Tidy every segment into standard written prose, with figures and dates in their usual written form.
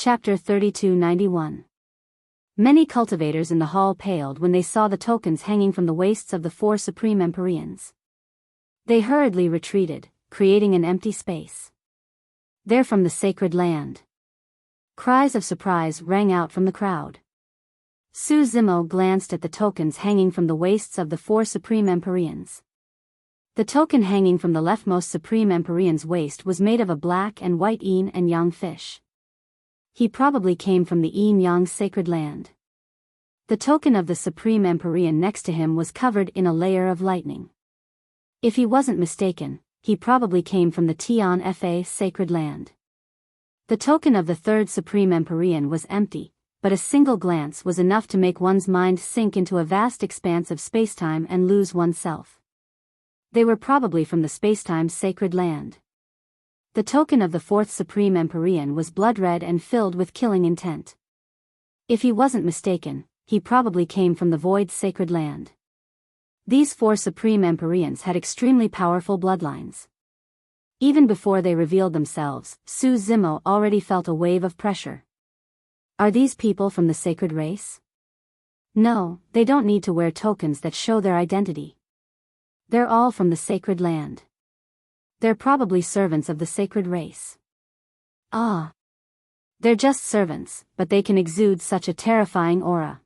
Chapter 3291. Many cultivators in the hall paled when they saw the tokens hanging from the waists of the 4 supreme Empyreans. They hurriedly retreated, creating an empty space. "They're from the sacred land." Cries of surprise rang out from the crowd. Su Zimo glanced at the tokens hanging from the waists of the 4 supreme Empyreans. The token hanging from the leftmost supreme Empyrean's waist was made of a black and white yin and yang fish. He probably came from the yin-yang sacred land. The token of the supreme Empyrean next to him was covered in a layer of lightning. If he wasn't mistaken, he probably came from the Tian Fa sacred land. The token of the 3rd supreme Empyrean was empty, but a single glance was enough to make one's mind sink into a vast expanse of spacetime and lose oneself. They were probably from the spacetime sacred land. The token of the 4th supreme Empyrean was blood-red and filled with killing intent. If he wasn't mistaken, he probably came from the void sacred land. These 4 supreme Empyreans had extremely powerful bloodlines. Even before they revealed themselves, Su Zimo already felt a wave of pressure. Are these people from the sacred race? No, they don't need to wear tokens that show their identity. They're all from the sacred land. They're probably servants of the sacred race. Ah. They're just servants, but they can exude such a terrifying aura.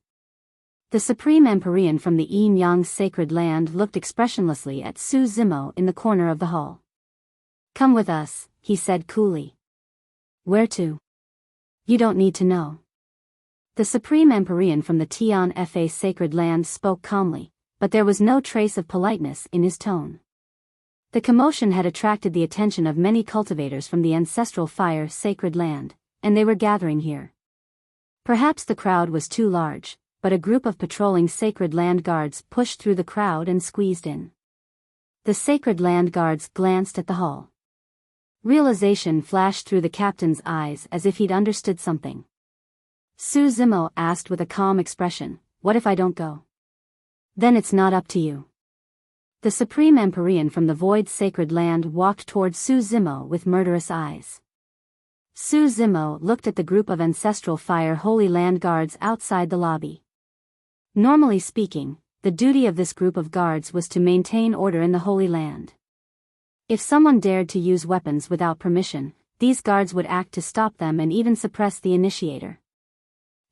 The supreme Empyrean from the yin-yang sacred land looked expressionlessly at Su Zimo in the corner of the hall. "Come with us," he said coolly. "Where to?" "You don't need to know." The supreme Empyrean from the Tian Fa sacred land spoke calmly, but there was no trace of politeness in his tone. The commotion had attracted the attention of many cultivators from the ancestral fire sacred land, and they were gathering here. Perhaps the crowd was too large, but a group of patrolling sacred land guards pushed through the crowd and squeezed in. The sacred land guards glanced at the hall. Realization flashed through the captain's eyes as if he'd understood something. Su Zimo asked with a calm expression, "What if I don't go?" "Then it's not up to you." The supreme Empyrean from the void sacred land walked toward Su Zimo with murderous eyes. Su Zimo looked at the group of ancestral fire holy land guards outside the lobby. Normally speaking, the duty of this group of guards was to maintain order in the Holy Land. If someone dared to use weapons without permission, these guards would act to stop them and even suppress the initiator.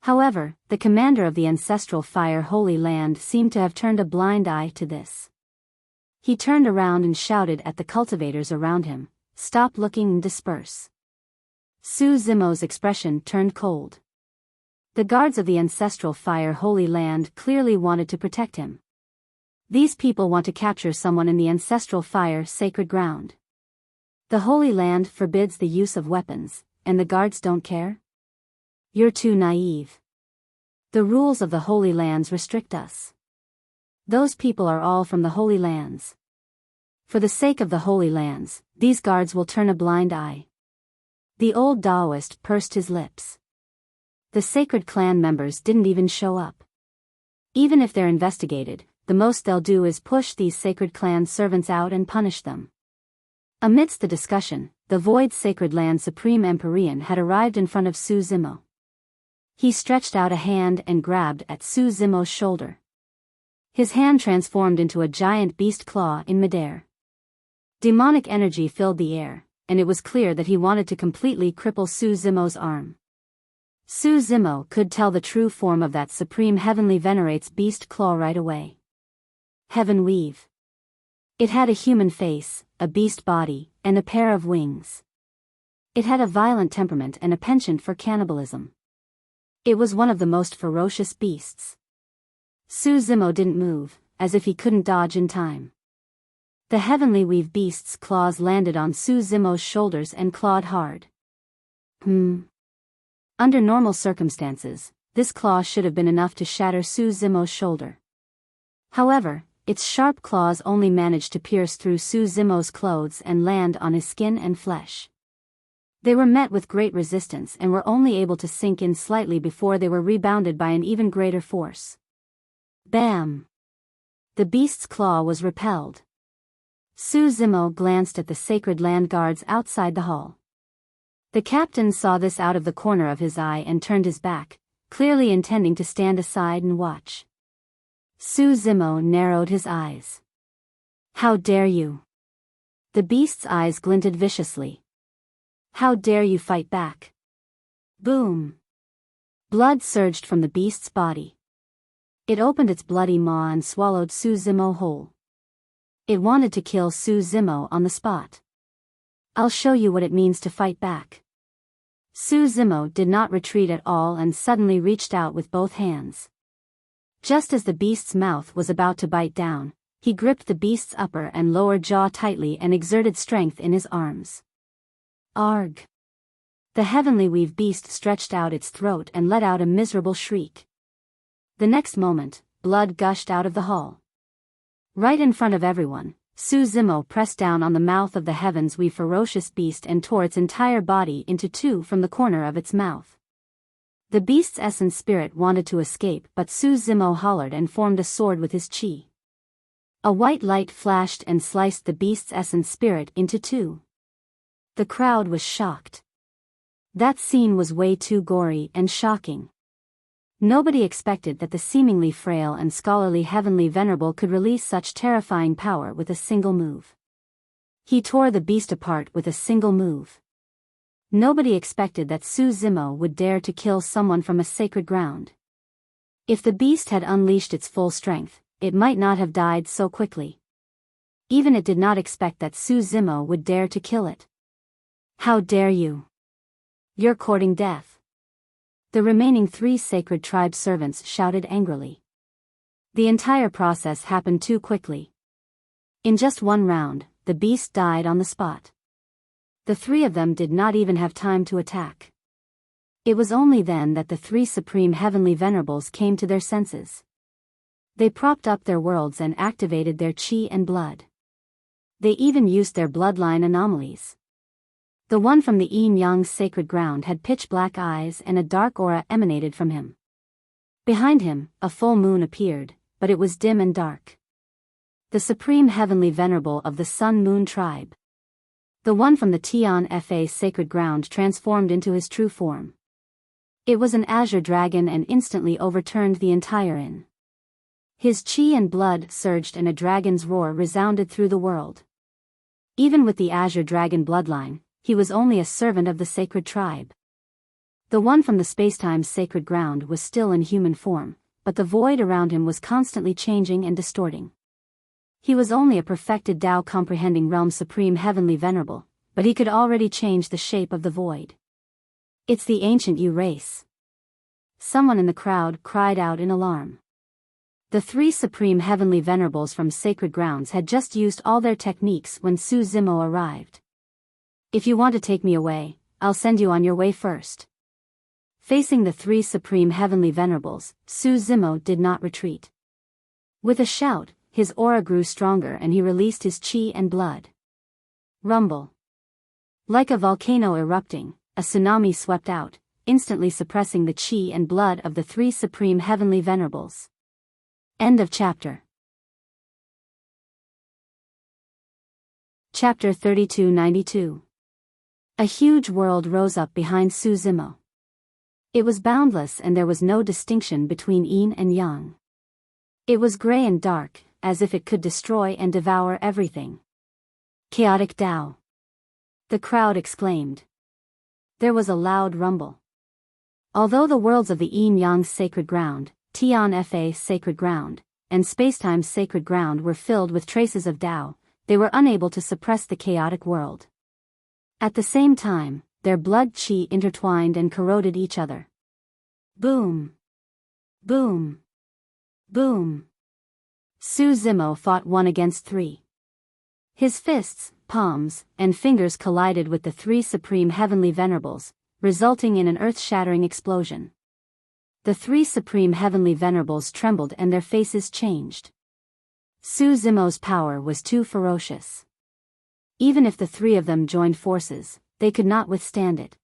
However, the commander of the ancestral fire Holy Land seemed to have turned a blind eye to this. He turned around and shouted at the cultivators around him, "Stop looking and disperse." Su Zimo's expression turned cold. The guards of the ancestral fire Holy Land clearly wanted to protect him. These people want to capture someone in the ancestral fire sacred ground. The Holy Land forbids the use of weapons, and the guards don't care? You're too naive. The rules of the Holy Lands restrict us. Those people are all from the Holy Lands. For the sake of the Holy Lands, these guards will turn a blind eye. The old Taoist pursed his lips. The sacred clan members didn't even show up. Even if they're investigated, the most they'll do is push these sacred clan servants out and punish them. Amidst the discussion, the void sacred land supreme Empyrean had arrived in front of Su Zimo. He stretched out a hand and grabbed at Su Zimo's shoulder. His hand transformed into a giant beast claw in midair. Demonic energy filled the air, and it was clear that he wanted to completely cripple Su Zimo's arm. Su Zimo could tell the true form of that supreme heavenly venerate's beast claw right away. Heaven weave. It had a human face, a beast body, and a pair of wings. It had a violent temperament and a penchant for cannibalism. It was one of the most ferocious beasts. Su Zimo didn't move, as if he couldn't dodge in time. The heavenly weave beast's claws landed on Su Zimo's shoulders and clawed hard. Under normal circumstances, this claw should have been enough to shatter Su Zimo's shoulder. However, its sharp claws only managed to pierce through Su Zimo's clothes and land on his skin and flesh. They were met with great resistance and were only able to sink in slightly before they were rebounded by an even greater force. Bam! The beast's claw was repelled. Su Zimo glanced at the sacred land guards outside the hall. The captain saw this out of the corner of his eye and turned his back, clearly intending to stand aside and watch. Su Zimo narrowed his eyes. "How dare you?" The beast's eyes glinted viciously. "How dare you fight back?" Boom! Blood surged from the beast's body. It opened its bloody maw and swallowed Su Zimo whole. It wanted to kill Su Zimo on the spot. "I'll show you what it means to fight back." Su Zimo did not retreat at all and suddenly reached out with both hands. Just as the beast's mouth was about to bite down, he gripped the beast's upper and lower jaw tightly and exerted strength in his arms. Arg! The heavenly weave beast stretched out its throat and let out a miserable shriek. The next moment, blood gushed out of the hull. Right in front of everyone, Su Zimo pressed down on the mouth of the heavens weave ferocious beast and tore its entire body into two from the corner of its mouth. The beast's essence spirit wanted to escape, but Su Zimo hollered and formed a sword with his chi. A white light flashed and sliced the beast's essence spirit into two. The crowd was shocked. That scene was way too gory and shocking. Nobody expected that the seemingly frail and scholarly heavenly venerable could release such terrifying power with a single move. He tore the beast apart with a single move. Nobody expected that Su Zimo would dare to kill someone from a sacred ground. If the beast had unleashed its full strength, it might not have died so quickly. Even it did not expect that Su Zimo would dare to kill it. "How dare you? You're courting death." The remaining 3 sacred tribe servants shouted angrily. The entire process happened too quickly. In just one round, the beast died on the spot. The 3 of them did not even have time to attack. It was only then that the 3 supreme heavenly venerables came to their senses. They propped up their worlds and activated their chi and blood. They even used their bloodline anomalies. The one from the yin-yang sacred ground had pitch-black eyes and a dark aura emanated from him. Behind him, a full moon appeared, but it was dim and dark. The supreme heavenly venerable of the sun-moon tribe. The one from the Tian Fa sacred ground transformed into his true form. It was an azure dragon and instantly overturned the entire inn. His chi and blood surged and a dragon's roar resounded through the world. Even with the azure dragon bloodline, he was only a servant of the sacred tribe. The one from the spacetime sacred ground was still in human form, but the void around him was constantly changing and distorting. He was only a perfected Tao comprehending realm supreme heavenly venerable, but he could already change the shape of the void. "It's the ancient Yu race." Someone in the crowd cried out in alarm. The 3 supreme heavenly venerables from sacred grounds had just used all their techniques when Su Zimo arrived. "If you want to take me away, I'll send you on your way first." Facing the 3 supreme heavenly venerables, Su Zimo did not retreat. With a shout, his aura grew stronger and he released his chi and blood. Rumble. Like a volcano erupting, a tsunami swept out, instantly suppressing the chi and blood of the 3 supreme heavenly venerables. End of chapter. Chapter 3292. A huge world rose up behind Su Zimo. It was boundless and there was no distinction between yin and yang. It was gray and dark, as if it could destroy and devour everything. "Chaotic Tao!" the crowd exclaimed. There was a loud rumble. Although the worlds of the yin-yang sacred ground, Tian Fa sacred ground, and spacetime sacred ground were filled with traces of Tao, they were unable to suppress the chaotic world. At the same time, their blood chi intertwined and corroded each other. Boom! Boom! Boom! Su Zimo fought 1 against 3. His fists, palms, and fingers collided with the 3 supreme heavenly venerables, resulting in an earth-shattering explosion. The 3 supreme heavenly venerables trembled and their faces changed. Su Zimo's power was too ferocious. Even if the 3 of them joined forces, they could not withstand it.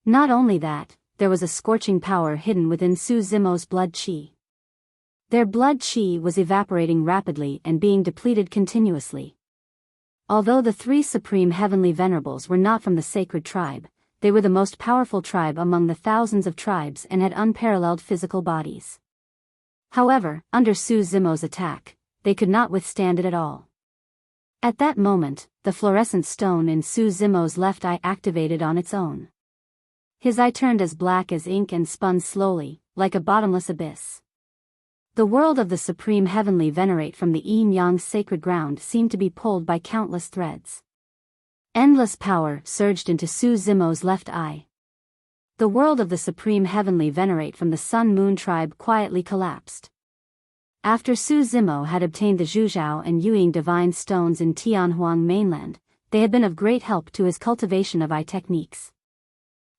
Not only that, there was a scorching power hidden within Su Zimo's blood chi. Their blood chi was evaporating rapidly and being depleted continuously. Although the 3 supreme heavenly venerables were not from the sacred tribe, they were the most powerful tribe among the thousands of tribes and had unparalleled physical bodies. However, under Su Zimo's attack, they could not withstand it at all. At that moment, the fluorescent stone in Su Zimo's left eye activated on its own. His eye turned as black as ink and spun slowly, like a bottomless abyss. The world of the supreme heavenly venerate from the yin-yang sacred ground seemed to be pulled by countless threads. Endless power surged into Su Zimo's left eye. The world of the supreme heavenly venerate from the Sun-Moon tribe quietly collapsed. After Su Zimo had obtained the Zhuzhao and Yuying divine stones in Tianhuang mainland, they had been of great help to his cultivation of eye techniques.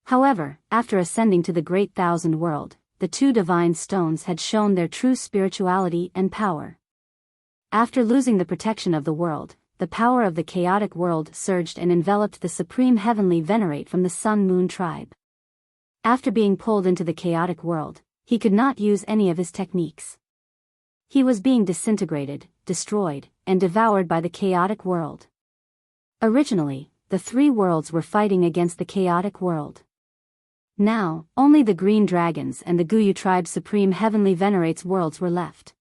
However, after ascending to the Great Thousand World, the two divine stones had shown their true spirituality and power. After losing the protection of the world, the power of the chaotic world surged and enveloped the supreme heavenly venerate from the Sun-Moon tribe. After being pulled into the chaotic world, he could not use any of his techniques. He was being disintegrated, destroyed, and devoured by the chaotic world. Originally, the three worlds were fighting against the chaotic world. Now, only the Green Dragons and the Guyu tribe's supreme heavenly venerates worlds were left.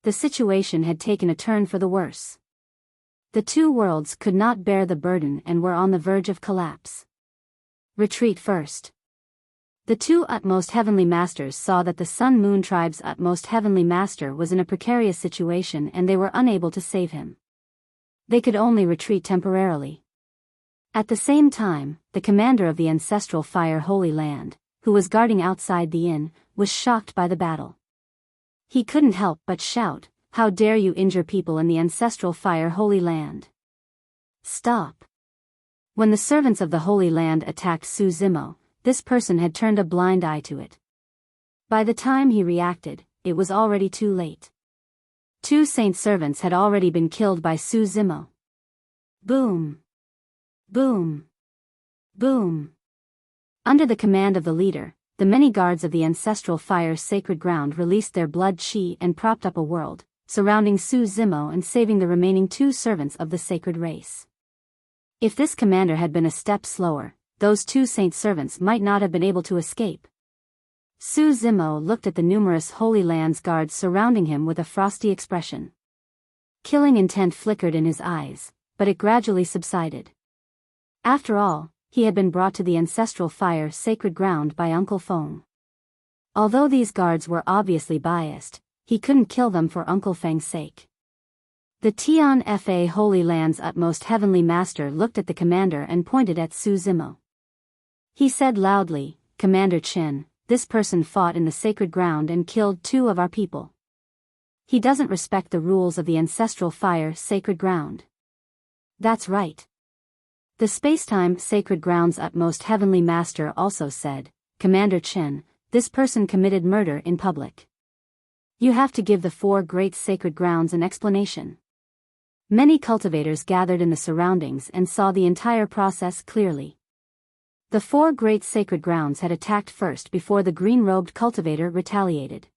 The situation had taken a turn for the worse. The two worlds could not bear the burden and were on the verge of collapse. Retreat first. The two utmost heavenly masters saw that the Sun-Moon tribe's utmost heavenly master was in a precarious situation and they were unable to save him. They could only retreat temporarily. At the same time, the commander of the ancestral Fire Holy Land, who was guarding outside the inn, was shocked by the battle. He couldn't help but shout, "How dare you injure people in the ancestral Fire Holy Land? Stop!" When the servants of the Holy Land attacked Su Zimo, this person had turned a blind eye to it. By the time he reacted, it was already too late. Two saint servants had already been killed by Su Zimo. Boom! Boom! Boom! Under the command of the leader, the many guards of the ancestral fire's sacred ground released their blood chi and propped up a world, surrounding Su Zimo and saving the remaining two servants of the sacred race. If this commander had been a step slower, those two saint servants might not have been able to escape. Su Zimo looked at the numerous Holy Land's guards surrounding him with a frosty expression. Killing intent flickered in his eyes, but it gradually subsided. After all, he had been brought to the ancestral fire sacred ground by Uncle Feng. Although these guards were obviously biased, he couldn't kill them for Uncle Feng's sake. The Tian Fa Holy Land's utmost heavenly master looked at the commander and pointed at Su Zimo. He said loudly, "Commander Chen, this person fought in the sacred ground and killed two of our people. He doesn't respect the rules of the ancestral fire sacred ground." "That's right." The Spacetime Sacred Ground's utmost heavenly master also said, "Commander Chen, this person committed murder in public. You have to give the four great sacred grounds an explanation." Many cultivators gathered in the surroundings and saw the entire process clearly. The four great sacred grounds had attacked first before the green-robed cultivator retaliated.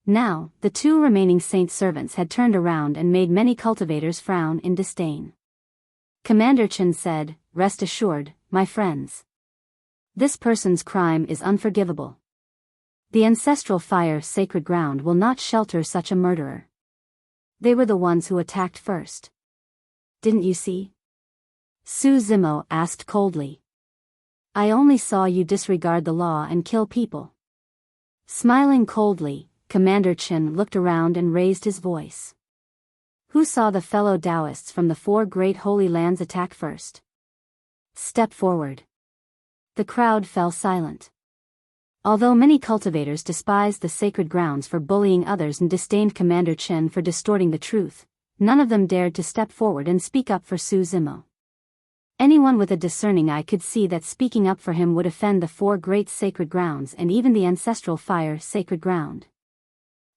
Now, the two remaining saint servants had turned around and made many cultivators frown in disdain. Commander Chen said, "Rest assured, my friends. This person's crime is unforgivable. The ancestral fire sacred ground will not shelter such a murderer. They were the ones who attacked first. Didn't you see?" Su Zimo asked coldly. "I only saw you disregard the law and kill people." Smiling coldly, Commander Chen looked around and raised his voice. "Who saw the fellow Taoists from the four great holy lands attack first? Step forward." The crowd fell silent. Although many cultivators despised the sacred grounds for bullying others and disdained Commander Chen for distorting the truth, none of them dared to step forward and speak up for Su Zimo. Anyone with a discerning eye could see that speaking up for him would offend the four great sacred grounds and even the ancestral fire sacred ground.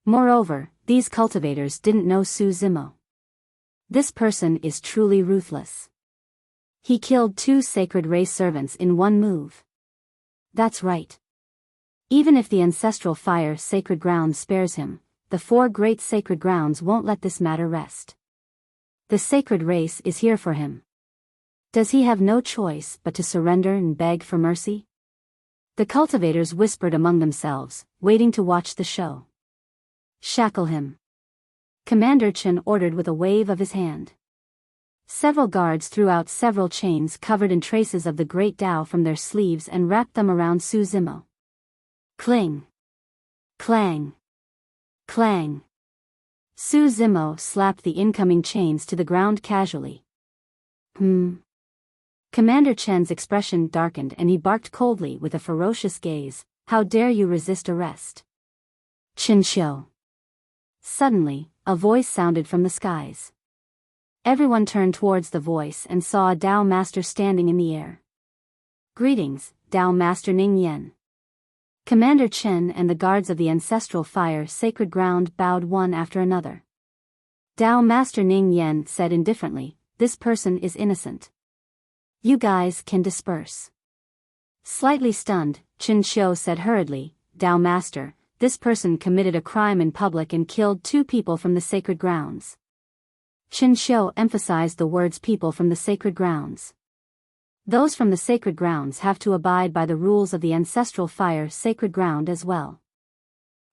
Moreover, these cultivators didn't know Su Zimo. This person is truly ruthless. He killed two sacred race servants in one move. That's right. Even if the ancestral fire sacred ground spares him, the four great sacred grounds won't let this matter rest. The sacred race is here for him. Does he have no choice but to surrender and beg for mercy? The cultivators whispered among themselves, waiting to watch the show. Shackle him, Commander Chen ordered with a wave of his hand. Several guards threw out several chains covered in traces of the great Tao from their sleeves and wrapped them around Su Zimo. Cling! Clang! Clang! Su Zimo slapped the incoming chains to the ground casually. Commander Chen's expression darkened and he barked coldly with a ferocious gaze, "How dare you resist arrest?" Qin Xiu. Suddenly, a voice sounded from the skies. Everyone turned towards the voice and saw a Tao Master standing in the air. "Greetings, Tao Master Ning Yen." Commander Chen and the guards of the ancestral fire sacred ground bowed one after another. Tao Master Ning Yen said indifferently, "This person is innocent. You guys can disperse." Slightly stunned, Qin Xiu said hurriedly, "Tao Master, this person committed a crime in public and killed 2 people from the sacred grounds." Qin Xiu emphasized the words "people from the sacred grounds." Those from the sacred grounds have to abide by the rules of the ancestral fire sacred ground as well.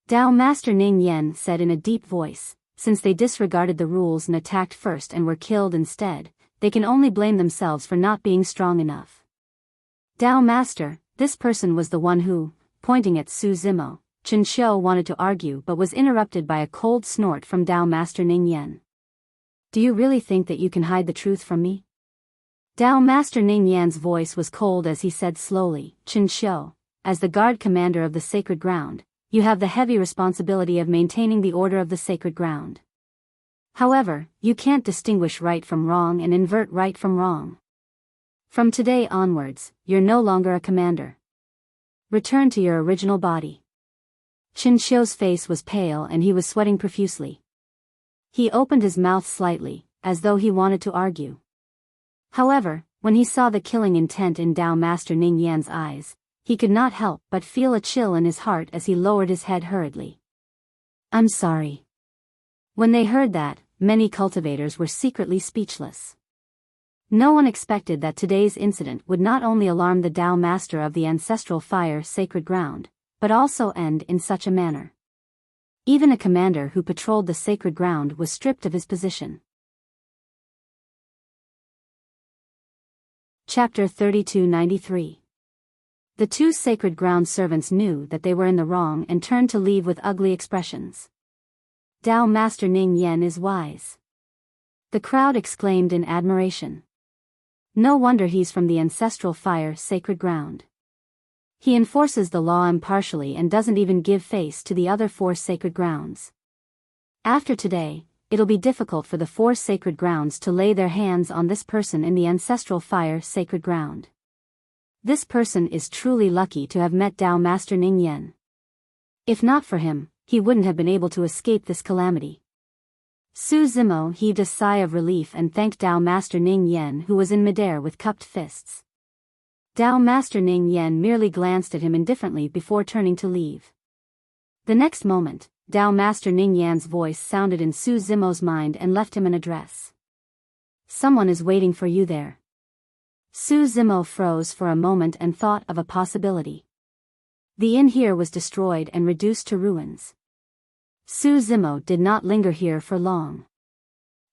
Tao Master Ning Yen said in a deep voice, "Since they disregarded the rules and attacked first and were killed instead, they can only blame themselves for not being strong enough." "Tao Master, this person was the one who," pointing at Su Zimo, Qin Xiu wanted to argue but was interrupted by a cold snort from Tao Master Ning Yen. "Do you really think that you can hide the truth from me?" Tao Master Ning Yan's voice was cold as he said slowly, "Qin Xiu, as the guard commander of the sacred ground, you have the heavy responsibility of maintaining the order of the sacred ground. However, you can't distinguish right from wrong and invert right from wrong. From today onwards, you're no longer a commander. Return to your original body." Qin Xiu's face was pale and he was sweating profusely. He opened his mouth slightly, as though he wanted to argue. However, when he saw the killing intent in Tao Master Ning Yan's eyes, he could not help but feel a chill in his heart as he lowered his head hurriedly. "I'm sorry." When they heard that, many cultivators were secretly speechless. No one expected that today's incident would not only alarm the Tao Master of the ancestral fire sacred ground, but also end in such a manner. Even a commander who patrolled the sacred ground was stripped of his position. Chapter 3293. The 2 sacred ground servants knew that they were in the wrong and turned to leave with ugly expressions. "Tao Master Ning Yen is wise." The crowd exclaimed in admiration. "No wonder he's from the ancestral fire sacred ground. He enforces the law impartially and doesn't even give face to the other 4 sacred grounds. After today, it'll be difficult for the 4 sacred grounds to lay their hands on this person in the ancestral fire sacred ground. This person is truly lucky to have met Tao Master Ning Yen. If not for him, he wouldn't have been able to escape this calamity." Su Zimo heaved a sigh of relief and thanked Tao Master Ning Yen, who was in midair with cupped fists. Tao Master Ning Yen merely glanced at him indifferently before turning to leave. The next moment, Tao Master Ning Yan's voice sounded in Su Zimo's mind and left him an address. "Someone is waiting for you there." Su Zimo froze for a moment and thought of a possibility. The inn here was destroyed and reduced to ruins. Su Zimo did not linger here for long.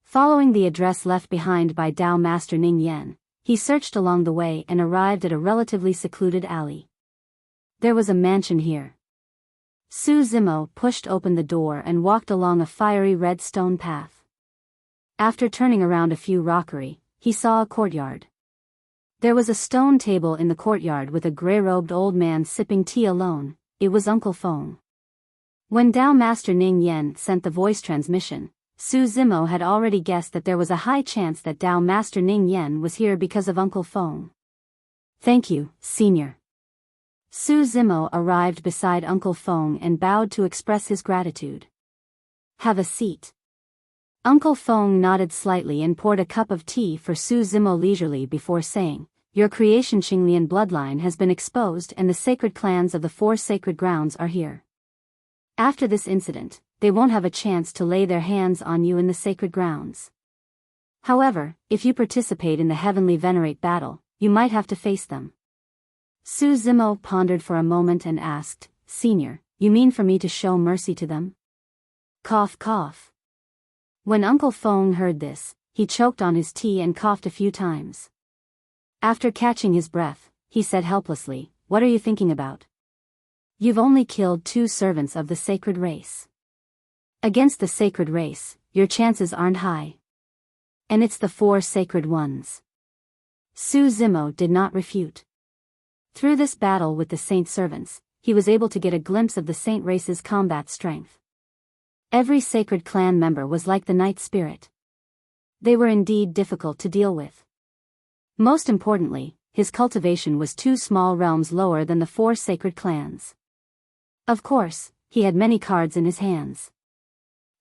Following the address left behind by Tao Master Ning Yen, he searched along the way and arrived at a relatively secluded alley. There was a mansion here. Su Zimo pushed open the door and walked along a fiery red stone path. After turning around a few rockery, he saw a courtyard. There was a stone table in the courtyard with a grey-robed old man sipping tea alone. It was Uncle Feng. When Tao Master Ning Yen sent the voice transmission, Su Zimo had already guessed that there was a high chance that Tao Master Ning Yen was here because of Uncle Feng. "Thank you, Senior." Su Zimo arrived beside Uncle Feng and bowed to express his gratitude. "Have a seat." Uncle Feng nodded slightly and poured a cup of tea for Su Zimo leisurely before saying, "Your creation Qinglian bloodline has been exposed and the sacred clans of the 4 sacred grounds are here. After this incident, they won't have a chance to lay their hands on you in the sacred grounds. However, if you participate in the Heavenly Venerate battle, you might have to face them. Su Zimo pondered for a moment and asked, Senior, you mean for me to show mercy to them? Cough cough. When Uncle Feng heard this, he choked on his tea and coughed a few times. After catching his breath, he said helplessly, What are you thinking about? You've only killed 2 servants of the sacred race. Against the sacred race, your chances aren't high. And it's the 4 sacred ones. Su Zimo did not refute. Through this battle with the saint servants, he was able to get a glimpse of the saint race's combat strength. Every sacred clan member was like the night spirit. They were indeed difficult to deal with. Most importantly, his cultivation was 2 small realms lower than the 4 sacred clans. Of course, he had many cards in his hands.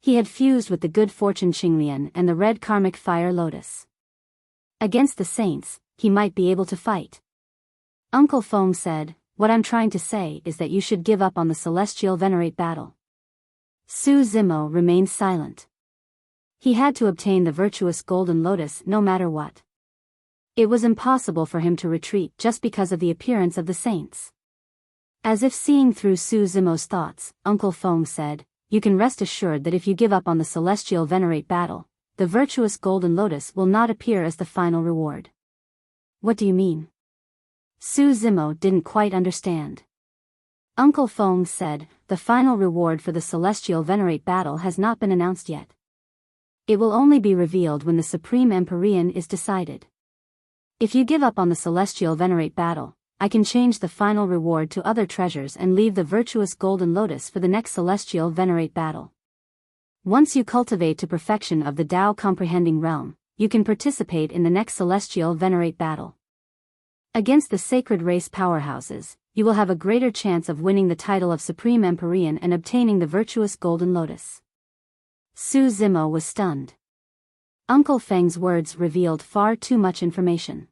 He had fused with the good fortune Qinglian and the red karmic fire lotus. Against the saints, he might be able to fight. Uncle Feng said, What I'm trying to say is that you should give up on the celestial venerate battle. Su Zimo remained silent. He had to obtain the virtuous golden lotus no matter what. It was impossible for him to retreat just because of the appearance of the saints. As if seeing through Su Zimo's thoughts, Uncle Feng said, You can rest assured that if you give up on the celestial venerate battle, the virtuous golden lotus will not appear as the final reward. What do you mean? Su Zimo didn't quite understand. Uncle Feng said, The final reward for the celestial venerate battle has not been announced yet. It will only be revealed when the Supreme Empyrean is decided. If you give up on the celestial venerate battle, I can change the final reward to other treasures and leave the virtuous golden lotus for the next celestial venerate battle. Once you cultivate to perfection of the Tao comprehending realm, you can participate in the next celestial venerate battle. Against the sacred race powerhouses, you will have a greater chance of winning the title of Supreme Empyrean and obtaining the virtuous golden lotus. Su Zimo was stunned. Uncle Feng's words revealed far too much information.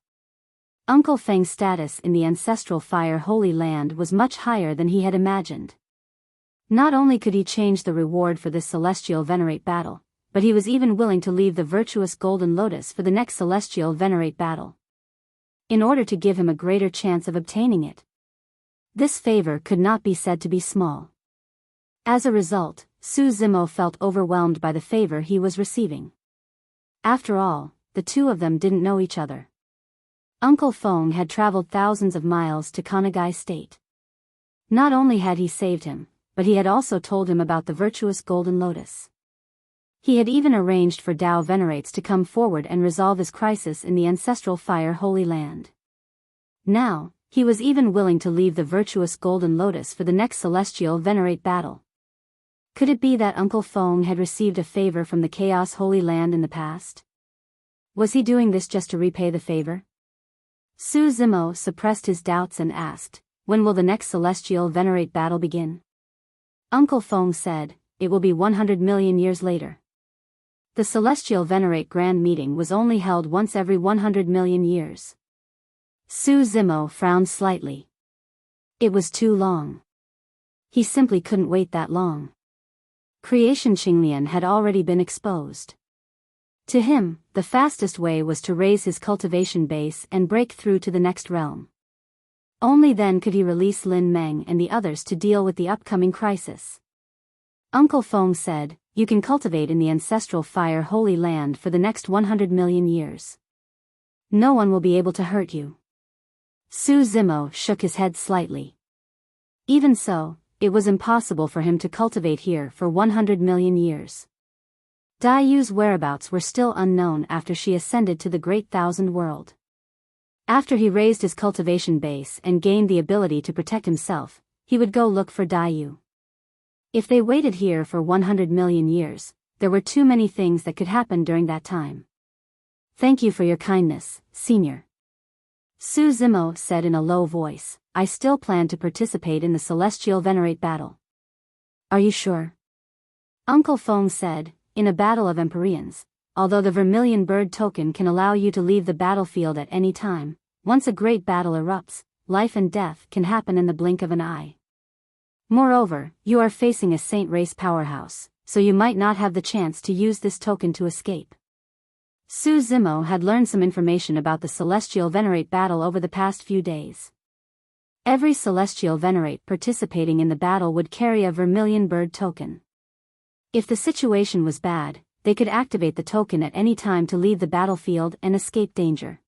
Uncle Feng's status in the ancestral fire holy land was much higher than he had imagined. Not only could he change the reward for this celestial venerate battle, but he was even willing to leave the virtuous golden lotus for the next celestial venerate battle, in order to give him a greater chance of obtaining it. This favor could not be said to be small. As a result, Su Zimo felt overwhelmed by the favor he was receiving. After all, the 2 of them didn't know each other. Uncle Feng had traveled thousands of miles to Kanagai State. Not only had he saved him, but he had also told him about the virtuous golden lotus. He had even arranged for Tao venerates to come forward and resolve his crisis in the ancestral fire holy land. Now, he was even willing to leave the virtuous golden lotus for the next celestial venerate battle. Could it be that Uncle Feng had received a favor from the chaos holy land in the past? Was he doing this just to repay the favor? Su Zimo suppressed his doubts and asked, When will the next celestial venerate battle begin? Uncle Feng said, It will be 100 million years later. The celestial venerate grand meeting was only held once every 100 million years. Su Zimo frowned slightly. It was too long. He simply couldn't wait that long. Creation Qinglian had already been exposed. To him, the fastest way was to raise his cultivation base and break through to the next realm. Only then could he release Lin Meng and the others to deal with the upcoming crisis. Uncle Feng said, You can cultivate in the ancestral fire holy land for the next 100 million years. No one will be able to hurt you. Su Zimo shook his head slightly. Even so, it was impossible for him to cultivate here for 100 million years. Daiyu's whereabouts were still unknown after she ascended to the Great Thousand World. After he raised his cultivation base and gained the ability to protect himself, he would go look for Daiyu. If they waited here for 100 million years, there were too many things that could happen during that time. Thank you for your kindness, Senior. Su Zimo said in a low voice, I still plan to participate in the celestial venerate battle. Are you sure? Uncle Feng said, in a battle of Empyreans, although the vermilion bird token can allow you to leave the battlefield at any time, once a great battle erupts, life and death can happen in the blink of an eye. Moreover, you are facing a saint race powerhouse, so you might not have the chance to use this token to escape. Su Zimo had learned some information about the Celestial Venerate battle over the past few days. Every Celestial Venerate participating in the battle would carry a vermilion bird token. If the situation was bad, they could activate the token at any time to leave the battlefield and escape danger.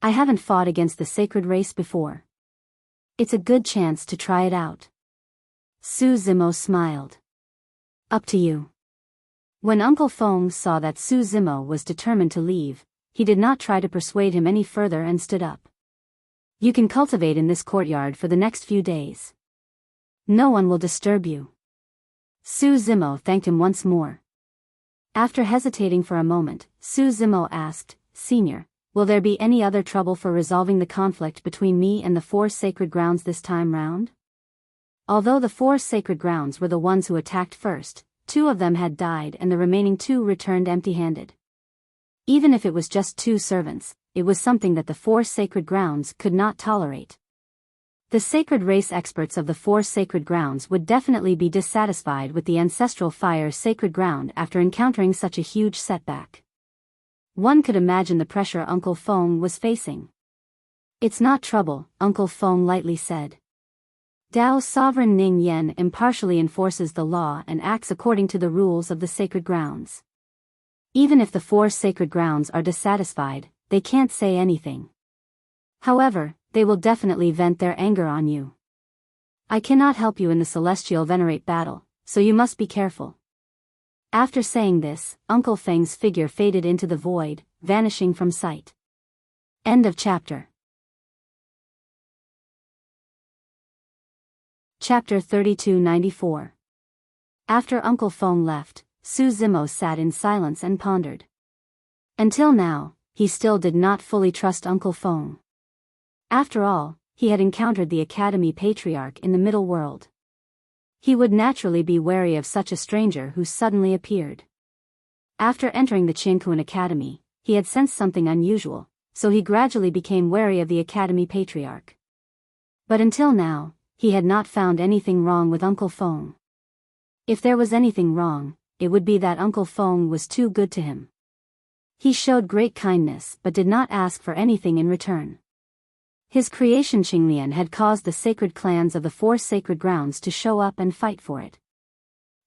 I haven't fought against the sacred race before. It's a good chance to try it out. Su Zimo smiled. Up to you. When Uncle Feng saw that Su Zimo was determined to leave, he did not try to persuade him any further and stood up. You can cultivate in this courtyard for the next few days. No one will disturb you. Su Zimo thanked him once more. After hesitating for a moment, Su Zimo asked, Senior, will there be any other trouble for resolving the conflict between me and the 4 sacred grounds this time round? Although the 4 sacred grounds were the ones who attacked first, 2 of them had died and the remaining 2 returned empty-handed. Even if it was just 2 servants, it was something that the 4 sacred grounds could not tolerate. The sacred race experts of the 4 sacred grounds would definitely be dissatisfied with the ancestral fire sacred ground after encountering such a huge setback. One could imagine the pressure Uncle Feng was facing. It's not trouble, Uncle Feng lightly said. Dao's sovereign Ning Yen impartially enforces the law and acts according to the rules of the sacred grounds. Even if the 4 sacred grounds are dissatisfied, they can't say anything. However, they will definitely vent their anger on you. I cannot help you in the Celestial Venerate battle, so you must be careful. After saying this, Uncle Feng's figure faded into the void, vanishing from sight. End of chapter. Chapter 3294. After Uncle Feng left, Su Zimo sat in silence and pondered. Until now, he still did not fully trust Uncle Feng. After all, he had encountered the Academy Patriarch in the Middle World. He would naturally be wary of such a stranger who suddenly appeared. After entering the Qingquan Academy, he had sensed something unusual, so he gradually became wary of the Academy Patriarch. But until now, he had not found anything wrong with Uncle Feng. If there was anything wrong, it would be that Uncle Feng was too good to him. He showed great kindness but did not ask for anything in return. His creation Qinglian had caused the sacred clans of the 4 sacred grounds to show up and fight for it.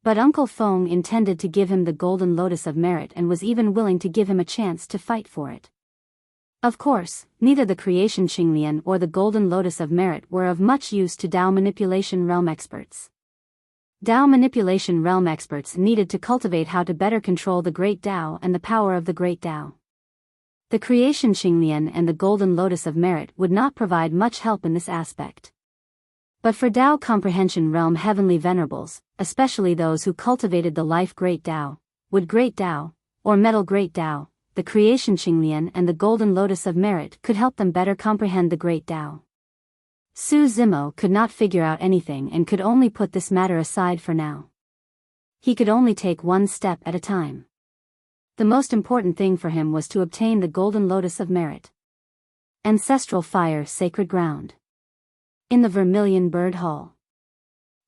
But Uncle Feng intended to give him the Golden Lotus of Merit and was even willing to give him a chance to fight for it. Of course, neither the creation Qinglian or the Golden Lotus of Merit were of much use to Dao Manipulation Realm experts. Dao Manipulation Realm experts needed to cultivate how to better control the Great Dao and the power of the Great Dao. The creation Qinglian and the Golden Lotus of Merit would not provide much help in this aspect. But for Dao Comprehension Realm Heavenly Venerables, especially those who cultivated the Life Great Dao, Wood Great Dao, or Metal Great Dao, the creation Qinglian and the Golden Lotus of Merit could help them better comprehend the Great Dao. Su Zimo could not figure out anything and could only put this matter aside for now. He could only take one step at a time. The most important thing for him was to obtain the Golden Lotus of Merit. Ancestral Fire Sacred Ground. In the Vermilion Bird Hall.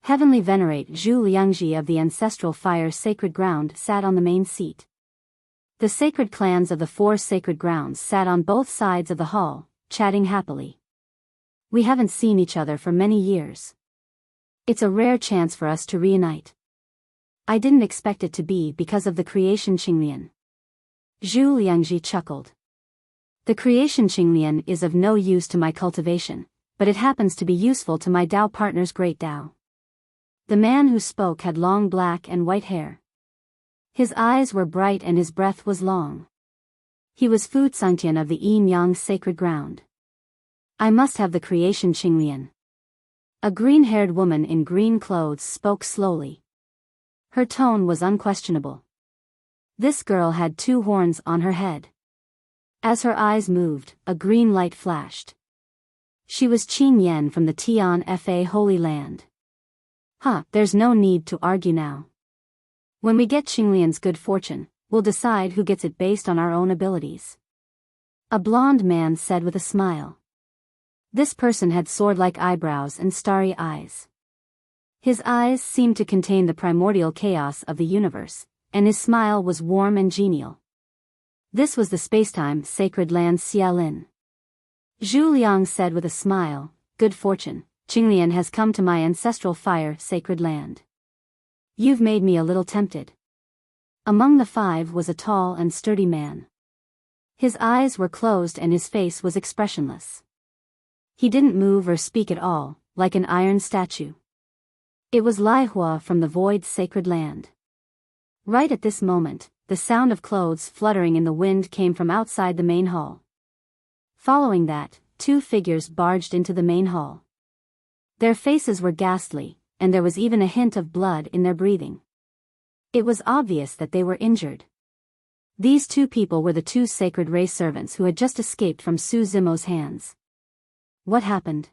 Heavenly Venerate Zhu Liangji of the Ancestral Fire Sacred Ground sat on the main seat. The sacred clans of the 4 sacred grounds sat on both sides of the hall, chatting happily. We haven't seen each other for many years. It's a rare chance for us to reunite. I didn't expect it to be because of the creation Qinglian. Zhu Liangji chuckled. The creation Qinglian is of no use to my cultivation, but it happens to be useful to my Dao partner's Great Dao. The man who spoke had long black and white hair. His eyes were bright and his breath was long. He was Fu Tsangtian of the Yin Yang Sacred Ground. I must have the creation Qinglian. A green-haired woman in green clothes spoke slowly. Her tone was unquestionable. This girl had 2 horns on her head. As her eyes moved, a green light flashed. She was Qin Yan from the Tian Fa Holy Land. There's no need to argue now. When we get Qinglian's good fortune, we'll decide who gets it based on our own abilities. A blond man said with a smile. This person had sword-like eyebrows and starry eyes. His eyes seemed to contain the primordial chaos of the universe, and his smile was warm and genial. This was the spacetime sacred land Xialin. Zhu Liang said with a smile, "Good fortune, Qinglian has come to my ancestral fire sacred land. You've made me a little tempted." Among the five was a tall and sturdy man. His eyes were closed and his face was expressionless. He didn't move or speak at all, like an iron statue. It was Lai Hua from the void sacred land. Right at this moment, the sound of clothes fluttering in the wind came from outside the main hall. Following that, two figures barged into the main hall. Their faces were ghastly, and there was even a hint of blood in their breathing. It was obvious that they were injured. These two people were the two sacred race servants who had just escaped from Su Zimo's hands. What happened?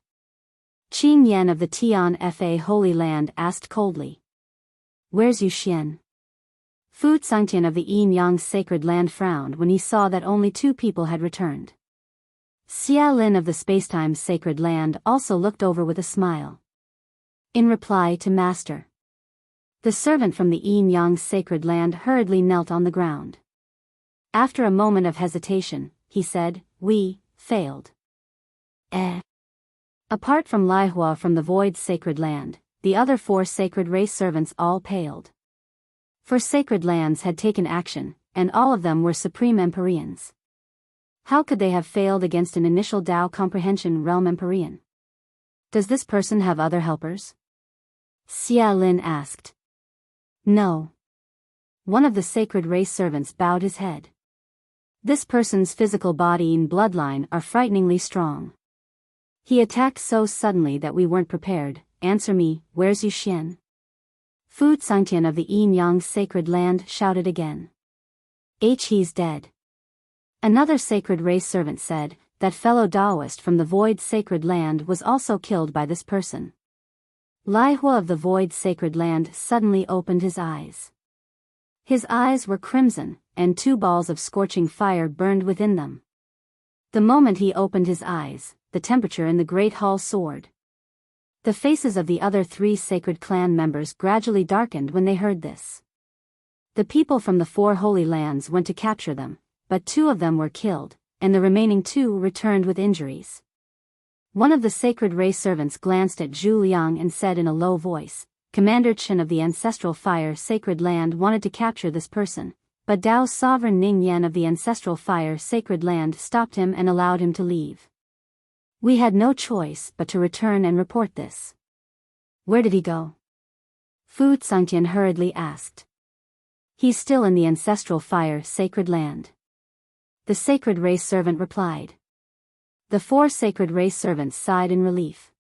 Qing Yan of the Tian Fa Holy Land asked coldly. Where's Yu Xian? Fu Tsangtian of the Yin Yang Sacred Land frowned when he saw that only two people had returned. Xia Lin of the Spacetime Sacred Land also looked over with a smile. In reply to Master, the servant from the Yin Yang Sacred Land hurriedly knelt on the ground. After a moment of hesitation, he said, "We failed." Apart from Lai Hua from the Void Sacred Land, the other four sacred race servants all paled. For sacred lands had taken action, and all of them were supreme Empyreans. How could they have failed against an initial Tao comprehension realm Empyrean? Does this person have other helpers? Xia Lin asked. No. One of the sacred race servants bowed his head. This person's physical body and bloodline are frighteningly strong. He attacked so suddenly that we weren't prepared. Answer me, where's Yu Xian? Fu Tsangtian of the Yin Yang Sacred Land shouted again. He's dead. Another sacred race servant said, that fellow Taoist from the Void Sacred Land was also killed by this person. Lai Hua of the Void Sacred Land suddenly opened his eyes. His eyes were crimson, and two balls of scorching fire burned within them. The moment he opened his eyes, the temperature in the great hall soared. The faces of the other three sacred clan members gradually darkened when they heard this. The people from the four holy lands went to capture them, but two of them were killed, and the remaining two returned with injuries. One of the sacred race servants glanced at Zhu Liang and said in a low voice, Commander Chen of the Ancestral Fire Sacred Land wanted to capture this person, but Dao's sovereign Ning Yan of the Ancestral Fire Sacred Land stopped him and allowed him to leave. We had no choice but to return and report this. Where did he go? Fu Tsangtian hurriedly asked. He's still in the Ancestral Fire Sacred Land. The sacred race servant replied. The four sacred race servants sighed in relief.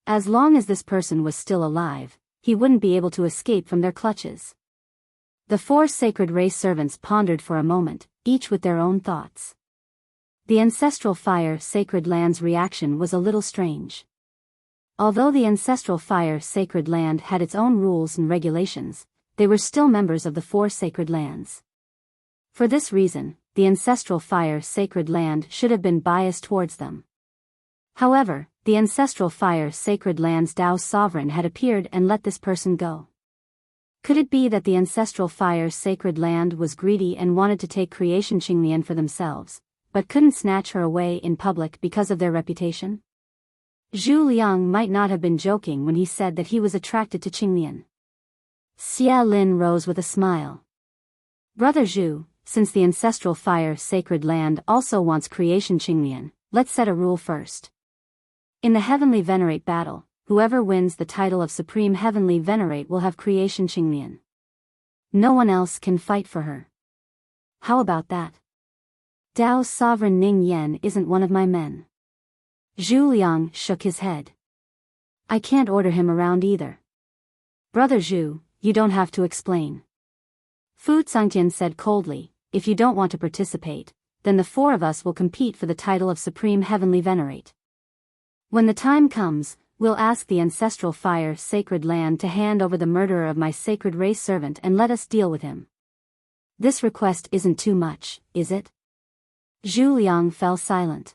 As long as this person was still alive, he wouldn't be able to escape from their clutches. The four sacred race servants pondered for a moment, each with their own thoughts. The Ancestral Fire Sacred Land's reaction was a little strange. Although the Ancestral Fire Sacred Land had its own rules and regulations, they were still members of the four sacred lands. For this reason, the Ancestral Fire Sacred Land should have been biased towards them. However, the Ancestral Fire Sacred Land's Tao sovereign had appeared and let this person go. Could it be that the Ancestral Fire Sacred Land was greedy and wanted to take creation Qinglian for themselves, but couldn't snatch her away in public because of their reputation? Zhu Liang might not have been joking when he said that he was attracted to Qinglian. Xia Lin rose with a smile. Brother Zhu, since the Ancestral Fire Sacred Land also wants creation Qinglian, let's set a rule first. In the Heavenly Venerate battle, whoever wins the title of Supreme Heavenly Venerate will have creation Qinglian. No one else can fight for her. How about that? Dao's sovereign Ning Yan isn't one of my men. Zhu Liang shook his head. I can't order him around either. Brother Zhu, you don't have to explain. Fu Tsangtian said coldly, if you don't want to participate, then the four of us will compete for the title of Supreme Heavenly Venerate. When the time comes, we'll ask the Ancestral Fire Sacred Land to hand over the murderer of my sacred race servant and let us deal with him. This request isn't too much, is it? Zhu Liang fell silent.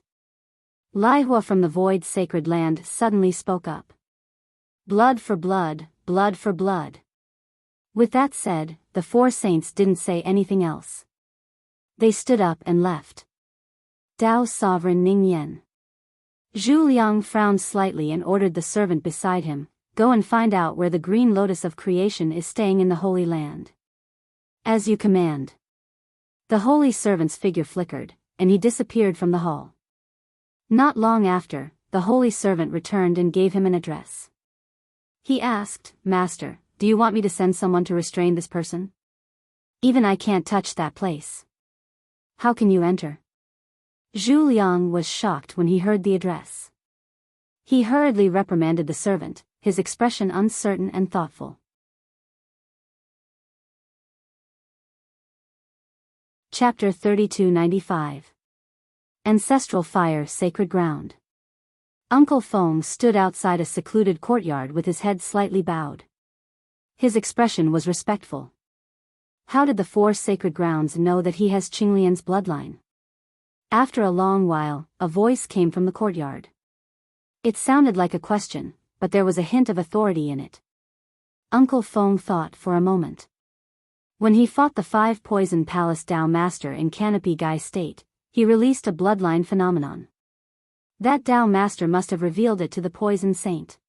Lai Hua from the Void Sacred Land suddenly spoke up. Blood for blood, blood for blood. With that said, the four saints didn't say anything else. They stood up and left. Dao's sovereign Ning Yen. Zhu Liang frowned slightly and ordered the servant beside him, "Go and find out where the green lotus of creation is staying in the Holy Land." "As you command." The holy servant's figure flickered, and he disappeared from the hall. Not long after, the holy servant returned and gave him an address. He asked, "Master, do you want me to send someone to restrain this person? Even I can't touch that place. How can you enter?" Zhu Liang was shocked when he heard the address. He hurriedly reprimanded the servant, his expression uncertain and thoughtful. Chapter 3295. Ancestral Fire, Sacred Ground. Uncle Feng stood outside a secluded courtyard with his head slightly bowed. His expression was respectful. How did the four sacred grounds know that he has Qinglian's bloodline? After a long while, a voice came from the courtyard. It sounded like a question, but there was a hint of authority in it. Uncle Feng thought for a moment. When he fought the 5 Poison Palace Dao Master in Canopy Gai State, he released a bloodline phenomenon. That Dao Master must have revealed it to the Poison Saint.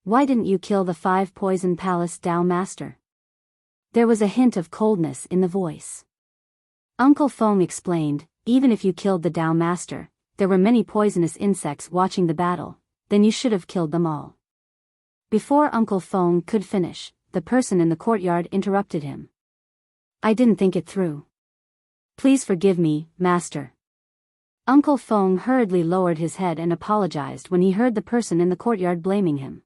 Why didn't you kill the 5 Poison Palace Dao Master? There was a hint of coldness in the voice. Uncle Feng explained, even if you killed the Dao Master, there were many poisonous insects watching the battle, then you should have killed them all. Before Uncle Feng could finish, the person in the courtyard interrupted him. I didn't think it through. Please forgive me, Master. Uncle Feng hurriedly lowered his head and apologized when he heard the person in the courtyard blaming him.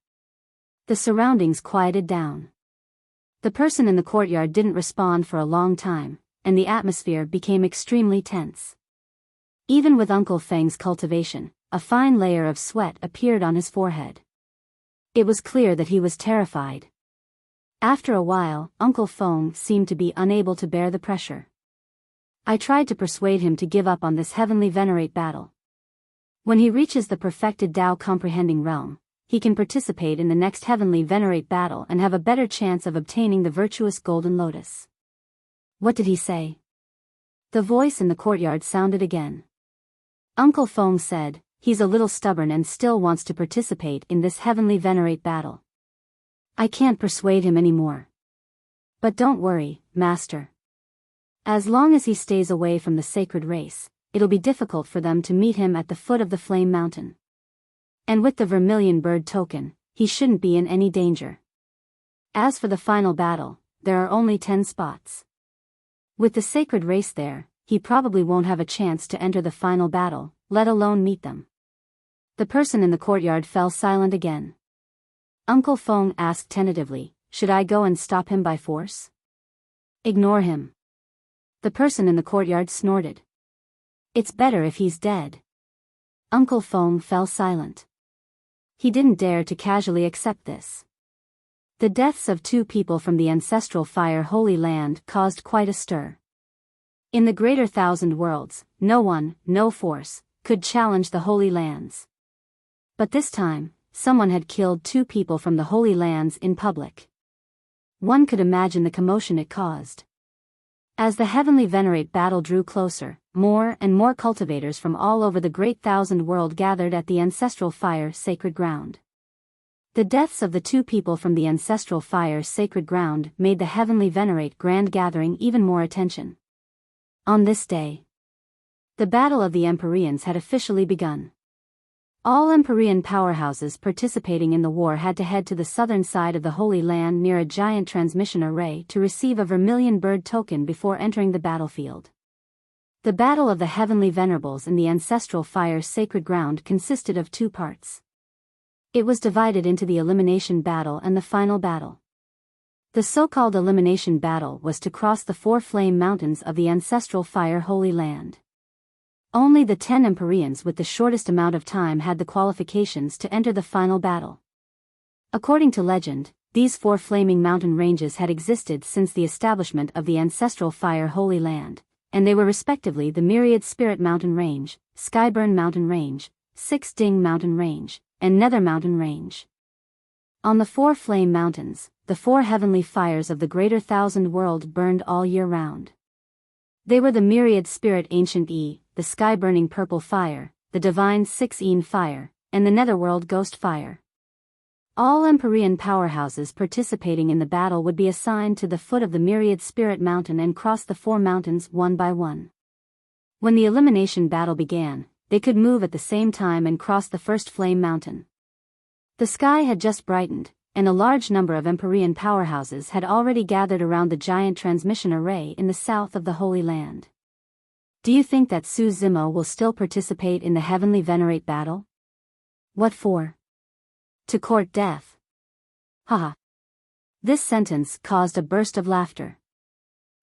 The surroundings quieted down. The person in the courtyard didn't respond for a long time, and the atmosphere became extremely tense. Even with Uncle Feng's cultivation, a fine layer of sweat appeared on his forehead. It was clear that he was terrified. After a while, Uncle Feng seemed to be unable to bear the pressure. I tried to persuade him to give up on this heavenly venerate battle. When he reaches the perfected Tao comprehending realm, he can participate in the next heavenly venerate battle and have a better chance of obtaining the virtuous golden lotus. What did he say? The voice in the courtyard sounded again. Uncle Feng said, he's a little stubborn and still wants to participate in this heavenly venerate battle. I can't persuade him anymore. But don't worry, Master. As long as he stays away from the sacred race, it'll be difficult for them to meet him at the foot of the Flame Mountain. And with the Vermilion Bird token, he shouldn't be in any danger. As for the final battle, there are only 10 spots. With the sacred race there, he probably won't have a chance to enter the final battle, let alone meet them. The person in the courtyard fell silent again. Uncle Feng asked tentatively, should I go and stop him by force? Ignore him. The person in the courtyard snorted. It's better if he's dead. Uncle Feng fell silent. He didn't dare to casually accept this. The deaths of 2 people from the ancestral fire holy land caused quite a stir. In the greater 1,000 worlds, no one, no force, could challenge the holy lands. But this time, someone had killed 2 people from the holy lands in public. One could imagine the commotion it caused. As the heavenly venerate battle drew closer, more and more cultivators from all over the great 1,000 world gathered at the ancestral fire sacred ground. The deaths of the 2 people from the ancestral fire sacred ground made the heavenly venerate grand gathering even more attention. On this day, the Battle of the Empyreans had officially begun. All Empyrean powerhouses participating in the war had to head to the southern side of the Holy Land near a giant transmission array to receive a Vermilion Bird token before entering the battlefield. The Battle of the Heavenly Venerables in the Ancestral Fire Sacred Ground consisted of 2 parts. It was divided into the Elimination Battle and the Final Battle. The so-called Elimination Battle was to cross the 4 flame mountains of the Ancestral Fire Holy Land. Only the 10 Empyreans with the shortest amount of time had the qualifications to enter the final battle. According to legend, these 4 flaming mountain ranges had existed since the establishment of the Ancestral Fire Holy Land, and they were respectively the Myriad Spirit Mountain Range, Skyburn Mountain Range, Six Ding Mountain Range, and Nether Mountain Range. On the 4 flame mountains, the 4 heavenly fires of the greater 1,000 world burned all year round. They were the myriad spirit ancient E, the sky-burning purple fire, the divine 6-een fire, and the netherworld ghost fire. All Empyrean powerhouses participating in the battle would be assigned to the foot of the myriad spirit mountain and cross the 4 mountains one by one. When the elimination battle began, they could move at the same time and cross the first flame mountain. The sky had just brightened, and a large number of Empyrean powerhouses had already gathered around the giant transmission array in the south of the Holy Land. Do you think that Su Zimo will still participate in the Heavenly Venerate battle? What for? To court death. Haha. This sentence caused a burst of laughter.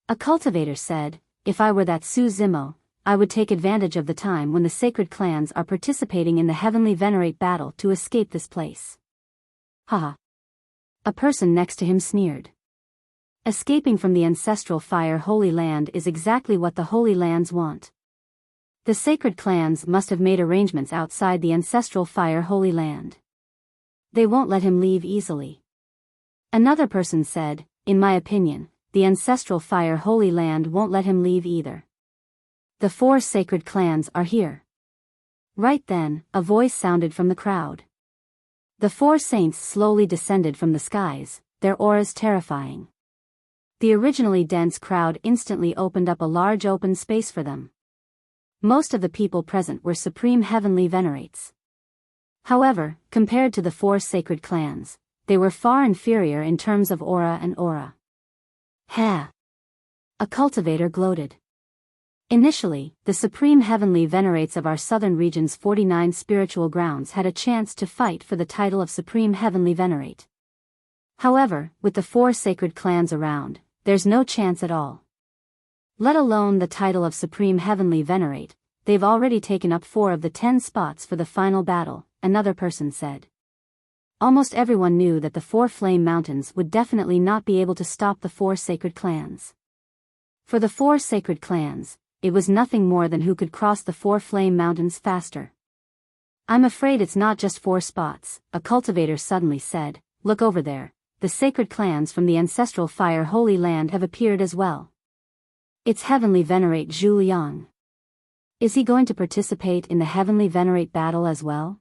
A cultivator said, if I were that Su Zimo, I would take advantage of the time when the sacred clans are participating in the Heavenly Venerate battle to escape this place. Haha. A person next to him sneered. Escaping from the ancestral fire Holy Land is exactly what the Holy Lands want. The sacred clans must have made arrangements outside the ancestral fire Holy Land. They won't let him leave easily. Another person said, in my opinion, the ancestral fire Holy Land won't let him leave either. The 4 sacred clans are here. Right then, a voice sounded from the crowd. The 4 saints slowly descended from the skies, their auras terrifying. The originally dense crowd instantly opened up a large open space for them. Most of the people present were supreme heavenly venerates. However, compared to the 4 sacred clans, they were far inferior in terms of aura and aura. Ha! A cultivator gloated. Initially, the supreme heavenly venerates of our southern region's 49 spiritual grounds had a chance to fight for the title of supreme heavenly venerate. However, with the 4 sacred clans around, there's no chance at all. Let alone the title of supreme heavenly venerate, they've already taken up 4 of the 10 spots for the final battle, another person said. Almost everyone knew that the 4 flame mountains would definitely not be able to stop the 4 sacred clans. For the 4 sacred clans, it was nothing more than who could cross the 4 flame mountains faster. I'm afraid it's not just 4 spots, a cultivator suddenly said. Look over there, the sacred clans from the ancestral fire Holy Land have appeared as well. It's Heavenly Venerate Zhu Liang. Is he going to participate in the Heavenly Venerate battle as well?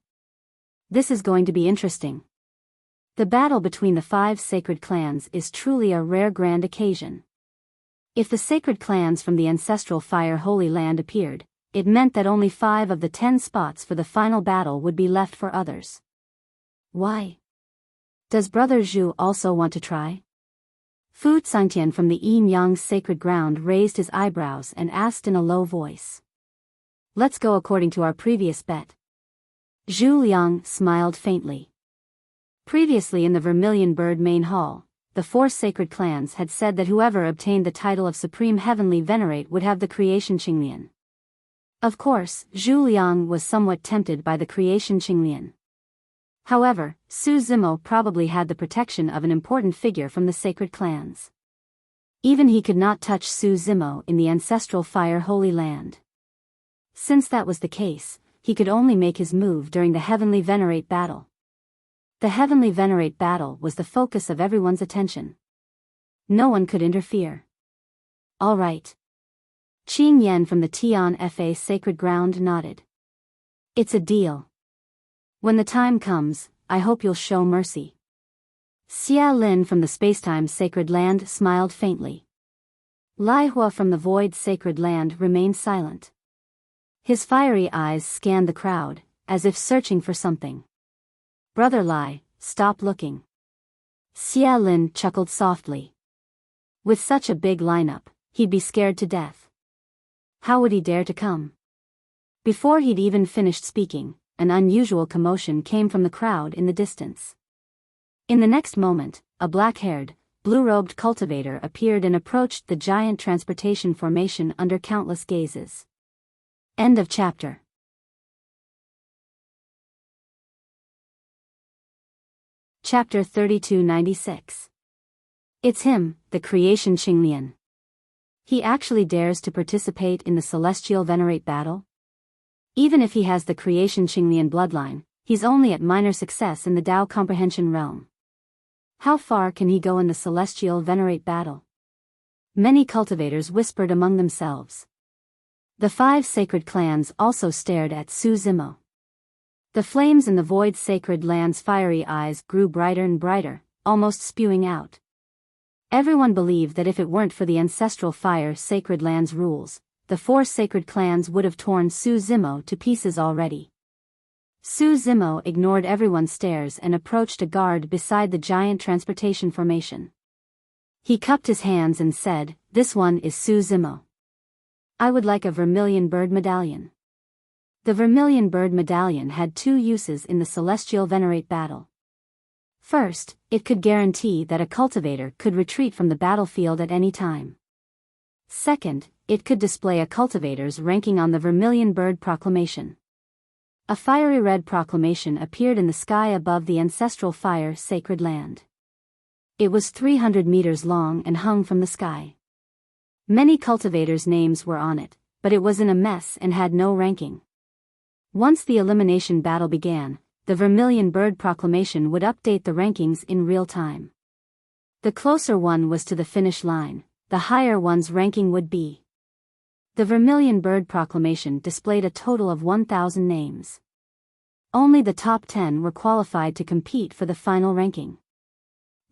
This is going to be interesting. The battle between the 5 sacred clans is truly a rare grand occasion. If the sacred clans from the ancestral fire Holy Land appeared, it meant that only 5 of the 10 spots for the final battle would be left for others. Why? Does Brother Zhu also want to try? Fu Tsangtian from the Yin Yang sacred ground raised his eyebrows and asked in a low voice. Let's go according to our previous bet. Zhu Liang smiled faintly. Previously in the Vermilion Bird main hall, the 4 sacred clans had said that whoever obtained the title of Supreme Heavenly Venerate would have the creation Qinglian. Of course, Zhu Liang was somewhat tempted by the creation Qinglian. However, Su Zimo probably had the protection of an important figure from the sacred clans. Even he could not touch Su Zimo in the ancestral fire Holy Land. Since that was the case, he could only make his move during the Heavenly Venerate battle. The Heavenly Venerate battle was the focus of everyone's attention. No one could interfere. All right. Qing Yan from the Tian Fa sacred ground nodded. It's a deal. When the time comes, I hope you'll show mercy. Xia Lin from the Spacetime Sacred Land smiled faintly. Lai Hua from the Void Sacred Land remained silent. His fiery eyes scanned the crowd, as if searching for something. Brother Lai, stop looking. Xia Lin chuckled softly. With such a big lineup, he'd be scared to death. How would he dare to come? Before he'd even finished speaking, an unusual commotion came from the crowd in the distance. In the next moment, a black-haired, blue-robed cultivator appeared and approached the giant transportation formation under countless gazes. End of chapter. Chapter 3296. It's him, the creation Qinglian. He actually dares to participate in the celestial venerate battle? Even if he has the creation Qinglian bloodline, he's only at minor success in the Tao comprehension realm. How far can he go in the celestial venerate battle? Many cultivators whispered among themselves. The 5 sacred clans also stared at Su Zimo. The flames in the void sacred land's fiery eyes grew brighter and brighter, almost spewing out. Everyone believed that if it weren't for the ancestral fire sacred land's rules, the 4 sacred clans would have torn Su Zimo to pieces already. Su Zimo ignored everyone's stares and approached a guard beside the giant transportation formation. He cupped his hands and said, "This one is Su Zimo. I would like a vermilion bird medallion." The vermilion bird medallion had 2 uses in the celestial venerate battle. First, it could guarantee that a cultivator could retreat from the battlefield at any time. Second, it could display a cultivator's ranking on the vermilion bird proclamation. A fiery red proclamation appeared in the sky above the ancestral fire sacred land. It was 300 meters long and hung from the sky. Many cultivators' names were on it, but it was in a mess and had no ranking. Once the elimination battle began, the vermilion bird proclamation would update the rankings in real time. The closer one was to the finish line, the higher one's ranking would be. The vermilion bird proclamation displayed a total of 1,000 names. Only the top 10 were qualified to compete for the final ranking.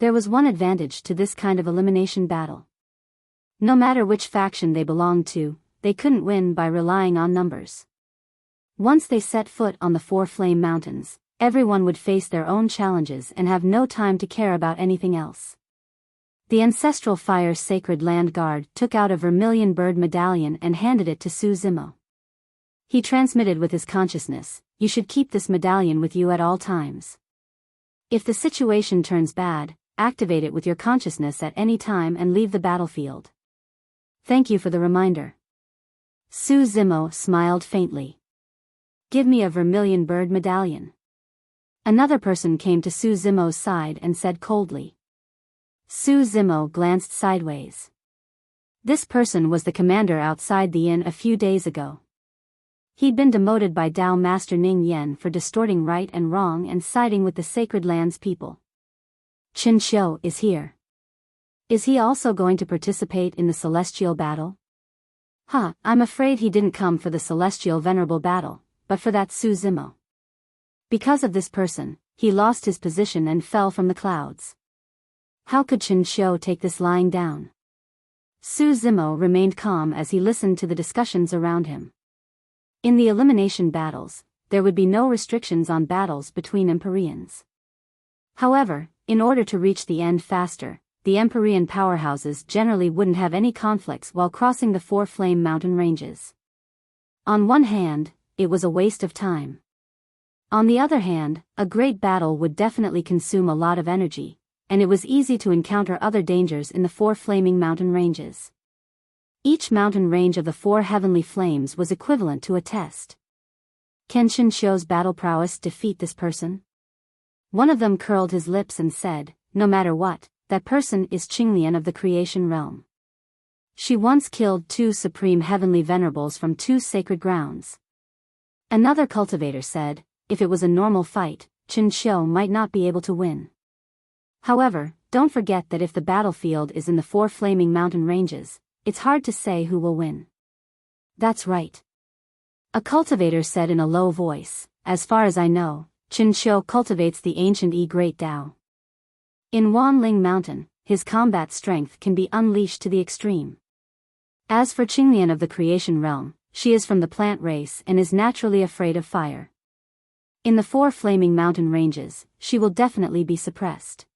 There was one advantage to this kind of elimination battle. No matter which faction they belonged to, they couldn't win by relying on numbers. Once they set foot on the 4 flame mountains, everyone would face their own challenges and have no time to care about anything else. The ancestral fire sacred land guard took out a vermilion bird medallion and handed it to Su Zimo. He transmitted with his consciousness, "You should keep this medallion with you at all times. If the situation turns bad, activate it with your consciousness at any time and leave the battlefield. Thank you for the reminder." Su Zimo smiled faintly. "Give me a vermilion bird medallion." Another person came to Su Zimo's side and said coldly. Su Zimo glanced sideways. This person was the commander outside the inn a few days ago. He'd been demoted by Tao Master Ning Yen for distorting right and wrong and siding with the sacred land's people. Qin Xiu is here. Is he also going to participate in the celestial battle? I'm afraid he didn't come for the celestial venerable battle, but for that Su Zimo. Because of this person, he lost his position and fell from the clouds. How could Qin Xiu take this lying down? Su Zimo remained calm as he listened to the discussions around him. In the elimination battles, there would be no restrictions on battles between Empyreans. However, in order to reach the end faster, the Empyrean powerhouses generally wouldn't have any conflicts while crossing the 4 flame mountain ranges. On one hand, it was a waste of time. On the other hand, a great battle would definitely consume a lot of energy, and it was easy to encounter other dangers in the 4 flaming mountain ranges. Each mountain range of the 4 heavenly flames was equivalent to a test. Can Qin Xiu's battle prowess defeat this person? One of them curled his lips and said, "No matter what, that person is Qinglian of the creation realm. She once killed 2 supreme heavenly venerables from 2 sacred grounds." Another cultivator said, "If it was a normal fight, Qin Xiu might not be able to win. However, don't forget that if the battlefield is in the 4 flaming mountain ranges, it's hard to say who will win." "That's right," a cultivator said in a low voice. "As far as I know, Qin Xiu cultivates the ancient Great Tao. In Wanling Mountain, his combat strength can be unleashed to the extreme. As for Qinglian of the creation realm, she is from the plant race and is naturally afraid of fire. In the 4 flaming mountain ranges, she will definitely be suppressed.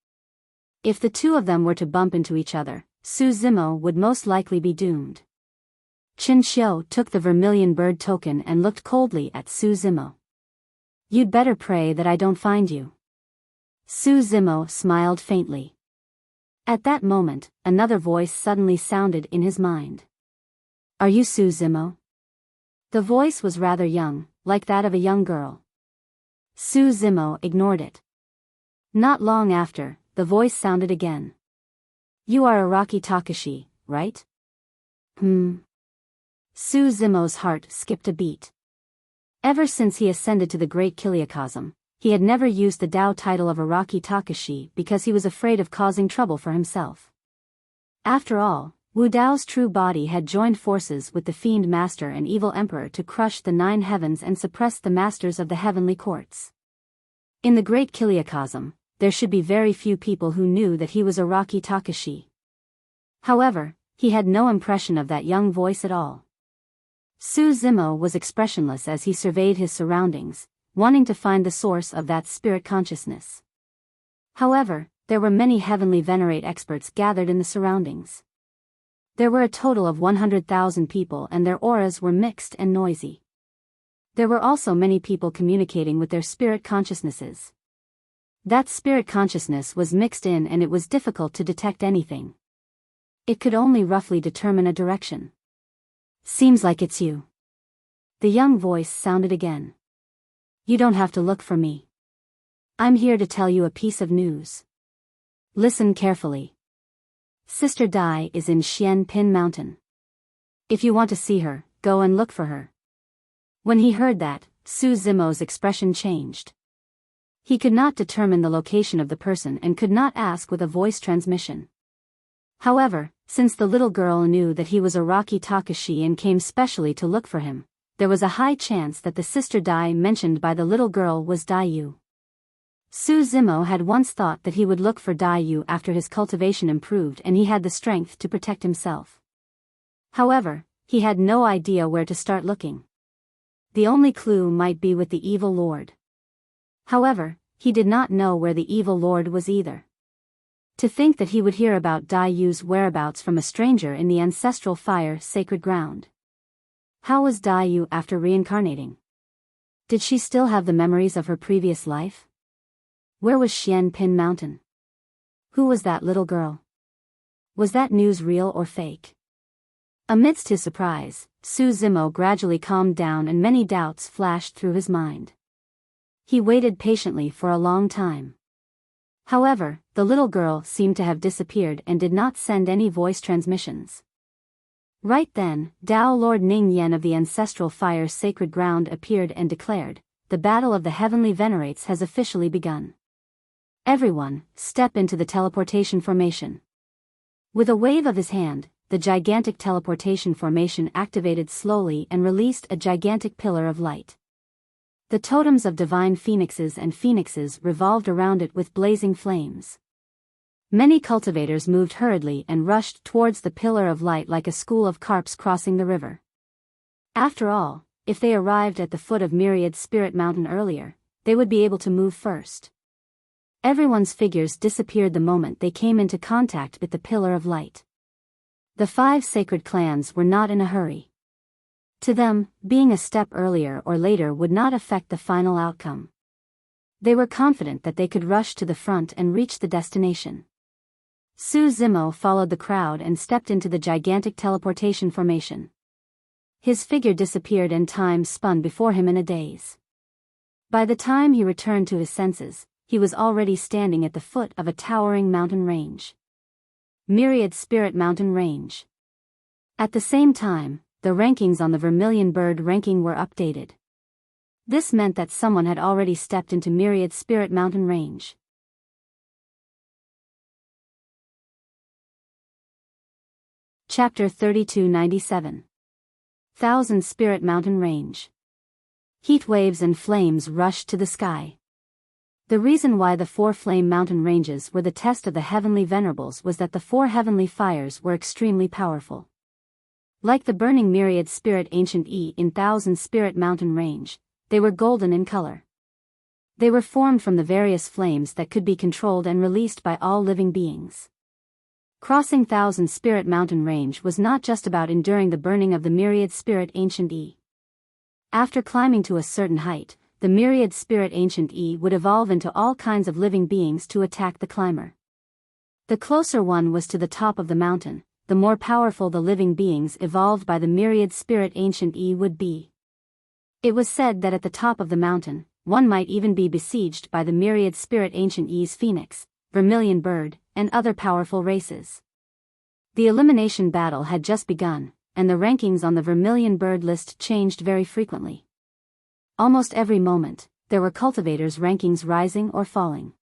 If the 2 of them were to bump into each other, Su Zimo would most likely be doomed." Qin Xiu took the vermilion bird token and looked coldly at Su Zimo. "You'd better pray that I don't find you." Su Zimo smiled faintly. At that moment, another voice suddenly sounded in his mind. "Are you Su Zimo?" The voice was rather young, like that of a young girl. Su Zimo ignored it. Not long after, the voice sounded again. "You are Araki Takashi, right?" Su Zimo's heart skipped a beat. Ever since he ascended to the Great Kiliakosm, he had never used the Tao title of Araki Takashi because he was afraid of causing trouble for himself. After all, Wu Dao's true body had joined forces with the fiend master and evil emperor to crush the 9 heavens and suppress the masters of the heavenly courts. In the great Kiliacosm, there should be very few people who knew that he was Araki Takashi. However, he had no impression of that young voice at all. Su Zimo was expressionless as he surveyed his surroundings, wanting to find the source of that spirit consciousness. However, there were many heavenly venerate experts gathered in the surroundings. There were a total of 100,000 people and their auras were mixed and noisy. There were also many people communicating with their spirit consciousnesses. That spirit consciousness was mixed in and it was difficult to detect anything. It could only roughly determine a direction. Seems like it's you. The young voice sounded again. You don't have to look for me. I'm here to tell you a piece of news. Listen carefully. Sister Dai is in Xian Pin Mountain. If you want to see her, go and look for her. When he heard that, Su Zimo's expression changed. He could not determine the location of the person and could not ask with a voice transmission. However, since the little girl knew that he was Araki Takashi and came specially to look for him, there was a high chance that the sister Dai mentioned by the little girl was Dai Yu. Su Zimo had once thought that he would look for Dai Yu after his cultivation improved and he had the strength to protect himself. However, he had no idea where to start looking. The only clue might be with the evil lord. However, he did not know where the evil lord was either. To think that he would hear about Dai Yu's whereabouts from a stranger in the ancestral fire sacred ground. How was Dai Yu after reincarnating? Did she still have the memories of her previous life? Where was Xian Pin Mountain? Who was that little girl? Was that news real or fake? Amidst his surprise, Su Zimo gradually calmed down and many doubts flashed through his mind. He waited patiently for a long time. However, the little girl seemed to have disappeared and did not send any voice transmissions. Right then, Dao Lord Ning Yen of the ancestral fire sacred ground appeared and declared, "The battle of the heavenly venerates has officially begun. Everyone, step into the teleportation formation." With a wave of his hand, the gigantic teleportation formation activated slowly and released a gigantic pillar of light. The totems of divine phoenixes and phoenixes revolved around it with blazing flames. Many cultivators moved hurriedly and rushed towards the pillar of light like a school of carps crossing the river. After all, if they arrived at the foot of Myriad Spirit Mountain earlier, they would be able to move first. Everyone's figures disappeared the moment they came into contact with the pillar of light. The 5 sacred clans were not in a hurry. To them, being a step earlier or later would not affect the final outcome. They were confident that they could rush to the front and reach the destination. Su Zimo followed the crowd and stepped into the gigantic teleportation formation. His figure disappeared and time spun before him in a daze. By the time he returned to his senses, he was already standing at the foot of a towering mountain range. Myriad Spirit Mountain Range. At the same time, the rankings on the Vermilion Bird ranking were updated. This meant that someone had already stepped into Myriad Spirit Mountain Range. Chapter 3297. Thousand Spirit Mountain Range. Heat waves and flames rushed to the sky. The reason why the 4 flame mountain ranges were the test of the heavenly venerables was that the 4 heavenly fires were extremely powerful. Like the burning Myriad Spirit Ancient E in Thousand Spirit Mountain Range, they were golden in color. They were formed from the various flames that could be controlled and released by all living beings. Crossing Thousand Spirit Mountain Range was not just about enduring the burning of the Myriad Spirit Ancient E. After climbing to a certain height, the Myriad Spirit Ancient E would evolve into all kinds of living beings to attack the climber. The closer one was to the top of the mountain, the more powerful the living beings evolved by the Myriad Spirit Ancient E would be. It was said that at the top of the mountain, one might even be besieged by the Myriad Spirit Ancient E's Phoenix, Vermilion Bird, and other powerful races. The elimination battle had just begun, and the rankings on the Vermilion Bird list changed very frequently. Almost every moment, there were cultivators' rankings rising or falling.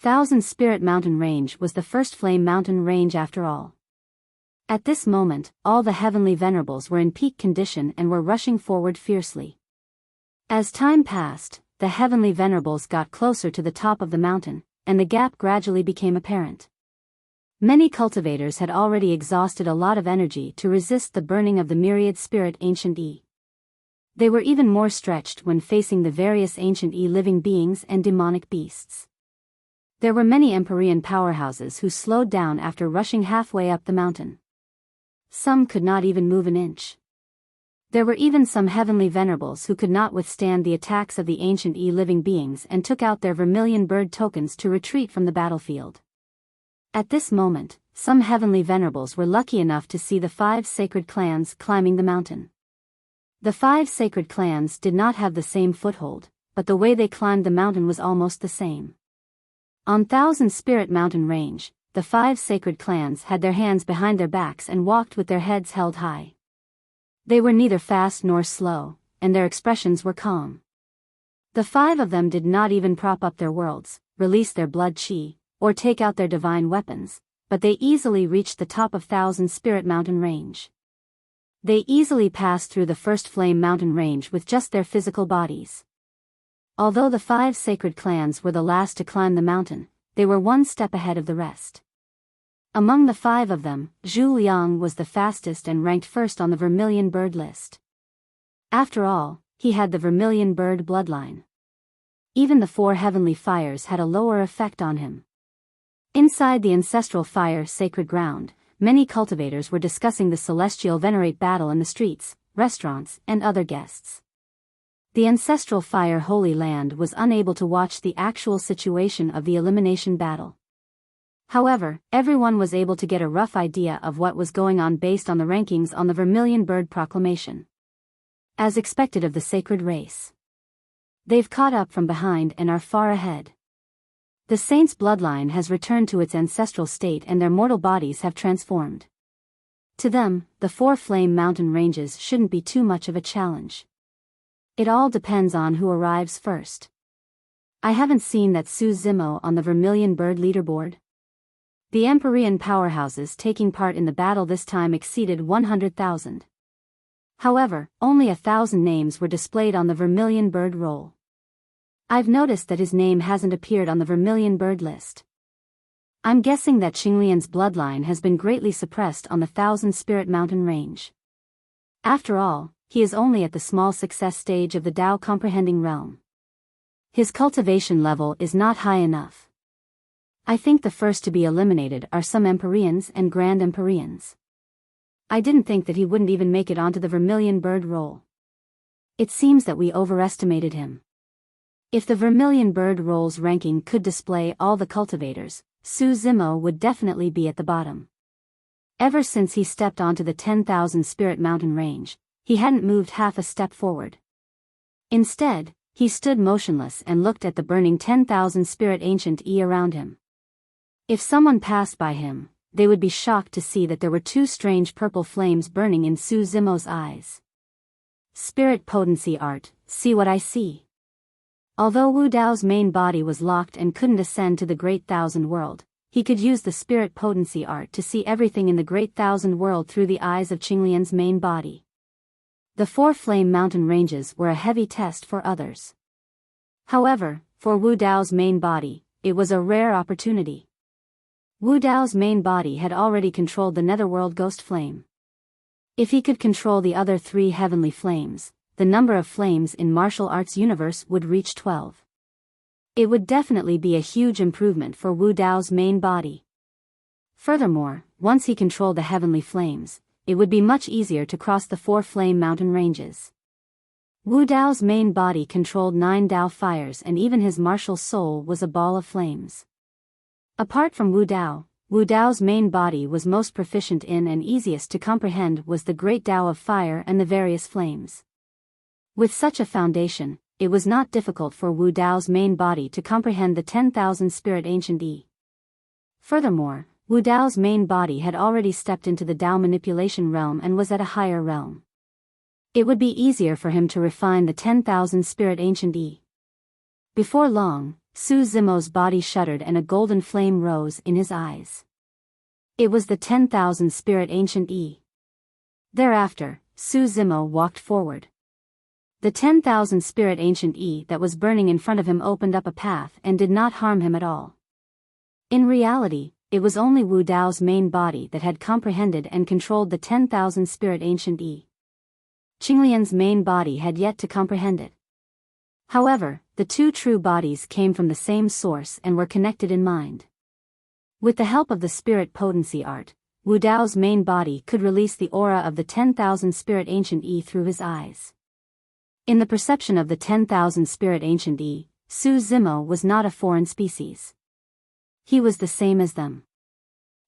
Thousand Spirit Mountain Range was the first flame mountain range after all. At this moment, all the heavenly venerables were in peak condition and were rushing forward fiercely. As time passed, the heavenly venerables got closer to the top of the mountain, and the gap gradually became apparent. Many cultivators had already exhausted a lot of energy to resist the burning of the myriad spirit ancient E. They were even more stretched when facing the various ancient E living beings and demonic beasts. There were many Empyrean powerhouses who slowed down after rushing halfway up the mountain. Some could not even move an inch. There were even some heavenly venerables who could not withstand the attacks of the ancient E living beings and took out their vermilion bird tokens to retreat from the battlefield. At this moment, some heavenly venerables were lucky enough to see the 5 sacred clans climbing the mountain. The 5 sacred clans did not have the same foothold, but the way they climbed the mountain was almost the same. On Thousand Spirit Mountain Range, the 5 sacred clans had their hands behind their backs and walked with their heads held high. They were neither fast nor slow, and their expressions were calm. The 5 of them did not even prop up their worlds, release their blood chi, or take out their divine weapons, but they easily reached the top of Thousand Spirit Mountain Range. They easily passed through the first Flame Mountain Range with just their physical bodies. Although the 5 sacred clans were the last to climb the mountain, they were one step ahead of the rest. Among the 5 of them, Zhu Liang was the fastest and ranked first on the Vermilion Bird list. After all, he had the Vermilion Bird bloodline. Even the 4 heavenly fires had a lower effect on him. Inside the ancestral fire sacred ground, many cultivators were discussing the celestial venerate battle in the streets, restaurants, and other guests. The ancestral fire holy land was unable to watch the actual situation of the elimination battle. However, everyone was able to get a rough idea of what was going on based on the rankings on the Vermilion Bird proclamation. As expected of the sacred race. They've caught up from behind and are far ahead. The saint's bloodline has returned to its ancestral state and their mortal bodies have transformed. To them, the 4 flame mountain ranges shouldn't be too much of a challenge. It all depends on who arrives first. I haven't seen that Su Zimo on the Vermilion Bird leaderboard. The Empyrean powerhouses taking part in the battle this time exceeded 100,000. However, only 1,000 names were displayed on the Vermilion Bird roll. I've noticed that his name hasn't appeared on the Vermilion Bird list. I'm guessing that Qinglian's bloodline has been greatly suppressed on the Thousand Spirit Mountain Range. After all, he is only at the small success stage of the Tao comprehending realm. His cultivation level is not high enough. I think the first to be eliminated are some Empyreans and Grand Empyreans. I didn't think that he wouldn't even make it onto the Vermilion Bird roll. It seems that we overestimated him. If the Vermilion Bird roll's ranking could display all the cultivators, Su Zimo would definitely be at the bottom. Ever since he stepped onto the 10,000 Spirit Mountain Range, he hadn't moved half a step forward. Instead, he stood motionless and looked at the burning 10,000 Spirit Ancient E around him. If someone passed by him, they would be shocked to see that there were 2 strange purple flames burning in Su Zimo's eyes. Spirit Potency Art, see what I see. Although Wu Dao's main body was locked and couldn't ascend to the Great Thousand World, he could use the Spirit Potency Art to see everything in the Great Thousand World through the eyes of Qinglian's main body. The 4 flame mountain ranges were a heavy test for others. However, for Wu Dao's main body, it was a rare opportunity. Wu Dao's main body had already controlled the Netherworld Ghost Flame. If he could control the other 3 heavenly flames, the number of flames in martial arts universe would reach 12. It would definitely be a huge improvement for Wu Dao's main body. Furthermore, once he controlled the heavenly flames, it would be much easier to cross the 4 flame mountain ranges. Wu Dao's main body controlled 9 Dao fires and even his martial soul was a ball of flames. Apart from Wu Dao's main body was most proficient in and easiest to comprehend was the Great Dao of Fire and the various flames. With such a foundation, it was not difficult for Wu Dao's main body to comprehend the 10,000 Spirit Ancient E. Furthermore, Wu Dao's main body had already stepped into the Dao manipulation realm and was at a higher realm. It would be easier for him to refine the 10,000 Spirit Ancient E. Before long, Su Zimo's body shuddered and a golden flame rose in his eyes. It was the 10,000 spirit ancient E. Thereafter, Su Zimo walked forward. The 10,000 spirit ancient E that was burning in front of him opened up a path and did not harm him at all. In reality, it was only Wu Dao's main body that had comprehended and controlled the 10,000 spirit ancient E. Qinglian's main body had yet to comprehend it. However, the two true bodies came from the same source and were connected in mind. With the help of the spirit potency art, Wu Dao's main body could release the aura of the 10,000 spirit ancient E through his eyes. In the perception of the 10,000 spirit ancient E, Su Zimo was not a foreign species. He was the same as them.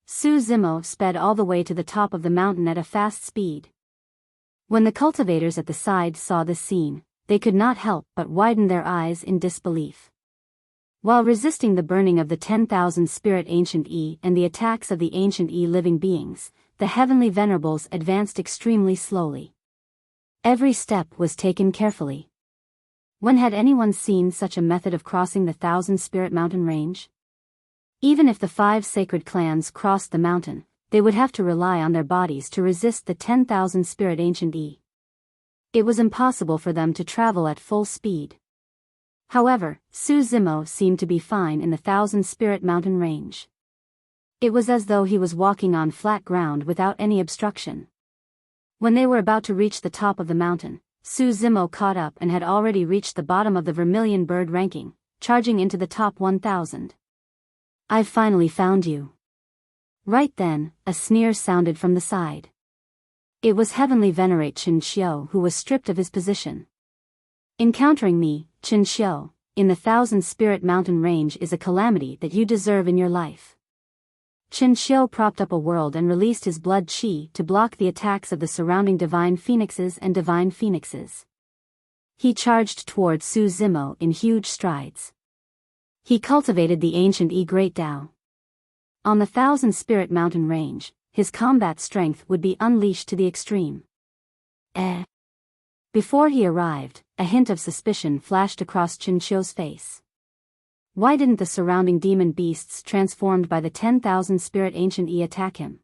Su Zimo sped all the way to the top of the mountain at a fast speed. When the cultivators at the side saw this scene, they could not help but widen their eyes in disbelief. While resisting the burning of the 10,000 spirit ancient E and the attacks of the ancient E living beings, the heavenly venerables advanced extremely slowly. Every step was taken carefully. When had anyone seen such a method of crossing the 1,000 spirit mountain range? Even if the 5 sacred clans crossed the mountain, they would have to rely on their bodies to resist the 10,000 spirit ancient E. It was impossible for them to travel at full speed. However, Su Zimo seemed to be fine in the 1,000 spirit mountain range. It was as though he was walking on flat ground without any obstruction. When they were about to reach the top of the mountain, Su Zimo caught up and had already reached the bottom of the vermilion bird ranking, charging into the top 1,000. "I've finally found you." Right then, a sneer sounded from the side. It was Heavenly Venerate Qin Xiu who was stripped of his position. "Encountering me, Qin Xiu, in the 1,000 spirit mountain range is a calamity that you deserve in your life." Qin Xiu propped up a world and released his blood qi to block the attacks of the surrounding divine phoenixes and divine phoenixes. He charged toward Su Zimo in huge strides. He cultivated the ancient E Great Tao. On the 1,000 spirit mountain range, his combat strength would be unleashed to the extreme. Before he arrived, a hint of suspicion flashed across Qin Xiu's face. Why didn't the surrounding demon beasts transformed by the 10,000 spirit ancient E attack him?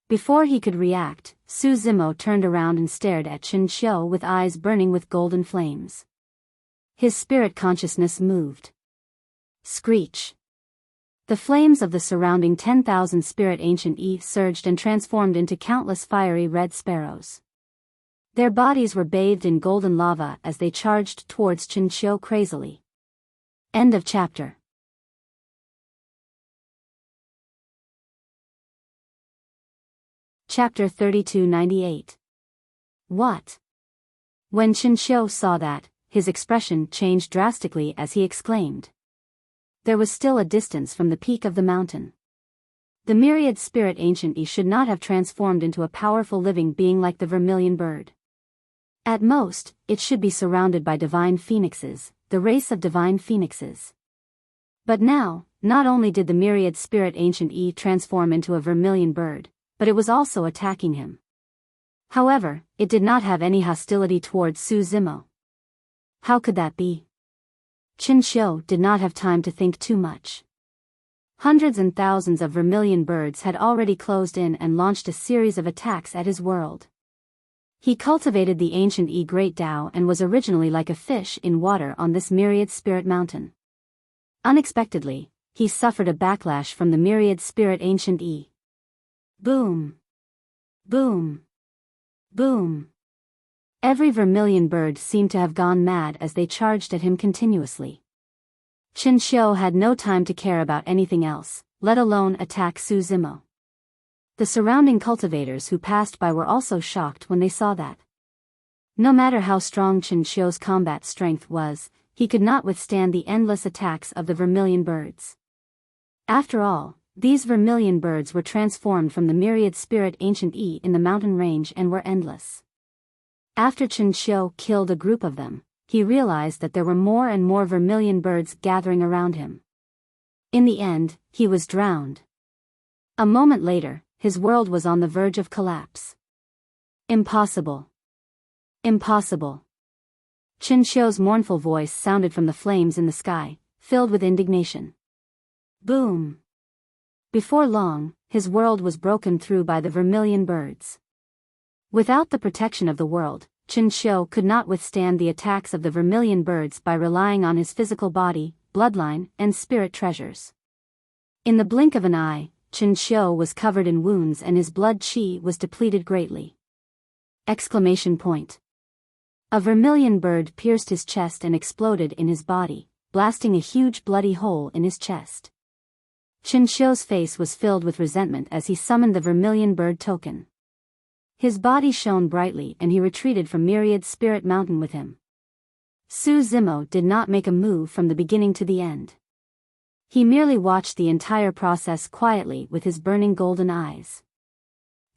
Before he could react, Su Zimo turned around and stared at Qin Xiu with eyes burning with golden flames. His spirit consciousness moved. Screech! The flames of the surrounding 10,000 spirit ancient E surged and transformed into countless fiery red sparrows. Their bodies were bathed in golden lava as they charged towards Qin Xiu crazily. End of chapter. Chapter 3298. What? When Qin Xiu saw that, his expression changed drastically as he exclaimed. There was still a distance from the peak of the mountain. The myriad spirit ancient E should not have transformed into a powerful living being like the vermilion bird. At most, it should be surrounded by divine phoenixes, the race of divine phoenixes. But now, not only did the myriad spirit ancient E transform into a vermilion bird, but it was also attacking him. However, it did not have any hostility towards Su Zimo. How could that be? Qin Xiu did not have time to think too much. Hundreds and thousands of vermilion birds had already closed in and launched a series of attacks at his world. He cultivated the ancient E Great Tao and was originally like a fish in water on this myriad spirit mountain. Unexpectedly, he suffered a backlash from the myriad spirit ancient E. Boom! Boom! Boom! Every vermilion bird seemed to have gone mad as they charged at him continuously. Qin Xiu had no time to care about anything else, let alone attack Su Zimo. The surrounding cultivators who passed by were also shocked when they saw that. No matter how strong Qin Xiu's combat strength was, he could not withstand the endless attacks of the vermilion birds. After all, these vermilion birds were transformed from the myriad spirit ancient E in the mountain range and were endless. After Qin Xiu killed a group of them, he realized that there were more and more vermilion birds gathering around him. In the end, he was drowned. A moment later, his world was on the verge of collapse. Impossible. Impossible. Qin Xiu's mournful voice sounded from the flames in the sky, filled with indignation. Boom. Before long, his world was broken through by the vermilion birds. Without the protection of the world, Chen Xiu could not withstand the attacks of the vermilion birds by relying on his physical body, bloodline, and spirit treasures. In the blink of an eye, Chen Xiu was covered in wounds and his blood qi was depleted greatly. Exclamation point. A vermilion bird pierced his chest and exploded in his body, blasting a huge bloody hole in his chest. Chen Xiu's face was filled with resentment as he summoned the vermilion bird token. His body shone brightly and he retreated from Myriad Spirit Mountain with him. Su Zimo did not make a move from the beginning to the end. He merely watched the entire process quietly with his burning golden eyes.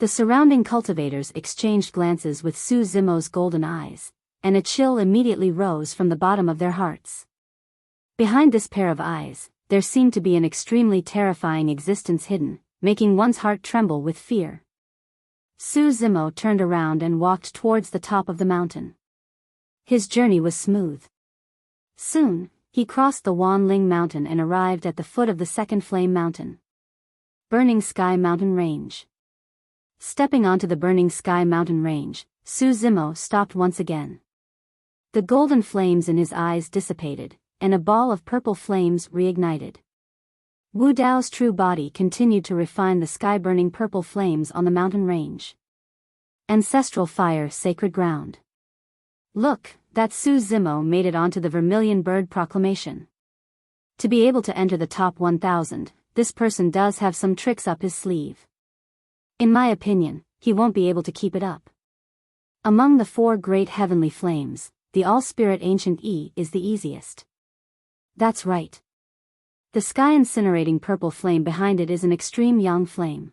The surrounding cultivators exchanged glances with Su Zimo's golden eyes, and a chill immediately rose from the bottom of their hearts. Behind this pair of eyes, there seemed to be an extremely terrifying existence hidden, making one's heart tremble with fear. Su Zimo turned around and walked towards the top of the mountain. His journey was smooth. Soon, he crossed the Wanling Mountain and arrived at the foot of the second Flame Mountain. Burning Sky Mountain Range. Stepping onto the Burning Sky Mountain Range, Su Zimo stopped once again. The golden flames in his eyes dissipated, and a ball of purple flames reignited. Wu Dao's true body continued to refine the sky-burning purple flames on the mountain range. Ancestral fire, sacred ground. Look, that Su Zimo made it onto the Vermilion Bird Proclamation. To be able to enter the top 1,000, this person does have some tricks up his sleeve. In my opinion, he won't be able to keep it up. Among the 4 great heavenly flames, the All-Spirit Ancient E is the easiest. That's right. The sky-incinerating purple flame behind it is an extreme yang flame.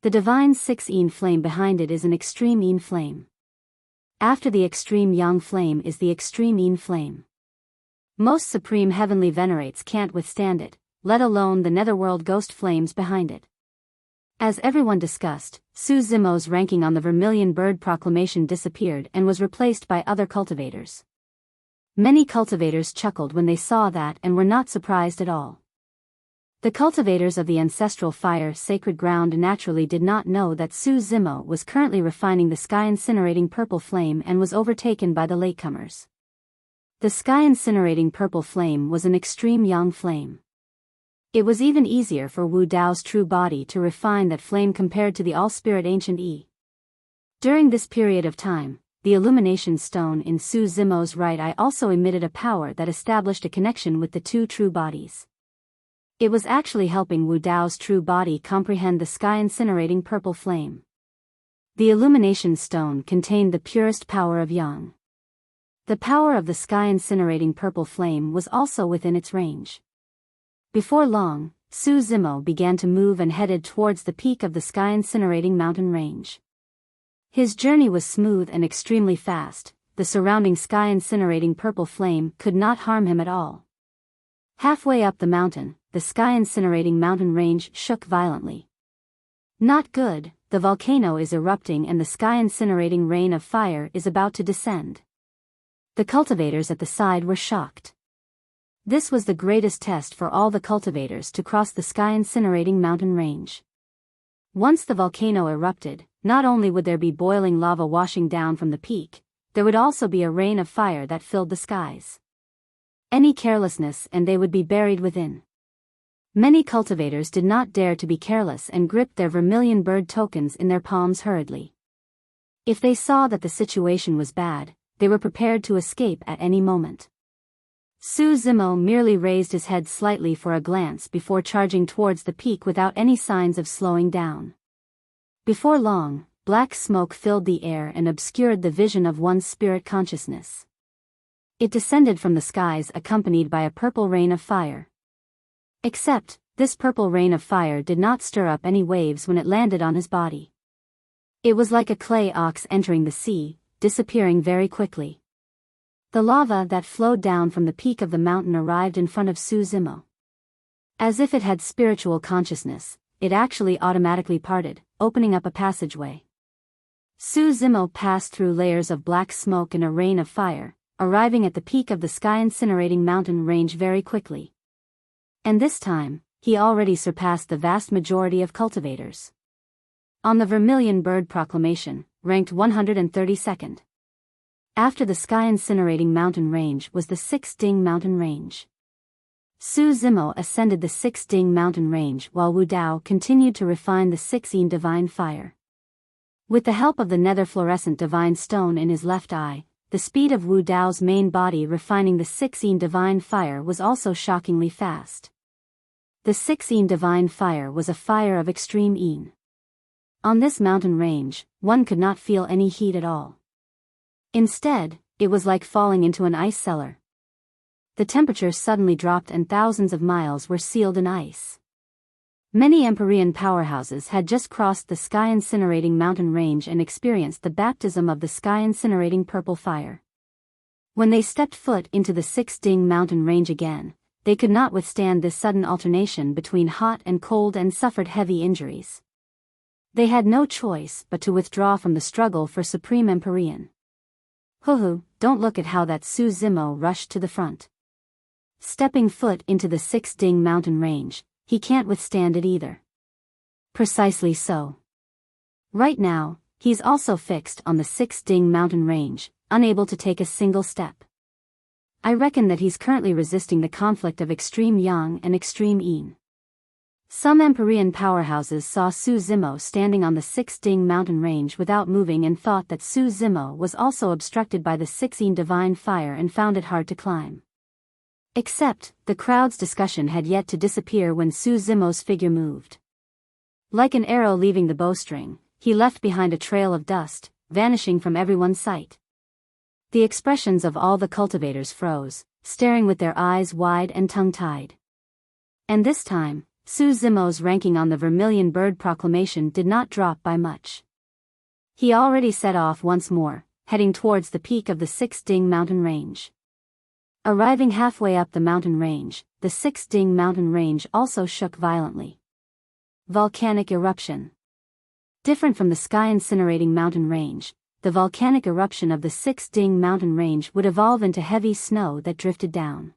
The divine 6-yin flame behind it is an extreme yin flame. After the extreme yang flame is the extreme yin flame. Most supreme heavenly venerates can't withstand it, let alone the netherworld ghost flames behind it. As everyone discussed, Su Zimo's ranking on the Vermilion Bird Proclamation disappeared and was replaced by other cultivators. Many cultivators chuckled when they saw that and were not surprised at all. The cultivators of the ancestral fire sacred ground naturally did not know that Su Zimo was currently refining the sky-incinerating purple flame and was overtaken by the latecomers. The sky-incinerating purple flame was an extreme yang flame. It was even easier for Wu Dao's true body to refine that flame compared to the all-spirit ancient E. During this period of time, the illumination stone in Su Zimo's right eye also emitted a power that established a connection with the 2 true bodies. It was actually helping Wu Dao's true body comprehend the sky-incinerating purple flame. The illumination stone contained the purest power of yang. The power of the sky-incinerating purple flame was also within its range. Before long, Su Zimo began to move and headed towards the peak of the sky-incinerating mountain range. His journey was smooth and extremely fast, the surrounding sky-incinerating purple flame could not harm him at all. Halfway up the mountain, the sky-incinerating mountain range shook violently. Not good, the volcano is erupting and the sky-incinerating rain of fire is about to descend. The cultivators at the side were shocked. This was the greatest test for all the cultivators to cross the sky-incinerating mountain range. Once the volcano erupted, not only would there be boiling lava washing down from the peak, there would also be a rain of fire that filled the skies. Any carelessness and they would be buried within. Many cultivators did not dare to be careless and gripped their vermilion bird tokens in their palms hurriedly. If they saw that the situation was bad, they were prepared to escape at any moment. Su Zimo merely raised his head slightly for a glance before charging towards the peak without any signs of slowing down. Before long, black smoke filled the air and obscured the vision of one's spirit consciousness. It descended from the skies accompanied by a purple rain of fire. Except, this purple rain of fire did not stir up any waves when it landed on his body. It was like a clay ox entering the sea, disappearing very quickly. The lava that flowed down from the peak of the mountain arrived in front of Su Zimo. As if it had spiritual consciousness, it actually automatically parted, opening up a passageway. Su Zimo passed through layers of black smoke in a rain of fire, arriving at the peak of the sky-incinerating mountain range very quickly. And this time, he already surpassed the vast majority of cultivators. On the Vermilion Bird Proclamation, ranked 132nd. After the sky-incinerating mountain range was the Six Ding Mountain Range. Su Zimo ascended the Six Ding Mountain Range while Wu Dao continued to refine the Six Yin Divine Fire. With the help of the nether fluorescent divine stone in his left eye, the speed of Wu Dao's main body refining the Six Yin Divine Fire was also shockingly fast. The Six Yin Divine Fire was a fire of extreme yin. On this mountain range, one could not feel any heat at all. Instead, it was like falling into an ice cellar. The temperature suddenly dropped and thousands of miles were sealed in ice. Many Empyrean powerhouses had just crossed the sky-incinerating mountain range and experienced the baptism of the sky-incinerating purple fire. When they stepped foot into the Six Ding Mountain Range again, they could not withstand this sudden alternation between hot and cold and suffered heavy injuries. They had no choice but to withdraw from the struggle for supreme Empyrean. Huhu, don't look at how that Su Zimo rushed to the front. Stepping foot into the Six Ding Mountain Range, he can't withstand it either. Precisely so. Right now, he's also fixed on the Six Ding Mountain Range, unable to take a single step. I reckon that he's currently resisting the conflict of extreme yang and extreme yin. Some Empyrean powerhouses saw Su Zimo standing on the Six Ding Mountain Range without moving and thought that Su Zimo was also obstructed by the Six Yin Divine Fire and found it hard to climb. Except, the crowd's discussion had yet to disappear when Su Zimo's figure moved. Like an arrow leaving the bowstring, he left behind a trail of dust, vanishing from everyone's sight. The expressions of all the cultivators froze, staring with their eyes wide and tongue-tied. And this time, Su Zimo's ranking on the Vermilion Bird Proclamation did not drop by much. He already set off once more, heading towards the peak of the Six Ding Mountain Range. Arriving halfway up the mountain range, the Six Ding Mountain Range also shook violently. Volcanic eruption. Different from the sky-incinerating mountain range, the volcanic eruption of the Six Ding Mountain Range would evolve into heavy snow that drifted down.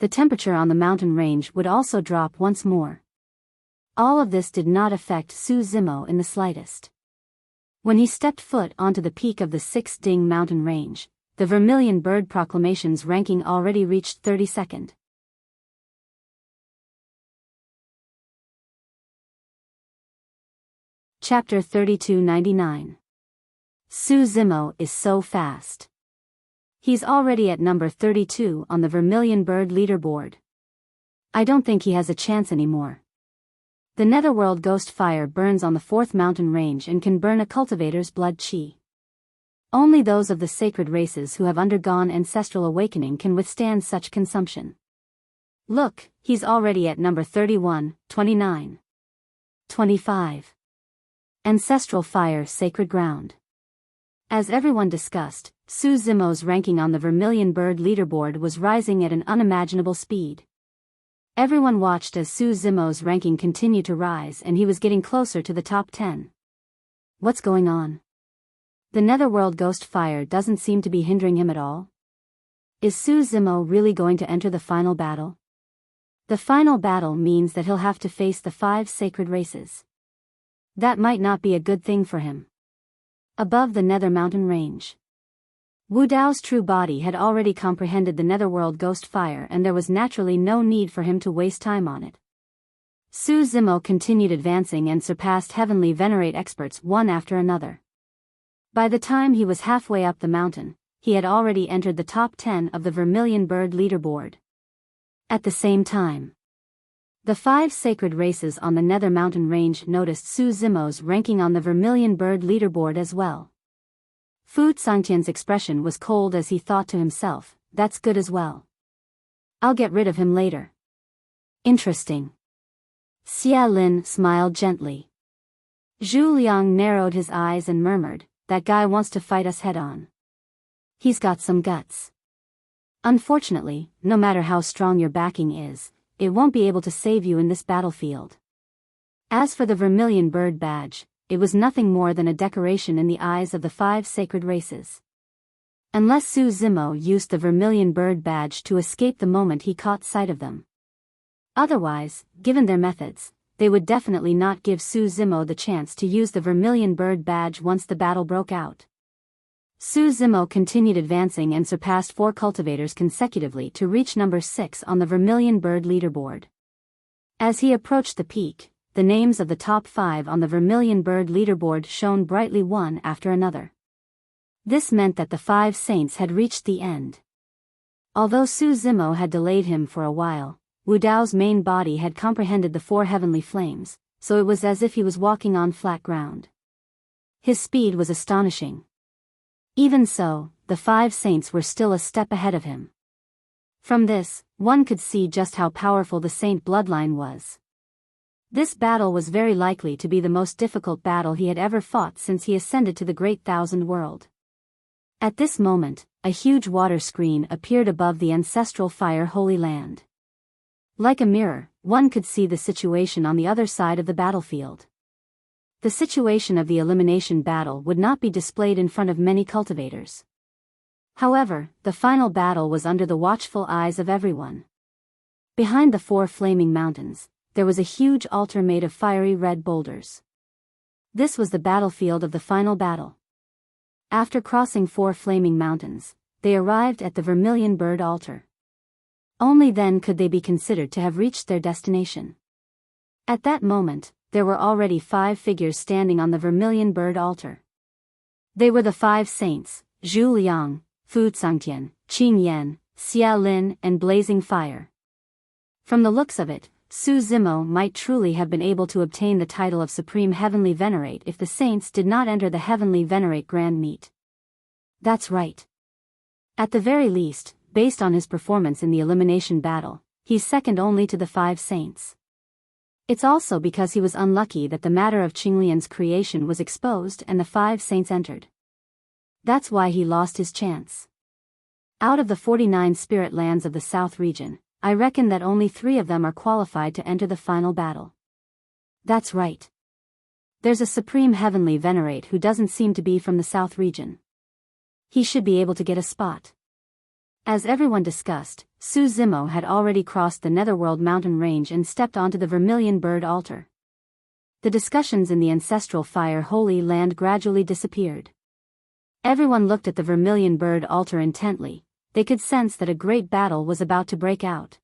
The temperature on the mountain range would also drop once more. All of this did not affect Su Zimo in the slightest. When he stepped foot onto the peak of the Six Ding Mountain Range, the Vermilion Bird Proclamation's ranking already reached 32nd. Chapter 3299. Su Zimo is so fast. He's already at number 32 on the Vermilion Bird leaderboard. I don't think he has a chance anymore. The Netherworld Ghost Fire burns on the 4th mountain range and can burn a cultivator's blood chi. Only those of the sacred races who have undergone ancestral awakening can withstand such consumption. Look, he's already at number 31, 29. 25. Ancestral Fire Sacred Ground. As everyone discussed, Su Zimo's ranking on the Vermilion Bird leaderboard was rising at an unimaginable speed. Everyone watched as Su Zimo's ranking continued to rise and he was getting closer to the top 10. What's going on? The Netherworld Ghost Fire doesn't seem to be hindering him at all. Is Su Zimo really going to enter the final battle? The final battle means that he'll have to face the 5 sacred races. That might not be a good thing for him. Above the Nether Mountain Range, Wu Dao's true body had already comprehended the Netherworld Ghost Fire and there was naturally no need for him to waste time on it. Su Zimo continued advancing and surpassed Heavenly Venerate experts one after another. By the time he was halfway up the mountain, he had already entered the top 10 of the Vermilion Bird leaderboard. At the same time, the 5 sacred races on the Nether Mountain Range noticed Su Zimo's ranking on the Vermilion Bird leaderboard as well. Fu Sangtian's expression was cold as he thought to himself, that's good as well. I'll get rid of him later. Interesting. Xia Lin smiled gently. Zhu Liang narrowed his eyes and murmured, that guy wants to fight us head-on. He's got some guts. Unfortunately, no matter how strong your backing is, it won't be able to save you in this battlefield. As for the Vermilion Bird badge, it was nothing more than a decoration in the eyes of the 5 sacred races. Unless Su Zimo used the Vermilion Bird badge to escape the moment he caught sight of them. Otherwise, given their methods, they would definitely not give Su Zimo the chance to use the Vermilion Bird badge once the battle broke out. Su Zimo continued advancing and surpassed 4 cultivators consecutively to reach number 6 on the Vermilion Bird leaderboard. As he approached the peak, the names of the top 5 on the Vermilion Bird leaderboard shone brightly one after another. This meant that the 5 saints had reached the end. Although Su Zimo had delayed him for a while, Wu Dao's main body had comprehended the 4 heavenly flames, so it was as if he was walking on flat ground. His speed was astonishing. Even so, the 5 saints were still a step ahead of him. From this, one could see just how powerful the saint bloodline was. This battle was very likely to be the most difficult battle he had ever fought since he ascended to the Great Thousand World. At this moment, a huge water screen appeared above the ancestral fire holy land. Like a mirror, one could see the situation on the other side of the battlefield. The situation of the elimination battle would not be displayed in front of many cultivators. However, the final battle was under the watchful eyes of everyone. Behind the 4 flaming mountains, there was a huge altar made of fiery red boulders. This was the battlefield of the final battle. After crossing 4 flaming mountains, they arrived at the Vermilion Bird altar. Only then could they be considered to have reached their destination. At that moment, there were already 5 figures standing on the Vermilion Bird altar. They were the 5 saints, Zhu Liang, Fu Tsangtian, Qing Yan, Xia Lin, and Blazing Fire. From the looks of it, Su Zimo might truly have been able to obtain the title of Supreme Heavenly Venerate if the saints did not enter the Heavenly Venerate Grand Meet. That's right. At the very least, based on his performance in the elimination battle, he's second only to the 5 saints. It's also because he was unlucky that the matter of Qinglian's creation was exposed and the 5 saints entered. That's why he lost his chance. Out of the 49 spirit lands of the South region, I reckon that only 3 of them are qualified to enter the final battle. That's right. There's a Supreme Heavenly Venerate who doesn't seem to be from the South region. He should be able to get a spot. As everyone discussed, Su Zimo had already crossed the Netherworld mountain range and stepped onto the Vermilion Bird altar. The discussions in the ancestral fire holy land gradually disappeared. Everyone looked at the Vermilion Bird altar intently. They could sense that a great battle was about to break out.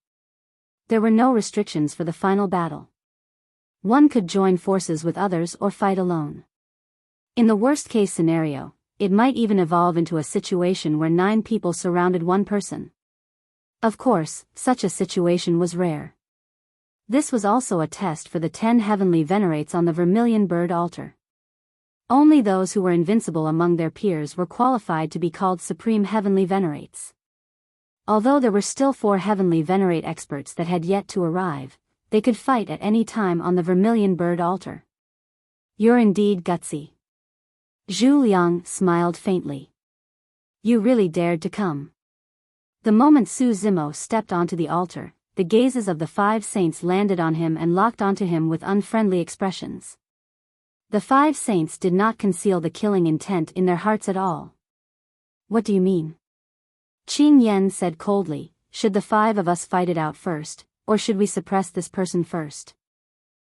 There were no restrictions for the final battle. One could join forces with others or fight alone. In the worst-case scenario, it might even evolve into a situation where 9 people surrounded one person. Of course, such a situation was rare. This was also a test for the 10 heavenly venerates on the Vermilion Bird altar. Only those who were invincible among their peers were qualified to be called Supreme Heavenly Venerates. Although there were still 4 heavenly venerate experts that had yet to arrive, they could fight at any time on the Vermilion Bird altar. You're indeed gutsy. Zhu Liang smiled faintly. You really dared to come. The moment Su Zimo stepped onto the altar, the gazes of the 5 saints landed on him and locked onto him with unfriendly expressions. The 5 saints did not conceal the killing intent in their hearts at all. What do you mean? Qing Yan said coldly, should the 5 of us fight it out first, or should we suppress this person first?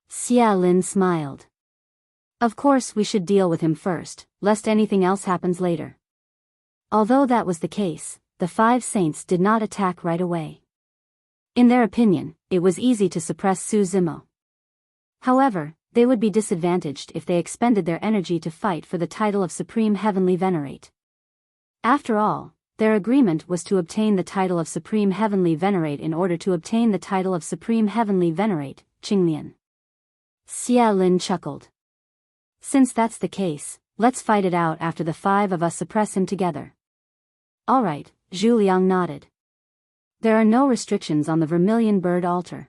Xia Lin smiled. Of course we should deal with him first, lest anything else happens later. Although that was the case, the 5 saints did not attack right away. In their opinion, it was easy to suppress Su Zimo. However, they would be disadvantaged if they expended their energy to fight for the title of Supreme Heavenly Venerate. After all, their agreement was to obtain the title of Supreme Heavenly Venerate in order to obtain the title of Supreme Heavenly Venerate, Qinglian. Xia Lin chuckled. Since that's the case, let's fight it out after the 5 of us suppress him together. Alright, Zhu Liang nodded. There are no restrictions on the Vermilion Bird altar.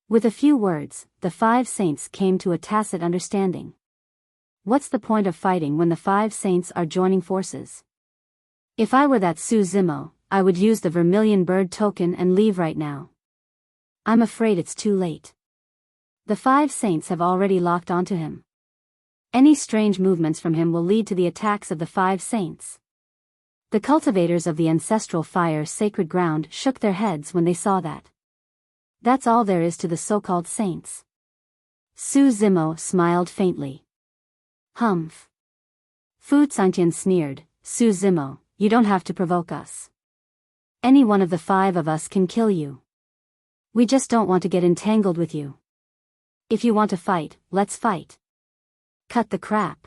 With a few words, the 5 saints came to a tacit understanding. What's the point of fighting when the 5 saints are joining forces? If I were that Su Zimo, I would use the Vermilion Bird token and leave right now. I'm afraid it's too late. The 5 saints have already locked onto him. Any strange movements from him will lead to the attacks of the 5 saints. The cultivators of the ancestral fire sacred ground shook their heads when they saw that. That's all there is to the so-called saints. Su Zimo smiled faintly. Humph. Fu Sangtian sneered, Su Zimo, you don't have to provoke us. Any one of the 5 of us can kill you. We just don't want to get entangled with you. If you want to fight, let's fight. Cut the crap.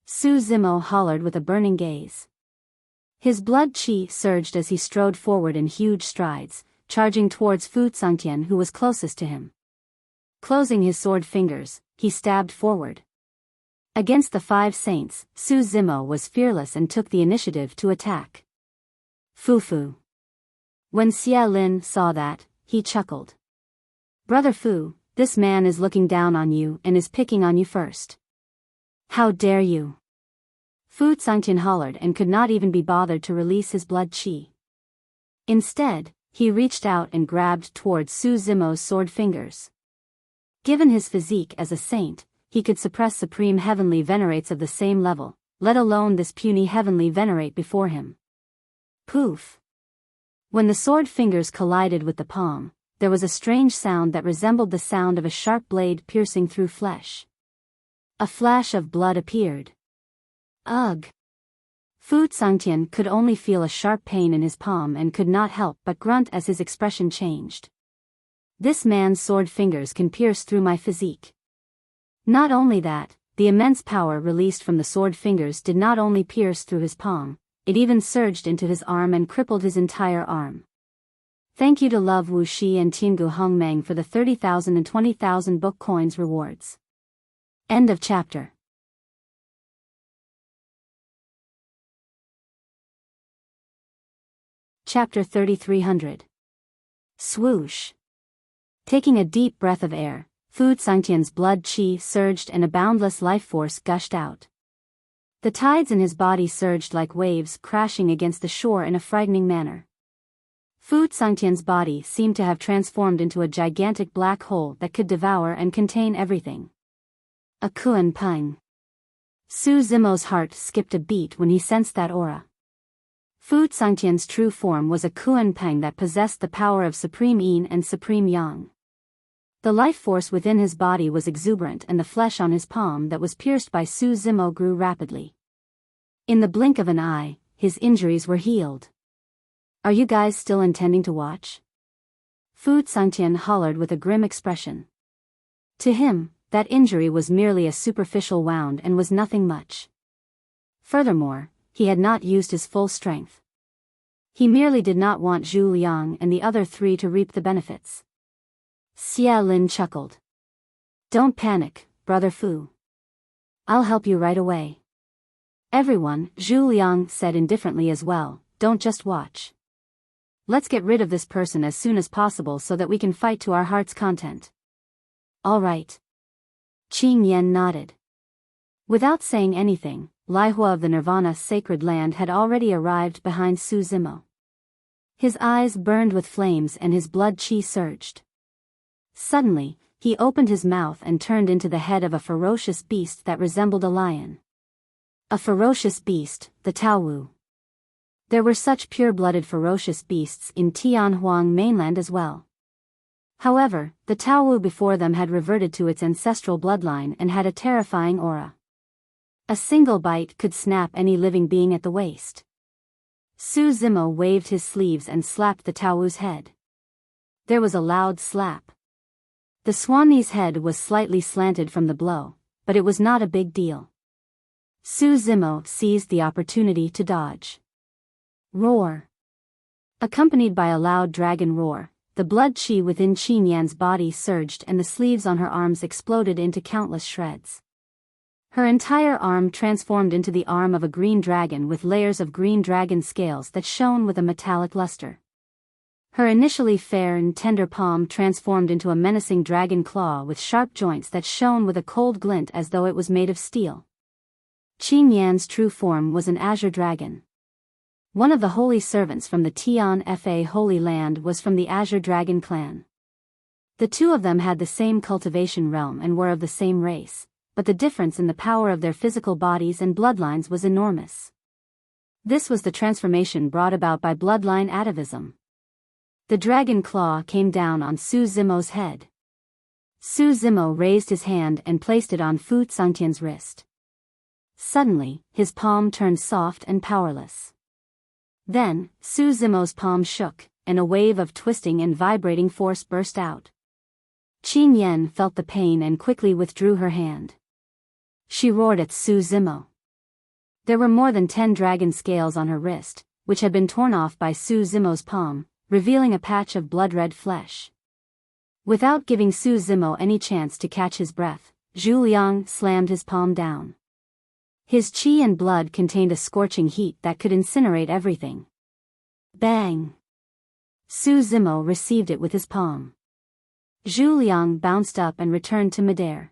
Su Zimo hollered with a burning gaze. His blood qi surged as he strode forward in huge strides, charging towards Fu Sangtian, who was closest to him. Closing his sword fingers, he stabbed forward. Against the 5 saints, Su Zimo was fearless and took the initiative to attack. Fu. When Xia Lin saw that, he chuckled. Brother Fu, this man is looking down on you and is picking on you first. How dare you? Fu Sangtian hollered and could not even be bothered to release his blood qi. Instead, he reached out and grabbed towards Su Zimo's sword fingers. Given his physique as a saint, he could suppress supreme heavenly venerates of the same level, let alone this puny heavenly venerate before him. Poof! When the sword fingers collided with the palm, there was a strange sound that resembled the sound of a sharp blade piercing through flesh. A flash of blood appeared. Ugh! Fu Sangtian could only feel a sharp pain in his palm and could not help but grunt as his expression changed. This man's sword fingers can pierce through my physique. Not only that, the immense power released from the sword fingers did not only pierce through his palm, it even surged into his arm and crippled his entire arm. Thank you to Love Wuxi and Tiangu Hongmeng for the 30,000 and 20,000 book coins rewards. End of chapter. Chapter 3300. Swoosh. Taking a deep breath of air, Fu Sangtian's blood qi surged and a boundless life force gushed out. The tides in his body surged like waves crashing against the shore in a frightening manner. Fu Sangtian's body seemed to have transformed into a gigantic black hole that could devour and contain everything. A Kuan Peng. Su Zimo's heart skipped a beat when he sensed that aura. Fu Sangtian's true form was a Kuan Peng that possessed the power of Supreme Yin and Supreme Yang. The life force within his body was exuberant and the flesh on his palm that was pierced by Su Zimo grew rapidly. In the blink of an eye, his injuries were healed. Are you guys still intending to watch? Fu Sangtian hollered with a grim expression. To him, that injury was merely a superficial wound and was nothing much. Furthermore, he had not used his full strength. He merely did not want Zhu Liang and the other 3 to reap the benefits. Xia Lin chuckled. Don't panic, Brother Fu. I'll help you right away. Everyone, Zhu Liang said indifferently as well, don't just watch. Let's get rid of this person as soon as possible so that we can fight to our heart's content. All right. Qing Yan nodded. Without saying anything, Lai Hua of the Nirvana sacred land had already arrived behind Su Zimo. His eyes burned with flames and his blood qi surged. Suddenly, he opened his mouth and turned into the head of a ferocious beast that resembled a lion. A ferocious beast, the Taowu. There were such pure-blooded ferocious beasts in Tianhuang mainland as well. However, the Taowu before them had reverted to its ancestral bloodline and had a terrifying aura. A single bite could snap any living being at the waist. Su Zimo waved his sleeves and slapped the Taowu's head. There was a loud slap. The Swanee's head was slightly slanted from the blow, but it was not a big deal. Su Zimo seized the opportunity to dodge. Roar. Accompanied by a loud dragon roar, the blood qi within Qin Yan's body surged and the sleeves on her arms exploded into countless shreds. Her entire arm transformed into the arm of a green dragon with layers of green dragon scales that shone with a metallic luster. Her initially fair and tender palm transformed into a menacing dragon claw with sharp joints that shone with a cold glint as though it was made of steel. Qin Yan's true form was an azure dragon. One of the holy servants from the Tian Fa Holy Land was from the Azure Dragon clan. The 2 of them had the same cultivation realm and were of the same race, but the difference in the power of their physical bodies and bloodlines was enormous. This was the transformation brought about by bloodline atavism. The dragon claw came down on Su Zimo's head. Su Zimo raised his hand and placed it on Fu Sangtian's wrist. Suddenly, his palm turned soft and powerless. Then, Su Zimo's palm shook, and a wave of twisting and vibrating force burst out. Qin Yan felt the pain and quickly withdrew her hand. She roared at Su Zimo. There were more than 10 dragon scales on her wrist, which had been torn off by Su Zimo's palm, revealing a patch of blood-red flesh. Without giving Su Zimo any chance to catch his breath, Zhu Liang slammed his palm down. His qi and blood contained a scorching heat that could incinerate everything. Bang! Su Zimo received it with his palm. Zhu Liang bounced up and returned to midair.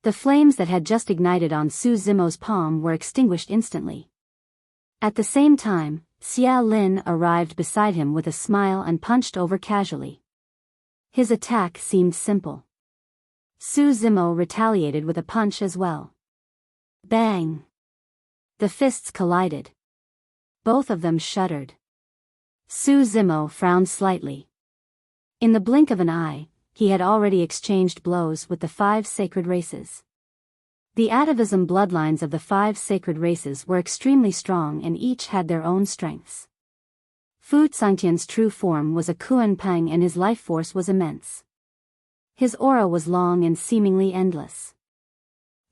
The flames that had just ignited on Su Zimo's palm were extinguished instantly. At the same time, Xia Lin arrived beside him with a smile and punched over casually. His attack seemed simple. Su Zimo retaliated with a punch as well. Bang! The fists collided. Both of them shuddered. Su Zimo frowned slightly. In the blink of an eye, he had already exchanged blows with the 5 sacred races. The atavism bloodlines of the 5 sacred races were extremely strong and each had their own strengths. Fu Sangtian's true form was a Kuan Pang and his life force was immense. His aura was long and seemingly endless.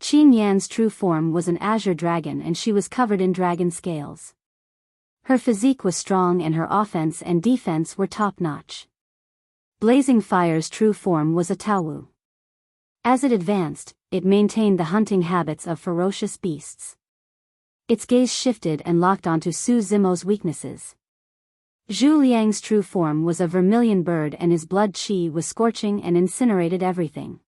Qin Yan's true form was an azure dragon and she was covered in dragon scales. Her physique was strong and her offense and defense were top-notch. Blazing Fire's true form was a Taowu. As it advanced, it maintained the hunting habits of ferocious beasts. Its gaze shifted and locked onto Su Zimo's weaknesses. Zhu Liang's true form was a vermilion bird and his blood qi was scorching and incinerated everything.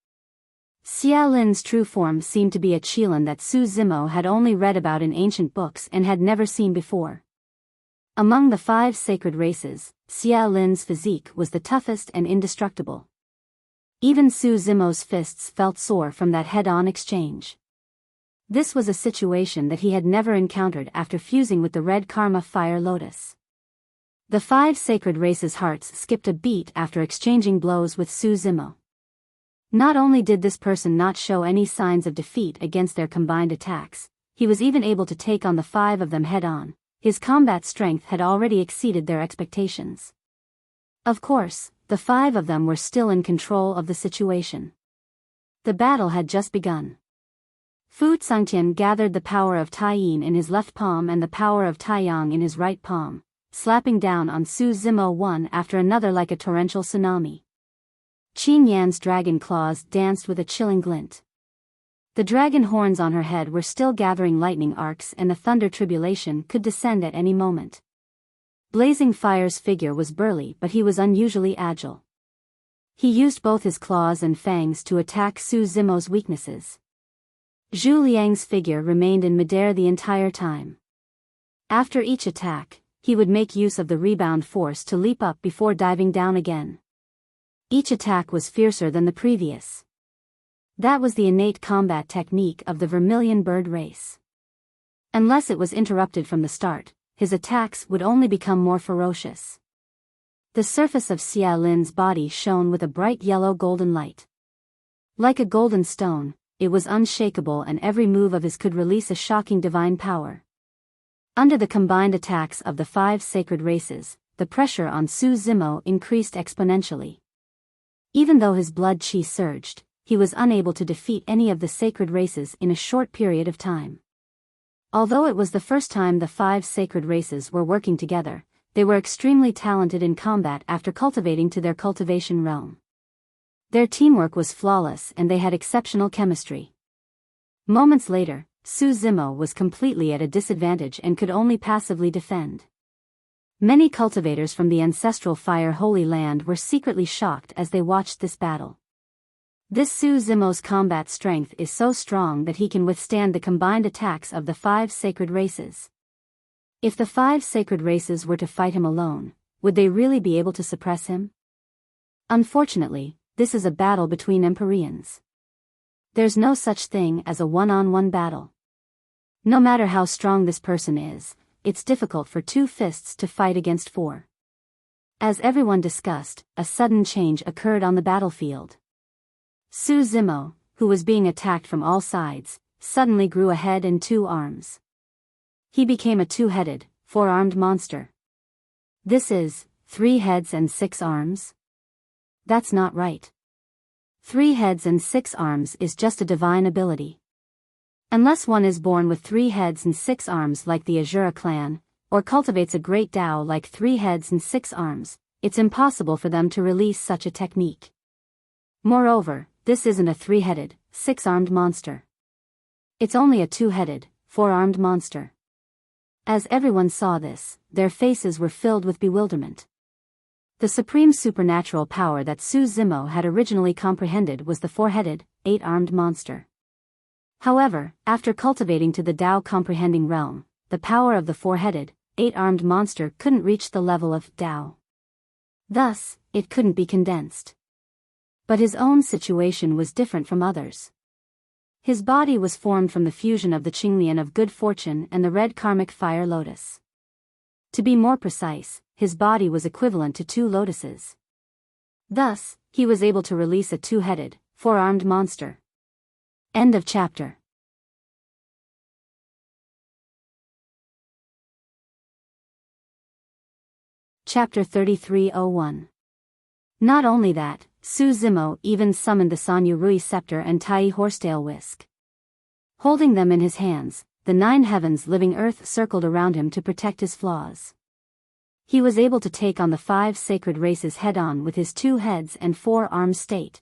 Xia Lin's true form seemed to be a qilin that Su Zimo had only read about in ancient books and had never seen before. Among the 5 sacred races, Xia Lin's physique was the toughest and indestructible. Even Su Zimo's fists felt sore from that head-on exchange. This was a situation that he had never encountered after fusing with the red karma fire lotus. The 5 sacred races' hearts skipped a beat after exchanging blows with Su Zimo. Not only did this person not show any signs of defeat against their combined attacks, he was even able to take on the 5 of them head-on. His combat strength had already exceeded their expectations. Of course, the 5 of them were still in control of the situation. The battle had just begun. Fu Sangtian gathered the power of Taiyin in his left palm and the power of Taiyang in his right palm, slapping down on Su Zimo one after another like a torrential tsunami. Qin Yan's dragon claws danced with a chilling glint. The dragon horns on her head were still gathering lightning arcs and the thunder tribulation could descend at any moment. Blazing Fire's figure was burly but he was unusually agile. He used both his claws and fangs to attack Su Zimo's weaknesses. Zhu Liang's figure remained in midair the entire time. After each attack, he would make use of the rebound force to leap up before diving down again. Each attack was fiercer than the previous. That was the innate combat technique of the vermilion bird race. Unless it was interrupted from the start, his attacks would only become more ferocious. The surface of Xia Lin's body shone with a bright yellow golden light. Like a golden stone, it was unshakable and every move of his could release a shocking divine power. Under the combined attacks of the 5 sacred races, the pressure on Su Zimo increased exponentially. Even though his blood qi surged, he was unable to defeat any of the sacred races in a short period of time. Although it was the first time the 5 sacred races were working together, they were extremely talented in combat after cultivating to their cultivation realm. Their teamwork was flawless and they had exceptional chemistry. Moments later, Su Zimo was completely at a disadvantage and could only passively defend. Many cultivators from the ancestral Fire Holy Land were secretly shocked as they watched this battle. This Su Zimo's combat strength is so strong that he can withstand the combined attacks of the 5 sacred races. If the 5 sacred races were to fight him alone, would they really be able to suppress him? Unfortunately, this is a battle between Empyreans. There's no such thing as a one-on-one battle. No matter how strong this person is, it's difficult for 2 fists to fight against 4. As everyone discussed, a sudden change occurred on the battlefield. Su Zimo, who was being attacked from all sides, suddenly grew a head and 2 arms. He became a 2-headed, 4-armed monster. This is 3 heads and 6 arms? That's not right. 3 heads and 6 arms is just a divine ability. Unless one is born with 3 heads and 6 arms like the Azura clan, or cultivates a great Tao like 3 heads and 6 arms, it's impossible for them to release such a technique. Moreover, this isn't a 3-headed, 6-armed monster. It's only a 2-headed, 4-armed monster. As everyone saw this, their faces were filled with bewilderment. The supreme supernatural power that Su Zimo had originally comprehended was the 4-headed, 8-armed monster. However, after cultivating to the Tao comprehending realm, the power of the 4-headed, 8-armed monster couldn't reach the level of Tao. Thus, it couldn't be condensed. But his own situation was different from others. His body was formed from the fusion of the Qinglian of good fortune and the red karmic fire lotus. To be more precise, his body was equivalent to 2 lotuses. Thus, he was able to release a 2-headed, 4-armed monster. End of chapter. Chapter 3301. Not only that, Su Zimo even summoned the Sanyu Rui scepter and Tai horsetail whisk. Holding them in his hands, the 9 heavens living earth circled around him to protect his flaws. He was able to take on the 5 sacred races head-on with his 2 heads and 4-arm state.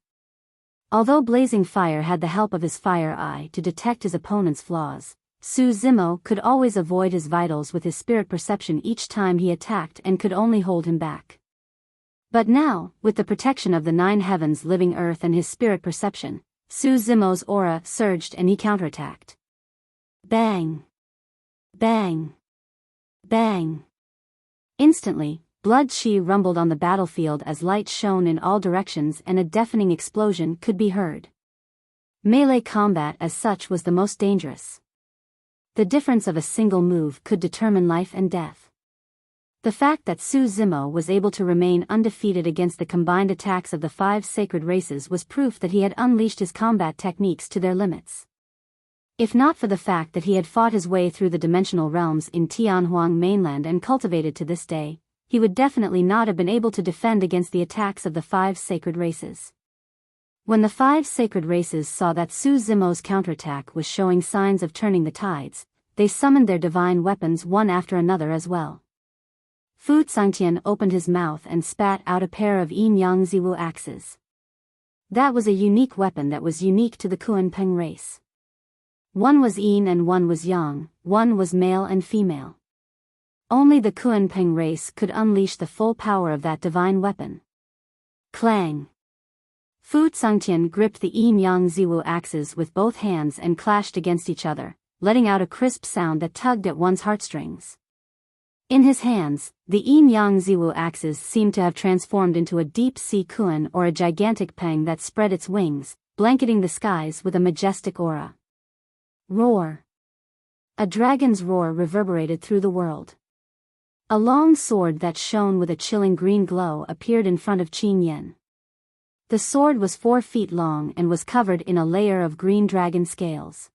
Although blazing fire had the help of his fire eye to detect his opponent's flaws, Su Zimo could always avoid his vitals with his spirit perception each time he attacked and could only hold him back. But now, with the protection of the 9 heavens living earth and his spirit perception, Su Zimo's aura surged and he counterattacked. Bang! Bang! Bang! Instantly, blood chi rumbled on the battlefield as light shone in all directions and a deafening explosion could be heard. Melee combat as such was the most dangerous. The difference of a single move could determine life and death. The fact that Su Zimo was able to remain undefeated against the combined attacks of the 5 sacred races was proof that he had unleashed his combat techniques to their limits. If not for the fact that he had fought his way through the dimensional realms in Tianhuang mainland and cultivated to this day, he would definitely not have been able to defend against the attacks of the 5 sacred races. When the 5 sacred races saw that Su Zimo's counterattack was showing signs of turning the tides, they summoned their divine weapons one after another as well. Fu Tsangtian opened his mouth and spat out a pair of Yin Yang Ziwu axes. That was a unique weapon that was unique to the Kunpeng race. One was Yin and one was Yang, one was male and female. Only the Kunpeng race could unleash the full power of that divine weapon. Clang! Fu Tsangtian gripped the Yin Yang Ziwu axes with both hands and clashed against each other, letting out a crisp sound that tugged at one's heartstrings. In his hands, the Yin Yang Ziwu axes seemed to have transformed into a deep-sea kun or a gigantic peng that spread its wings, blanketing the skies with a majestic aura. Roar! A dragon's roar reverberated through the world. A long sword that shone with a chilling green glow appeared in front of Qin Yan. The sword was 4 feet long and was covered in a layer of green dragon scales.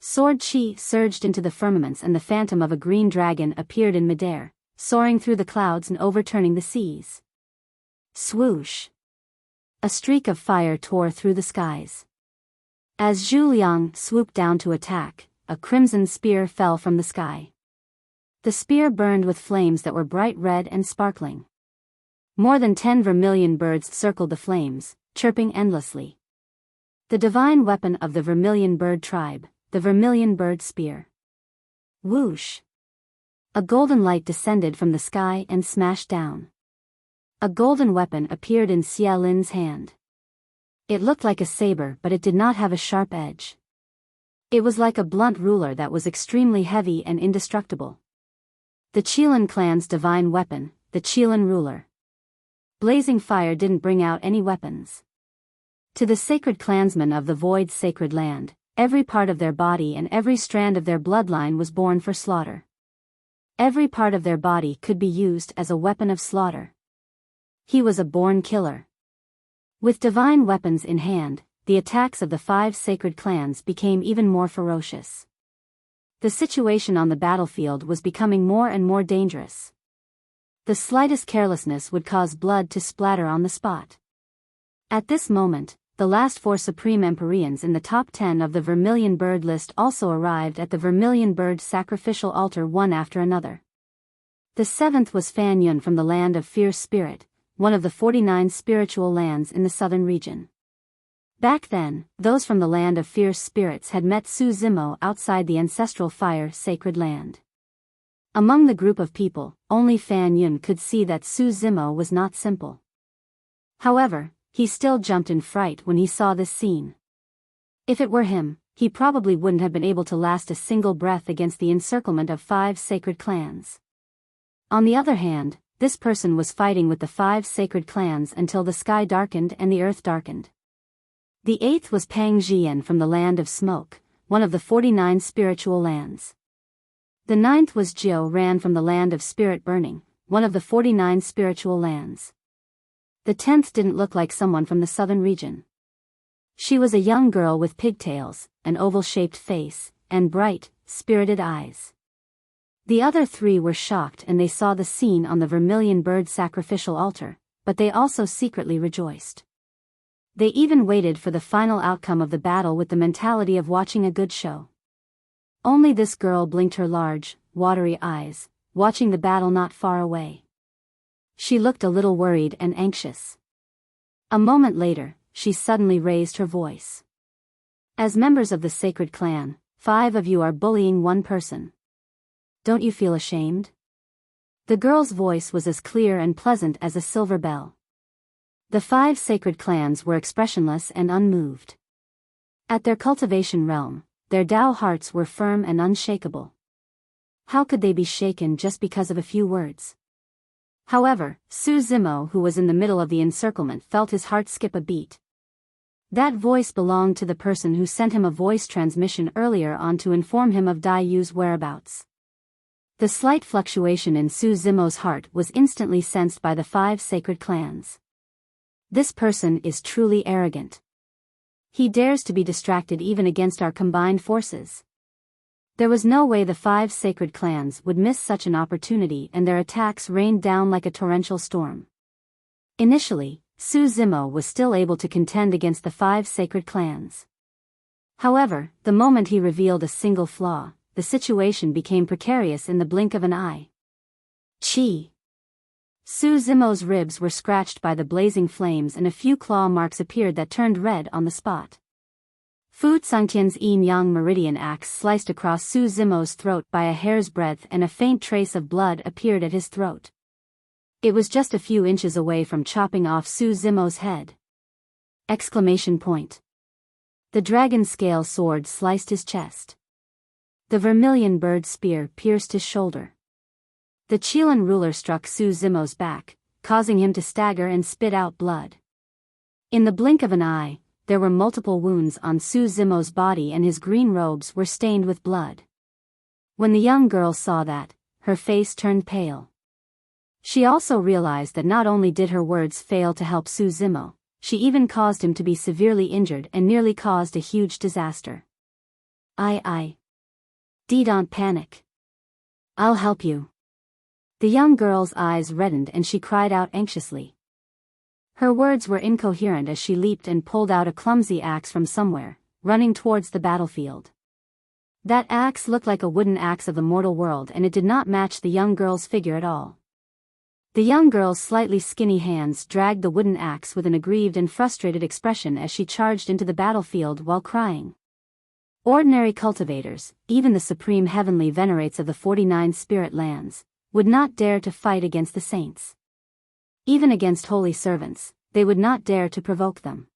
Sword chi surged into the firmaments and the phantom of a green dragon appeared in midair, soaring through the clouds and overturning the seas. Swoosh! A streak of fire tore through the skies. As Zhu Liang swooped down to attack, a crimson spear fell from the sky. The spear burned with flames that were bright red and sparkling. More than 10 vermilion birds circled the flames, chirping endlessly. The divine weapon of the vermilion bird tribe, the vermilion bird spear. Whoosh! A golden light descended from the sky and smashed down. A golden weapon appeared in Xia Lin's hand. It looked like a saber, but it did not have a sharp edge. It was like a blunt ruler that was extremely heavy and indestructible. The Qilin clan's divine weapon, the Qilin ruler. Blazing fire didn't bring out any weapons. To the sacred clansmen of the void's sacred land, every part of their body and every strand of their bloodline was born for slaughter. Every part of their body could be used as a weapon of slaughter. He was a born killer. With divine weapons in hand, the attacks of the 5 sacred clans became even more ferocious. The situation on the battlefield was becoming more and more dangerous. The slightest carelessness would cause blood to splatter on the spot. At this moment, the last 4 Supreme Empyreans in the top 10 of the Vermilion Bird list also arrived at the Vermilion Bird sacrificial altar one after another. The 7th was Fan Yun from the land of Fierce Spirit, one of the 49 spiritual lands in the southern region. Back then, those from the land of Fierce Spirits had met Su Zimo outside the ancestral fire sacred land. Among the group of people, only Fan Yun could see that Su Zimo was not simple. However, he still jumped in fright when he saw this scene. If it were him, he probably wouldn't have been able to last a single breath against the encirclement of 5 sacred clans. On the other hand, this person was fighting with the 5 sacred clans until the sky darkened and the earth darkened. The 8th was Pang Jian from the land of smoke, one of the 49 spiritual lands. The 9th was Jiao Ran from the land of spirit burning, one of the 49 spiritual lands. The 10th didn't look like someone from the southern region. She was a young girl with pigtails, an oval-shaped face, and bright, spirited eyes. The other 3 were shocked and they saw the scene on the Vermilion Bird sacrificial altar, but they also secretly rejoiced. They even waited for the final outcome of the battle with the mentality of watching a good show. Only this girl blinked her large, watery eyes, watching the battle not far away. She looked a little worried and anxious. A moment later, she suddenly raised her voice. As members of the sacred clan, 5 of you are bullying one person. Don't you feel ashamed? The girl's voice was as clear and pleasant as a silver bell. The 5 sacred clans were expressionless and unmoved. At their cultivation realm, their Tao hearts were firm and unshakable. How could they be shaken just because of a few words? However, Su Zimo, who was in the middle of the encirclement, felt his heart skip a beat. That voice belonged to the person who sent him a voice transmission earlier on to inform him of Dai Yu's whereabouts. The slight fluctuation in Su Zimo's heart was instantly sensed by the 5 sacred clans. This person is truly arrogant. He dares to be distracted even against our combined forces. There was no way the 5 sacred clans would miss such an opportunity, and their attacks rained down like a torrential storm. Initially, Su Zimo was still able to contend against the 5 sacred clans. However, the moment he revealed a single flaw, the situation became precarious in the blink of an eye. Chi! Su Zimo's ribs were scratched by the blazing flames and a few claw marks appeared that turned red on the spot. Fu Tsungtian's yin-yang meridian axe sliced across Su Zimo's throat by a hair's breadth and a faint trace of blood appeared at his throat. It was just a few inches away from chopping off Su Zimo's head. Exclamation point. The dragon scale sword sliced his chest. The Vermilion Bird spear pierced his shoulder. The Qilan ruler struck Su Zimo's back, causing him to stagger and spit out blood. In the blink of an eye, there were multiple wounds on Su Zimo's body and his green robes were stained with blood. When the young girl saw that, her face turned pale. She also realized that not only did her words fail to help Su Zimo, she even caused him to be severely injured and nearly caused a huge disaster. Don't panic. I'll help you. The young girl's eyes reddened and she cried out anxiously. Her words were incoherent as she leaped and pulled out a clumsy axe from somewhere, running towards the battlefield. That axe looked like a wooden axe of the mortal world and it did not match the young girl's figure at all. The young girl's slightly skinny hands dragged the wooden axe with an aggrieved and frustrated expression as she charged into the battlefield while crying. Ordinary cultivators, even the supreme heavenly venerates of the 49 spirit lands, would not dare to fight against the saints. Even against holy servants, they would not dare to provoke them.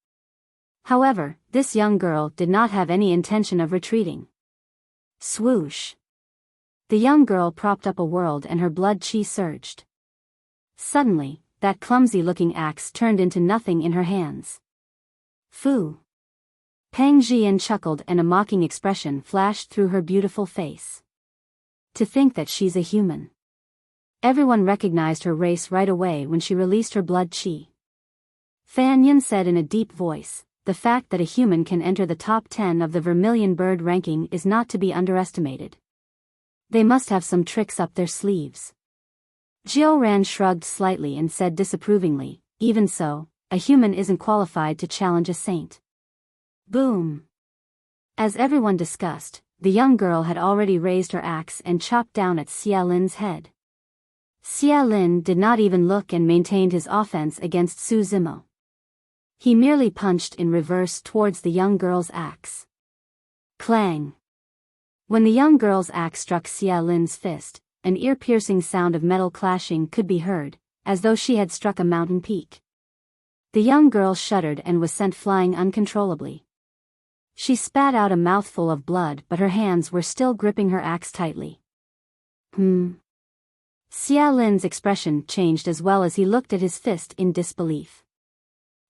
However, this young girl did not have any intention of retreating. Swoosh! The young girl propped up a world and her blood chi surged. Suddenly, that clumsy-looking axe turned into nothing in her hands. Fu! Pang Jian chuckled and a mocking expression flashed through her beautiful face. To think that she's a human. Everyone recognized her race right away when she released her blood chi. Fan Yun said in a deep voice, "The fact that a human can enter the top 10 of the Vermilion Bird ranking is not to be underestimated. They must have some tricks up their sleeves." Jiao Ran shrugged slightly and said disapprovingly, "Even so, a human isn't qualified to challenge a saint." Boom! As everyone discussed, the young girl had already raised her axe and chopped down at Xia Lin's head. Xia Lin did not even look and maintained his offense against Su Zimo. He merely punched in reverse towards the young girl's axe. Clang! When the young girl's axe struck Xia Lin's fist, an ear-piercing sound of metal clashing could be heard, as though she had struck a mountain peak. The young girl shuddered and was sent flying uncontrollably. She spat out a mouthful of blood, but her hands were still gripping her axe tightly. Xia Lin's expression changed as well as he looked at his fist in disbelief.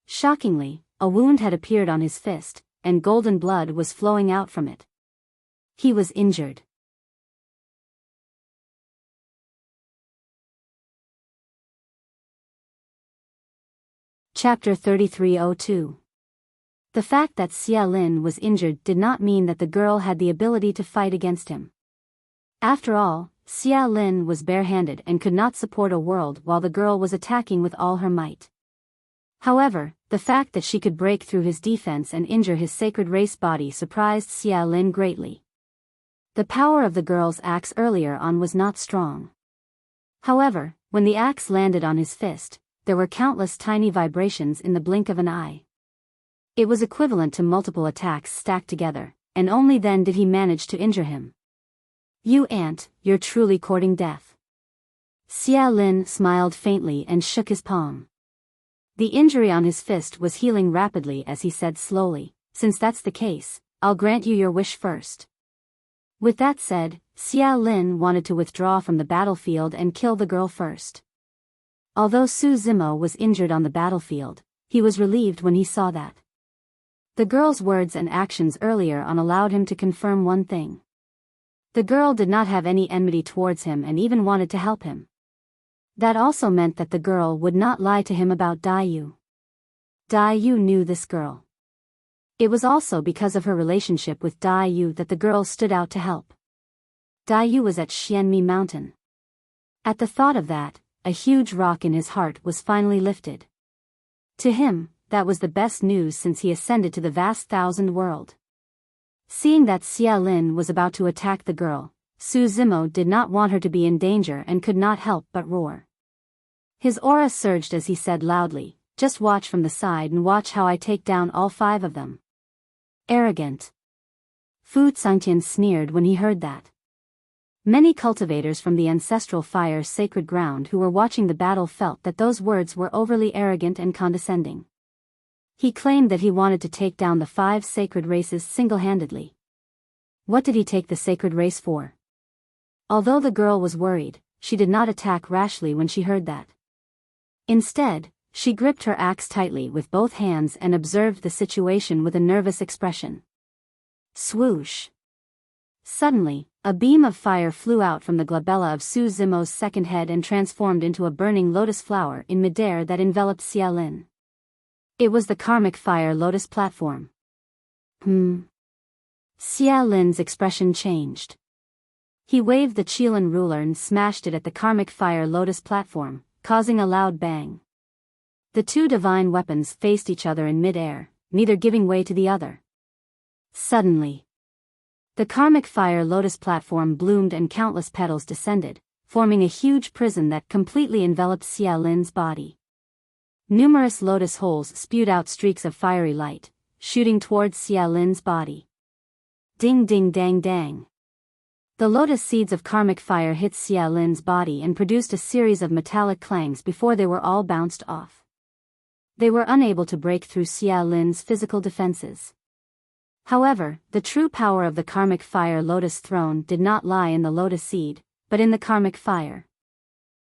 Shockingly, a wound had appeared on his fist, and golden blood was flowing out from it. He was injured. Chapter 3302. The fact that Xia Lin was injured did not mean that the girl had the ability to fight against him. After all, Xia Lin was barehanded and could not support a world while the girl was attacking with all her might. However, the fact that she could break through his defense and injure his sacred race body surprised Xia Lin greatly. The power of the girl's axe earlier on was not strong. However, when the axe landed on his fist, there were countless tiny vibrations in the blink of an eye. It was equivalent to multiple attacks stacked together, and only then did he manage to injure him. "You ant, you're truly courting death." Xia Lin smiled faintly and shook his palm. The injury on his fist was healing rapidly as he said slowly, "Since that's the case, I'll grant you your wish first." With that said, Xia Lin wanted to withdraw from the battlefield and kill the girl first. Although Su Zimo was injured on the battlefield, he was relieved when he saw that. The girl's words and actions earlier on allowed him to confirm one thing. The girl did not have any enmity towards him and even wanted to help him. That also meant that the girl would not lie to him about Dai Yu. Dai Yu knew this girl. It was also because of her relationship with Dai Yu that the girl stood out to help. Dai Yu was at Xianmi Mountain. At the thought of that, a huge rock in his heart was finally lifted. To him, that was the best news since he ascended to the vast thousand world. Seeing that Xia Lin was about to attack the girl, Su Zimo did not want her to be in danger and could not help but roar. His aura surged as he said loudly, "Just watch from the side and watch how I take down all 5 of them." Arrogant. Fu Tsangtian sneered when he heard that. Many cultivators from the ancestral fire's sacred ground who were watching the battle felt that those words were overly arrogant and condescending. He claimed that he wanted to take down the 5 sacred races single-handedly. What did he take the sacred race for? Although the girl was worried, she did not attack rashly when she heard that. Instead, she gripped her axe tightly with both hands and observed the situation with a nervous expression. Swoosh! Suddenly, a beam of fire flew out from the glabella of Su Zimo's second head and transformed into a burning lotus flower in midair that enveloped Xia Lin. It was the karmic fire lotus platform. Xia Lin's expression changed. He waved the Qilin ruler and smashed it at the karmic fire lotus platform, causing a loud bang. The 2 divine weapons faced each other in mid-air, neither giving way to the other. Suddenly, the karmic fire lotus platform bloomed and countless petals descended, forming a huge prison that completely enveloped Xia Lin's body. Numerous lotus holes spewed out streaks of fiery light, shooting towards Xia Lin's body. Ding ding dang dang. The lotus seeds of karmic fire hit Xia Lin's body and produced a series of metallic clangs before they were all bounced off. They were unable to break through Xia Lin's physical defenses. However, the true power of the karmic fire lotus throne did not lie in the lotus seed, but in the karmic fire.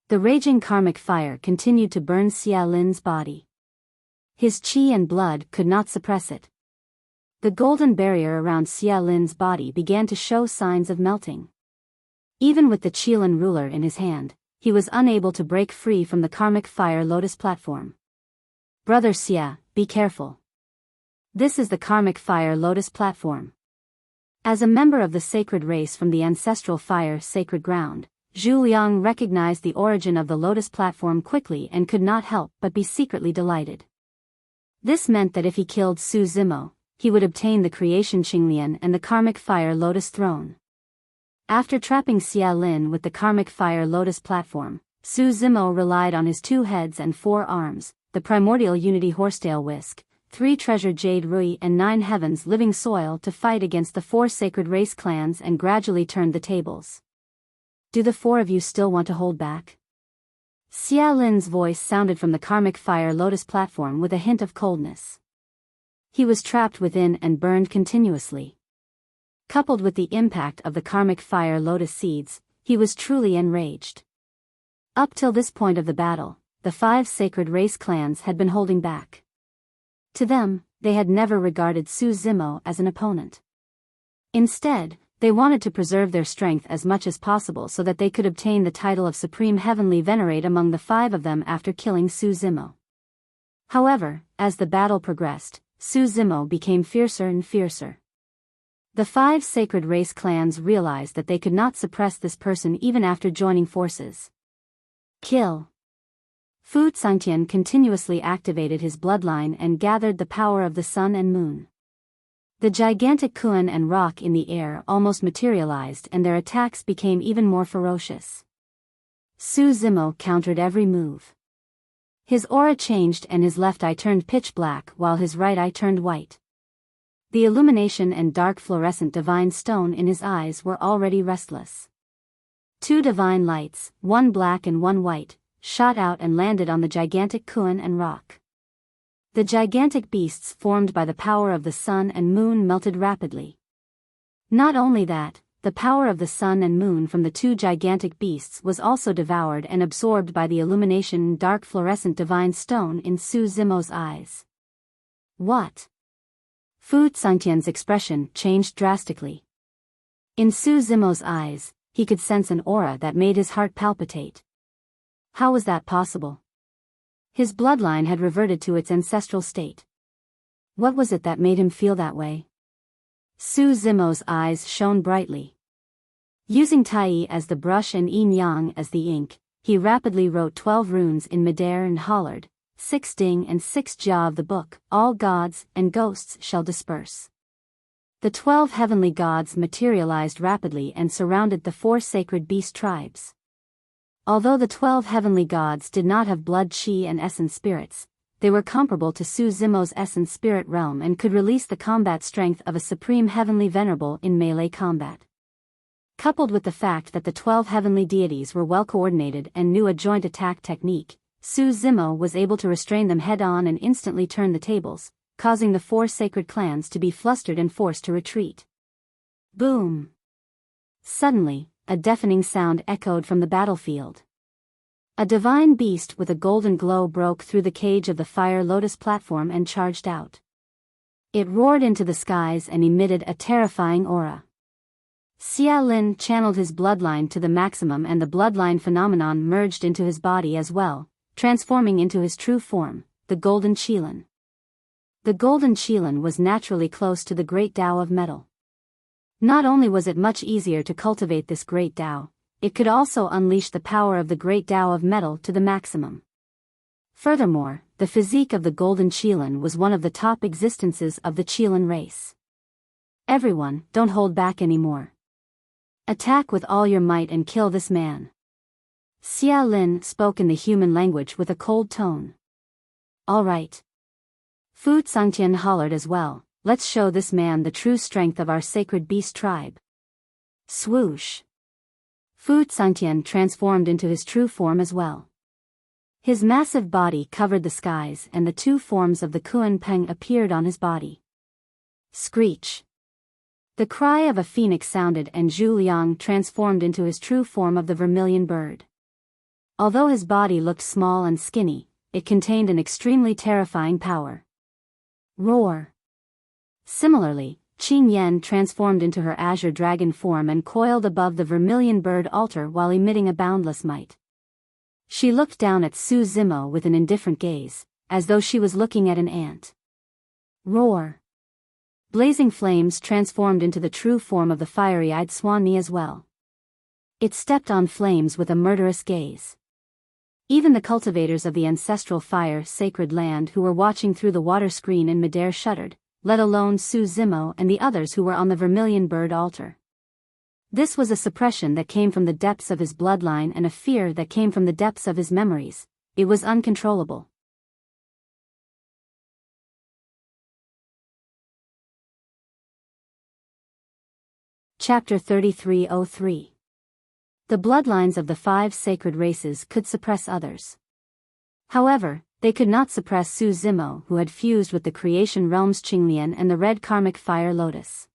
The raging karmic fire continued to burn Xia Lin's body. His qi and blood could not suppress it. The golden barrier around Xia Lin's body began to show signs of melting. Even with the Qilin ruler in his hand, he was unable to break free from the karmic fire lotus platform. Brother Xia, be careful. This is the karmic fire lotus platform. As a member of the sacred race from the ancestral fire sacred ground, Zhu Liang recognized the origin of the lotus platform quickly and could not help but be secretly delighted. This meant that if he killed Su Zimo, he would obtain the creation Qinglian and the karmic fire lotus throne. After trapping Xia Lin with the karmic fire lotus platform, Su Zimo relied on his 2 heads and 4 arms, the primordial unity horsetail whisk, 3 treasured jade rui and 9 heavens living soil to fight against the 4 sacred race clans and gradually turned the tables. Do the 4 of you still want to hold back? Xia Lin's voice sounded from the karmic fire lotus platform with a hint of coldness. He was trapped within and burned continuously. Coupled with the impact of the karmic fire lotus seeds, he was truly enraged. Up till this point of the battle, the 5 sacred race clans had been holding back. To them, they had never regarded Su Zimo as an opponent. Instead, they wanted to preserve their strength as much as possible so that they could obtain the title of Supreme Heavenly Venerate among the 5 of them after killing Su Zimo. However, as the battle progressed, Su Zimo became fiercer and fiercer. The 5 sacred race clans realized that they could not suppress this person even after joining forces. Kill. Fu Xingtian continuously activated his bloodline and gathered the power of the sun and moon. The gigantic Kuan and rock in the air almost materialized and their attacks became even more ferocious. Su Zimo countered every move. His aura changed and his left eye turned pitch black while his right eye turned white. The illumination and dark fluorescent divine stone in his eyes were already restless. 2 divine lights, 1 black and 1 white, shot out and landed on the gigantic Kuan and rock. The gigantic beasts formed by the power of the sun and moon melted rapidly. Not only that, the power of the sun and moon from the 2 gigantic beasts was also devoured and absorbed by the illumination and dark fluorescent divine stone in Su Zimo's eyes. What? Fu Xingtian's expression changed drastically. In Su Zimo's eyes, he could sense an aura that made his heart palpitate. How was that possible? His bloodline had reverted to its ancestral state. What was it that made him feel that way? Su Zimo's eyes shone brightly. Using Tai as the brush and Yin Yang as the ink, he rapidly wrote 12 runes in midair and hollered, 6 Ding and 6 Jia of the book, all gods and ghosts shall disperse. The 12 heavenly gods materialized rapidly and surrounded the 4 sacred beast tribes. Although the 12 heavenly gods did not have blood chi and essence spirits, they were comparable to Su Zimo's essence spirit realm and could release the combat strength of a supreme heavenly venerable in melee combat. Coupled with the fact that the 12 heavenly deities were well coordinated and knew a joint attack technique, Su Zimo was able to restrain them head-on and instantly turn the tables, causing the 4 sacred clans to be flustered and forced to retreat. Boom! Suddenly, a deafening sound echoed from the battlefield. A divine beast with a golden glow broke through the cage of the fire lotus platform and charged out. It roared into the skies and emitted a terrifying aura. Xia Lin channeled his bloodline to the maximum and the bloodline phenomenon merged into his body as well, transforming into his true form, the golden Qilin. The golden Qilin was naturally close to the great Tao of metal. Not only was it much easier to cultivate this great Tao, it could also unleash the power of the great Tao of metal to the maximum. Furthermore, the physique of the golden Qilin was one of the top existences of the Qilin race. Everyone, don't hold back anymore. Attack with all your might and kill this man. Xia Lin spoke in the human language with a cold tone. All right. Fu Xingtian hollered as well, let's show this man the true strength of our sacred beast tribe. Swoosh. Fu Xingtian transformed into his true form as well. His massive body covered the skies and the 2 forms of the Kuan Peng appeared on his body. Screech. The cry of a phoenix sounded and Zhu Liang transformed into his true form of the vermilion bird. Although his body looked small and skinny, it contained an extremely terrifying power. Roar. Similarly, Qing Yan transformed into her azure dragon form and coiled above the vermilion bird altar while emitting a boundless might. She looked down at Su Zimo with an indifferent gaze, as though she was looking at an ant. Roar! Blazing flames transformed into the true form of the fiery-eyed Swanee as well. It stepped on flames with a murderous gaze. Even the cultivators of the ancestral fire-sacred land who were watching through the water screen in midair shuddered, let alone Su Zimo and the others who were on the vermilion bird altar. This was a suppression that came from the depths of his bloodline and a fear that came from the depths of his memories. It was uncontrollable. Chapter 3303. The bloodlines of the 5 sacred races could suppress others. However, they could not suppress Su Zimo, who had fused with the creation realm's Qinglian and the red karmic fire lotus.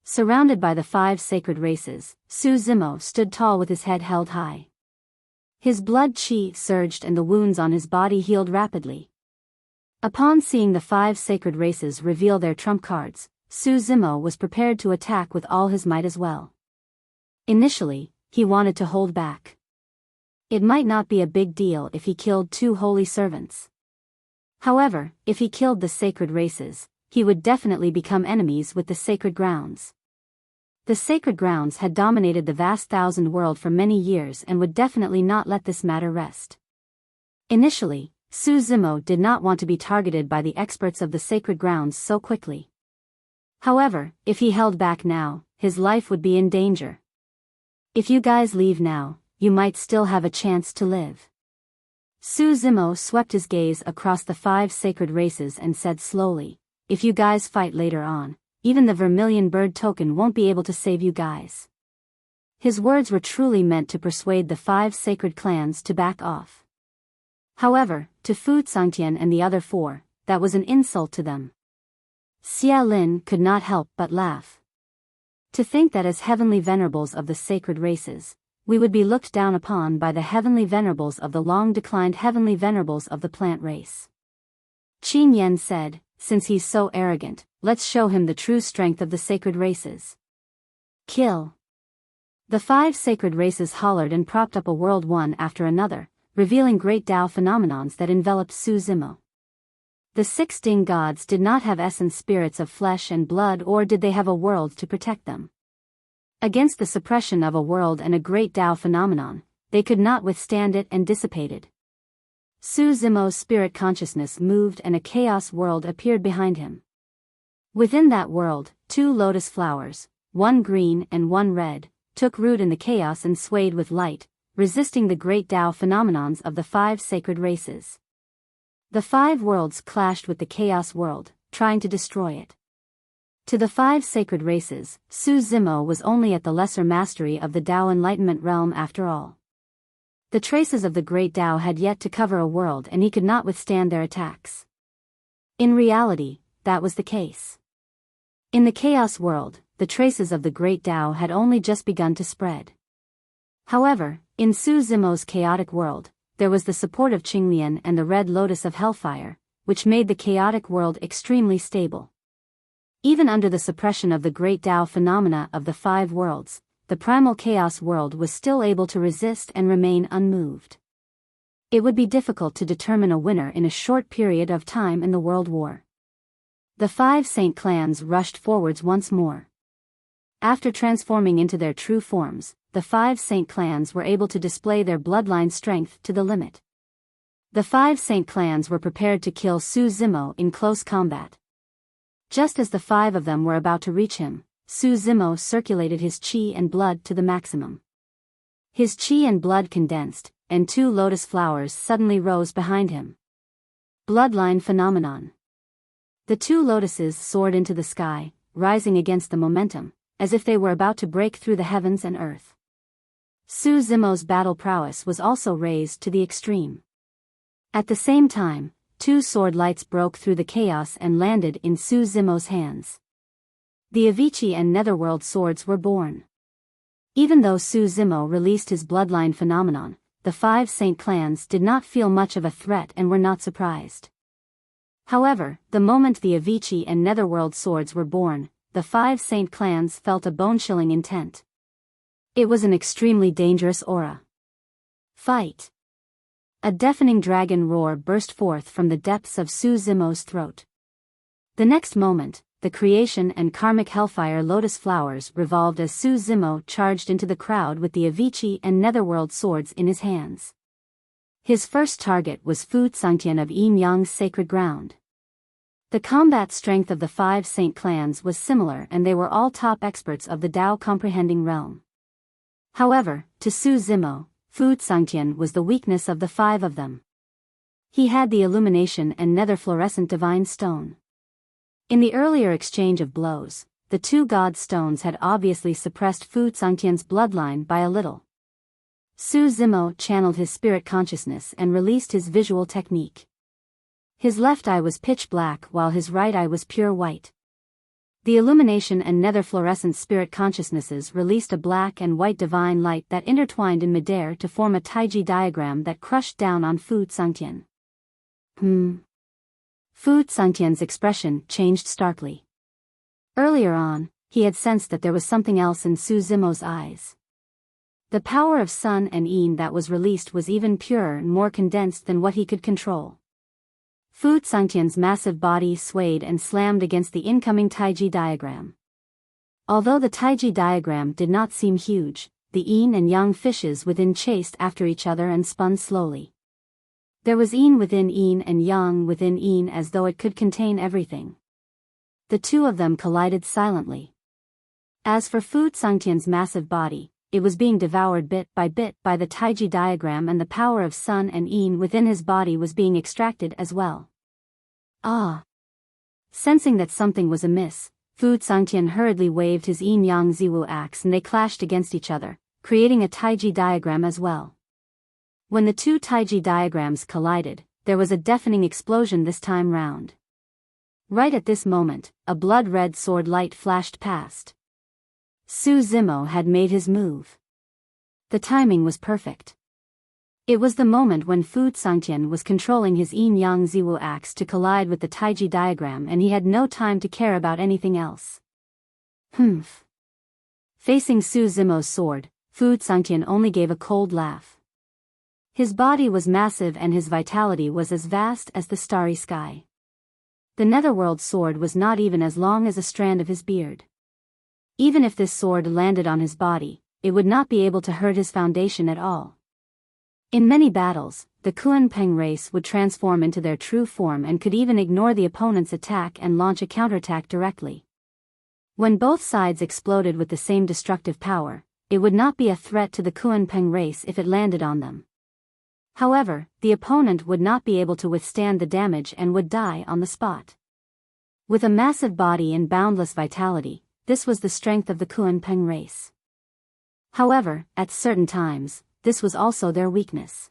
Surrounded by the 5 sacred races, Su Zimo stood tall with his head held high. His blood qi surged and the wounds on his body healed rapidly. Upon seeing the 5 sacred races reveal their trump cards, Su Zimo was prepared to attack with all his might as well. Initially, he wanted to hold back. It might not be a big deal if he killed 2 holy servants. However, if he killed the sacred races, he would definitely become enemies with the sacred grounds. The sacred grounds had dominated the vast thousand world for many years and would definitely not let this matter rest. Initially, Su Zimo did not want to be targeted by the experts of the sacred grounds so quickly. However, if he held back now, his life would be in danger. If you guys leave now, you might still have a chance to live. Su Zimo swept his gaze across the 5 sacred races and said slowly, if you guys fight later on, even the vermilion bird token won't be able to save you guys. His words were truly meant to persuade the 5 sacred clans to back off. However, to Fu Tsangtian and the other 4, that was an insult to them. Xia Lin could not help but laugh. To think that as heavenly venerables of the sacred races, we would be looked down upon by the heavenly venerables of the long-declined heavenly venerables of the plant race. Qin Yan said, since he's so arrogant, let's show him the true strength of the sacred races. Kill. The 5 sacred races hollered and propped up a world one after another, revealing great Tao phenomenons that enveloped Su Zimo. The 6 Ding gods did not have essence spirits of flesh and blood, or did they have a world to protect them. Against the suppression of a world and a great Tao phenomenon, they could not withstand it and dissipated. Su Zimo's spirit consciousness moved and a chaos world appeared behind him. Within that world, 2 lotus flowers, one green and one red, took root in the chaos and swayed with light, resisting the great Tao phenomenons of the 5 sacred races. The 5 worlds clashed with the chaos world, trying to destroy it. To the 5 sacred races, Su Zimo was only at the lesser mastery of the Tao enlightenment realm after all. The traces of the great Tao had yet to cover a world and he could not withstand their attacks. In reality, that was the case. In the chaos world, the traces of the great Tao had only just begun to spread. However, in Su Zimo's chaotic world, there was the support of Qinglian and the red lotus of hellfire, which made the chaotic world extremely stable. Even under the suppression of the great Tao phenomena of the 5 worlds, the primal chaos world was still able to resist and remain unmoved. It would be difficult to determine a winner in a short period of time in the world war. The 5 saint clans rushed forwards once more. After transforming into their true forms, the 5 saint clans were able to display their bloodline strength to the limit. The 5 saint clans were prepared to kill Su Zimo in close combat. Just as the 5 of them were about to reach him, Su Zimo circulated his qi and blood to the maximum. His qi and blood condensed, and 2 lotus flowers suddenly rose behind him. Bloodline phenomenon. The 2 lotuses soared into the sky, rising against the momentum, as if they were about to break through the heavens and earth. Su Zimo's battle prowess was also raised to the extreme. At the same time, 2 sword lights broke through the chaos and landed in Su Zimo's hands. The Avicii and Netherworld swords were born. Even though Su Zimo released his bloodline phenomenon, the 5 saint clans did not feel much of a threat and were not surprised. However, the moment the Avicii and Netherworld swords were born, the 5 saint clans felt a bone-chilling intent. It was an extremely dangerous aura. Fight. A deafening dragon roar burst forth from the depths of Su Zimo's throat. The next moment, the creation and karmic hellfire lotus flowers revolved as Su Zimo charged into the crowd with the Avicii and Netherworld swords in his hands. His first target was Fu Tsangtian of Yin Yang's sacred ground. The combat strength of the 5 saint clans was similar and they were all top experts of the Tao comprehending realm. However, to Su Zimo, Fu Tsangtian was the weakness of the 5 of them. He had the illumination and nether fluorescent divine stone. In the earlier exchange of blows, the 2 god stones had obviously suppressed Fu Tsangtian's bloodline by a little. Su Zimo channeled his spirit consciousness and released his visual technique. His left eye was pitch black while his right eye was pure white. The illumination and nether fluorescent spirit consciousnesses released a black and white divine light that intertwined in midair to form a Taiji diagram that crushed down on Fu Tsangtian. Fu Tsangtian's expression changed starkly. Earlier on, he had sensed that there was something else in Su Zimo's eyes. The power of Sun and Yin that was released was even purer and more condensed than what he could control. Fu Tsangtian's massive body swayed and slammed against the incoming Taiji diagram. Although the Taiji diagram did not seem huge, the Yin and Yang fishes within chased after each other and spun slowly. There was Yin within Yin and Yang within Yin as though it could contain everything. The 2 of them collided silently. As for Fu Tsangtian's massive body, it was being devoured bit by the Taiji diagram and the power of Sun and Yin within his body was being extracted as well. Sensing that something was amiss, Fu Tsangtian hurriedly waved his Yin Yang Ziwu axe and they clashed against each other, creating a Taiji diagram as well. When the 2 Taiji diagrams collided, there was a deafening explosion this time round. Right at this moment, a blood-red sword light flashed past. Su Zimo had made his move. The timing was perfect. It was the moment when Fu Tsangtian was controlling his Yin Yang Ziwu axe to collide with the Taiji diagram and he had no time to care about anything else. Facing Su Zimo's sword, Fu Tsangtian only gave a cold laugh. His body was massive and his vitality was as vast as the starry sky. The Netherworld sword was not even as long as a strand of his beard. Even if this sword landed on his body, it would not be able to hurt his foundation at all. In many battles, the Kunpeng race would transform into their true form and could even ignore the opponent's attack and launch a counterattack directly. When both sides exploded with the same destructive power, it would not be a threat to the Kunpeng race if it landed on them. However, the opponent would not be able to withstand the damage and would die on the spot. With a massive body and boundless vitality, this was the strength of the Kunpeng race. However, at certain times, this was also their weakness.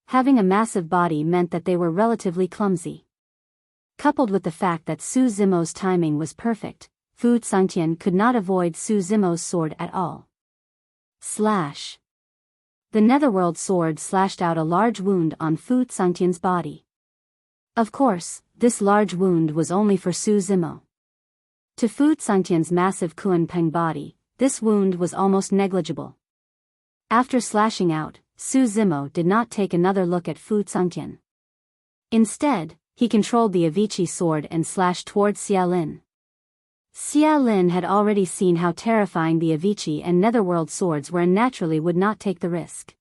Having a massive body meant that they were relatively clumsy. Coupled with the fact that Su Zimo's timing was perfect, Fu Tsangtian could not avoid Su Zimo's sword at all. Slash. The Netherworld sword slashed out a large wound on Fu Tsangtian's body. Of course, this large wound was only for Su Zimo. To Fu Tsangtian's massive Kunpeng body, this wound was almost negligible. After slashing out, Su Zimo did not take another look at Fu Tsangtian. Instead, he controlled the Avicii sword and slashed towards Xia Lin. Xia Lin had already seen how terrifying the Avicii and Netherworld swords were and naturally would not take the risk.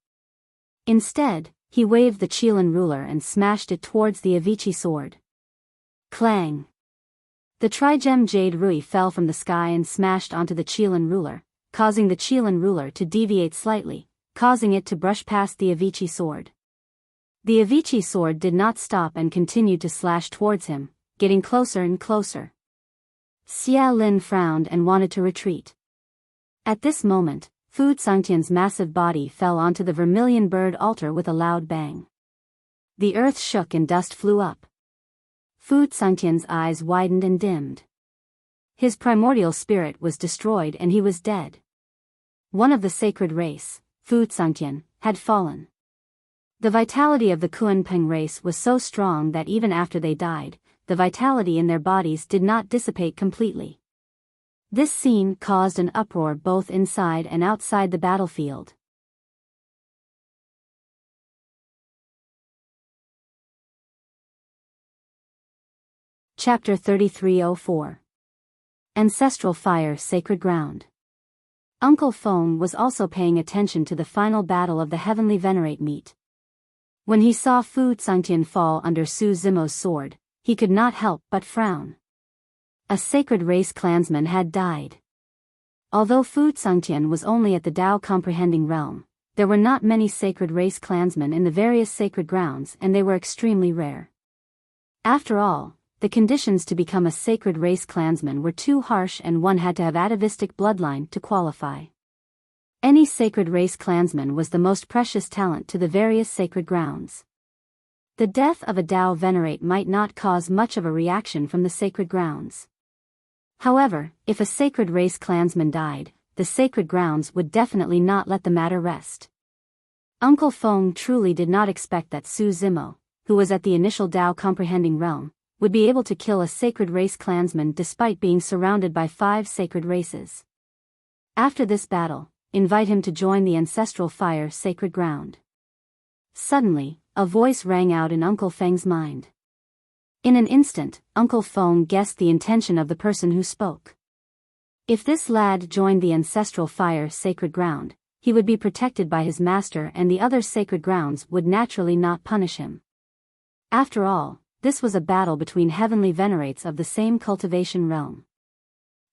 Instead, he waved the Qilin ruler and smashed it towards the Avicii sword. Clang! The Trigem Jade Rui fell from the sky and smashed onto the Qilin ruler, causing the Qilin ruler to deviate slightly, causing it to brush past the Avicii sword. The Avicii sword did not stop and continued to slash towards him, getting closer and closer. Xia Lin frowned and wanted to retreat. At this moment, Fu Tsangtian's massive body fell onto the vermilion bird altar with a loud bang. The earth shook and dust flew up. Fu Tsangtian's eyes widened and dimmed. His primordial spirit was destroyed and he was dead. One of the sacred race, Fu Tsangtian, had fallen. The vitality of the Kunpeng race was so strong that even after they died, the vitality in their bodies did not dissipate completely. This scene caused an uproar both inside and outside the battlefield. Chapter 3304. Ancestral Fire Sacred Ground. Uncle Feng was also paying attention to the final battle of the Heavenly Venerate meet. When he saw Fu Tsangtian fall under Su Zimo's sword, he could not help but frown. A sacred race clansman had died. Although Fu Tsangtian was only at the Tao comprehending realm, there were not many sacred race clansmen in the various sacred grounds, and they were extremely rare. After all, the conditions to become a sacred race clansman were too harsh, and one had to have atavistic bloodline to qualify. Any sacred race clansman was the most precious talent to the various sacred grounds. The death of a Tao venerate might not cause much of a reaction from the sacred grounds. However, if a sacred race clansman died, the sacred grounds would definitely not let the matter rest. Uncle Feng truly did not expect that Su Zimo, who was at the initial Tao comprehending realm, would be able to kill a sacred race clansman despite being surrounded by 5 sacred races. After this battle, invite him to join the ancestral fire sacred ground. Suddenly, a voice rang out in Uncle Feng's mind. In an instant, Uncle Feng guessed the intention of the person who spoke. If this lad joined the ancestral fire sacred ground, he would be protected by his master, and the other sacred grounds would naturally not punish him. After all, this was a battle between heavenly venerates of the same cultivation realm.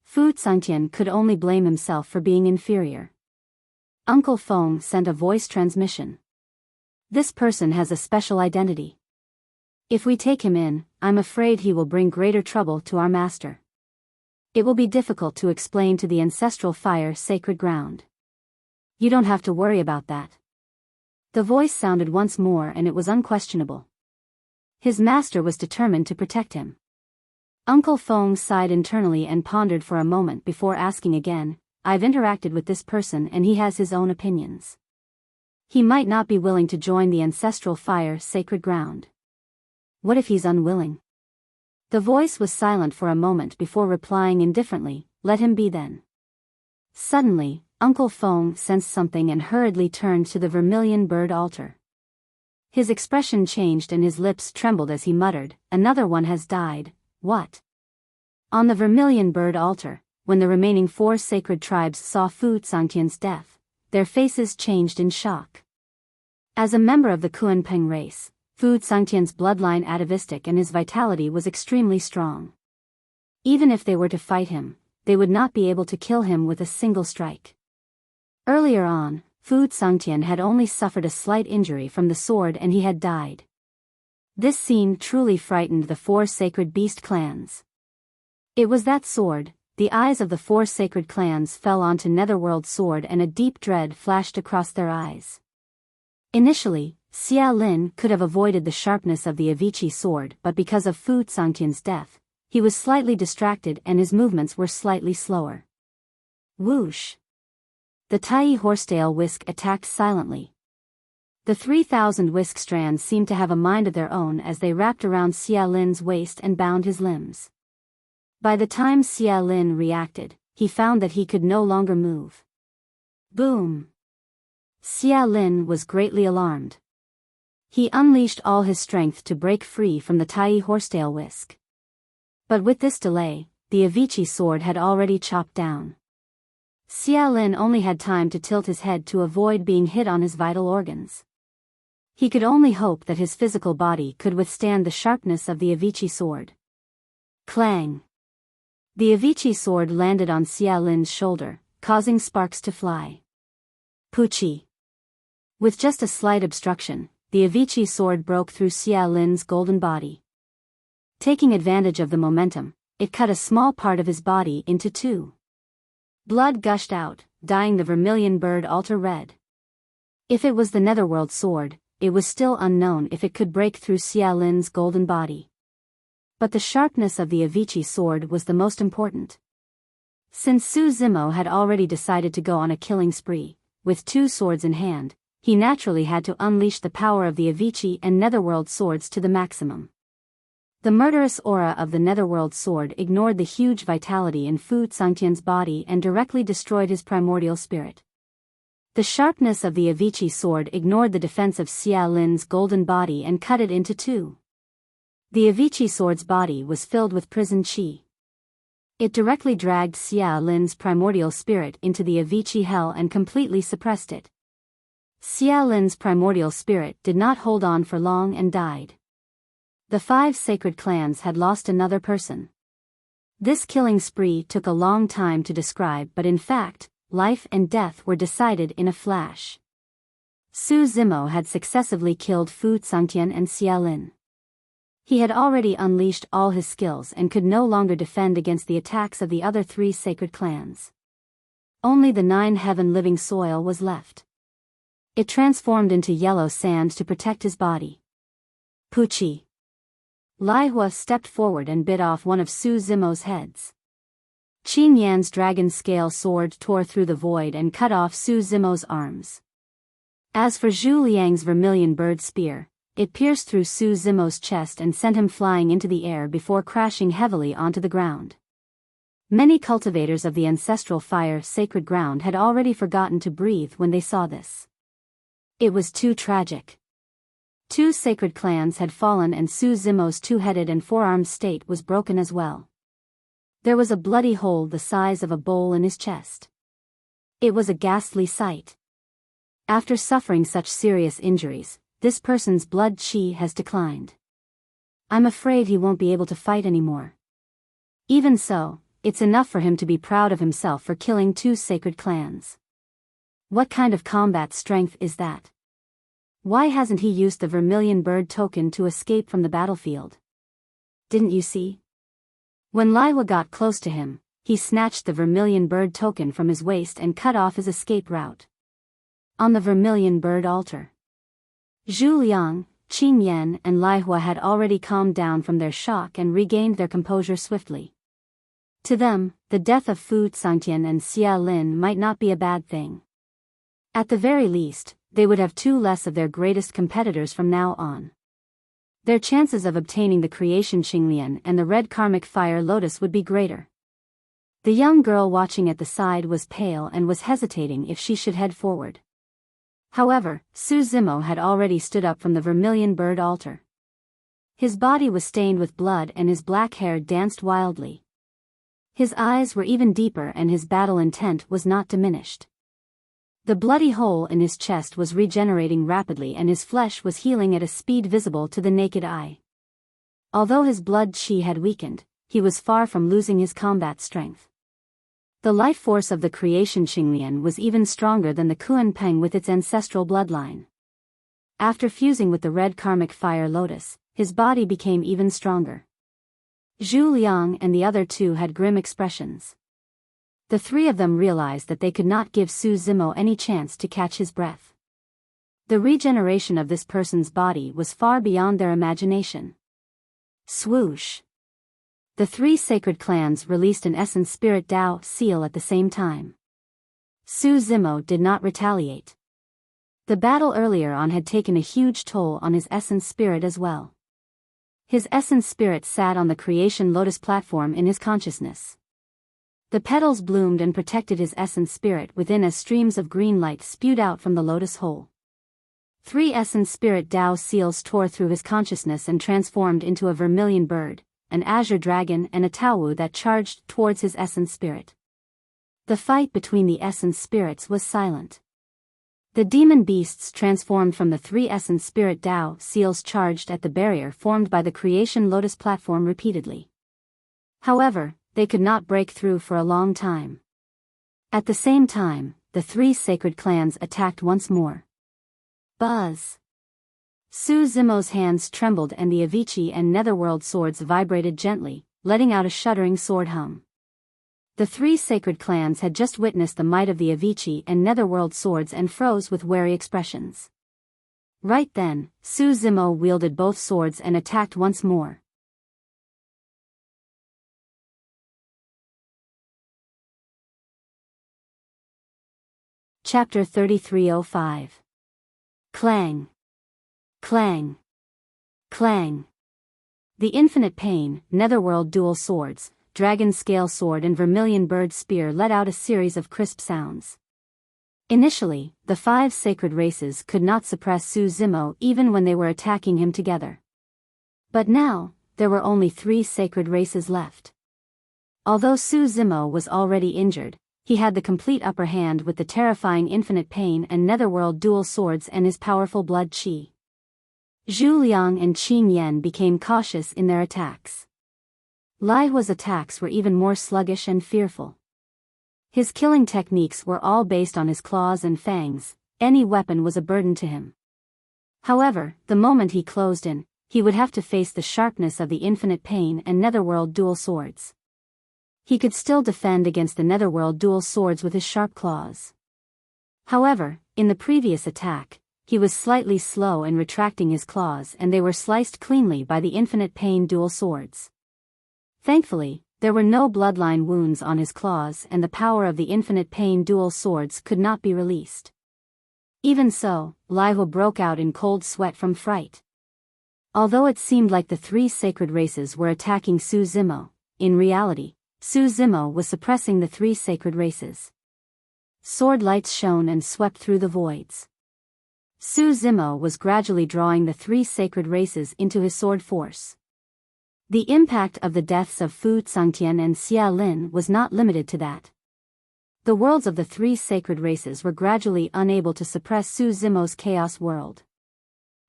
Fu Tsangtian could only blame himself for being inferior. Uncle Feng sent a voice transmission. This person has a special identity. If we take him in, I'm afraid he will bring greater trouble to our master. It will be difficult to explain to the ancestral fire sacred ground. You don't have to worry about that. The voice sounded once more, and it was unquestionable. His master was determined to protect him. Uncle Feng sighed internally and pondered for a moment before asking again, I've interacted with this person and he has his own opinions. He might not be willing to join the ancestral fire sacred ground. What if he's unwilling? The voice was silent for a moment before replying indifferently, let him be then. Suddenly, Uncle Feng sensed something and hurriedly turned to the vermilion bird altar. His expression changed and his lips trembled as he muttered, another one has died, what? On the vermilion bird altar, when the remaining 4 sacred tribes saw Fu Tsangtian's death, their faces changed in shock. As a member of the Kuanpeng race, Fu Tsangtian's bloodline atavistic and his vitality was extremely strong. Even if they were to fight him, they would not be able to kill him with a single strike. Earlier on, Fu Tsangtian had only suffered a slight injury from the sword and he had died. This scene truly frightened the 4 sacred beast clans. It was that sword. The eyes of the 4 sacred clans fell onto Netherworld sword and a deep dread flashed across their eyes. Initially, Xia Lin could have avoided the sharpness of the Avicii sword, but because of Fu Tsangtian's death, he was slightly distracted and his movements were slightly slower. Whoosh! The tiny horsetail whisk attacked silently. The 3,000 whisk strands seemed to have a mind of their own as they wrapped around Xia Lin's waist and bound his limbs. By the time Xia Lin reacted, he found that he could no longer move. Boom! Xia Lin was greatly alarmed. He unleashed all his strength to break free from the tiny horsetail whisk. But with this delay, the Avicii sword had already chopped down. Xia Lin only had time to tilt his head to avoid being hit on his vital organs. He could only hope that his physical body could withstand the sharpness of the Avicii sword. Clang! The Avicii sword landed on Xia Lin's shoulder, causing sparks to fly. Poochie! With just a slight obstruction, the Avicii sword broke through Xia Lin's golden body. Taking advantage of the momentum, it cut a small part of his body into 2. Blood gushed out, dyeing the vermilion bird altar red. If it was the Netherworld sword, it was still unknown if it could break through Xia Lin's golden body. But the sharpness of the Avicii sword was the most important. Since Su Zimo had already decided to go on a killing spree, with 2 swords in hand, he naturally had to unleash the power of the Avicii and Netherworld swords to the maximum. The murderous aura of the Netherworld sword ignored the huge vitality in Fu Tsangtian's body and directly destroyed his primordial spirit. The sharpness of the Avicii sword ignored the defense of Xia Lin's golden body and cut it into 2. The Avicii sword's body was filled with prison chi. It directly dragged Xia Lin's primordial spirit into the Avicii hell and completely suppressed it. Xia Lin's primordial spirit did not hold on for long and died. The 5 sacred clans had lost another person. This killing spree took a long time to describe, but in fact, life and death were decided in a flash. Su Zimo had successively killed Fu Tsangtian and Xia Lin. He had already unleashed all his skills and could no longer defend against the attacks of the other 3 sacred clans. Only the 9 heaven living soil was left. It transformed into yellow sand to protect his body. Puchi. Lai Hua stepped forward and bit off one of Su Zimo's heads. Qin Yan's dragon scale sword tore through the void and cut off Su Zimo's arms. As for Zhu Liang's vermilion bird spear, it pierced through Su Zimo's chest and sent him flying into the air before crashing heavily onto the ground. Many cultivators of the ancestral fire sacred ground had already forgotten to breathe when they saw this. It was too tragic. 2 sacred clans had fallen and Su Zimo's 2-headed and 4-armed state was broken as well. There was a bloody hole the size of a bowl in his chest. It was a ghastly sight. After suffering such serious injuries, this person's blood chi has declined. I'm afraid he won't be able to fight anymore. Even so, it's enough for him to be proud of himself for killing 2 sacred clans. What kind of combat strength is that? Why hasn't he used the vermilion bird token to escape from the battlefield? Didn't you see? When Laiwa got close to him, he snatched the vermilion bird token from his waist and cut off his escape route. On the vermilion bird altar, Zhu Liang, Qin Yan and Laihua had already calmed down from their shock and regained their composure swiftly. To them, the death of Fu Tsangtian and Xia Lin might not be a bad thing. At the very least, they would have 2 less of their greatest competitors from now on. Their chances of obtaining the creation Xinglian and the red karmic fire lotus would be greater. The young girl watching at the side was pale and was hesitating if she should head forward. However, Su Zimo had already stood up from the vermilion bird altar. His body was stained with blood and his black hair danced wildly. His eyes were even deeper and his battle intent was not diminished. The bloody hole in his chest was regenerating rapidly and his flesh was healing at a speed visible to the naked eye. Although his blood chi had weakened, he was far from losing his combat strength. The life force of the creation Xinglian was even stronger than the Kuan Peng with its ancestral bloodline. After fusing with the red karmic fire lotus, his body became even stronger. Zhu Liang and the other 2 had grim expressions. The 3 of them realized that they could not give Su Zimo any chance to catch his breath. The regeneration of this person's body was far beyond their imagination. Swoosh! The 3 sacred clans released an essence spirit Dao seal at the same time. Su Zimo did not retaliate. The battle earlier on had taken a huge toll on his essence spirit as well. His essence spirit sat on the creation lotus platform in his consciousness. The petals bloomed and protected his essence spirit within as streams of green light spewed out from the lotus hole. 3 essence spirit Dao seals tore through his consciousness and transformed into a vermilion bird, an azure dragon and a Taowu that charged towards his essence spirit. The fight between the essence spirits was silent. The demon beasts transformed from the 3 essence spirit Dao seals charged at the barrier formed by the creation lotus platform repeatedly. However, they could not break through for a long time. At the same time, the 3 sacred clans attacked once more. Buzz! Su Zimo's hands trembled and the Avicii and Netherworld swords vibrated gently, letting out a shuddering sword hum. The 3 sacred clans had just witnessed the might of the Avicii and Netherworld swords and froze with wary expressions. Right then, Su Zimo wielded both swords and attacked once more. Chapter 3305. Clang. Clang. Clang. The infinite pain, Netherworld dual swords, dragon scale sword and vermilion bird spear let out a series of crisp sounds. Initially, the 5 sacred races could not suppress Su Zimo even when they were attacking him together. But now, there were only 3 sacred races left. Although Su Zimo was already injured, he had the complete upper hand with the terrifying infinite pain and netherworld dual swords and his powerful blood qi. Zhu Liang and Qin Yan became cautious in their attacks. Lai Hua's attacks were even more sluggish and fearful. His killing techniques were all based on his claws and fangs. Any weapon was a burden to him. However, the moment he closed in, he would have to face the sharpness of the infinite pain and netherworld dual swords. He could still defend against the netherworld dual swords with his sharp claws. However, in the previous attack, he was slightly slow in retracting his claws and they were sliced cleanly by the infinite pain dual swords. Thankfully, there were no bloodline wounds on his claws and the power of the infinite pain dual swords could not be released. Even so, Lai Hua broke out in cold sweat from fright. Although it seemed like the 3 sacred races were attacking Su Zimo, in reality, Su Zimo was suppressing the 3 sacred races. Sword lights shone and swept through the voids. Su Zimo was gradually drawing the 3 sacred races into his sword force. The impact of the deaths of Fu Tsangtian and Xia Lin was not limited to that. The worlds of the 3 sacred races were gradually unable to suppress Su Zimo's chaos world.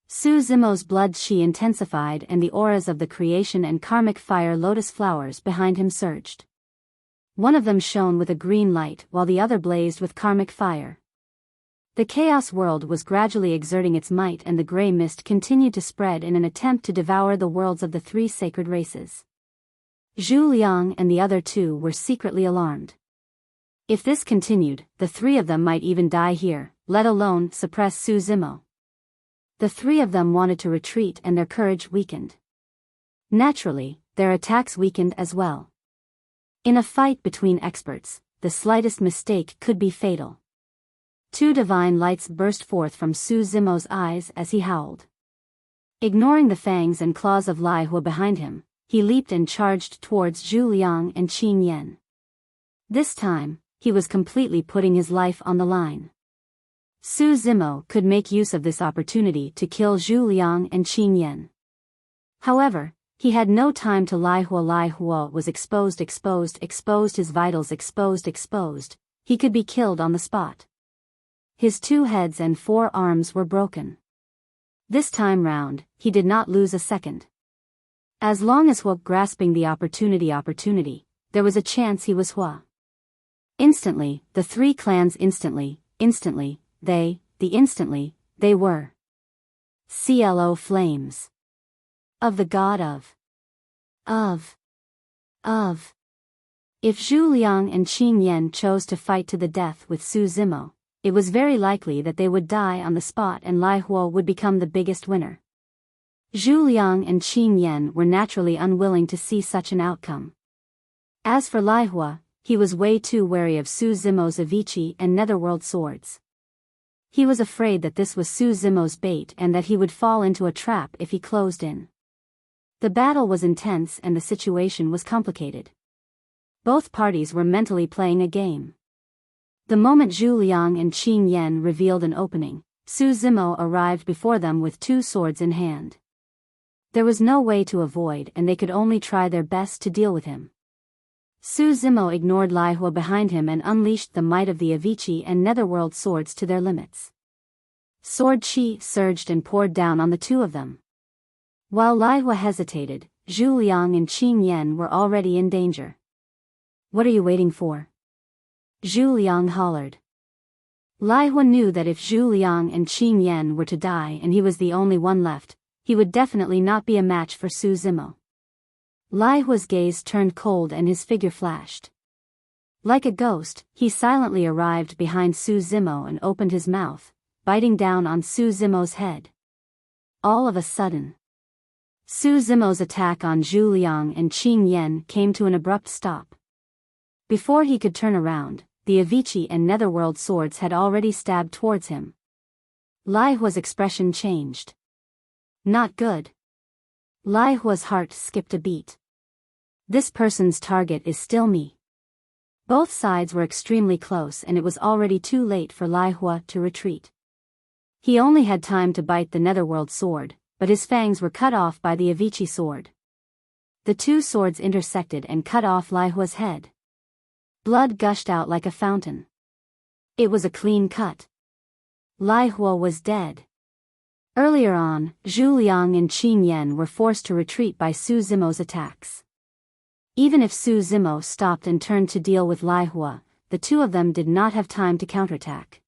Su Zimo's blood qi intensified and the auras of the creation and karmic fire lotus flowers behind him surged. One of them shone with a green light while the other blazed with karmic fire. The chaos world was gradually exerting its might and the grey mist continued to spread in an attempt to devour the worlds of the 3 sacred races. Zhu Liang and the other 2 were secretly alarmed. If this continued, the 3 of them might even die here, let alone suppress Su Zimo. The 3 of them wanted to retreat and their courage weakened. Naturally, their attacks weakened as well. In a fight between experts, the slightest mistake could be fatal. 2 divine lights burst forth from Su Zimo's eyes as he howled. Ignoring the fangs and claws of Lai Hua behind him, he leaped and charged towards Zhu Liang and Qin Yan. This time, he was completely putting his life on the line. Su Zimo could make use of this opportunity to kill Zhu Liang and Qin Yan. However, he had no time to Lai Hua. Lai Hua was exposed, his vitals exposed, he could be killed on the spot. His 2 heads and 4 arms were broken. This time round, he did not lose a second. As long as Hua grasping the opportunity, there was a chance he was Hua. Instantly, the 3 clans instantly, they were CLO flames. Of the god of. If Zhu Liang and Qin Yan chose to fight to the death with Su Zimo, it was very likely that they would die on the spot and Lai Hua would become the biggest winner. Zhu Liang and Qin Yan were naturally unwilling to see such an outcome. As for Lai Hua, he was way too wary of Su Zimo's Avici and netherworld swords. He was afraid that this was Su Zimo's bait and that he would fall into a trap if he closed in. The battle was intense and the situation was complicated. Both parties were mentally playing a game. The moment Zhu Liang and Qin Yan revealed an opening, Su Zimo arrived before them with 2 swords in hand. There was no way to avoid and they could only try their best to deal with him. Su Zimo ignored Lai Hua behind him and unleashed the might of the Avici and netherworld swords to their limits. Sword qi surged and poured down on the 2 of them. While Lai Hua hesitated, Zhu Liang and Qin Yan were already in danger. "What are you waiting for?" Zhu Liang hollered. Lai Hua knew that if Zhu Liang and Qin Yan were to die and he was the only one left, he would definitely not be a match for Su Zimo. Lai Hua's gaze turned cold and his figure flashed. Like a ghost, he silently arrived behind Su Zimo and opened his mouth, biting down on Su Zimo's head. All of a sudden, Su Zimo's attack on Zhu Liang and Qin Yan came to an abrupt stop. Before he could turn around, the Avici and netherworld swords had already stabbed towards him. Lai Hua's expression changed. Not good. Lai Hua's heart skipped a beat. This person's target is still me. Both sides were extremely close and it was already too late for Lai Hua to retreat. He only had time to bite the netherworld sword, but his fangs were cut off by the Avici sword. The two swords intersected and cut off Lai Hua's head. Blood gushed out like a fountain. It was a clean cut. Lai Hua was dead. Earlier on, Zhu Liang and Qin Yan were forced to retreat by Su Zimo's attacks. Even if Su Zimo stopped and turned to deal with Lai Hua, the two of them did not have time to counterattack.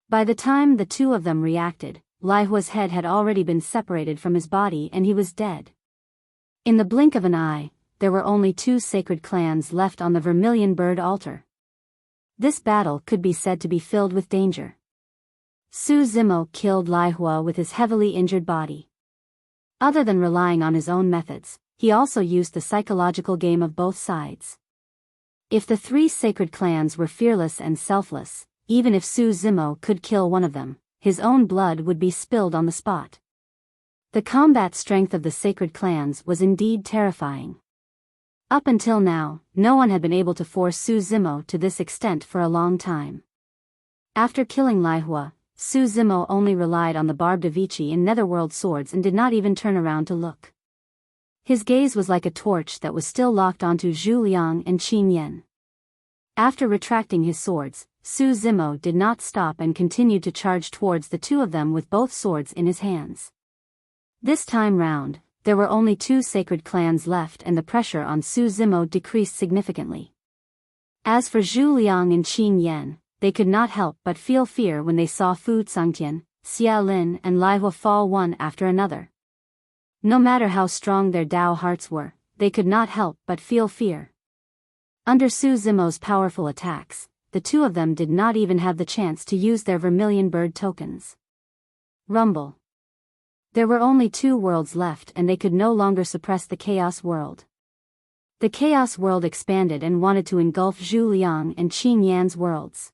By the time the two of them reacted, Lai Hua's head had already been separated from his body and he was dead. In the blink of an eye, there were only two sacred clans left on the Vermilion Bird altar. This battle could be said to be filled with danger. Su Zimo killed Lai Hua with his heavily injured body. Other than relying on his own methods, he also used the psychological game of both sides. If the three sacred clans were fearless and selfless, even if Su Zimo could kill one of them, his own blood would be spilled on the spot. The combat strength of the sacred clans was indeed terrifying. Up until now, no one had been able to force Su Zimo to this extent for a long time. After killing Lai Hua, Su Zimo only relied on the barbed Avici in netherworld swords and did not even turn around to look. His gaze was like a torch that was still locked onto Zhu Liang and Qin Yan. After retracting his swords, Su Zimo did not stop and continued to charge towards the two of them with both swords in his hands. This time round, there were only two sacred clans left and the pressure on Su Zimo decreased significantly. As for Zhu Liang and Qin Yan, they could not help but feel fear when they saw Fu Tsangtian, Xia Lin and Lai Hua fall one after another. No matter how strong their Dao hearts were, they could not help but feel fear. Under Su Zimo's powerful attacks, the two of them did not even have the chance to use their Vermilion Bird tokens. Rumble. There were only two worlds left and they could no longer suppress the Chaos World. The Chaos World expanded and wanted to engulf Zhu Liang and Qin Yan's worlds.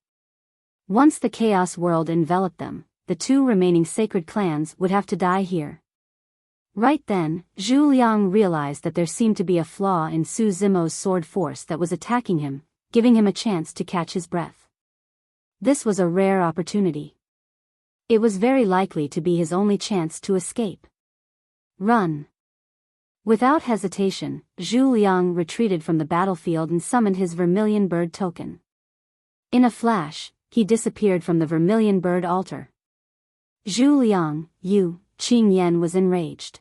Once the Chaos World enveloped them, the two remaining sacred clans would have to die here. Right then, Zhu Liang realized that there seemed to be a flaw in Su Zimo's sword force that was attacking him, giving him a chance to catch his breath. This was a rare opportunity. It was very likely to be his only chance to escape. Run! Without hesitation, Zhu Liang retreated from the battlefield and summoned his Vermilion Bird token. In a flash, he disappeared from the Vermilion Bird altar. Zhu Liang, you, Qin Yan was enraged.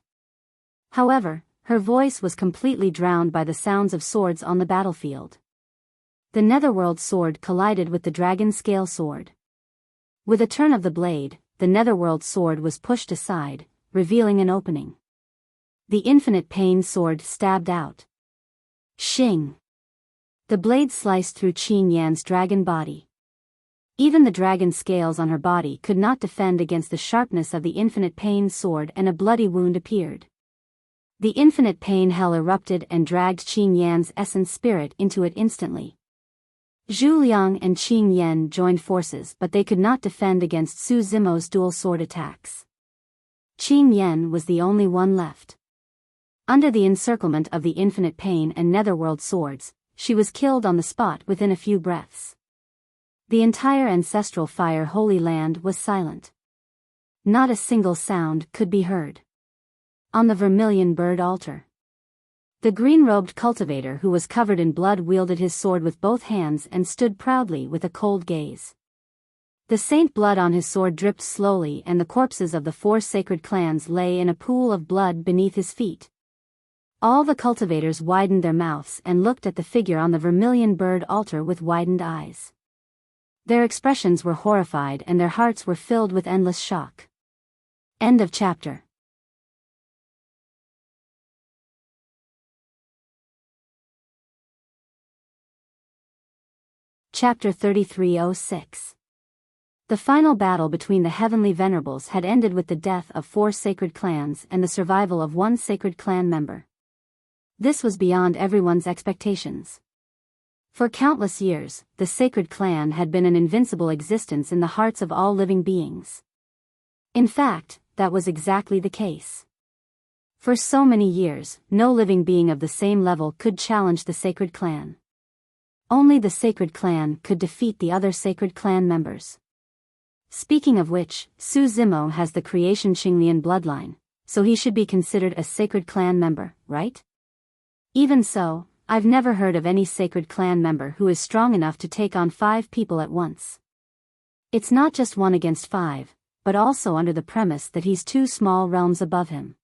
However, her voice was completely drowned by the sounds of swords on the battlefield. The Netherworld sword collided with the Dragon Scale sword. With a turn of the blade, the Netherworld sword was pushed aside, revealing an opening. The Infinite Pain sword stabbed out. Shing! The blade sliced through Qin Yan's dragon body. Even the dragon scales on her body could not defend against the sharpness of the Infinite Pain sword and a bloody wound appeared. The Infinite Pain hell erupted and dragged Qin Yan's essence spirit into it instantly. Zhu Liang and Qin Yan joined forces but they could not defend against Su Zimo's dual sword attacks. Qin Yan was the only one left. Under the encirclement of the Infinite Pain and Netherworld swords, she was killed on the spot within a few breaths. The entire ancestral fire holy land was silent. Not a single sound could be heard. On the Vermilion Bird altar, the green-robed cultivator who was covered in blood wielded his sword with both hands and stood proudly with a cold gaze. The saint blood on his sword dripped slowly and the corpses of the four sacred clans lay in a pool of blood beneath his feet. All the cultivators widened their mouths and looked at the figure on the Vermilion Bird altar with widened eyes. Their expressions were horrified and their hearts were filled with endless shock. End of chapter. Chapter 3306. The final battle between the Heavenly Venerables had ended with the death of 4 sacred clans and the survival of 1 sacred clan member. This was beyond everyone's expectations. For countless years, the sacred clan had been an invincible existence in the hearts of all living beings. In fact, that was exactly the case. For so many years, no living being of the same level could challenge the sacred clan. Only the sacred clan could defeat the other sacred clan members. Speaking of which, Su Zimo has the creation Xinglian bloodline, so he should be considered a sacred clan member, right? Even so, I've never heard of any sacred clan member who is strong enough to take on 5 people at once. It's not just 1 against 5, but also under the premise that he's 2 small realms above him.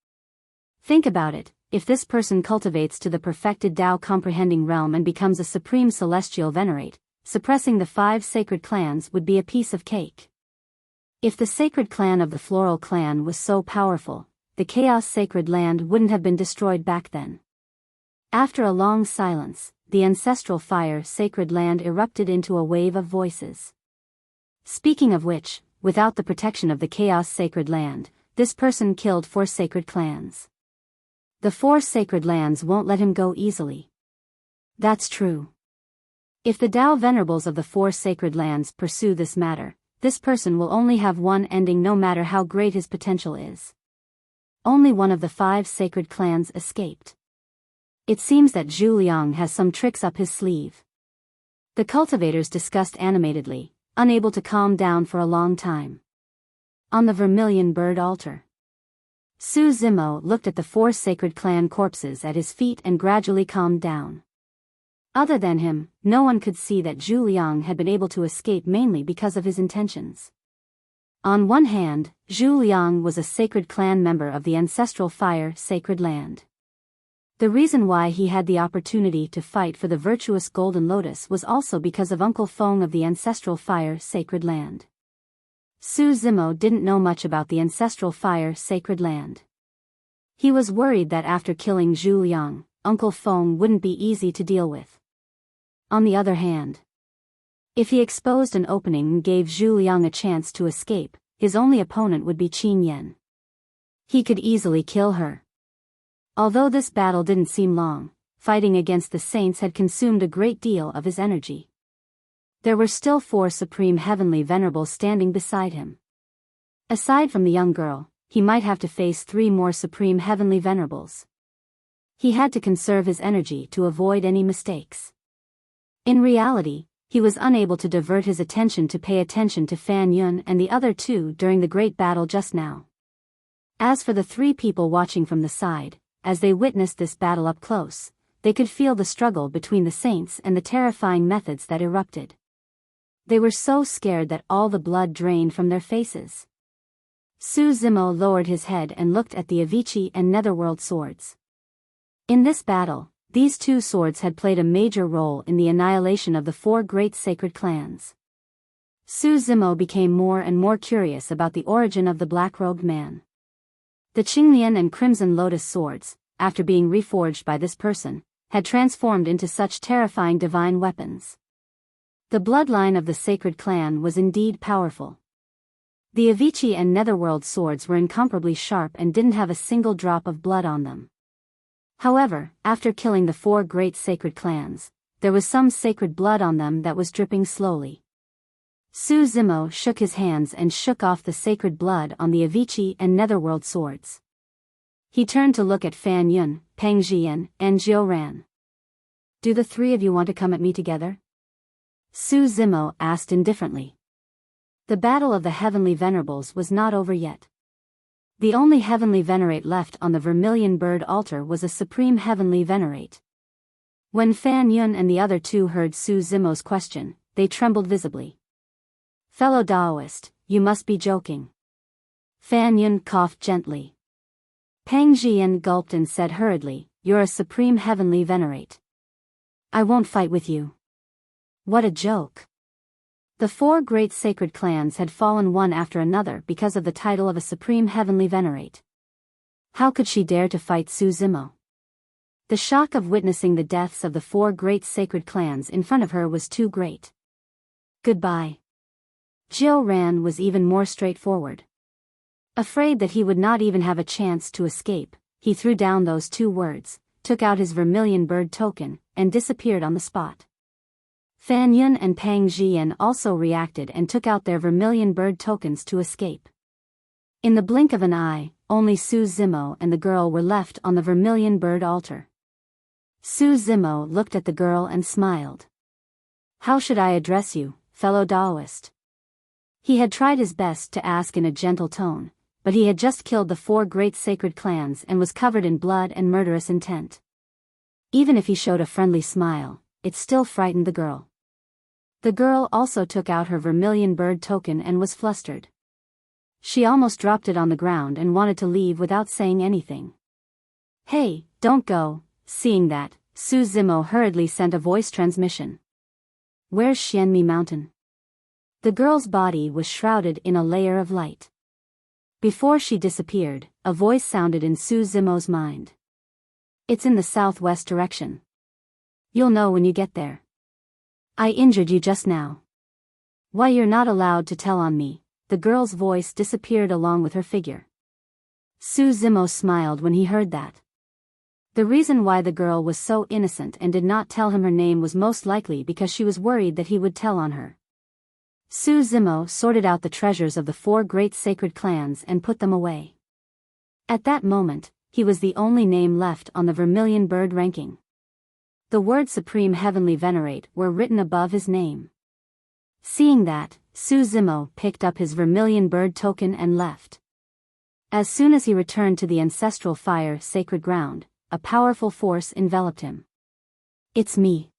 Think about it, if this person cultivates to the perfected Tao comprehending realm and becomes a supreme celestial venerate, suppressing the 5 sacred clans would be a piece of cake. If the sacred clan of the Floral clan was so powerful, the Chaos Sacred Land wouldn't have been destroyed back then. After a long silence, the ancestral fire sacred land erupted into a wave of voices. Speaking of which, without the protection of the Chaos Sacred Land, this person killed 4 sacred clans. The 4 sacred lands won't let him go easily. That's true. If the Tao venerables of the 4 sacred lands pursue this matter, this person will only have one ending no matter how great his potential is. Only one of the 5 sacred clans escaped. It seems that Zhu Liang has some tricks up his sleeve. The cultivators discussed animatedly, unable to calm down for a long time. On the Vermilion Bird altar, Su Zimo looked at the 4 sacred clan corpses at his feet and gradually calmed down. Other than him, no one could see that Zhu Liang had been able to escape mainly because of his intentions. On one hand, Zhu Liang was a sacred clan member of the ancestral fire sacred land. The reason why he had the opportunity to fight for the virtuous Golden Lotus was also because of Uncle Feng of the ancestral fire sacred land. Su Zimo didn't know much about the ancestral fire sacred land. He was worried that after killing Zhu Liang, Uncle Feng wouldn't be easy to deal with. On the other hand, if he exposed an opening and gave Zhu Liang a chance to escape, his only opponent would be Qin Yan. He could easily kill her. Although this battle didn't seem long, fighting against the saints had consumed a great deal of his energy. There were still 4 supreme heavenly venerables standing beside him. Aside from the young girl, he might have to face 3 more supreme heavenly venerables. He had to conserve his energy to avoid any mistakes. In reality, he was unable to divert his attention to pay attention to Fan Yun and the other 2 during the great battle just now. As for the 3 people watching from the side, as they witnessed this battle up close, they could feel the struggle between the saints and the terrifying methods that erupted. They were so scared that all the blood drained from their faces. Su Zimo lowered his head and looked at the Avicii and Netherworld swords. In this battle, these 2 swords had played a major role in the annihilation of the 4 great sacred clans. Su Zimo became more and more curious about the origin of the black-robed man. The Qinglian and Crimson Lotus swords, after being reforged by this person, had transformed into such terrifying divine weapons. The bloodline of the sacred clan was indeed powerful. The Avicii and Netherworld swords were incomparably sharp and didn't have a single drop of blood on them. However, after killing the 4 great sacred clans, there was some sacred blood on them that was dripping slowly. Su Zimo shook his hands and shook off the sacred blood on the Avicii and Netherworld swords. He turned to look at Fan Yun, Peng Zhiyan, and Jiu Ran. Do the 3 of you want to come at me together? Su Zimo asked indifferently. The battle of the heavenly venerables was not over yet. The only heavenly venerate left on the Vermilion Bird altar was a supreme heavenly venerate. When Fan Yun and the other 2 heard Su Zimo's question, they trembled visibly. Fellow Daoist, you must be joking. Fan Yun coughed gently. Peng Zhiyan gulped and said hurriedly, You're a supreme heavenly venerate. I won't fight with you. What a joke. The 4 great sacred clans had fallen one after another because of the title of a supreme heavenly venerate. How could she dare to fight Su Zimo? The shock of witnessing the deaths of the 4 great sacred clans in front of her was too great. Goodbye. Jiu Ran was even more straightforward. Afraid that he would not even have a chance to escape, he threw down those 2 words, took out his Vermilion Bird token, and disappeared on the spot. Fan Yun and Peng Zhiyan also reacted and took out their Vermilion Bird tokens to escape. In the blink of an eye, only Su Zimo and the girl were left on the Vermilion Bird altar. Su Zimo looked at the girl and smiled. How should I address you, fellow Daoist? He had tried his best to ask in a gentle tone, but he had just killed the 4 great sacred clans and was covered in blood and murderous intent. Even if he showed a friendly smile, it still frightened the girl. The girl also took out her vermilion bird token and was flustered. She almost dropped it on the ground and wanted to leave without saying anything. "Hey, don't go." Seeing that, Su Zimo hurriedly sent a voice transmission. "Where's Xianmi Mountain?" The girl's body was shrouded in a layer of light. Before she disappeared, a voice sounded in Su Zimo's mind. "It's in the southwest direction. You'll know when you get there. I injured you just now. Why you're not allowed to tell on me." The girl's voice disappeared along with her figure. Su Zimo smiled when he heard that. The reason why the girl was so innocent and did not tell him her name was most likely because she was worried that he would tell on her. Su Zimo sorted out the treasures of the 4 great sacred clans and put them away. At that moment, he was the only name left on the vermilion bird ranking. The words Supreme Heavenly Venerate were written above his name. Seeing that, Su Zimo picked up his vermilion bird token and left. As soon as he returned to the ancestral fire sacred ground, a powerful force enveloped him. "It's me."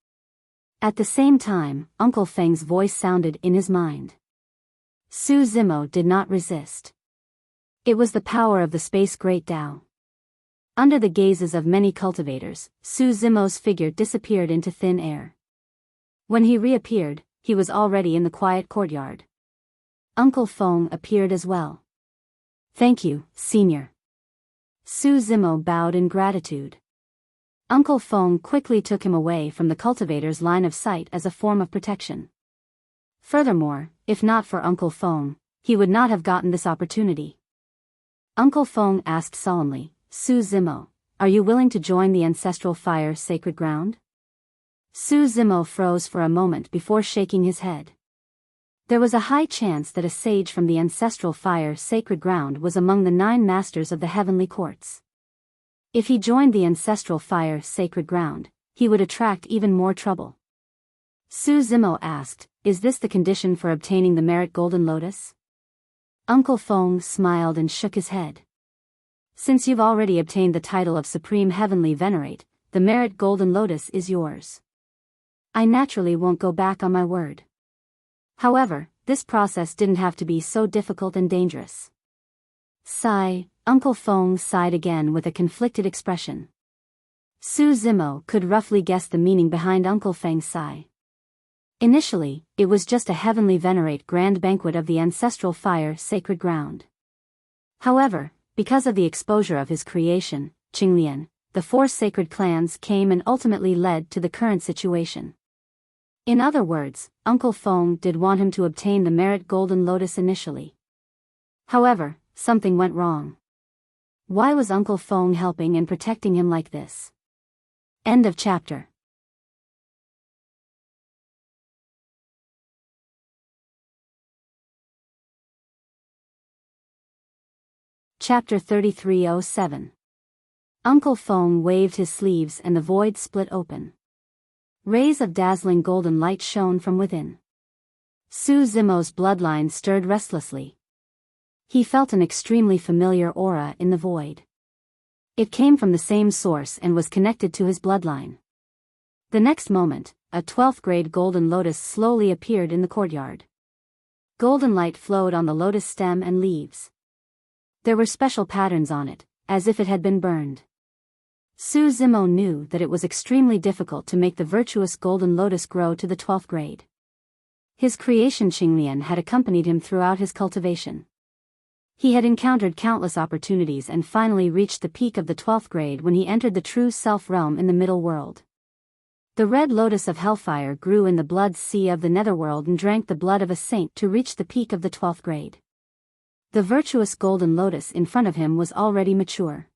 At the same time, Uncle Feng's voice sounded in his mind. Su Zimo did not resist. It was the power of the space great Tao. Under the gazes of many cultivators, Su Zimo's figure disappeared into thin air. When he reappeared, he was already in the quiet courtyard. Uncle Feng appeared as well. "Thank you, Senior." Su Zimo bowed in gratitude. Uncle Feng quickly took him away from the cultivator's line of sight as a form of protection. Furthermore, if not for Uncle Feng, he would not have gotten this opportunity. Uncle Feng asked solemnly, "Su Zimo, are you willing to join the ancestral fire sacred ground?" Su Zimo froze for a moment before shaking his head. There was a high chance that a sage from the ancestral fire sacred ground was among the 9 masters of the heavenly courts. If he joined the ancestral fire sacred ground, he would attract even more trouble. Su Zimo asked, "Is this the condition for obtaining the merit golden lotus?" Uncle Feng smiled and shook his head. "Since you've already obtained the title of Supreme Heavenly Venerate, the merit golden lotus is yours. I naturally won't go back on my word." However, this process didn't have to be so difficult and dangerous. Sigh, Uncle Feng sighed again with a conflicted expression. Su Zimo could roughly guess the meaning behind Uncle Feng's sigh. Initially, it was just a heavenly venerate grand banquet of the ancestral fire sacred ground. However, because of the exposure of his creation, Qinglian, the 4 sacred clans came and ultimately led to the current situation. In other words, Uncle Feng did want him to obtain the merit golden lotus initially. However, something went wrong. Why was Uncle Feng helping and protecting him like this? End of chapter. Chapter 3307. Uncle Feng waved his sleeves and the void split open. Rays of dazzling golden light shone from within. Su Zimo's bloodline stirred restlessly. He felt an extremely familiar aura in the void. It came from the same source and was connected to his bloodline. The next moment, a 12th grade golden lotus slowly appeared in the courtyard. Golden light flowed on the lotus stem and leaves. There were special patterns on it, as if it had been burned. Su Zimo knew that it was extremely difficult to make the virtuous golden lotus grow to the 12th grade. His creation Qinglian had accompanied him throughout his cultivation. He had encountered countless opportunities and finally reached the peak of the 12th grade when he entered the true self realm in the middle world. The red lotus of hellfire grew in the blood sea of the netherworld and drank the blood of a saint to reach the peak of the 12th grade. The virtuous golden lotus in front of him was already mature.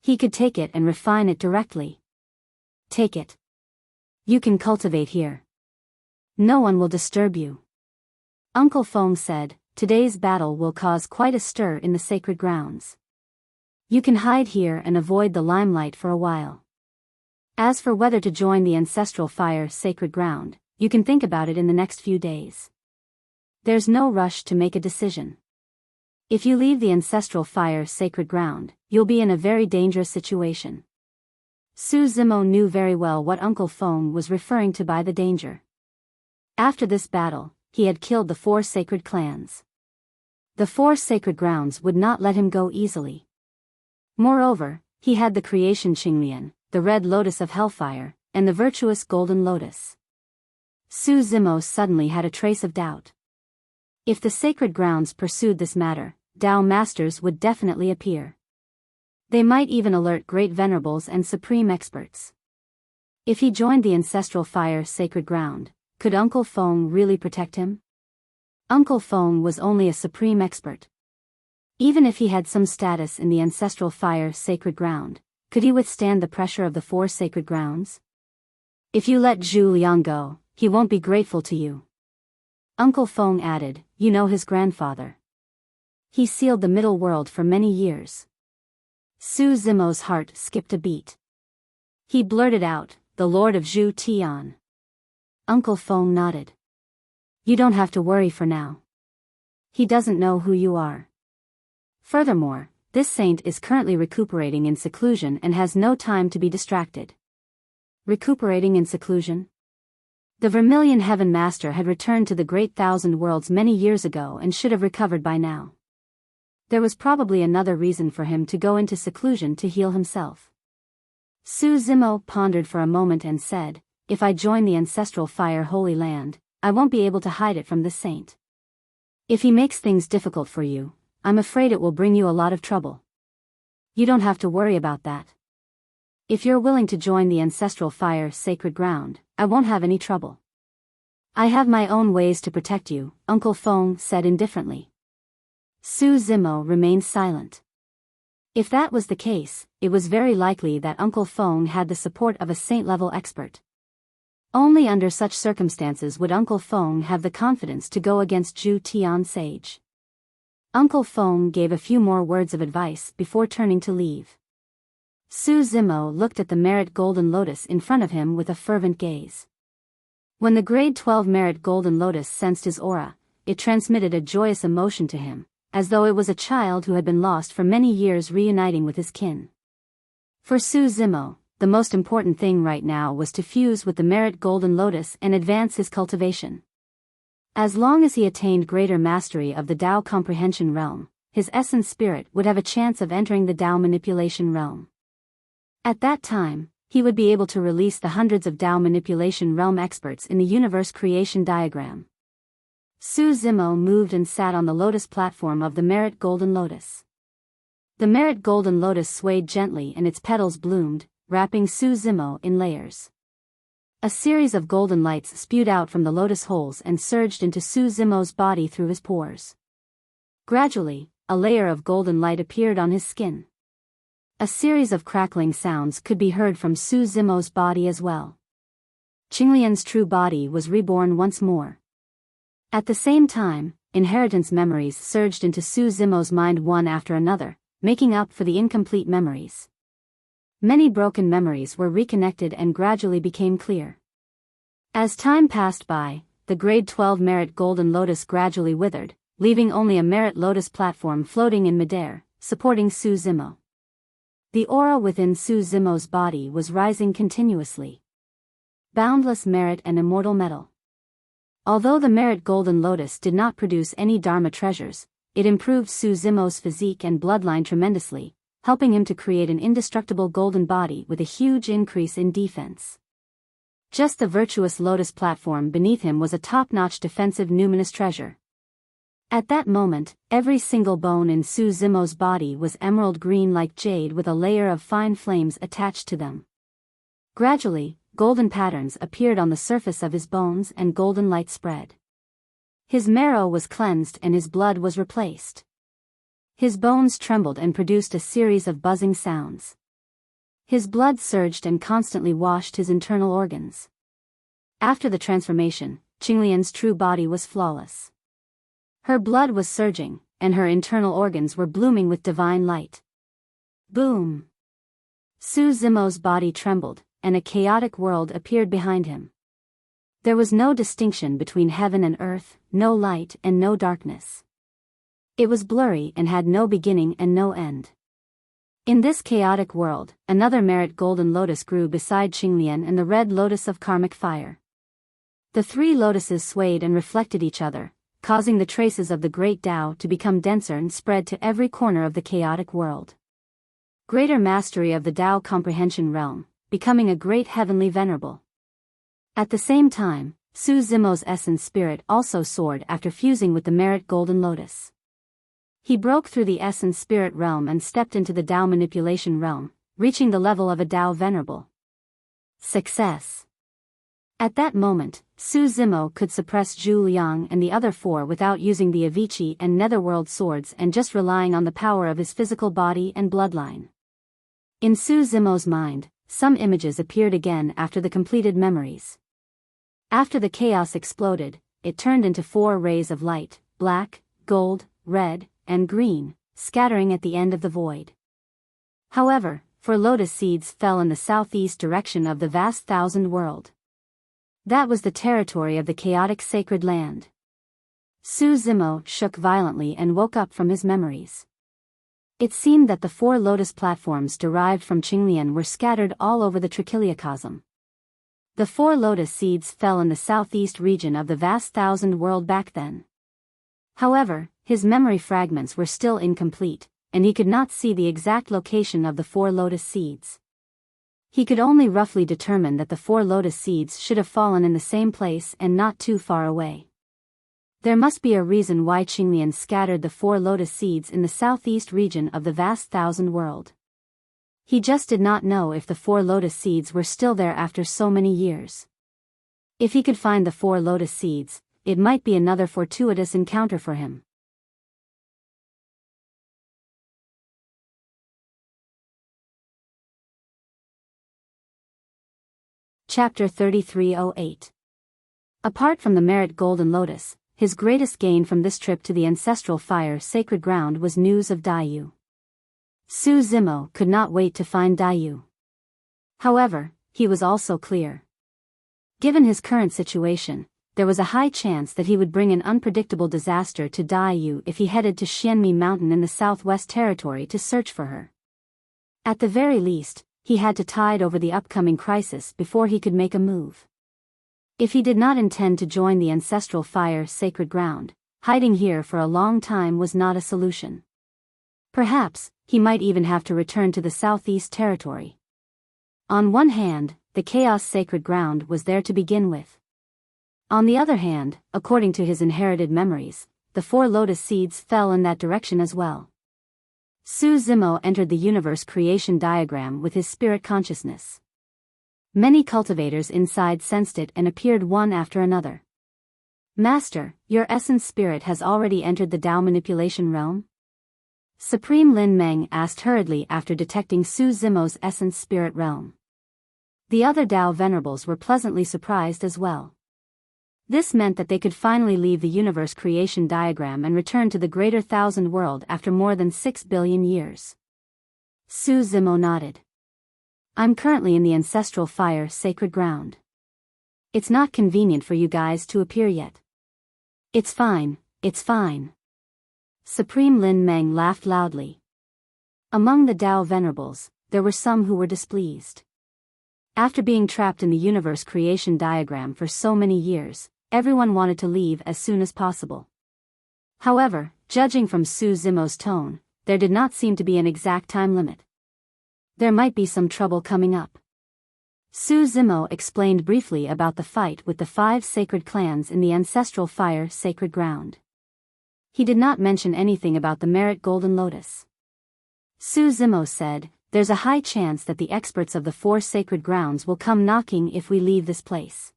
He could take it and refine it directly. Take it. You can cultivate here. No one will disturb you. Uncle Feng said, "Today's battle will cause quite a stir in the sacred grounds. You can hide here and avoid the limelight for a while. As for whether to join the ancestral fire sacred ground, you can think about it in the next few days. There's no rush to make a decision. If you leave the ancestral fire sacred ground, you'll be in a very dangerous situation." Su Zimo knew very well what Uncle Feng was referring to by the danger. After this battle, he had killed the 4 sacred clans. The 4 sacred grounds would not let him go easily. Moreover, he had the creation Qinglian, the red lotus of hellfire, and the virtuous golden lotus. Su Zimo suddenly had a trace of doubt. If the sacred grounds pursued this matter, Tao masters would definitely appear. They might even alert great venerables and supreme experts. If he joined the ancestral fire sacred ground, could Uncle Feng really protect him? Uncle Feng was only a supreme expert. Even if he had some status in the ancestral fire sacred ground, could he withstand the pressure of the 4 sacred grounds? If you let Zhu Liang go, he won't be grateful to you. Uncle Feng added, you know his grandfather. He sealed the middle world for many years. Su Zimo's heart skipped a beat. He blurted out, the Lord of Zhu Tian. Uncle Feng nodded. You don't have to worry for now. He doesn't know who you are. Furthermore, this saint is currently recuperating in seclusion and has no time to be distracted. Recuperating in seclusion? The Vermilion Heaven Master had returned to the Great Thousand Worlds many years ago and should have recovered by now. There was probably another reason for him to go into seclusion to heal himself. Su Zimo pondered for a moment and said, if I join the ancestral fire holy land, I won't be able to hide it from this saint. If he makes things difficult for you, I'm afraid it will bring you a lot of trouble. You don't have to worry about that. If you're willing to join the ancestral fire sacred ground, I won't have any trouble. I have my own ways to protect you, Uncle Feng said indifferently. Su Zimo remained silent. If that was the case, it was very likely that Uncle Feng had the support of a saint-level expert. Only under such circumstances would Uncle Feng have the confidence to go against Zhu Tian sage. Uncle Feng gave a few more words of advice before turning to leave. Su Zimo looked at the merit golden lotus in front of him with a fervent gaze. When the grade 12 merit golden lotus sensed his aura, it transmitted a joyous emotion to him, as though it was a child who had been lost for many years reuniting with his kin. For Su Zimo, the most important thing right now was to fuse with the merit golden lotus and advance his cultivation. As long as he attained greater mastery of the Tao comprehension realm, his essence spirit would have a chance of entering the Tao manipulation realm. At that time, he would be able to release the hundreds of Tao manipulation realm experts in the universe creation diagram. Su Zimo moved and sat on the lotus platform of the merit golden lotus. The merit golden lotus swayed gently and its petals bloomed, wrapping Su Zimo in layers. A series of golden lights spewed out from the lotus holes and surged into Su Zimo's body through his pores. Gradually, a layer of golden light appeared on his skin. A series of crackling sounds could be heard from Su Zimo's body as well. Qinglian's true body was reborn once more. At the same time, inheritance memories surged into Su Zimo's mind one after another, making up for the incomplete memories. Many broken memories were reconnected and gradually became clear. As time passed by, the grade 12 merit golden lotus gradually withered, leaving only a merit lotus platform floating in midair, supporting Su Zimo. The aura within Su Zimo's body was rising continuously. Boundless merit and immortal metal. Although the merit golden lotus did not produce any Dharma treasures, it improved Su Zimo's physique and bloodline tremendously, helping him to create an indestructible golden body with a huge increase in defense. Just the virtuous lotus platform beneath him was a top-notch defensive numinous treasure. At that moment, every single bone in Su Zimo's body was emerald green like jade with a layer of fine flames attached to them. Gradually, golden patterns appeared on the surface of his bones and golden light spread. His marrow was cleansed and his blood was replaced. His bones trembled and produced a series of buzzing sounds. His blood surged and constantly washed his internal organs. After the transformation, Qinglian's true body was flawless. Her blood was surging, and her internal organs were blooming with divine light. Boom! Su Zimo's body trembled, and a chaotic world appeared behind him. There was no distinction between heaven and earth, no light and no darkness. It was blurry and had no beginning and no end. In this chaotic world, another merit golden lotus grew beside Qinglian and the red lotus of karmic fire. The three lotuses swayed and reflected each other, causing the traces of the great Tao to become denser and spread to every corner of the chaotic world. Greater mastery of the Tao comprehension realm, becoming a great heavenly venerable. At the same time, Su Zimo's essence spirit also soared after fusing with the merit golden lotus. He broke through the essence spirit realm and stepped into the Tao manipulation realm, reaching the level of a Tao venerable. Success. At that moment, Su Zimo could suppress Zhu Liang and the other four without using the Avicii and Netherworld swords and just relying on the power of his physical body and bloodline. In Su Zimo's mind, some images appeared again after the completed memories. After the chaos exploded, it turned into 4 rays of light, black, gold, red, and green, scattering at the end of the void. However, 4 lotus seeds fell in the southeast direction of the vast thousand world. That was the territory of the chaotic sacred land. Su Zimo shook violently and woke up from his memories. It seemed that the 4 lotus platforms derived from Qinglian were scattered all over the trichiliocosm. The 4 lotus seeds fell in the southeast region of the vast thousand world back then. However, his memory fragments were still incomplete, and he could not see the exact location of the 4 lotus seeds. He could only roughly determine that the 4 lotus seeds should have fallen in the same place and not too far away. There must be a reason why Qinglian scattered the 4 lotus seeds in the southeast region of the vast thousand world. He just did not know if the 4 lotus seeds were still there after so many years. If he could find the 4 lotus seeds, it might be another fortuitous encounter for him. Chapter 3308. Apart from the merit golden lotus, his greatest gain from this trip to the ancestral fire sacred ground was news of Dayu. Su Zimo could not wait to find Dayu. However, he was also clear. Given his current situation, there was a high chance that he would bring an unpredictable disaster to Dayu if he headed to Xianmi Mountain in the Southwest Territory to search for her. At the very least, he had to tide over the upcoming crisis before he could make a move. If he did not intend to join the ancestral fire sacred ground, hiding here for a long time was not a solution. Perhaps, he might even have to return to the Southeast Territory. On one hand, the chaos sacred ground was there to begin with. On the other hand, according to his inherited memories, the 4 lotus seeds fell in that direction as well. Su Zimo entered the universe creation diagram with his spirit consciousness. Many cultivators inside sensed it and appeared one after another. Master, your essence spirit has already entered the Tao manipulation realm? Supreme Lin Meng asked hurriedly after detecting Su Zimo's essence spirit realm. The other Tao venerables were pleasantly surprised as well. This meant that they could finally leave the universe creation diagram and return to the greater thousand world after more than 6 billion years. Su Zimo nodded. I'm currently in the ancestral fire sacred ground. It's not convenient for you guys to appear yet. It's fine, it's fine. Supreme Lin Meng laughed loudly. Among the Tao venerables, there were some who were displeased. After being trapped in the universe creation diagram for so many years, everyone wanted to leave as soon as possible. However, judging from Su Zimo's tone, there did not seem to be an exact time limit. There might be some trouble coming up. Su Zimo explained briefly about the fight with the 5 sacred clans in the ancestral fire sacred ground. He did not mention anything about the merit golden lotus. Su Zimo said, there's a high chance that the experts of the 4 sacred grounds will come knocking if we leave this place.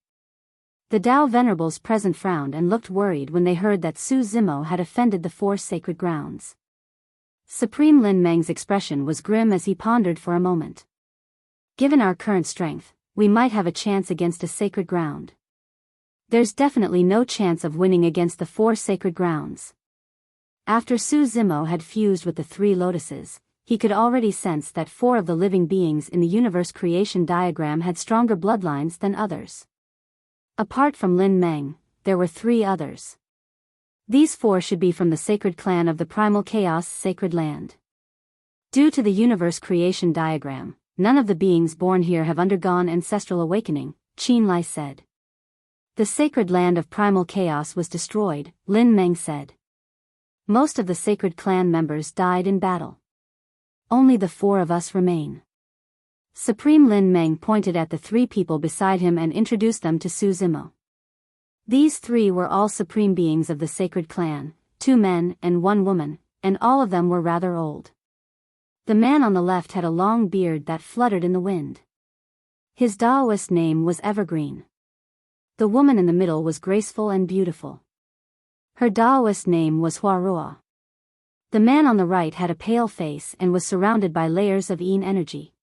The Tao venerables present frowned and looked worried when they heard that Su Zimo had offended the 4 sacred grounds. Supreme Lin Meng's expression was grim as he pondered for a moment. Given our current strength, we might have a chance against a sacred ground. There's definitely no chance of winning against the 4 sacred grounds. After Su Zimo had fused with the 3 lotuses, he could already sense that 4 of the living beings in the universe creation diagram had stronger bloodlines than others. Apart from Lin Meng, there were 3 others. These 4 should be from the sacred clan of the primal chaos sacred land. Due to the universe creation diagram, none of the beings born here have undergone ancestral awakening, Qin Lai said. The sacred land of primal chaos was destroyed, Lin Meng said. Most of the sacred clan members died in battle. Only the 4 of us remain. Supreme Lin Meng pointed at the 3 people beside him and introduced them to Su Zimo. These 3 were all supreme beings of the sacred clan, 2 men and 1 woman, and all of them were rather old. The man on the left had a long beard that fluttered in the wind. His Taoist name was Evergreen. The woman in the middle was graceful and beautiful. Her Taoist name was Huarua. The man on the right had a pale face and was surrounded by layers of yin energy.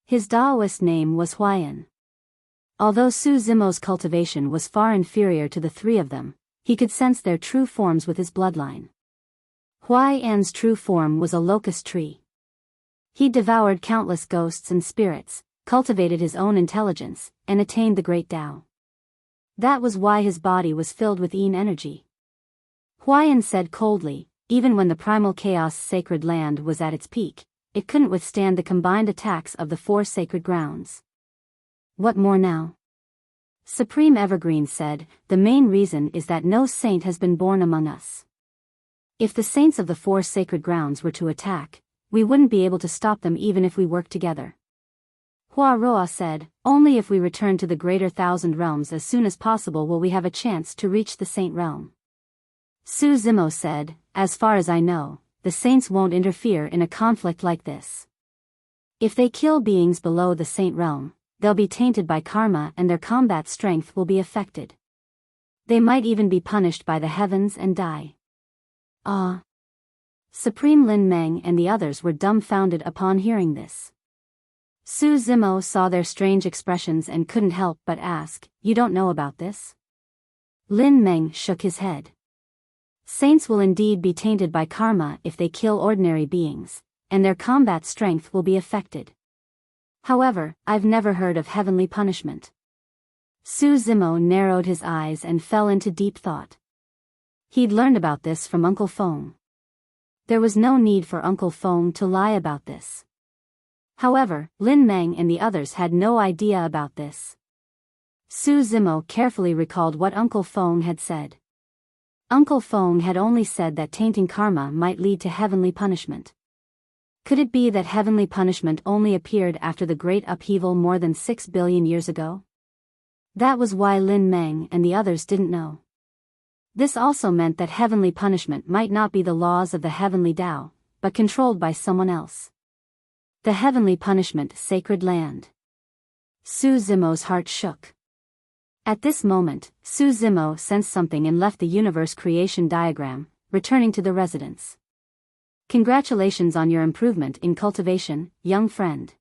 His Taoist name was Huayan. Although Su Zimo's cultivation was far inferior to the 3 of them, he could sense their true forms with his bloodline. Huayan's true form was a locust tree. He devoured countless ghosts and spirits, cultivated his own intelligence, and attained the great Tao. That was why his body was filled with yin energy. Huayan said coldly, even when the primal chaos sacred land was at its peak, it couldn't withstand the combined attacks of the 4 sacred grounds. What more now? Supreme Evergreen said, the main reason is that no saint has been born among us. If the saints of the 4 sacred grounds were to attack, we wouldn't be able to stop them even if we worked together. Huarua said, only if we return to the greater 1,000 realms as soon as possible will we have a chance to reach the saint realm. Su Zimo said, as far as I know, the saints won't interfere in a conflict like this. If they kill beings below the saint realm, they'll be tainted by karma and their combat strength will be affected. They might even be punished by the heavens and die. Ah! Supreme Lin Meng and the others were dumbfounded upon hearing this. Su Zimo saw their strange expressions and couldn't help but ask, you don't know about this? Lin Meng shook his head. Saints will indeed be tainted by karma if they kill ordinary beings, and their combat strength will be affected. However, I've never heard of heavenly punishment. Su Zimo narrowed his eyes and fell into deep thought. He'd learned about this from Uncle Feng. There was no need for Uncle Feng to lie about this. However, Lin Meng and the others had no idea about this. Su Zimo carefully recalled what Uncle Feng had said. Uncle Feng had only said that tainting karma might lead to heavenly punishment. Could it be that heavenly punishment only appeared after the great upheaval more than 6 billion years ago? That was why Lin Meng and the others didn't know. This also meant that heavenly punishment might not be the laws of the heavenly Tao, but controlled by someone else. The heavenly punishment sacred land. Su Zimo's heart shook. At this moment, Su Zimo sensed something and left the universe creation diagram, returning to the residence. Congratulations on your improvement in cultivation, young friend.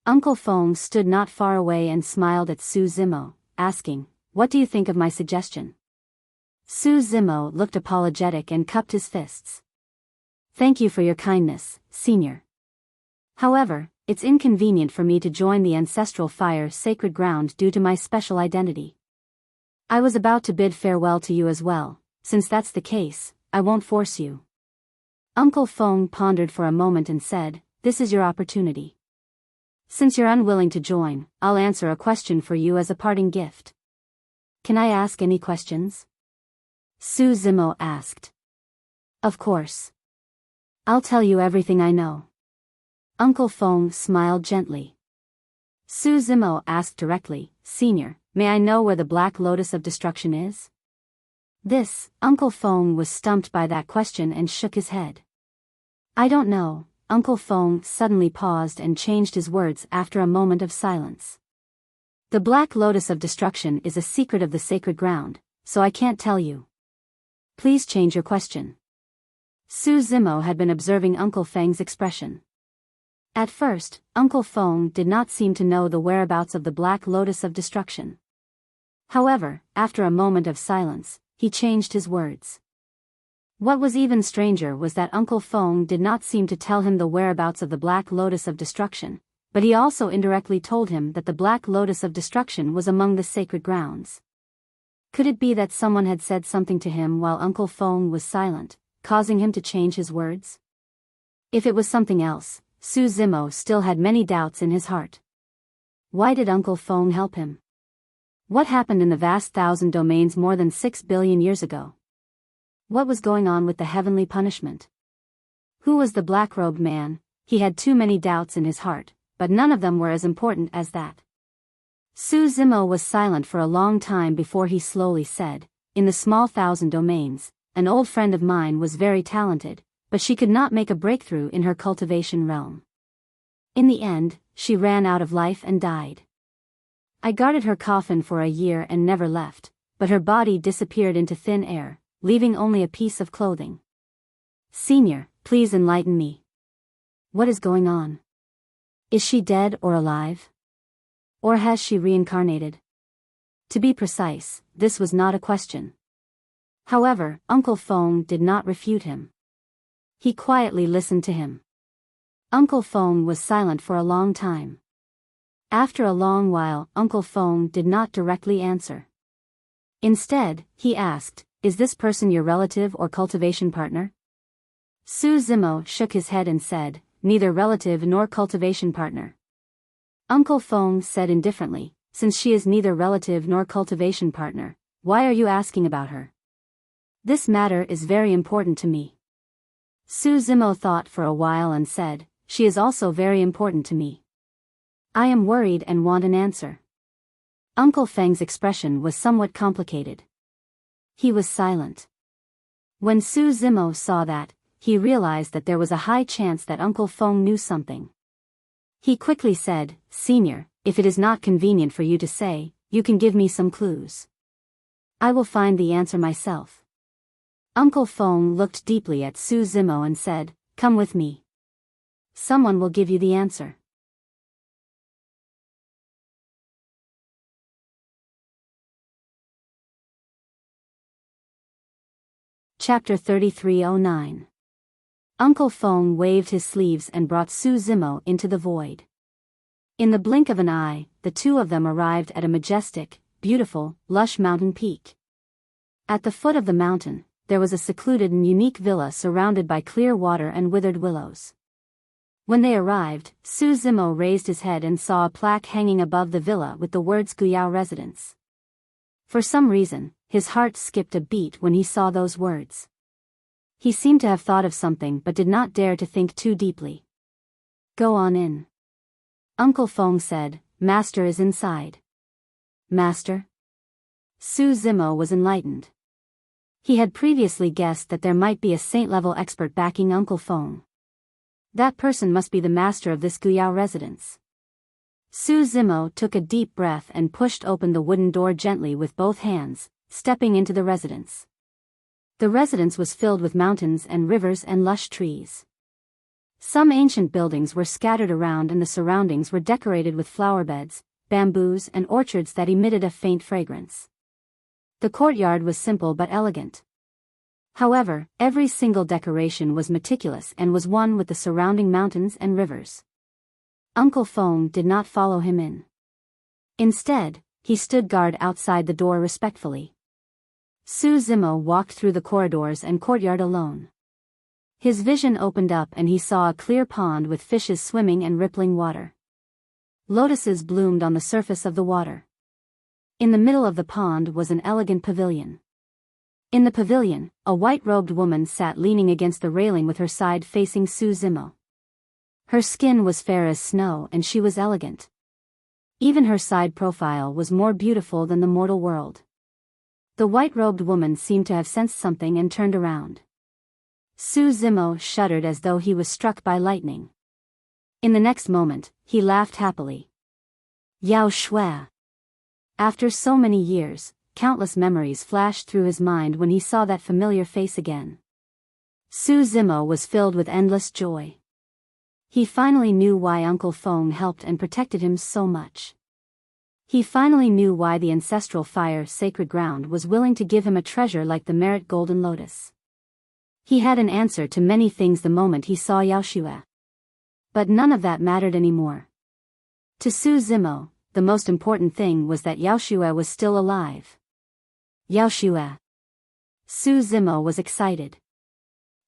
Uncle Feng stood not far away and smiled at Su Zimo, asking, what do you think of my suggestion? Su Zimo looked apologetic and cupped his fists. Thank you for your kindness, senior. However, it's inconvenient for me to join the ancestral fire sacred ground due to my special identity. I was about to bid farewell to you as well. Since that's the case, I won't force you. Uncle Feng pondered for a moment and said, this is your opportunity. Since you're unwilling to join, I'll answer a question for you as a parting gift. Can I ask any questions? Su Zimo asked. Of course. I'll tell you everything I know. Uncle Feng smiled gently. Su Zimo asked directly, Senior, may I know where the Black Lotus of Destruction is? Uncle Feng was stumped by that question and shook his head. I don't know. Uncle Feng suddenly paused and changed his words after a moment of silence. The Black Lotus of Destruction is a secret of the sacred ground, so I can't tell you. Please change your question. Su Zimo had been observing Uncle Feng's expression. At first, Uncle Feng did not seem to know the whereabouts of the Black Lotus of Destruction. However, after a moment of silence, he changed his words. What was even stranger was that Uncle Feng did not seem to tell him the whereabouts of the Black Lotus of Destruction, but he also indirectly told him that the Black Lotus of Destruction was among the sacred grounds. Could it be that someone had said something to him while Uncle Feng was silent, causing him to change his words? If it was something else, Su Zimo still had many doubts in his heart. Why did Uncle Feng help him? What happened in the vast thousand domains more than 6 billion years ago? What was going on with the heavenly punishment? Who was the black-robed man? He had too many doubts in his heart, but none of them were as important as that. Su Zimo was silent for a long time before he slowly said, "In the small thousand domains, an old friend of mine was very talented, but she could not make a breakthrough in her cultivation realm. In the end, she ran out of life and died. I guarded her coffin for a year and never left, but her body disappeared into thin air, leaving only a piece of clothing. Senior, please enlighten me. What is going on? Is she dead or alive? Or has she reincarnated?" To be precise, this was not a question. However, Uncle Feng did not refute him. He quietly listened to him. Uncle Feng was silent for a long time. After a long while, Uncle Feng did not directly answer. Instead, he asked, "Is this person your relative or cultivation partner?" Su Zimo shook his head and said, "Neither relative nor cultivation partner." Uncle Feng said indifferently, "Since she is neither relative nor cultivation partner, why are you asking about her?" "This matter is very important to me." Su Zimo thought for a while and said, "She is also very important to me. I am worried and want an answer." Uncle Feng's expression was somewhat complicated. He was silent. When Su Zimo saw that, he realized that there was a high chance that Uncle Feng knew something. He quickly said, "Senior, if it is not convenient for you to say, you can give me some clues. I will find the answer myself." Uncle Feng looked deeply at Su Zimo and said, "Come with me. Someone will give you the answer." Chapter 3309. Uncle Feng waved his sleeves and brought Su Zimo into the void. In the blink of an eye, the two of them arrived at a majestic, beautiful, lush mountain peak. At the foot of the mountain, there was a secluded and unique villa surrounded by clear water and withered willows. When they arrived, Su Zimo raised his head and saw a plaque hanging above the villa with the words Biyao Residence. For some reason, his heart skipped a beat when he saw those words. He seemed to have thought of something but did not dare to think too deeply. "Go on in." Uncle Feng said, "Master is inside." "Master?" Su Zimo was enlightened. He had previously guessed that there might be a saint-level expert backing Uncle Feng. That person must be the master of this Biyao residence. Su Zimo took a deep breath and pushed open the wooden door gently with both hands, stepping into the residence. The residence was filled with mountains and rivers and lush trees. Some ancient buildings were scattered around and the surroundings were decorated with flower beds, bamboos and orchards that emitted a faint fragrance. The courtyard was simple but elegant. However, every single decoration was meticulous and was one with the surrounding mountains and rivers. Uncle Feng did not follow him in. Instead, he stood guard outside the door respectfully. Su Zimo walked through the corridors and courtyard alone. His vision opened up and he saw a clear pond with fishes swimming and rippling water. Lotuses bloomed on the surface of the water. In the middle of the pond was an elegant pavilion. In the pavilion, a white-robed woman sat leaning against the railing with her side facing Su Zimo. Her skin was fair as snow and she was elegant. Even her side profile was more beautiful than the mortal world. The white-robed woman seemed to have sensed something and turned around. Su Zimo shuddered as though he was struck by lightning. In the next moment, he laughed happily. Yao Shui. After so many years, countless memories flashed through his mind when he saw that familiar face again. Su Zimo was filled with endless joy. He finally knew why Uncle Feng helped and protected him so much. He finally knew why the ancestral fire sacred ground was willing to give him a treasure like the merit golden lotus. He had an answer to many things the moment he saw Yao Shui. But none of that mattered anymore. To Su Zimo, the most important thing was that Yao Shui was still alive. Yao Shui. Su Zimo was excited.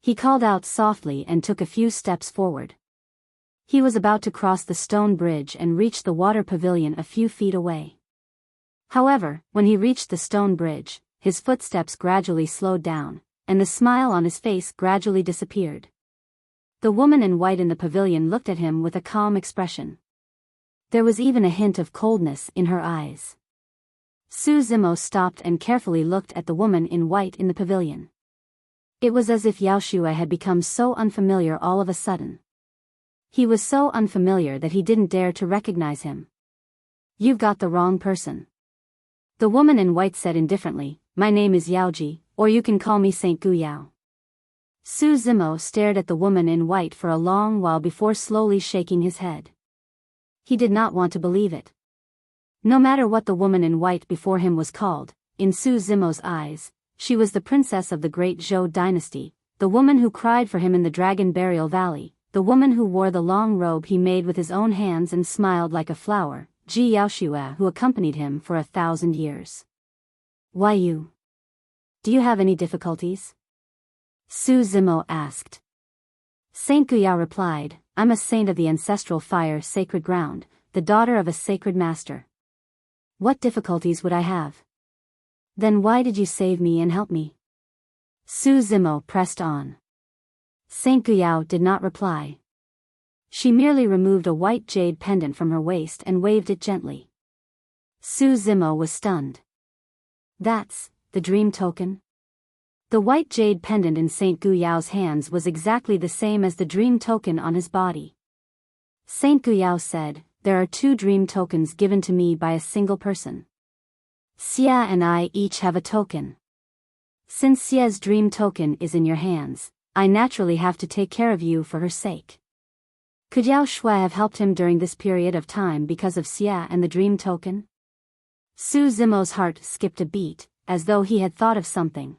He called out softly and took a few steps forward. He was about to cross the stone bridge and reach the water pavilion a few feet away. However, when he reached the stone bridge, his footsteps gradually slowed down, and the smile on his face gradually disappeared. The woman in white in the pavilion looked at him with a calm expression. There was even a hint of coldness in her eyes. Su Zimo stopped and carefully looked at the woman in white in the pavilion. It was as if Yao Shui had become so unfamiliar all of a sudden. He was so unfamiliar that he didn't dare to recognize him. "You've got the wrong person," the woman in white said indifferently. "My name is Yaoji, or you can call me Saint Gu Yao." Su Zimo stared at the woman in white for a long while before slowly shaking his head. He did not want to believe it. No matter what the woman in white before him was called, in Su Zimo's eyes, she was the princess of the great Zhou dynasty, the woman who cried for him in the Dragon Burial Valley, the woman who wore the long robe he made with his own hands and smiled like a flower, Ji Yaoshua, who accompanied him for 1,000 years. "Why you? Do you have any difficulties?" Su Zimo asked. Saint Guyao replied, "I'm a saint of the ancestral fire sacred ground, the daughter of a sacred master. What difficulties would I have? Then why did you save me and help me?" Su Zimo pressed on. Saint Guyao did not reply. She merely removed a white jade pendant from her waist and waved it gently. Su Zimo was stunned. "That's the dream token?" The white jade pendant in Saint Guyao's hands was exactly the same as the dream token on his body. Saint Guyao said, "There are 2 dream tokens given to me by a single person. Xia and I each have a token. Since Xia's dream token is in your hands, I naturally have to take care of you for her sake." Could Yao Shui have helped him during this period of time because of Xia and the dream token? Su Zimo's heart skipped a beat, as though he had thought of something.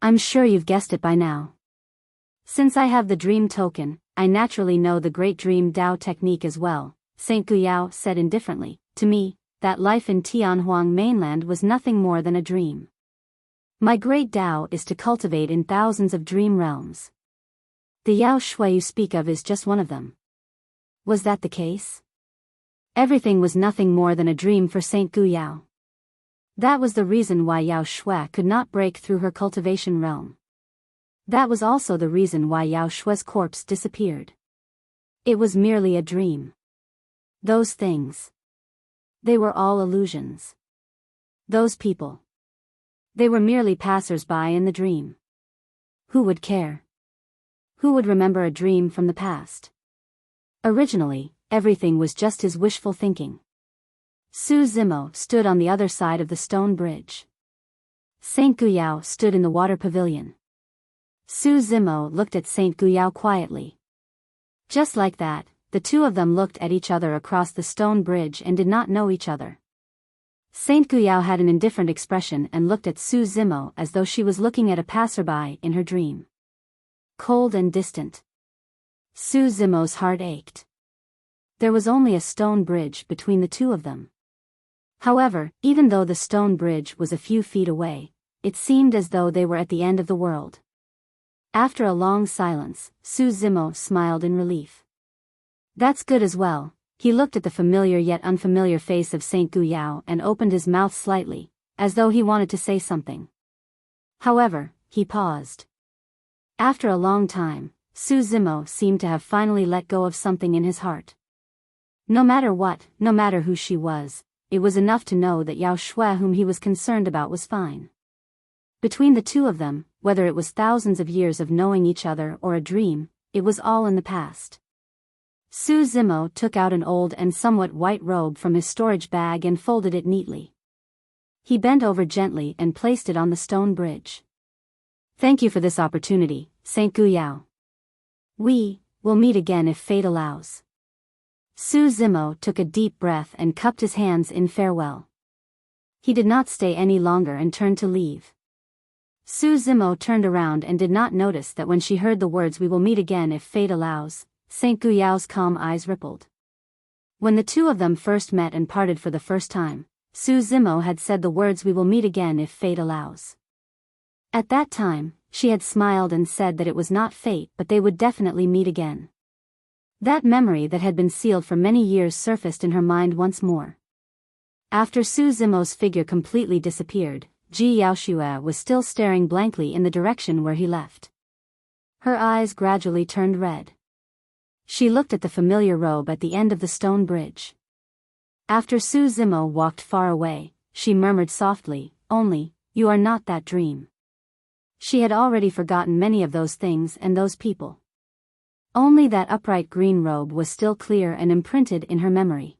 "I'm sure you've guessed it by now. Since I have the dream token, I naturally know the great dream Dao technique as well," Saint Guyao said indifferently. "To me, that life in Tianhuang mainland was nothing more than a dream. My great Dao is to cultivate in thousands of dream realms. The Yao Shui you speak of is just one of them." Was that the case? Everything was nothing more than a dream for Saint Guyao. That was the reason why Yao Shui could not break through her cultivation realm. That was also the reason why Yao Shui's corpse disappeared. It was merely a dream. Those things. They were all illusions. Those people. They were merely passers-by in the dream. Who would care? Who would remember a dream from the past? Originally, everything was just his wishful thinking. Su Zimo stood on the other side of the stone bridge. Saint Guyao stood in the water pavilion. Su Zimo looked at Saint Guyao quietly. Just like that, the two of them looked at each other across the stone bridge and did not know each other. Saint Guyao had an indifferent expression and looked at Su Zimo as though she was looking at a passerby in her dream. Cold and distant. Su Zimo's heart ached. There was only a stone bridge between the two of them. However, even though the stone bridge was a few feet away, it seemed as though they were at the end of the world. After a long silence, Su Zimo smiled in relief. "That's good as well." He looked at the familiar yet unfamiliar face of Saint Guyao and opened his mouth slightly, as though he wanted to say something. However, he paused. After a long time, Su Zimo seemed to have finally let go of something in his heart. No matter what, no matter who she was, it was enough to know that Yao Shui whom he was concerned about was fine. Between the two of them, whether it was thousands of years of knowing each other or a dream, it was all in the past. Su Zimo took out an old and somewhat white robe from his storage bag and folded it neatly. He bent over gently and placed it on the stone bridge. "Thank you for this opportunity, Saint Guyao. We will meet again if fate allows." Su Zimo took a deep breath and cupped his hands in farewell. He did not stay any longer and turned to leave. Su Zimo turned around and did not notice that when she heard the words "we will meet again if fate allows," Saint Guyao's calm eyes rippled. When the two of them first met and parted for the first time, Su Zimo had said the words "we will meet again if fate allows." At that time, she had smiled and said that it was not fate but they would definitely meet again. That memory that had been sealed for many years surfaced in her mind once more. After Su Zimo's figure completely disappeared, Ji Yaoxue was still staring blankly in the direction where he left. Her eyes gradually turned red. She looked at the familiar robe at the end of the stone bridge. After Su Zimo walked far away, she murmured softly, "Only, you are not that dream." She had already forgotten many of those things and those people. Only that upright green robe was still clear and imprinted in her memory.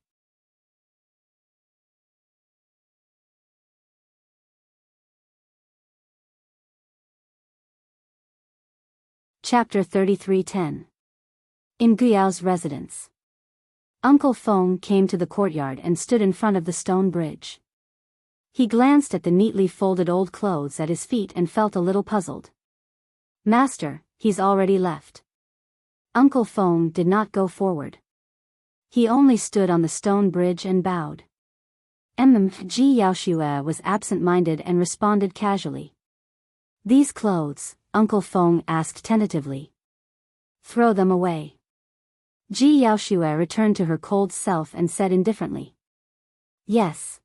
Chapter 33:10. In Biyao's residence. Uncle Feng came to the courtyard and stood in front of the stone bridge. He glanced at the neatly folded old clothes at his feet and felt a little puzzled. "Master, he's already left." Uncle Feng did not go forward. He only stood on the stone bridge and bowed. Ji Yaoxue was absent-minded and responded casually. "These clothes," Uncle Feng asked tentatively. "Throw them away." Ji Yaoxue returned to her cold self and said indifferently, "Yes."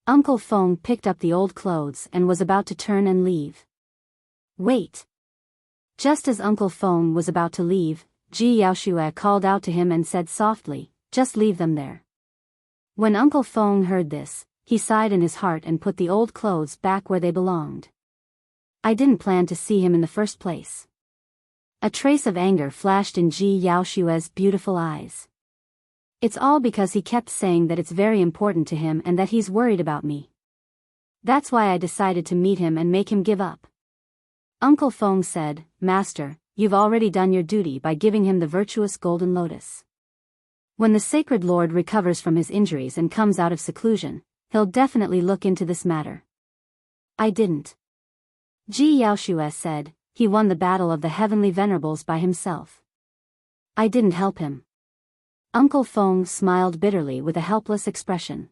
Uncle Feng picked up the old clothes and was about to turn and leave. "Wait." Just as Uncle Feng was about to leave, Ji Yaoxue called out to him and said softly, "Just leave them there." When Uncle Feng heard this, he sighed in his heart and put the old clothes back where they belonged. "I didn't plan to see him in the first place." A trace of anger flashed in Ji Yaoxue's beautiful eyes. "It's all because he kept saying that it's very important to him and that he's worried about me. That's why I decided to meet him and make him give up." Uncle Feng said, "Master, you've already done your duty by giving him the virtuous golden lotus. When the sacred lord recovers from his injuries and comes out of seclusion, he'll definitely look into this matter." "I didn't." Ji Yaoxue said, "He won the battle of the heavenly venerables by himself. I didn't help him." Uncle Feng smiled bitterly with a helpless expression.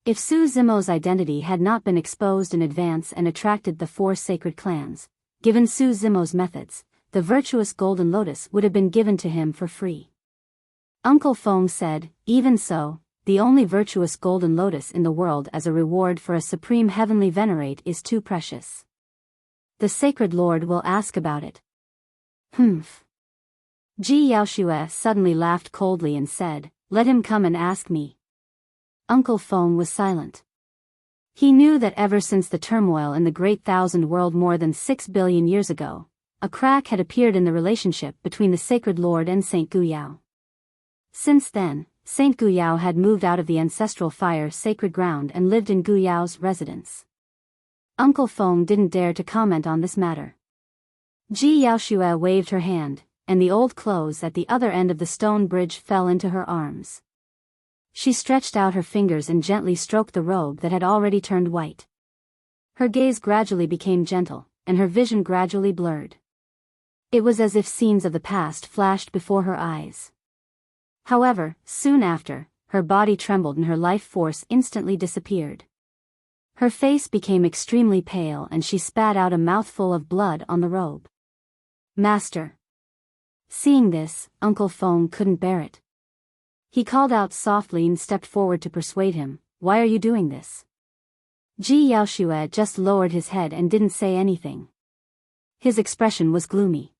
If Su Zimo's identity had not been exposed in advance and attracted the four sacred clans, given Su Zimo's methods, the virtuous golden lotus would have been given to him for free. Uncle Feng said, "Even so, the only virtuous golden lotus in the world as a reward for a supreme heavenly venerate is too precious. The sacred lord will ask about it." "Humph." Ji Yaoxue suddenly laughed coldly and said, "Let him come and ask me." Uncle Feng was silent. He knew that ever since the turmoil in the Great Thousand World more than 6 billion years ago, a crack had appeared in the relationship between the Sacred Lord and Saint Biyao. Since then, Saint Biyao had moved out of the ancestral fire sacred ground and lived in Biyao's residence. Uncle Feng didn't dare to comment on this matter. Ji Yaoxue waved her hand, and the old clothes at the other end of the stone bridge fell into her arms. She stretched out her fingers and gently stroked the robe that had already turned white. Her gaze gradually became gentle, and her vision gradually blurred. It was as if scenes of the past flashed before her eyes. However, soon after, her body trembled and her life force instantly disappeared. Her face became extremely pale and she spat out a mouthful of blood on the robe. "Master." Seeing this, Uncle Feng couldn't bear it. He called out softly and stepped forward to persuade him, "Why are you doing this?" Ji Yaoxue just lowered his head and didn't say anything. His expression was gloomy.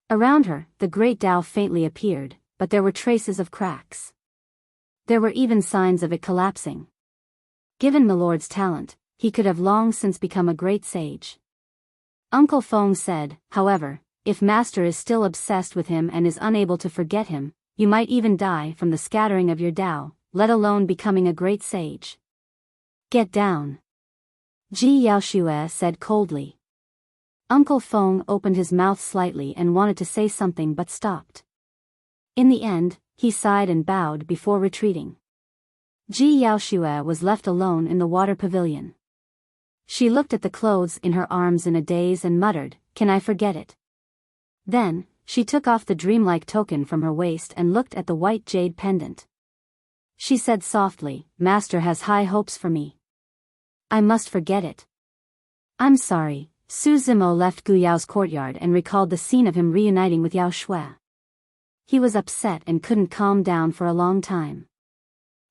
Around her, the great Tao faintly appeared, but there were traces of cracks. There were even signs of it collapsing. Given Milord's talent, he could have long since become a great sage. Uncle Feng said, "However, if Master is still obsessed with him and is unable to forget him, you might even die from the scattering of your Tao, let alone becoming a great sage." "Get down," Ji Yaoxue said coldly. Uncle Feng opened his mouth slightly and wanted to say something but stopped. In the end, he sighed and bowed before retreating. Ji Yaoxue was left alone in the water pavilion. She looked at the clothes in her arms in a daze and muttered, "Can I forget it?" Then, she took off the dreamlike token from her waist and looked at the white jade pendant. She said softly, "Master has high hopes for me. I must forget it." "I'm sorry," Su Zimo left Gu Yao's courtyard and recalled the scene of him reuniting with Yao Shui. He was upset and couldn't calm down for a long time.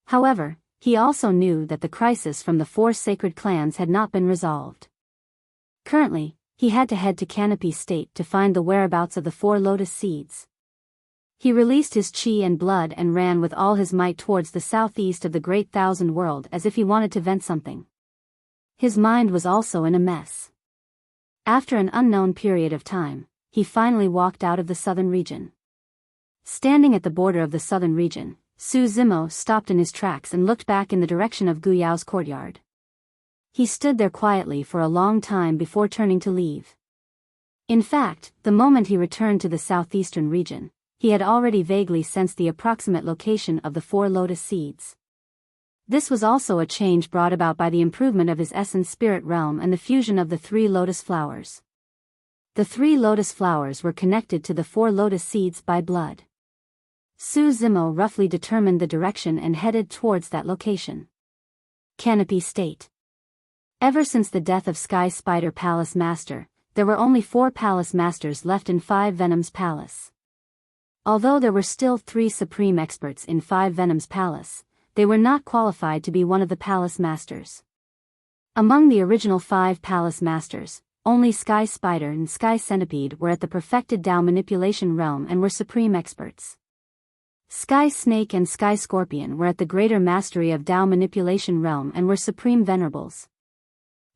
However, he also knew that the crisis from the 4 sacred clans had not been resolved. Currently, he had to head to Canopy State to find the whereabouts of the 4 lotus seeds. He released his chi and blood and ran with all his might towards the southeast of the Great Thousand World as if he wanted to vent something. His mind was also in a mess. After an unknown period of time, he finally walked out of the southern region. Standing at the border of the southern region, Su Zimo stopped in his tracks and looked back in the direction of Gu Yao's courtyard. He stood there quietly for a long time before turning to leave. In fact, the moment he returned to the southeastern region, he had already vaguely sensed the approximate location of the 4 lotus seeds. This was also a change brought about by the improvement of his essence spirit realm and the fusion of the 3 lotus flowers. The 3 lotus flowers were connected to the 4 lotus seeds by blood. Su Zimo roughly determined the direction and headed towards that location. Canopy State. Ever since the death of Sky Spider Palace Master, there were only 4 Palace Masters left in 5 Venoms Palace. Although there were still 3 supreme experts in 5 Venoms Palace, they were not qualified to be one of the Palace Masters. Among the original 5 Palace Masters, only Sky Spider and Sky Centipede were at the perfected Tao manipulation realm and were supreme experts. Sky Snake and Sky Scorpion were at the greater mastery of Tao manipulation realm and were supreme venerables.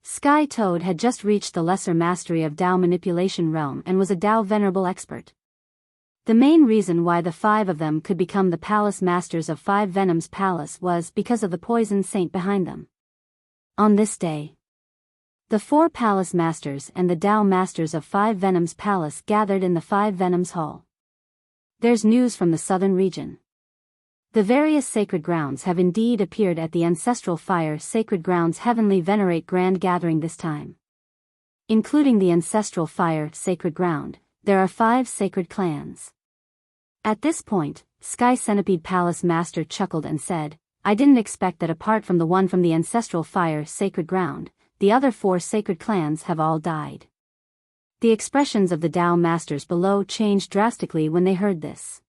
Sky Toad had just reached the lesser mastery of Tao manipulation realm and was a Tao venerable expert. The main reason why the 5 of them could become the Palace Masters of 5 Venoms Palace was because of the poison saint behind them. On this day, the 4 Palace Masters and the Tao Masters of 5 Venoms Palace gathered in the 5 Venoms Hall. There's news from the southern region. The various sacred grounds have indeed appeared at the Ancestral Fire Sacred Grounds Heavenly Venerate Grand Gathering this time. Including the Ancestral Fire Sacred Ground, there are 5 sacred clans. At this point, Sky Centipede Palace Master chuckled and said, I didn't expect that apart from the one from the Ancestral Fire Sacred Ground, the other 4 sacred clans have all died. The expressions of the Tao Masters below changed drastically when they heard this.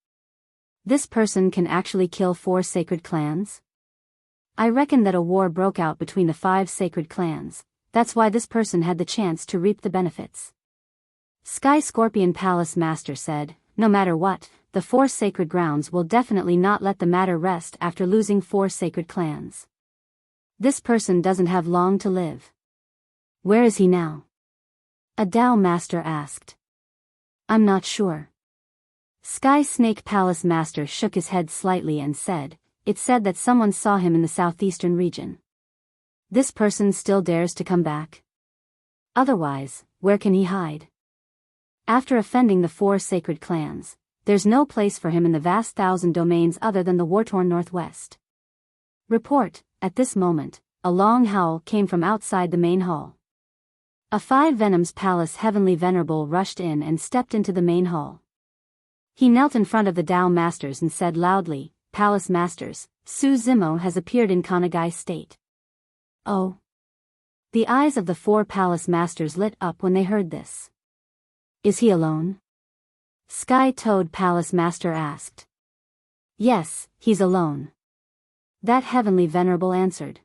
This person can actually kill 4 sacred clans? I reckon that a war broke out between the 5 sacred clans, that's why this person had the chance to reap the benefits. Sky Scorpion Palace Master said, no matter what, the 4 sacred grounds will definitely not let the matter rest after losing 4 sacred clans. This person doesn't have long to live. Where is he now? A Tao Master asked. I'm not sure. Sky Snake Palace Master shook his head slightly and said, it said that someone saw him in the southeastern region. This person still dares to come back? Otherwise, where can he hide? After offending the 4 sacred clans, there's no place for him in the vast 1,000 domains other than the war-torn northwest. Report, at this moment, a long howl came from outside the main hall. A 5 Venoms Palace Heavenly Venerable rushed in and stepped into the main hall. He knelt in front of the Tao Masters and said loudly, Palace Masters, Su Zimo has appeared in Kanagai State. Oh. The eyes of the 4 Palace Masters lit up when they heard this. Is he alone? Sky Toad Palace Master asked. Yes, he's alone. That Heavenly Venerable answered.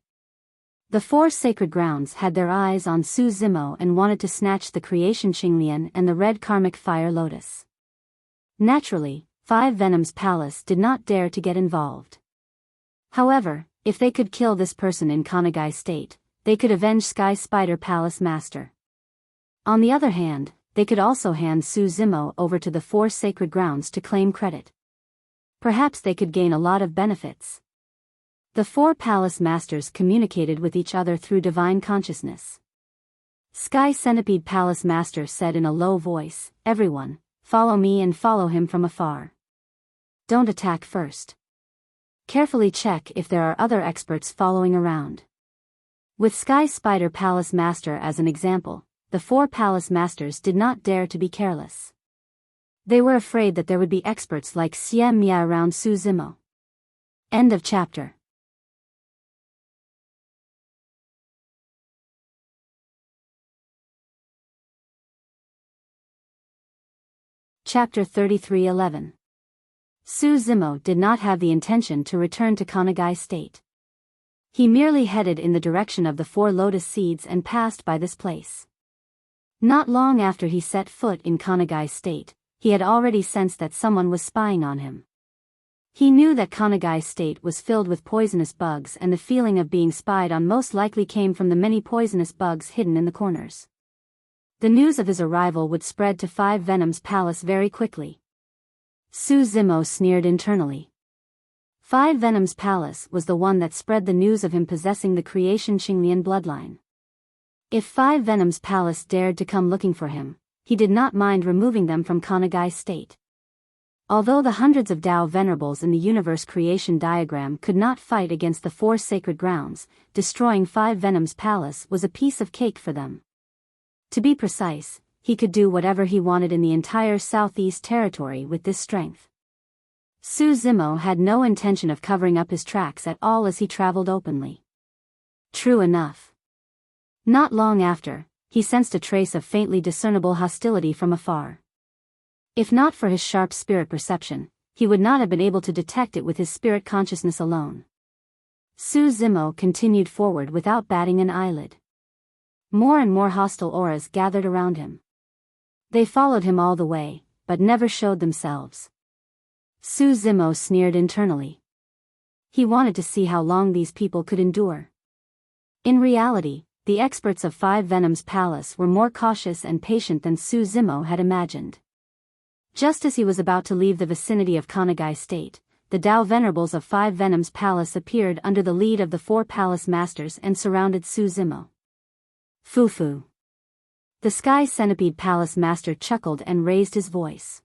The 4 sacred grounds had their eyes on Su Zimo and wanted to snatch the creation Qinglian and the red karmic fire lotus. Naturally, 5 Venoms Palace did not dare to get involved. However, if they could kill this person in Kanagai State, they could avenge Sky Spider Palace Master. On the other hand, they could also hand Su Zimo over to the 4 sacred grounds to claim credit. Perhaps they could gain a lot of benefits. The 4 Palace Masters communicated with each other through divine consciousness. Sky Centipede Palace Master said in a low voice, everyone, follow me and follow him from afar. Don't attack first. Carefully check if there are other experts following around. With Sky Spider Palace Master as an example, the 4 Palace Masters did not dare to be careless. They were afraid that there would be experts like Xie Mia around Su Zimo. End of chapter. Chapter 33:11. Su Zimo did not have the intention to return to Kanagai State. He merely headed in the direction of the 4 lotus seeds and passed by this place. Not long after he set foot in Kanagai State, he had already sensed that someone was spying on him. He knew that Kanagai State was filled with poisonous bugs, and the feeling of being spied on most likely came from the many poisonous bugs hidden in the corners. The news of his arrival would spread to 5 Venom's palace very quickly. Su Zimo sneered internally. 5 Venom's palace was the one that spread the news of him possessing the creation Qinglian bloodline. If 5 Venom's palace dared to come looking for him, he did not mind removing them from Kanagai State. Although the hundreds of Tao venerables in the universe creation diagram could not fight against the 4 sacred grounds, destroying 5 Venom's palace was a piece of cake for them. To be precise, he could do whatever he wanted in the entire Southeast Territory with this strength. Su Zimo had no intention of covering up his tracks at all as he traveled openly. True enough. Not long after, he sensed a trace of faintly discernible hostility from afar. If not for his sharp spirit perception, he would not have been able to detect it with his spirit consciousness alone. Su Zimo continued forward without batting an eyelid. More and more hostile auras gathered around him. They followed him all the way, but never showed themselves. Su Zimo sneered internally. He wanted to see how long these people could endure. In reality, the experts of 5 Venom's palace were more cautious and patient than Su Zimo had imagined. Just as he was about to leave the vicinity of Kanagai State, the Tao venerables of 5 Venom's palace appeared under the lead of the 4 palace masters and surrounded Su Zimo. Fufu. The Sky Centipede Palace Master chuckled and raised his voice.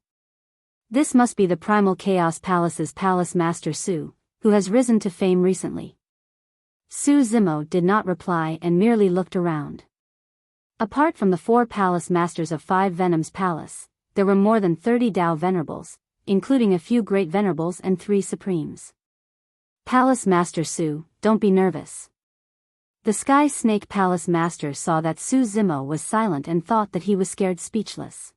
This must be the Primal Chaos Palace's Palace Master Su, who has risen to fame recently. Su Zimo did not reply and merely looked around. Apart from the 4 Palace Masters of 5 Venom's palace, there were more than 30 Tao venerables, including a few Great Venerables and 3 Supremes. Palace Master Su, don't be nervous. The Sky Snake Palace Master saw that Su Zimo was silent and thought that he was scared speechless.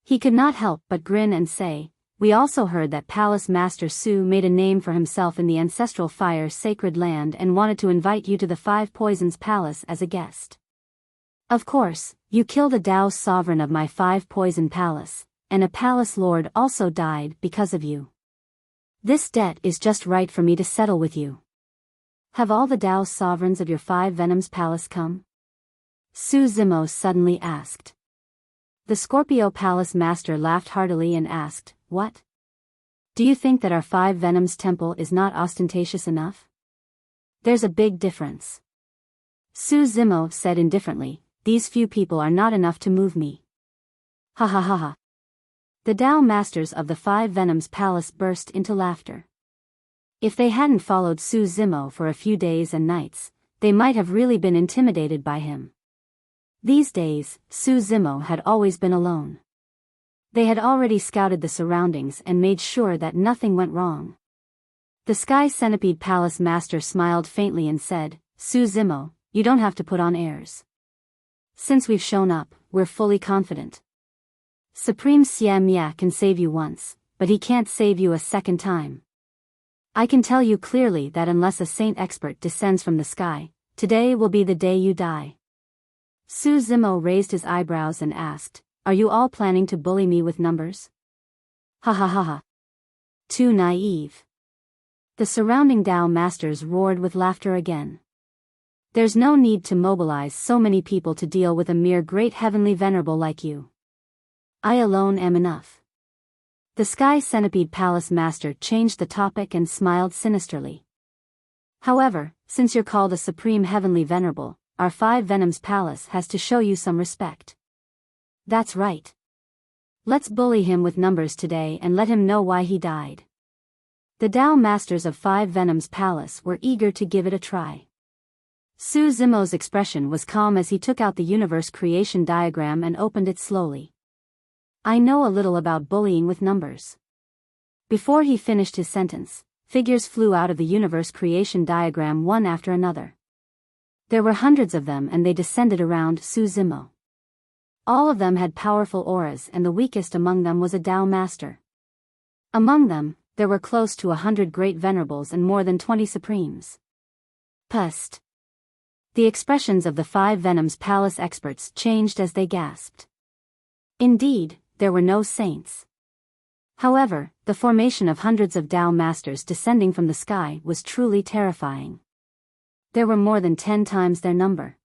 He could not help but grin and say, "We also heard that Palace Master Su made a name for himself in the ancestral fire sacred land and wanted to invite you to the 5 Poisons Palace as a guest. Of course, you killed a Tao sovereign of my 5 Poison Palace, and a palace lord also died because of you. This debt is just right for me to settle with you. Have all the Tao sovereigns of your 5 Venom's palace come?" Su Zimo suddenly asked. The Scorpio Palace Master laughed heartily and asked, "What? Do you think that our 5 Venom's temple is not ostentatious enough? There's a big difference." Su Zimo said indifferently, "These few people are not enough to move me." Ha ha ha ha. The Tao Masters of the 5 Venom's palace burst into laughter. If they hadn't followed Su Zimo for a few days and nights, they might have really been intimidated by him. These days, Su Zimo had always been alone. They had already scouted the surroundings and made sure that nothing went wrong. The Sky Centipede Palace Master smiled faintly and said, "Su Zimo, you don't have to put on airs. Since we've shown up, we're fully confident. Supreme Xia Mia can save you once, but he can't save you a second time. I can tell you clearly that unless a saint expert descends from the sky, today will be the day you die." Su Zimo raised his eyebrows and asked, "Are you all planning to bully me with numbers?" Ha ha ha ha. Too naive. The surrounding Tao Masters roared with laughter again. There's no need to mobilize so many people to deal with a mere great heavenly venerable like you. I alone am enough. The Sky Centipede Palace Master changed the topic and smiled sinisterly. However, since you're called a Supreme Heavenly Venerable, our 5 Venom's palace has to show you some respect. That's right. Let's bully him with numbers today and let him know why he died. The Tao Masters of 5 Venom's palace were eager to give it a try. Su Zimo's expression was calm as he took out the universe creation diagram and opened it slowly. "I know a little about bullying with numbers." Before he finished his sentence, figures flew out of the universe creation diagram one after another. There were hundreds of them and they descended around Su Zimo. All of them had powerful auras, and the weakest among them was a Tao master. Among them, there were close to 100 great venerables and more than 20 supremes. Pust. The expressions of the 5 Venoms Palace experts changed as they gasped. Indeed, there were no saints. However, the formation of hundreds of Tao masters descending from the sky was truly terrifying. There were more than 10 times their number.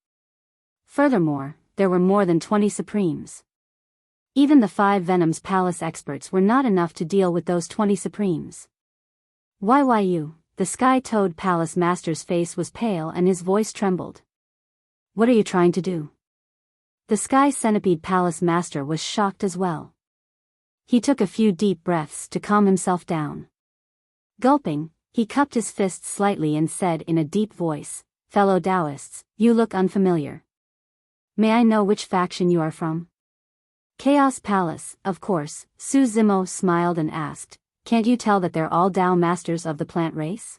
Furthermore, there were more than 20 supremes. Even the 5 Venoms Palace experts were not enough to deal with those 20 supremes. YYU, the Sky Toad Palace master's face was pale and his voice trembled. What are you trying to do? The Sky Centipede Palace master was shocked as well. He took a few deep breaths to calm himself down. Gulping, he cupped his fists slightly and said in a deep voice, "Fellow Taoists, you look unfamiliar. May I know which faction you are from?" Chaos Palace, of course. Su Zimo smiled and asked, "Can't you tell that they're all Tao masters of the plant race?"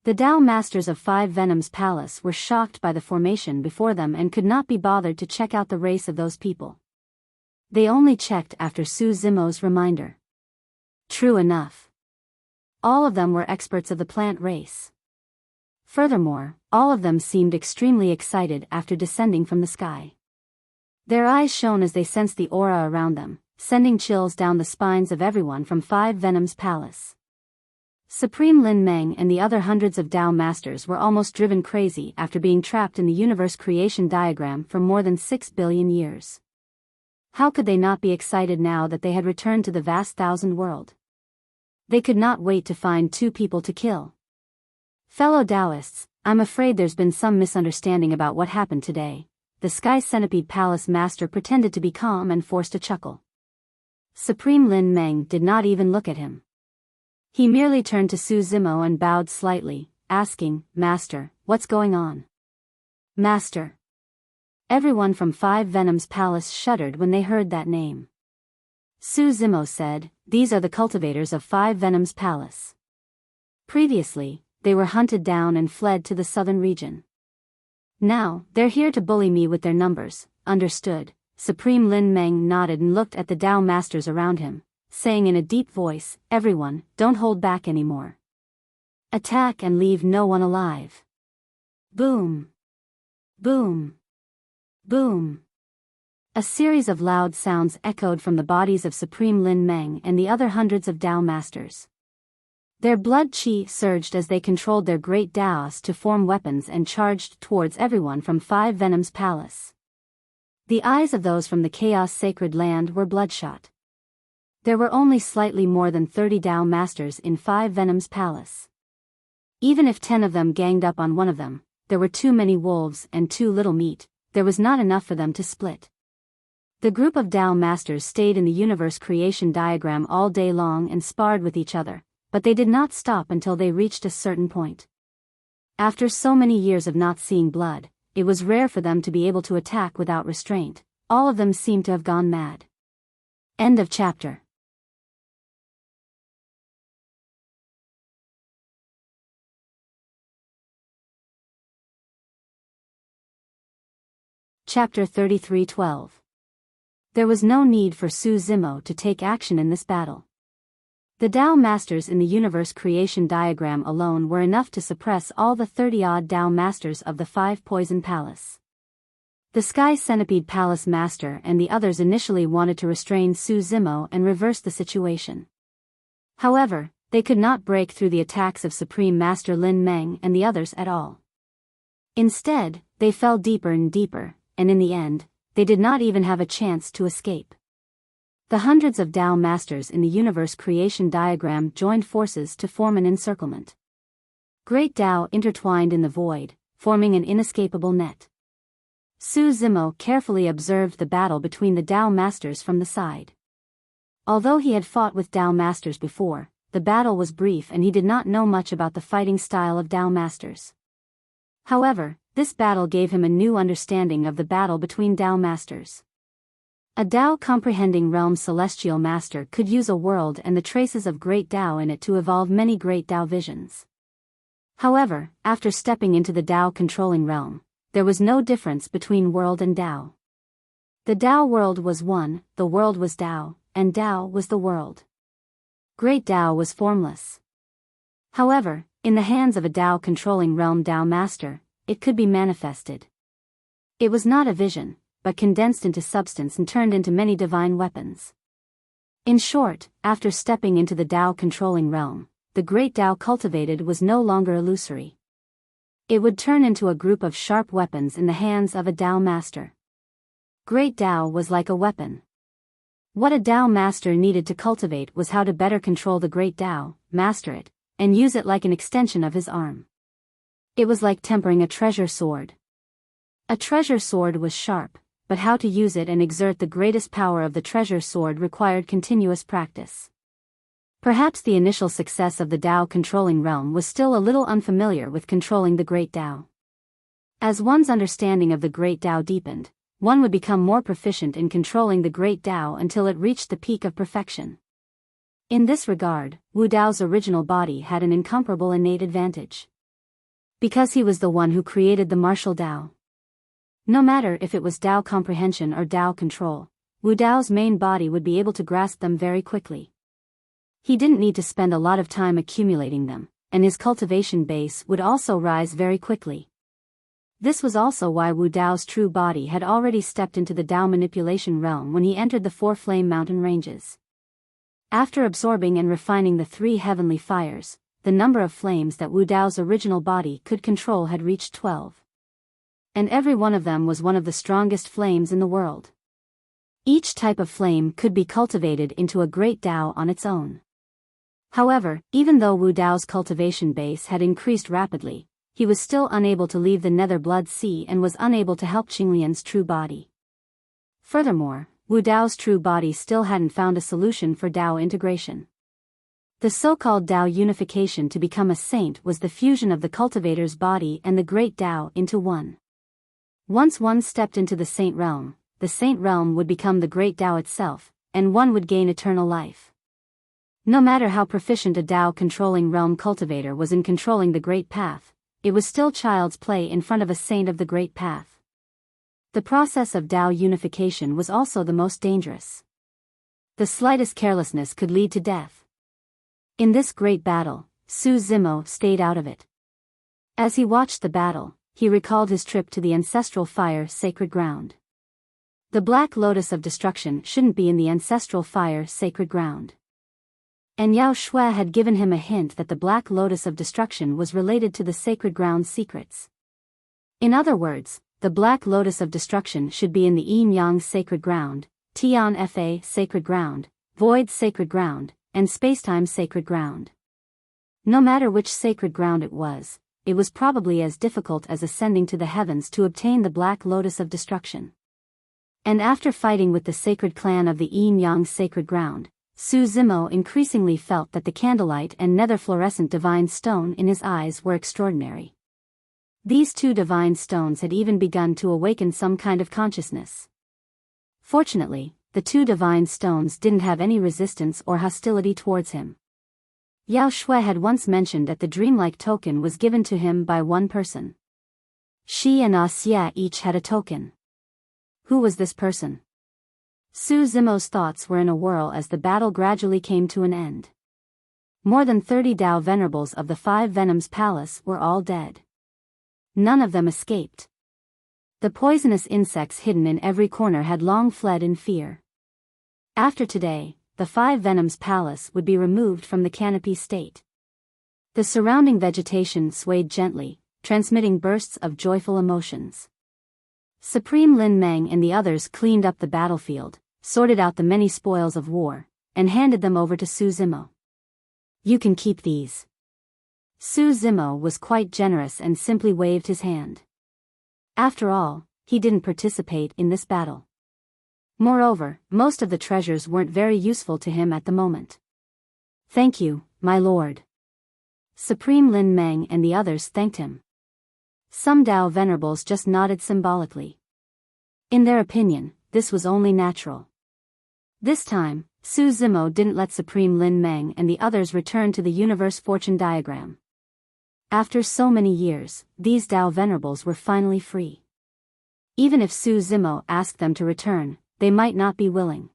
The Tao masters of 5 Venoms Palace were shocked by the formation before them and could not be bothered to check out the race of those people. They only checked after Su Zimo's reminder. True enough. All of them were experts of the plant race. Furthermore, all of them seemed extremely excited after descending from the sky. Their eyes shone as they sensed the aura around them, sending chills down the spines of everyone from 5 Venoms Palace. Supreme Lin Meng and the other hundreds of Tao masters were almost driven crazy after being trapped in the universe creation diagram for more than 6 billion years. How could they not be excited now that they had returned to the vast thousand world? They could not wait to find 2 people to kill. Fellow Taoists, I'm afraid there's been some misunderstanding about what happened today. The Sky Centipede Palace master pretended to be calm and forced a chuckle. Supreme Lin Meng did not even look at him. He merely turned to Su Zimo and bowed slightly, asking, "Master, what's going on?" Master. Everyone from 5 Venoms Palace shuddered when they heard that name. Su Zimo said, "These are the cultivators of 5 Venoms Palace. Previously, they were hunted down and fled to the southern region. Now, they're here to bully me with their numbers." Understood. Supreme Lin Meng nodded and looked at the Tao masters around him, saying in a deep voice, "Everyone, don't hold back anymore. Attack and leave no one alive." Boom. Boom. Boom. A series of loud sounds echoed from the bodies of Supreme Lin Meng and the other hundreds of Tao masters. Their blood qi surged as they controlled their great Taos to form weapons and charged towards everyone from 5 Venoms Palace. The eyes of those from the Chaos Sacred Land were bloodshot. There were only slightly more than 30 Tao masters in 5 Venoms Palace. Even if 10 of them ganged up on one of them, there were too many wolves and too little meat. There was not enough for them to split. The group of Tao masters stayed in the universe creation diagram all day long and sparred with each other, but they did not stop until they reached a certain point. After so many years of not seeing blood, it was rare for them to be able to attack without restraint. All of them seemed to have gone mad. End of chapter. Chapter 33:12. There was no need for Su Zimo to take action in this battle. The Tao masters in the universe creation diagram alone were enough to suppress all the 30-odd Tao masters of the 5 Poison Palace. The Sky Centipede Palace master and the others initially wanted to restrain Su Zimo and reverse the situation. However, they could not break through the attacks of Supreme Master Lin Meng and the others at all. Instead, they fell deeper and deeper, and in the end, they did not even have a chance to escape. The hundreds of Tao masters in the universe creation diagram joined forces to form an encirclement. Great Tao intertwined in the void, forming an inescapable net. Su Zimo carefully observed the battle between the Tao masters from the side. Although he had fought with Tao masters before, the battle was brief and he did not know much about the fighting style of Tao masters. However, this battle gave him a new understanding of the battle between Tao masters. A Tao comprehending realm celestial master could use a world and the traces of great Tao in it to evolve many great Tao visions. However, after stepping into the Tao controlling realm, there was no difference between world and Tao. The Tao world was one, the world was Tao, and Tao was the world. Great Tao was formless. However, in the hands of a Tao-controlling realm Tao master, it could be manifested. It was not a vision, but condensed into substance and turned into many divine weapons. In short, after stepping into the Tao-controlling realm, the great Tao cultivated was no longer illusory. It would turn into a group of sharp weapons in the hands of a Tao master. Great Tao was like a weapon. What a Tao master needed to cultivate was how to better control the great Tao, master it, and use it like an extension of his arm. It was like tempering a treasure sword. A treasure sword was sharp, but how to use it and exert the greatest power of the treasure sword required continuous practice. Perhaps the initial success of the Tao-controlling realm was still a little unfamiliar with controlling the great Tao. As one's understanding of the great Tao deepened, one would become more proficient in controlling the great Tao until it reached the peak of perfection. In this regard, Wu Dao's original body had an incomparable innate advantage. Because he was the one who created the martial Tao. No matter if it was Tao comprehension or Tao control, Wu Dao's main body would be able to grasp them very quickly. He didn't need to spend a lot of time accumulating them, and his cultivation base would also rise very quickly. This was also why Wu Dao's true body had already stepped into the Tao manipulation realm when he entered the four flame mountain ranges. After absorbing and refining the 3 heavenly fires, the number of flames that Wu Dao's original body could control had reached 12. And every one of them was one of the strongest flames in the world. Each type of flame could be cultivated into a great Tao on its own. However, even though Wu Dao's cultivation base had increased rapidly, he was still unable to leave the Nether Blood Sea and was unable to help Qinglian's true body. Furthermore, Wu Dao's true body still hadn't found a solution for Tao integration. The so-called Tao unification to become a saint was the fusion of the cultivator's body and the great Tao into one. Once one stepped into the saint realm would become the great Tao itself, and one would gain eternal life. No matter how proficient a Tao-controlling realm cultivator was in controlling the great path, it was still child's play in front of a saint of the great path. The process of Tao unification was also the most dangerous. The slightest carelessness could lead to death. In this great battle, Su Zimo stayed out of it. As he watched the battle, he recalled his trip to the ancestral fire sacred ground. The black lotus of destruction shouldn't be in the ancestral fire sacred ground. And Yao Shui had given him a hint that the black lotus of destruction was related to the sacred ground's secrets. In other words, the black lotus of destruction should be in the yin-yang sacred ground, Tian Fa sacred ground, void sacred ground, and spacetime sacred ground. No matter which sacred ground it was probably as difficult as ascending to the heavens to obtain the black lotus of destruction. And after fighting with the sacred clan of the yin-yang sacred ground, Su Zimo increasingly felt that the candlelight and nether fluorescent divine stone in his eyes were extraordinary. These 2 divine stones had even begun to awaken some kind of consciousness. Fortunately, the 2 divine stones didn't have any resistance or hostility towards him. Yao Shui had once mentioned that the dreamlike token was given to him by one person. Shi and Xia each had a token. Who was this person? Su Zimo's thoughts were in a whirl as the battle gradually came to an end. More than 30 Tao venerables of the 5 Venoms Palace were all dead. None of them escaped. The poisonous insects hidden in every corner had long fled in fear. After today, the 5 Venoms Palace would be removed from the canopy state. The surrounding vegetation swayed gently, transmitting bursts of joyful emotions. Supreme Lin Meng and the others cleaned up the battlefield, sorted out the many spoils of war, and handed them over to Su Zimo. You can keep these. Su Zimo was quite generous and simply waved his hand. After all, he didn't participate in this battle. Moreover, most of the treasures weren't very useful to him at the moment. Thank you, my lord. Supreme Lin Meng and the others thanked him. Some Tao venerables just nodded symbolically. In their opinion, this was only natural. This time, Su Zimo didn't let Supreme Lin Meng and the others return to the universe fortune diagram. After so many years, these Tao venerables were finally free. Even if Su Zimo asked them to return, they might not be willing.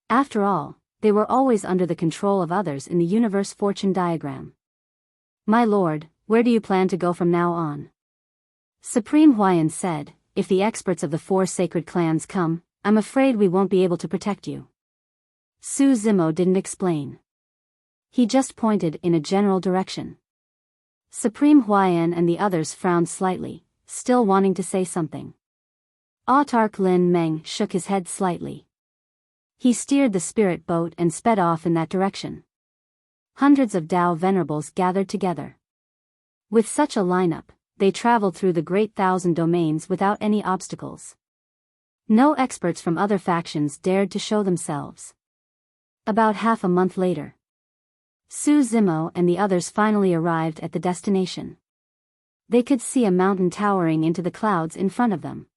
After all, they were always under the control of others in the universe fortune diagram. My lord, where do you plan to go from now on? Supreme Huayan said, if the experts of the 4 sacred clans come, I'm afraid we won't be able to protect you. Su Zimo didn't explain. He just pointed in a general direction. Supreme Huayan and the others frowned slightly, still wanting to say something. Autarch Lin Meng shook his head slightly. He steered the spirit boat and sped off in that direction. Hundreds of Dao venerables gathered together. With such a lineup, they traveled through the Great Thousand Domains without any obstacles. No experts from other factions dared to show themselves. About half a month later, Su Zimo and the others finally arrived at the destination. They could see a mountain towering into the clouds in front of them.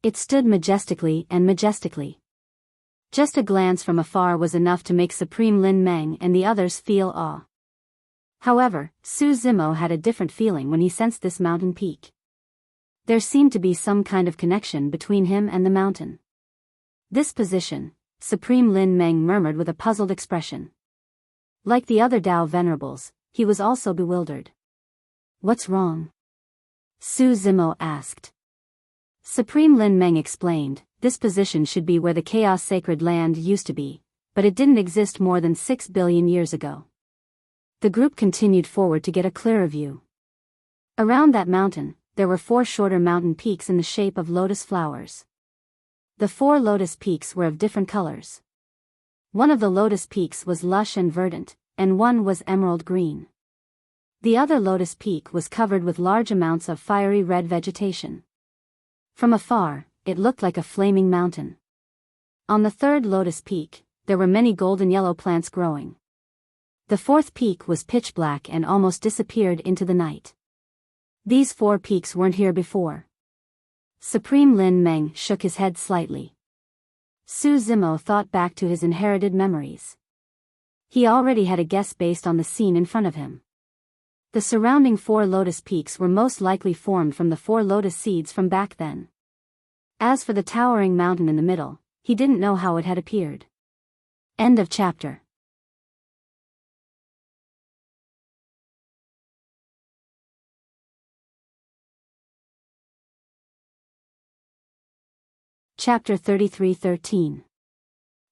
It stood majestically and majestically. Just a glance from afar was enough to make Supreme Lin Meng and the others feel awe. However, Su Zimo had a different feeling when he sensed this mountain peak. There seemed to be some kind of connection between him and the mountain. This position, Supreme Lin Meng murmured with a puzzled expression. Like the other Dao venerables, he was also bewildered. What's wrong? Su Zimo asked. Supreme Lin Meng explained, this position should be where the Chaos Sacred Land used to be, but it didn't exist more than 6 billion years ago. The group continued forward to get a clearer view. Around that mountain, there were 4 shorter mountain peaks in the shape of lotus flowers. The 4 lotus peaks were of different colors. One of the lotus peaks was lush and verdant, and one was emerald green. The other lotus peak was covered with large amounts of fiery red vegetation. From afar, it looked like a flaming mountain. On the 3rd lotus peak, there were many golden yellow plants growing. The 4th peak was pitch black and almost disappeared into the night. These 4 peaks weren't here before. Supreme Lin Meng shook his head slightly. Su Zimo thought back to his inherited memories. He already had a guess based on the scene in front of him. The surrounding 4 lotus peaks were most likely formed from the 4 lotus seeds from back then. As for the towering mountain in the middle, he didn't know how it had appeared. End of chapter. Chapter 33:13.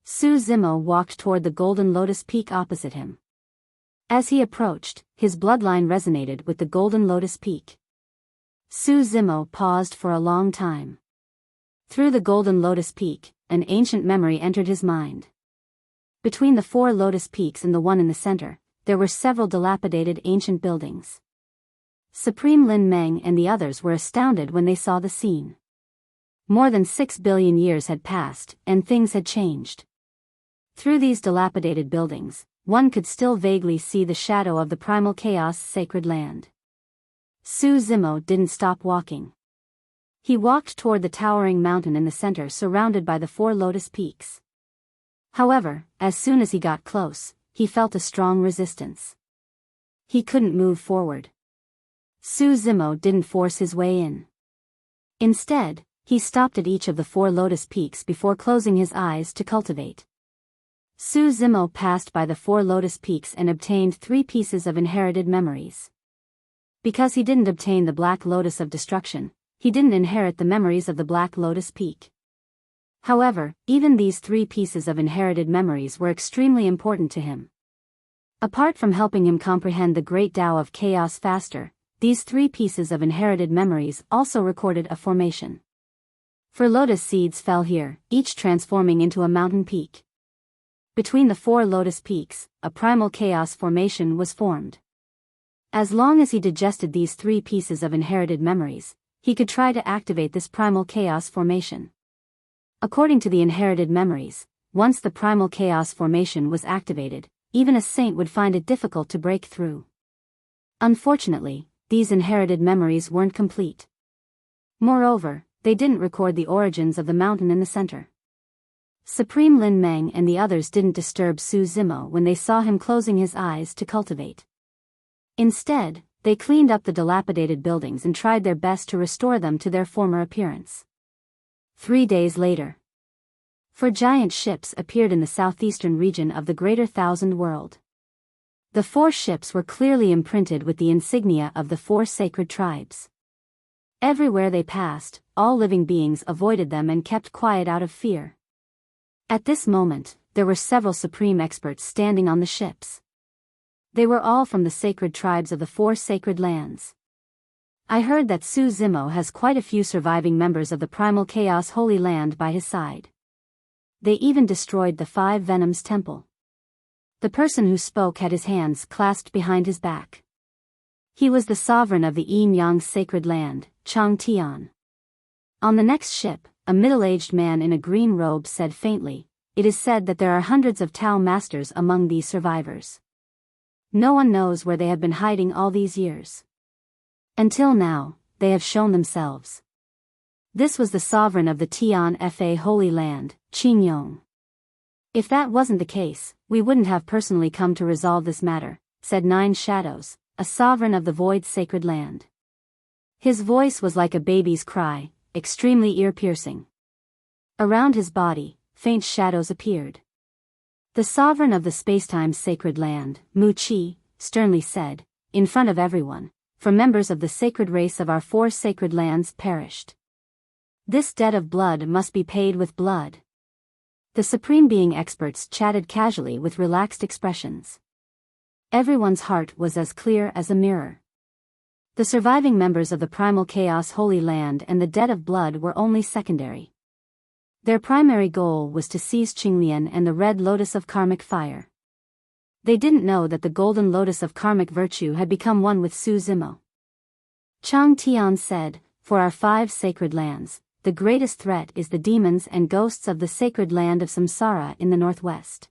Su Zimo walked toward the golden lotus peak opposite him. As he approached, his bloodline resonated with the golden lotus peak. Su Zimo paused for a long time. Through the golden lotus peak, an ancient memory entered his mind. Between the 4 lotus peaks and the one in the center, there were several dilapidated ancient buildings. Supreme Lin Meng and the others were astounded when they saw the scene. More than 6 billion years had passed, and things had changed. Through these dilapidated buildings, one could still vaguely see the shadow of the primal chaos sacred land. Su Zimo didn't stop walking. He walked toward the towering mountain in the center surrounded by the 4 lotus peaks. However, as soon as he got close, he felt a strong resistance. He couldn't move forward. Su Zimo didn't force his way in. Instead, he stopped at each of the 4 lotus peaks before closing his eyes to cultivate. Su Zimo passed by the 4 lotus peaks and obtained 3 pieces of inherited memories. Because he didn't obtain the Black Lotus of Destruction, he didn't inherit the memories of the Black Lotus Peak. However, even these 3 pieces of inherited memories were extremely important to him. Apart from helping him comprehend the great Tao of chaos faster, these 3 pieces of inherited memories also recorded a formation. 4 lotus seeds fell here, each transforming into a mountain peak. Between the 4 lotus peaks, a primal chaos formation was formed. As long as he digested these 3 pieces of inherited memories, he could try to activate this primal chaos formation. According to the inherited memories, once the primal chaos formation was activated, even a saint would find it difficult to break through. Unfortunately, these inherited memories weren't complete. Moreover, they didn't record the origins of the mountain in the center. Supreme Lin Meng and the others didn't disturb Su Zimo when they saw him closing his eyes to cultivate. Instead, They cleaned up the dilapidated buildings and tried their best to restore them to their former appearance. 3 days later, 4 giant ships appeared in the southeastern region of the Greater Thousand World. The 4 ships were clearly imprinted with the insignia of the 4 sacred tribes. Everywhere they passed, all living beings avoided them and kept quiet out of fear. At this moment, there were several supreme experts standing on the ships. They were all from the sacred tribes of the 4 sacred lands. I heard that Su Zimo has quite a few surviving members of the Primal Chaos Holy Land by his side. They even destroyed the 5 Venoms Temple. The person who spoke had his hands clasped behind his back. He was the sovereign of the Yin Yang sacred land, Chang Tian. On the next ship, a middle-aged man in a green robe said faintly, "It is said that there are hundreds of Tao masters among these survivors. No one knows where they have been hiding all these years. Until now, they have shown themselves." This was the sovereign of the Tian Fa Holy Land, Qing Yong. "If that wasn't the case, we wouldn't have personally come to resolve this matter," said 9 Shadows, a sovereign of the Void Sacred Land. His voice was like a baby's cry, extremely ear-piercing. Around his body, faint shadows appeared. The sovereign of the Spacetime Sacred Land, Mu Qi, sternly said, in front of everyone, "For members of the sacred race of our 4 sacred lands perished. This debt of blood must be paid with blood." The Supreme Being experts chatted casually with relaxed expressions. Everyone's heart was as clear as a mirror. The surviving members of the Primal Chaos Holy Land and the debt of blood were only secondary. Their primary goal was to seize Qinglian and the Red Lotus of Karmic Fire. They didn't know that the Golden Lotus of Karmic Virtue had become one with Su Zimo. Chang Tian said, "For our 5 sacred lands, the greatest threat is the demons and ghosts of the sacred land of Samsara in the northwest.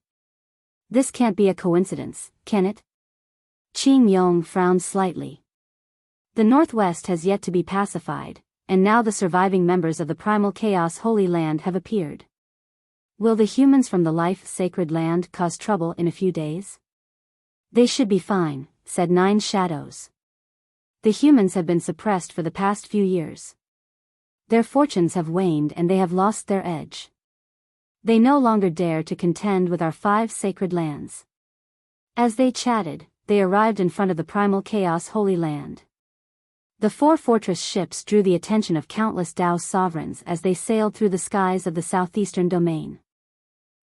This can't be a coincidence, can it?" Qing Yong frowned slightly. The northwest has yet to be pacified, and now the surviving members of the Primal Chaos Holy Land have appeared. Will the humans from the Life Sacred Land cause trouble in a few days? "They should be fine," said 9 Shadows. "The humans have been suppressed for the past few years. Their fortunes have waned and they have lost their edge. They no longer dare to contend with our 5 sacred lands." As they chatted, they arrived in front of the Primal Chaos Holy Land. The 4 fortress ships drew the attention of countless Tao sovereigns as they sailed through the skies of the southeastern domain.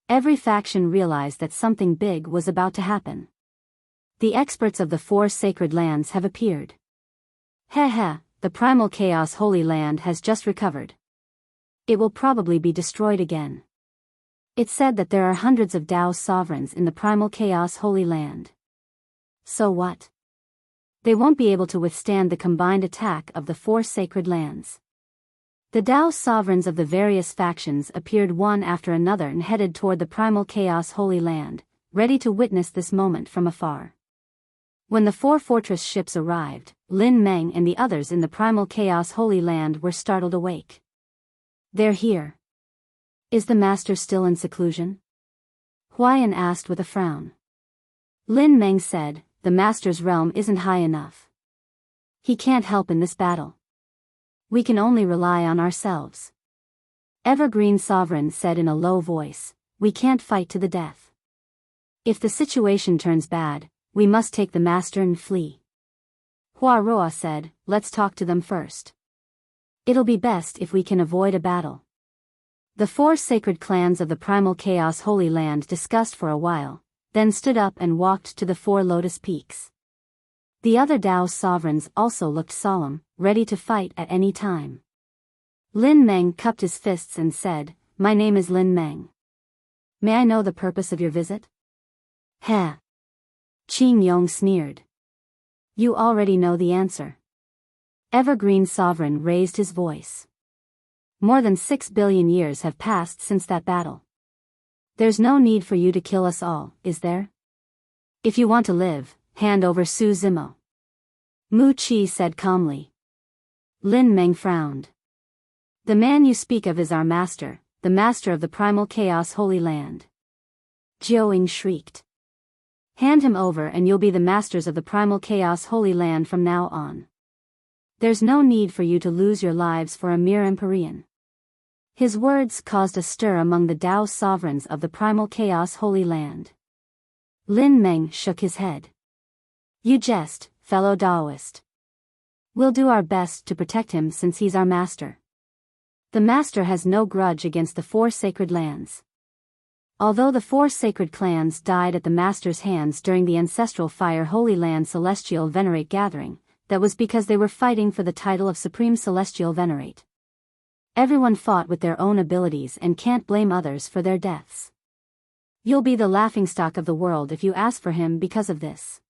Every faction realized that something big was about to happen. The experts of the 4 sacred lands have appeared. Heh, the Primal Chaos Holy Land has just recovered. It will probably be destroyed again. It's said that there are hundreds of Tao sovereigns in the Primal Chaos Holy Land. So what? They won't be able to withstand the combined attack of the 4 sacred lands. The Tao sovereigns of the various factions appeared one after another and headed toward the Primal Chaos Holy Land, ready to witness this moment from afar. When the 4 fortress ships arrived, Lin Meng and the others in the Primal Chaos Holy Land were startled awake. "They're here. Is the master still in seclusion?" Huayan asked with a frown. Lin Meng said, "The master's realm isn't high enough. He can't help in this battle. We can only rely on ourselves." Evergreen Sovereign said in a low voice, "We can't fight to the death. If the situation turns bad, we must take the master and flee." Hua Roa said, "Let's talk to them first. It'll be best if we can avoid a battle." The 4 sacred clans of the Primal Chaos Holy Land discussed for a while, then stood up and walked to the 4 lotus peaks. The other Tao sovereigns also looked solemn, ready to fight at any time. Lin Meng cupped his fists and said, "My name is Lin Meng. May I know the purpose of your visit?" "Heh." Qing Yong sneered. "You already know the answer." Evergreen Sovereign raised his voice. "More than 6 billion years have passed since that battle. There's no need for you to kill us all, is there? If you want to live, hand over Su Zimo." Mu Qi said calmly. Lin Meng frowned. "The man you speak of is our master, the master of the Primal Chaos Holy Land." Jiao Ying shrieked. Hand him over and you'll be the masters of the primal chaos Holy Land from now on. There's no need for you to lose your lives for a mere Empyrean. His words caused a stir among the Tao sovereigns of the primal chaos Holy Land. Lin Meng shook his head. You jest, fellow Taoist. We'll do our best to protect him since he's our master. The master has no grudge against the 4 sacred lands. Although the 4 sacred clans died at the master's hands during the ancestral Fire Holy Land Celestial Venerate gathering, that was because they were fighting for the title of Supreme Celestial Venerate. Everyone fought with their own abilities and can't blame others for their deaths. You'll be the laughingstock of the world if you ask for him because of this.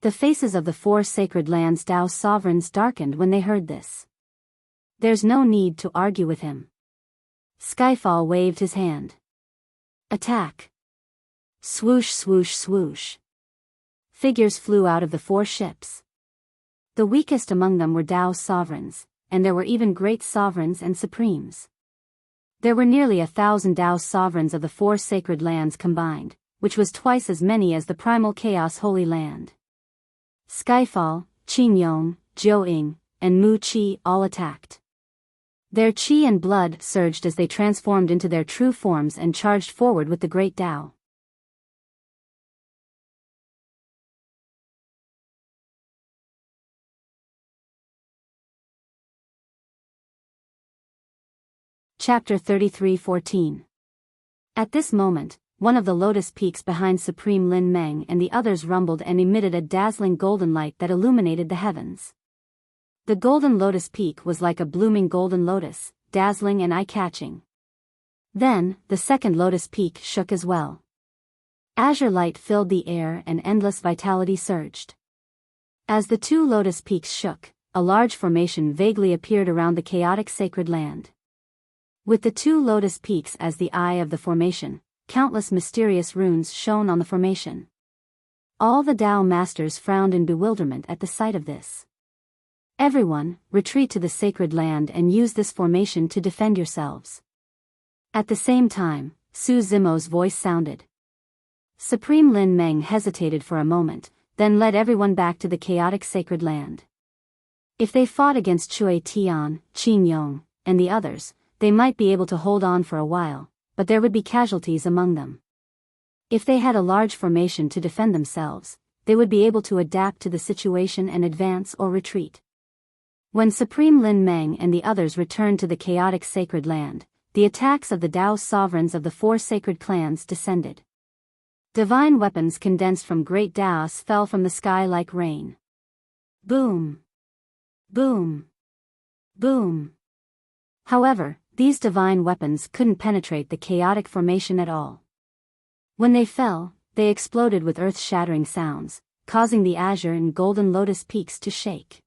The faces of the 4 sacred lands Tao sovereigns darkened when they heard this. There's no need to argue with him. Skyfall waved his hand. Attack! Swoosh swoosh swoosh. Figures flew out of the 4 ships. The weakest among them were Tao sovereigns, and there were even great sovereigns and supremes. There were nearly 1,000 Tao sovereigns of the 4 sacred lands combined, which was twice as many as the primal chaos Holy Land. Skyfall, Qin Yong, Jiu Ying, and Mu Qi all attacked. Their qi and blood surged as they transformed into their true forms and charged forward with the great Tao. Chapter 33:14. At this moment, one of the lotus peaks behind Supreme Lin Meng and the others rumbled and emitted a dazzling golden light that illuminated the heavens. The golden lotus peak was like a blooming golden lotus, dazzling and eye-catching. Then, the second lotus peak shook as well. Azure light filled the air and endless vitality surged. As the 2 lotus peaks shook, a large formation vaguely appeared around the chaotic sacred land. With the 2 lotus peaks as the eye of the formation, countless mysterious runes shone on the formation. All the Tao masters frowned in bewilderment at the sight of this. Everyone, retreat to the sacred land and use this formation to defend yourselves. At the same time, Su Zimo's voice sounded. Supreme Lin Meng hesitated for a moment, then led everyone back to the chaotic sacred land. If they fought against Chui Tian, Qin Yong, and the others, they might be able to hold on for a while, but there would be casualties among them. If they had a large formation to defend themselves, they would be able to adapt to the situation and advance or retreat. When Supreme Lin Meng and the others returned to the chaotic sacred land, the attacks of the Tao sovereigns of the 4 sacred clans descended. Divine weapons condensed from great Taos fell from the sky like rain. Boom! Boom! Boom! However, these divine weapons couldn't penetrate the chaotic formation at all. When they fell, they exploded with earth-shattering sounds, causing the azure and golden lotus peaks to shake.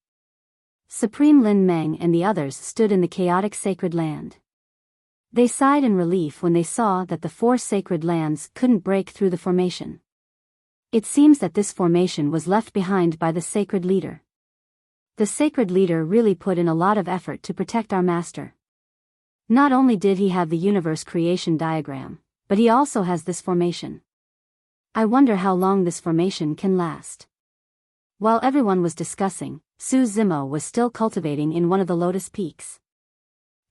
Supreme Lin Meng and the others stood in the chaotic sacred land. They sighed in relief when they saw that the 4 sacred lands couldn't break through the formation. It seems that this formation was left behind by the sacred leader. The sacred leader really put in a lot of effort to protect our master. Not only did he have the universe creation diagram, but he also has this formation. I wonder how long this formation can last. While everyone was discussing, Su Zimo was still cultivating in one of the lotus peaks.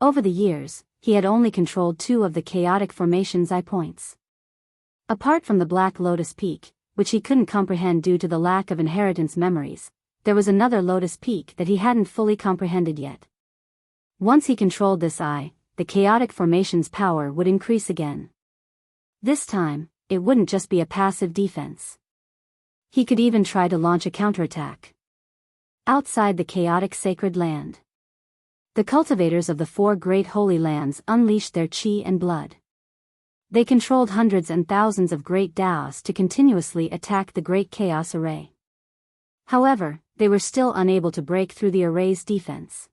Over the years, he had only controlled 2 of the chaotic formation's eye points. Apart from the black lotus peak, which he couldn't comprehend due to the lack of inheritance memories, there was another lotus peak that he hadn't fully comprehended yet. Once he controlled this eye, the chaotic formation's power would increase again. This time, it wouldn't just be a passive defense. He could even try to launch a counterattack. Outside the chaotic sacred land, the cultivators of the 4 great holy lands unleashed their qi and blood. They controlled hundreds and thousands of great Taos to continuously attack the great chaos array. However, they were still unable to break through the array's defense.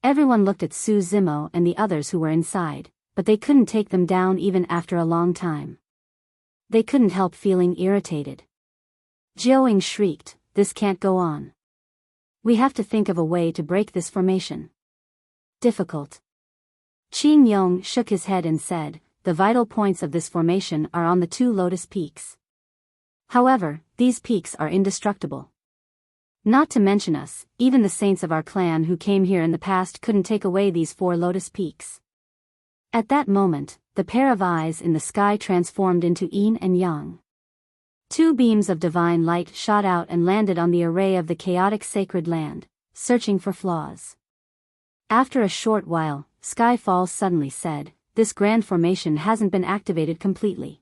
Everyone looked at Su Zimo and the others who were inside, but they couldn't take them down even after a long time. They couldn't help feeling irritated. Jiu Ying shrieked, "This can't go on. We have to think of a way to break this formation." Difficult. Qin Yong shook his head and said, "The vital points of this formation are on the 2 lotus peaks. However, these peaks are indestructible. Not to mention us, even the saints of our clan who came here in the past couldn't take away these 4 lotus peaks. At that moment, the pair of eyes in the sky transformed into yin and yang. 2 beams of divine light shot out and landed on the array of the chaotic sacred land, searching for flaws. After a short while, Skyfall suddenly said, "This grand formation hasn't been activated completely.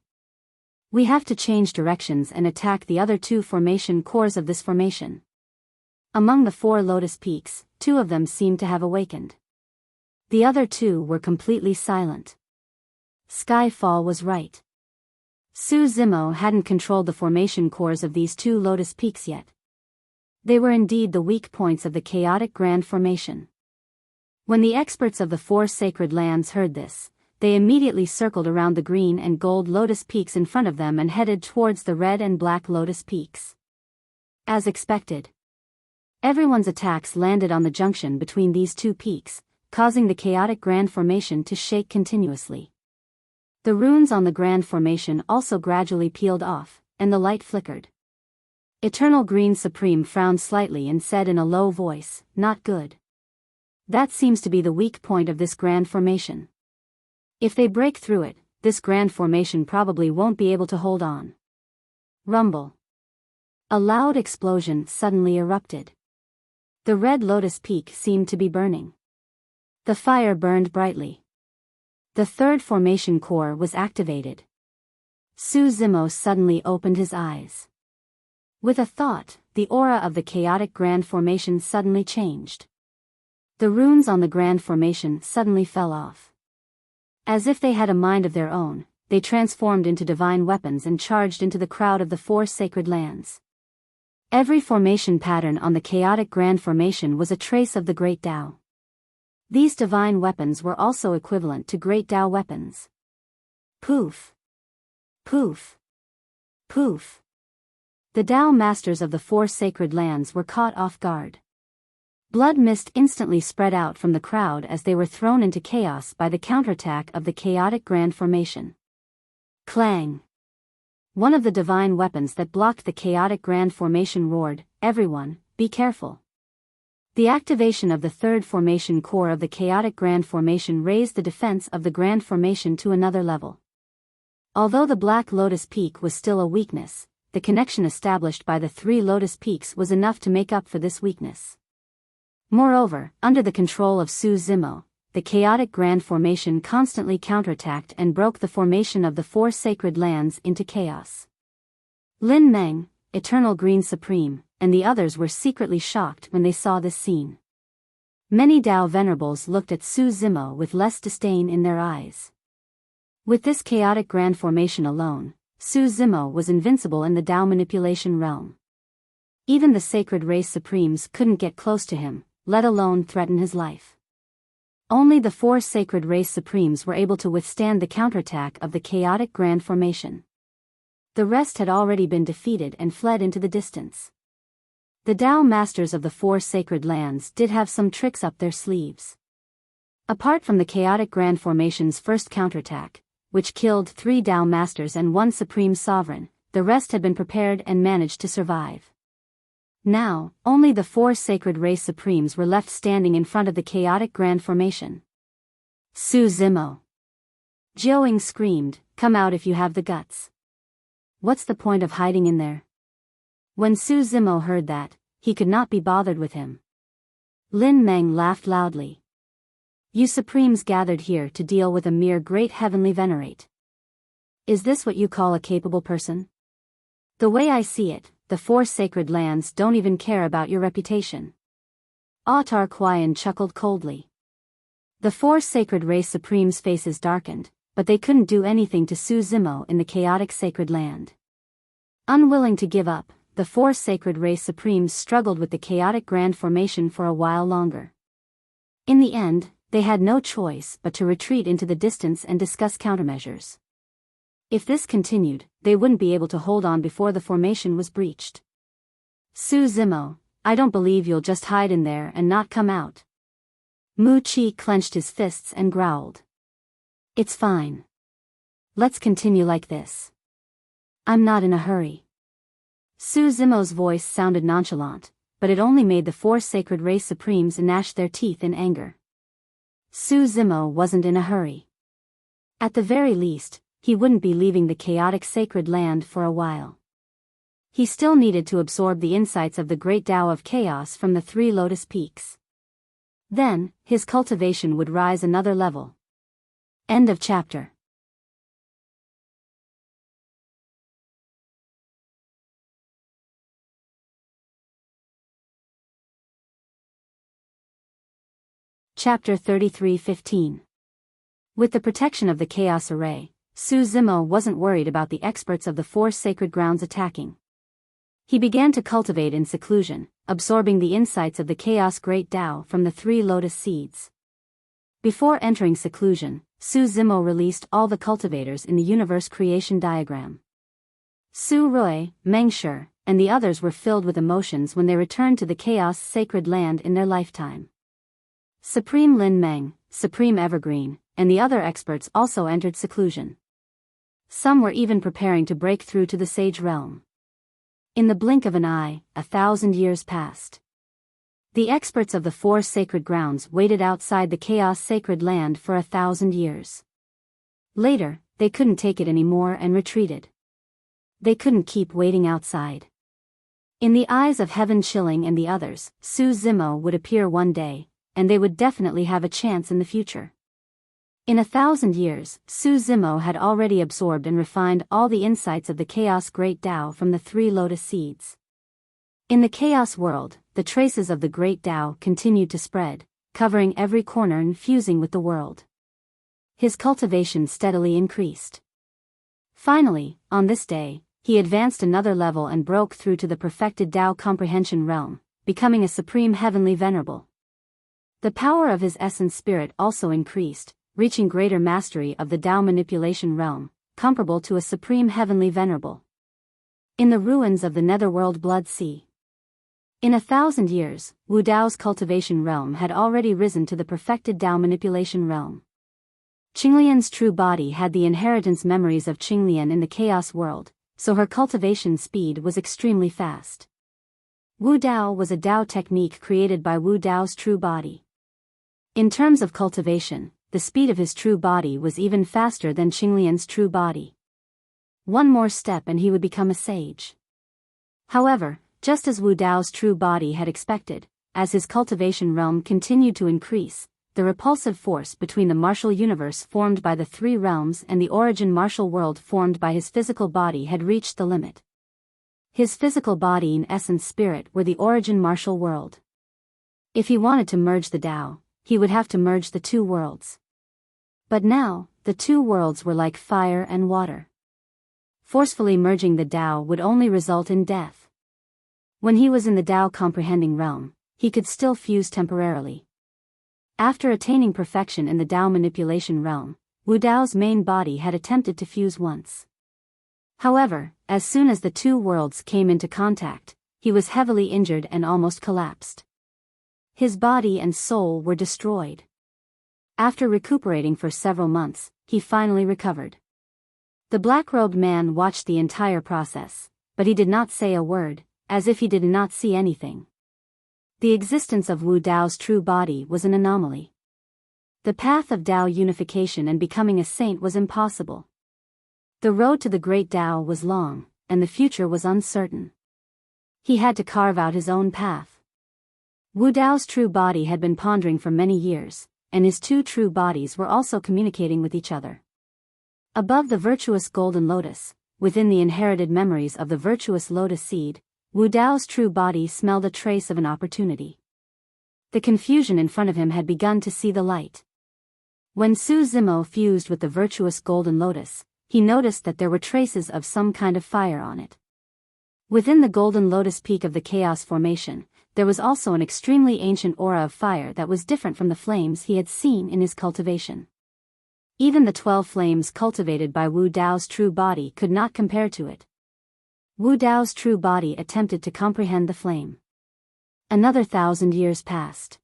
We have to change directions and attack the other 2 formation cores of this formation." Among the 4 lotus peaks, 2 of them seemed to have awakened. The other 2 were completely silent. Skyfall was right. Su Zimo hadn't controlled the formation cores of these 2 lotus peaks yet. They were indeed the weak points of the chaotic grand formation. When the experts of the 4 sacred lands heard this, they immediately circled around the green and gold lotus peaks in front of them and headed towards the red and black lotus peaks. As expected, everyone's attacks landed on the junction between these 2 peaks, causing the chaotic grand formation to shake continuously. The runes on the grand formation also gradually peeled off, and the light flickered. Eternal Green Supreme frowned slightly and said in a low voice, "Not good. That seems to be the weak point of this grand formation. If they break through it, this grand formation probably won't be able to hold on." Rumble. A loud explosion suddenly erupted. The red lotus peak seemed to be burning. The fire burned brightly. The 3rd formation core was activated. Su Zimo suddenly opened his eyes. With a thought, the aura of the chaotic grand formation suddenly changed. The runes on the grand formation suddenly fell off. As if they had a mind of their own, they transformed into divine weapons and charged into the crowd of the 4 sacred lands. Every formation pattern on the chaotic grand formation was a trace of the Great Tao. These divine weapons were also equivalent to Great Tao weapons. Poof! Poof! Poof! The Tao masters of the 4 sacred lands were caught off guard. Blood mist instantly spread out from the crowd as they were thrown into chaos by the counterattack of the chaotic grand formation. Clang! One of the divine weapons that blocked the chaotic grand formation roared, "Everyone, be careful." The activation of the 3rd formation core of the chaotic grand formation raised the defense of the grand formation to another level. Although the Black Lotus Peak was still a weakness, the connection established by the 3 Lotus Peaks was enough to make up for this weakness. Moreover, under the control of Su Zimo, the chaotic grand formation constantly counterattacked and broke the formation of the 4 sacred lands into chaos. Lin Meng, Eternal Green Supreme, and the others were secretly shocked when they saw this scene. Many Tao venerables looked at Su Zimo with less disdain in their eyes. With this chaotic grand formation alone, Su Zimo was invincible in the Tao manipulation realm. Even the sacred race supremes couldn't get close to him, let alone threaten his life. Only the 4 sacred race supremes were able to withstand the counterattack of the chaotic grand formation. The rest had already been defeated and fled into the distance. The Tao masters of the 4 sacred lands did have some tricks up their sleeves. Apart from the chaotic grand formation's first counterattack, which killed 3 Tao masters and 1 supreme sovereign, the rest had been prepared and managed to survive. Now, only the 4 sacred race supremes were left standing in front of the chaotic grand formation. Su Zimo! Jiaoying screamed, "Come out if you have the guts. What's the point of hiding in there?" When Su Zimo heard that, he could not be bothered with him. Lin Meng laughed loudly. "You supremes gathered here to deal with a mere great heavenly venerate. Is this what you call a capable person? The way I see it, the 4 sacred lands don't even care about your reputation." Autar Quian chuckled coldly. The 4 sacred race supremes' faces darkened, but they couldn't do anything to Su Zimo in the chaotic sacred land. Unwilling to give up, the 4 sacred race supremes struggled with the chaotic grand formation for a while longer. In the end, they had no choice but to retreat into the distance and discuss countermeasures. If this continued, they wouldn't be able to hold on before the formation was breached. "Su Zimo, I don't believe you'll just hide in there and not come out." Mu Qi clenched his fists and growled. "It's fine. Let's continue like this. I'm not in a hurry." Su Zimo's voice sounded nonchalant, but it only made the four sacred race supremes gnash their teeth in anger. Su Zimo wasn't in a hurry. At the very least, he wouldn't be leaving the chaotic sacred land for a while. He still needed to absorb the insights of the great Tao of chaos from the three lotus peaks. Then, his cultivation would rise another level. End of chapter. Chapter 33:15. With the protection of the Chaos Array, Su Zimo wasn't worried about the experts of the four sacred grounds attacking. He began to cultivate in seclusion, absorbing the insights of the Chaos Great Tao from the three lotus seeds. Before entering seclusion, Su Zimo released all the cultivators in the universe creation diagram. Su Rui, Meng Shi, and the others were filled with emotions when they returned to the Chaos Sacred Land in their lifetime. Supreme Lin Meng, Supreme Evergreen, and the other experts also entered seclusion. Some were even preparing to break through to the Sage Realm. In the blink of an eye, 1,000 years passed. The experts of the four sacred grounds waited outside the Chaos Sacred Land for 1,000 years. Later, they couldn't take it anymore and retreated. They couldn't keep waiting outside. In the eyes of Heaven Chilling and the others, Su Zimo would appear one day, and they would definitely have a chance in the future. In 1,000 years, Su Zimo had already absorbed and refined all the insights of the Chaos Great Tao from the three lotus seeds. In the Chaos world, the traces of the Great Tao continued to spread, covering every corner and fusing with the world. His cultivation steadily increased. Finally, on this day, he advanced another level and broke through to the perfected Tao comprehension realm, becoming a supreme heavenly venerable. The power of his essence spirit also increased, reaching greater mastery of the Tao manipulation realm, comparable to a supreme heavenly venerable. In the ruins of the netherworld Blood Sea. In 1,000 years, Wu Dao's cultivation realm had already risen to the perfected Tao manipulation realm. Qinglian's true body had the inheritance memories of Qinglian in the chaos world, so her cultivation speed was extremely fast. Wu Dao was a Tao technique created by Wu Dao's true body. In terms of cultivation, the speed of his true body was even faster than Qinglian's true body. One more step and he would become a sage. However, just as Wu Dao's true body had expected, as his cultivation realm continued to increase, the repulsive force between the martial universe formed by the three realms and the origin martial world formed by his physical body had reached the limit. His physical body and essence spirit were the origin martial world. If he wanted to merge the Tao, he would have to merge the two worlds. But now, the two worlds were like fire and water. Forcefully merging the Tao would only result in death. When he was in the Tao comprehending realm, he could still fuse temporarily. After attaining perfection in the Tao manipulation realm, Wu Dao's main body had attempted to fuse once. However, as soon as the two worlds came into contact, he was heavily injured and almost collapsed. His body and soul were destroyed. After recuperating for several months, he finally recovered. The black-robed man watched the entire process, but he did not say a word, as if he did not see anything. The existence of Wu Dao's true body was an anomaly. The path of Tao unification and becoming a saint was impossible. The road to the great Tao was long, and the future was uncertain. He had to carve out his own path. Wu Dao's true body had been pondering for many years, and his two true bodies were also communicating with each other. Above the virtuous golden lotus, within the inherited memories of the virtuous lotus seed, Wu Dao's true body smelled a trace of an opportunity. The confusion in front of him had begun to see the light. When Su Zimo fused with the virtuous golden lotus, he noticed that there were traces of some kind of fire on it. Within the golden lotus peak of the chaos formation, there was also an extremely ancient aura of fire that was different from the flames he had seen in his cultivation. Even the 12 flames cultivated by Wu Dao's true body could not compare to it. Wu Dao's true body attempted to comprehend the flame. Another 1,000 years passed.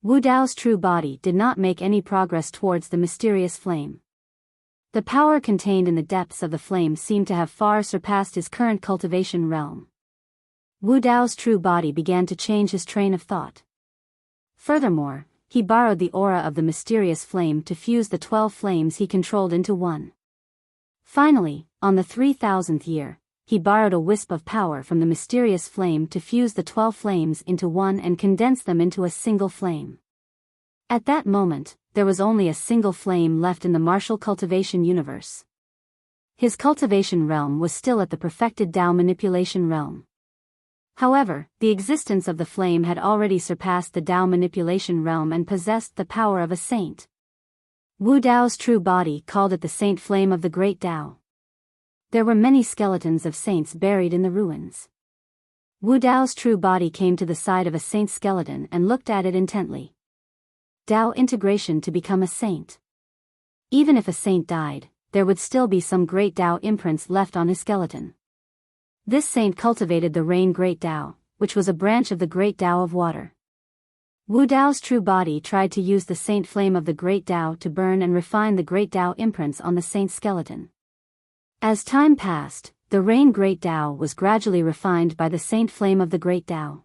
Wu Dao's true body did not make any progress towards the mysterious flame. The power contained in the depths of the flame seemed to have far surpassed his current cultivation realm. Wu Dao's true body began to change his train of thought. Furthermore, he borrowed the aura of the mysterious flame to fuse the 12 flames he controlled into one. Finally, on the 3000th year, he borrowed a wisp of power from the mysterious flame to fuse the 12 flames into one and condense them into a single flame. At that moment, there was only a single flame left in the martial cultivation universe. His cultivation realm was still at the perfected Tao manipulation realm. However, the existence of the flame had already surpassed the Tao manipulation realm and possessed the power of a saint. Wu Dao's true body called it the saint flame of the great Tao. There were many skeletons of saints buried in the ruins. Wu Dao's true body came to the side of a saint's skeleton and looked at it intently. Tao integration to become a saint. Even if a saint died, there would still be some great Tao imprints left on his skeleton. This saint cultivated the Rain Great Tao, which was a branch of the Great Tao of Water. Wu Dao's true body tried to use the saint flame of the Great Tao to burn and refine the Great Tao imprints on the saint's skeleton. As time passed, the Rain Great Tao was gradually refined by the saint flame of the Great Tao.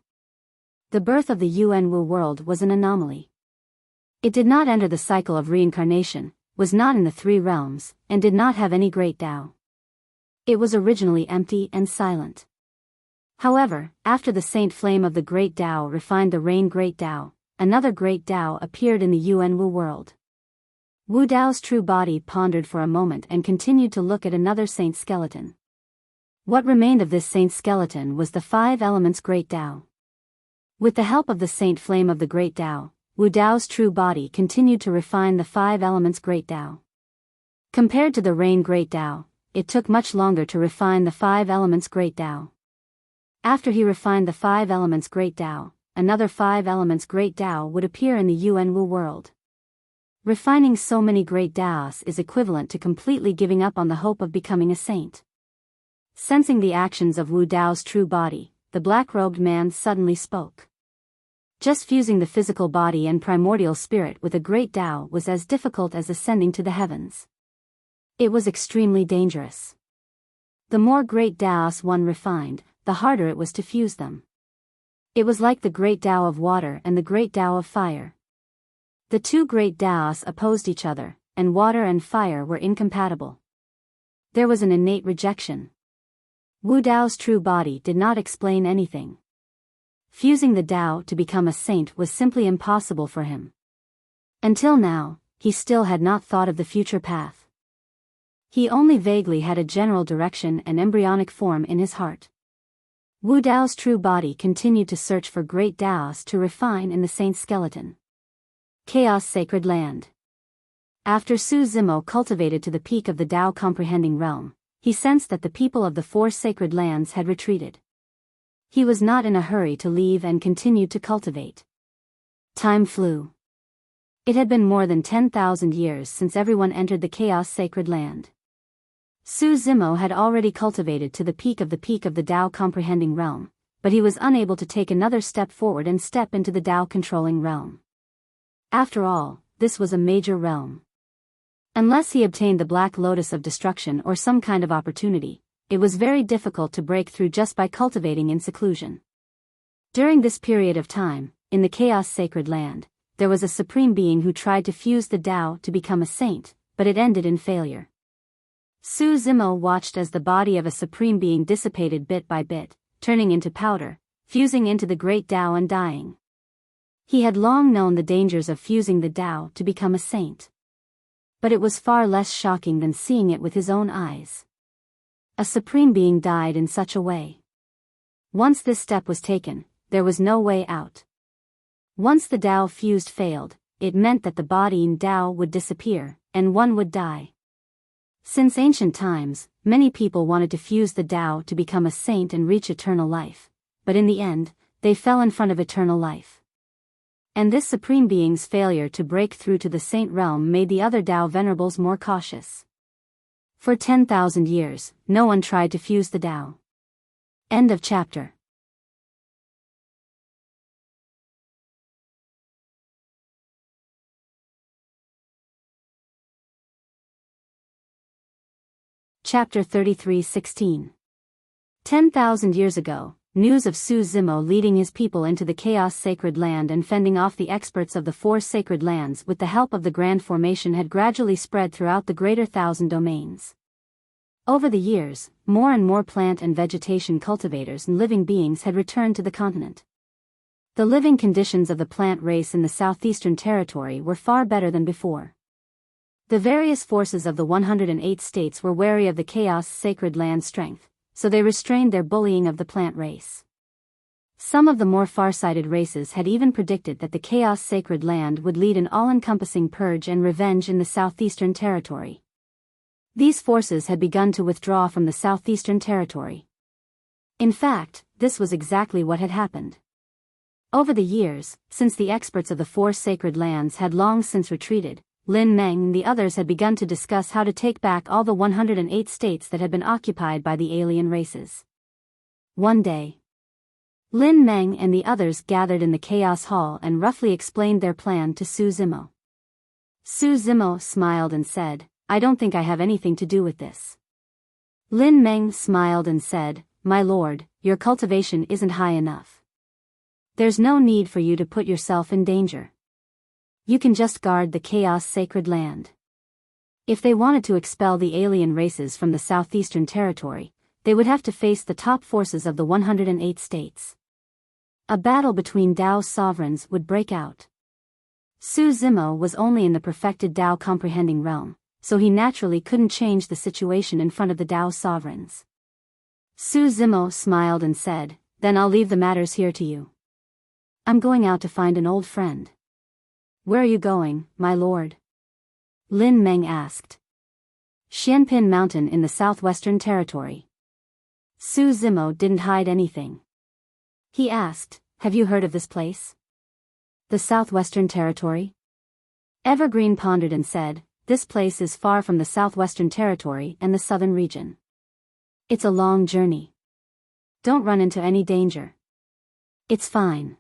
The birth of the Yuan Wu world was an anomaly. It did not enter the cycle of reincarnation, was not in the three realms, and did not have any Great Tao. It was originally empty and silent. However, after the saint flame of the Great Tao refined the Rain Great Tao, another Great Tao appeared in the Yuan Wu world. Wu Dao's true body pondered for a moment and continued to look at another saint's skeleton. What remained of this saint's skeleton was the 5 elements Great Tao. With the help of the saint flame of the Great Tao, Wu Dao's true body continued to refine the 5 elements Great Tao. Compared to the Rain Great Tao, it took much longer to refine the 5 elements Great Tao. After he refined the 5 elements Great Tao, another 5 elements Great Tao would appear in the Yuan Wu world. Refining so many Great Taos is equivalent to completely giving up on the hope of becoming a saint. Sensing the actions of Wu Dao's true body, the black-robed man suddenly spoke. Just fusing the physical body and primordial spirit with a Great Tao was as difficult as ascending to the heavens. It was extremely dangerous. The more Great Taos one refined, the harder it was to fuse them. It was like the Great Tao of water and the Great Tao of fire. The two Great Taos opposed each other, and water and fire were incompatible. There was an innate rejection. Wu Dao's true body did not explain anything. Fusing the Tao to become a saint was simply impossible for him. Until now, he still had not thought of the future path. He only vaguely had a general direction and embryonic form in his heart. Wu Dao's true body continued to search for Great Taos to refine in the saint's skeleton. Chaos Sacred Land. After Su Zimo cultivated to the peak of the Tao comprehending realm, he sensed that the people of the 4 sacred lands had retreated. He was not in a hurry to leave and continued to cultivate. Time flew. It had been more than 10,000 years since everyone entered the Chaos Sacred Land. Su Zimo had already cultivated to the peak of the Tao comprehending realm, but he was unable to take another step forward and step into the Tao controlling realm. After all, this was a major realm. Unless he obtained the Black Lotus of Destruction or some kind of opportunity, it was very difficult to break through just by cultivating in seclusion. During this period of time, in the Chaos Sacred Land, there was a supreme being who tried to fuse the Tao to become a saint, but it ended in failure. Su Zimo watched as the body of a supreme being dissipated bit by bit, turning into powder, fusing into the Great Tao and dying. He had long known the dangers of fusing the Tao to become a saint. But it was far less shocking than seeing it with his own eyes. A supreme being died in such a way. Once this step was taken, there was no way out. Once the Tao fused failed, it meant that the body in Tao would disappear, and one would die. Since ancient times, many people wanted to fuse the Tao to become a saint and reach eternal life, but in the end, they fell in front of eternal life. And this supreme being's failure to break through to the saint realm made the other Tao venerables more cautious. For 10,000 years, no one tried to fuse the Tao. End of chapter. Chapter 33:16. 10,000 years ago, news of Su Zimo leading his people into the Chaos Sacred Land and fending off the experts of the Four Sacred Lands with the help of the Grand Formation had gradually spread throughout the greater Thousand Domains. Over the years, more and more plant and vegetation cultivators and living beings had returned to the continent. The living conditions of the plant race in the southeastern territory were far better than before. The various forces of the 108 states were wary of the Chaos Sacred Land strength, so they restrained their bullying of the plant race. Some of the more far-sighted races had even predicted that the Chaos Sacred Land would lead an all-encompassing purge and revenge in the southeastern territory. These forces had begun to withdraw from the southeastern territory. In fact, this was exactly what had happened. Over the years, since the experts of the Four Sacred Lands had long since retreated, Lin Meng and the others had begun to discuss how to take back all the 108 states that had been occupied by the alien races. One day, Lin Meng and the others gathered in the Chaos Hall and roughly explained their plan to Su Zimo. Su Zimo smiled and said, "I don't think I have anything to do with this." Lin Meng smiled and said, "My lord, your cultivation isn't high enough. There's no need for you to put yourself in danger. You can just guard the Chaos Sacred Land. If they wanted to expel the alien races from the southeastern territory, they would have to face the top forces of the 108 states. A battle between Dao sovereigns would break out." Su Zimo was only in the perfected Dao comprehending realm, so he naturally couldn't change the situation in front of the Dao sovereigns. Su Zimo smiled and said, "Then I'll leave the matters here to you. I'm going out to find an old friend." "Where are you going, my lord?" Lin Meng asked. "Xianpin Mountain in the southwestern territory." Su Zimo didn't hide anything. He asked, "Have you heard of this place?" "The southwestern territory?" Evergreen pondered and said, "This place is far from the southwestern territory and the southern region. It's a long journey. Don't run into any danger." "It's fine.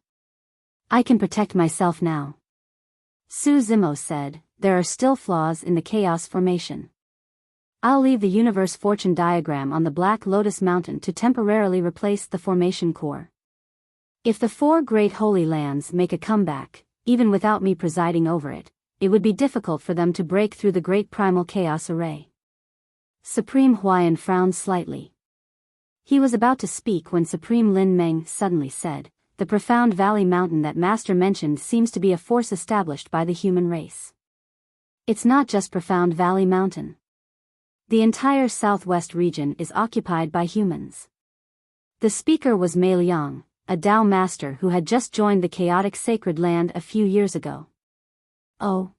I can protect myself now." Su Zimo said, "There are still flaws in the Chaos Formation. I'll leave the universe fortune diagram on the Black Lotus Mountain to temporarily replace the formation core. If the four great holy lands make a comeback, even without me presiding over it, it would be difficult for them to break through the great primal chaos array." Supreme Huayan frowned slightly. He was about to speak when Supreme Lin Meng suddenly said, "The profound valley mountain that Master mentioned seems to be a force established by the human race. It's not just Profound Valley Mountain. The entire southwest region is occupied by humans." The speaker was Mei Liang, a Dao master who had just joined the chaotic sacred land a few years ago. "Oh."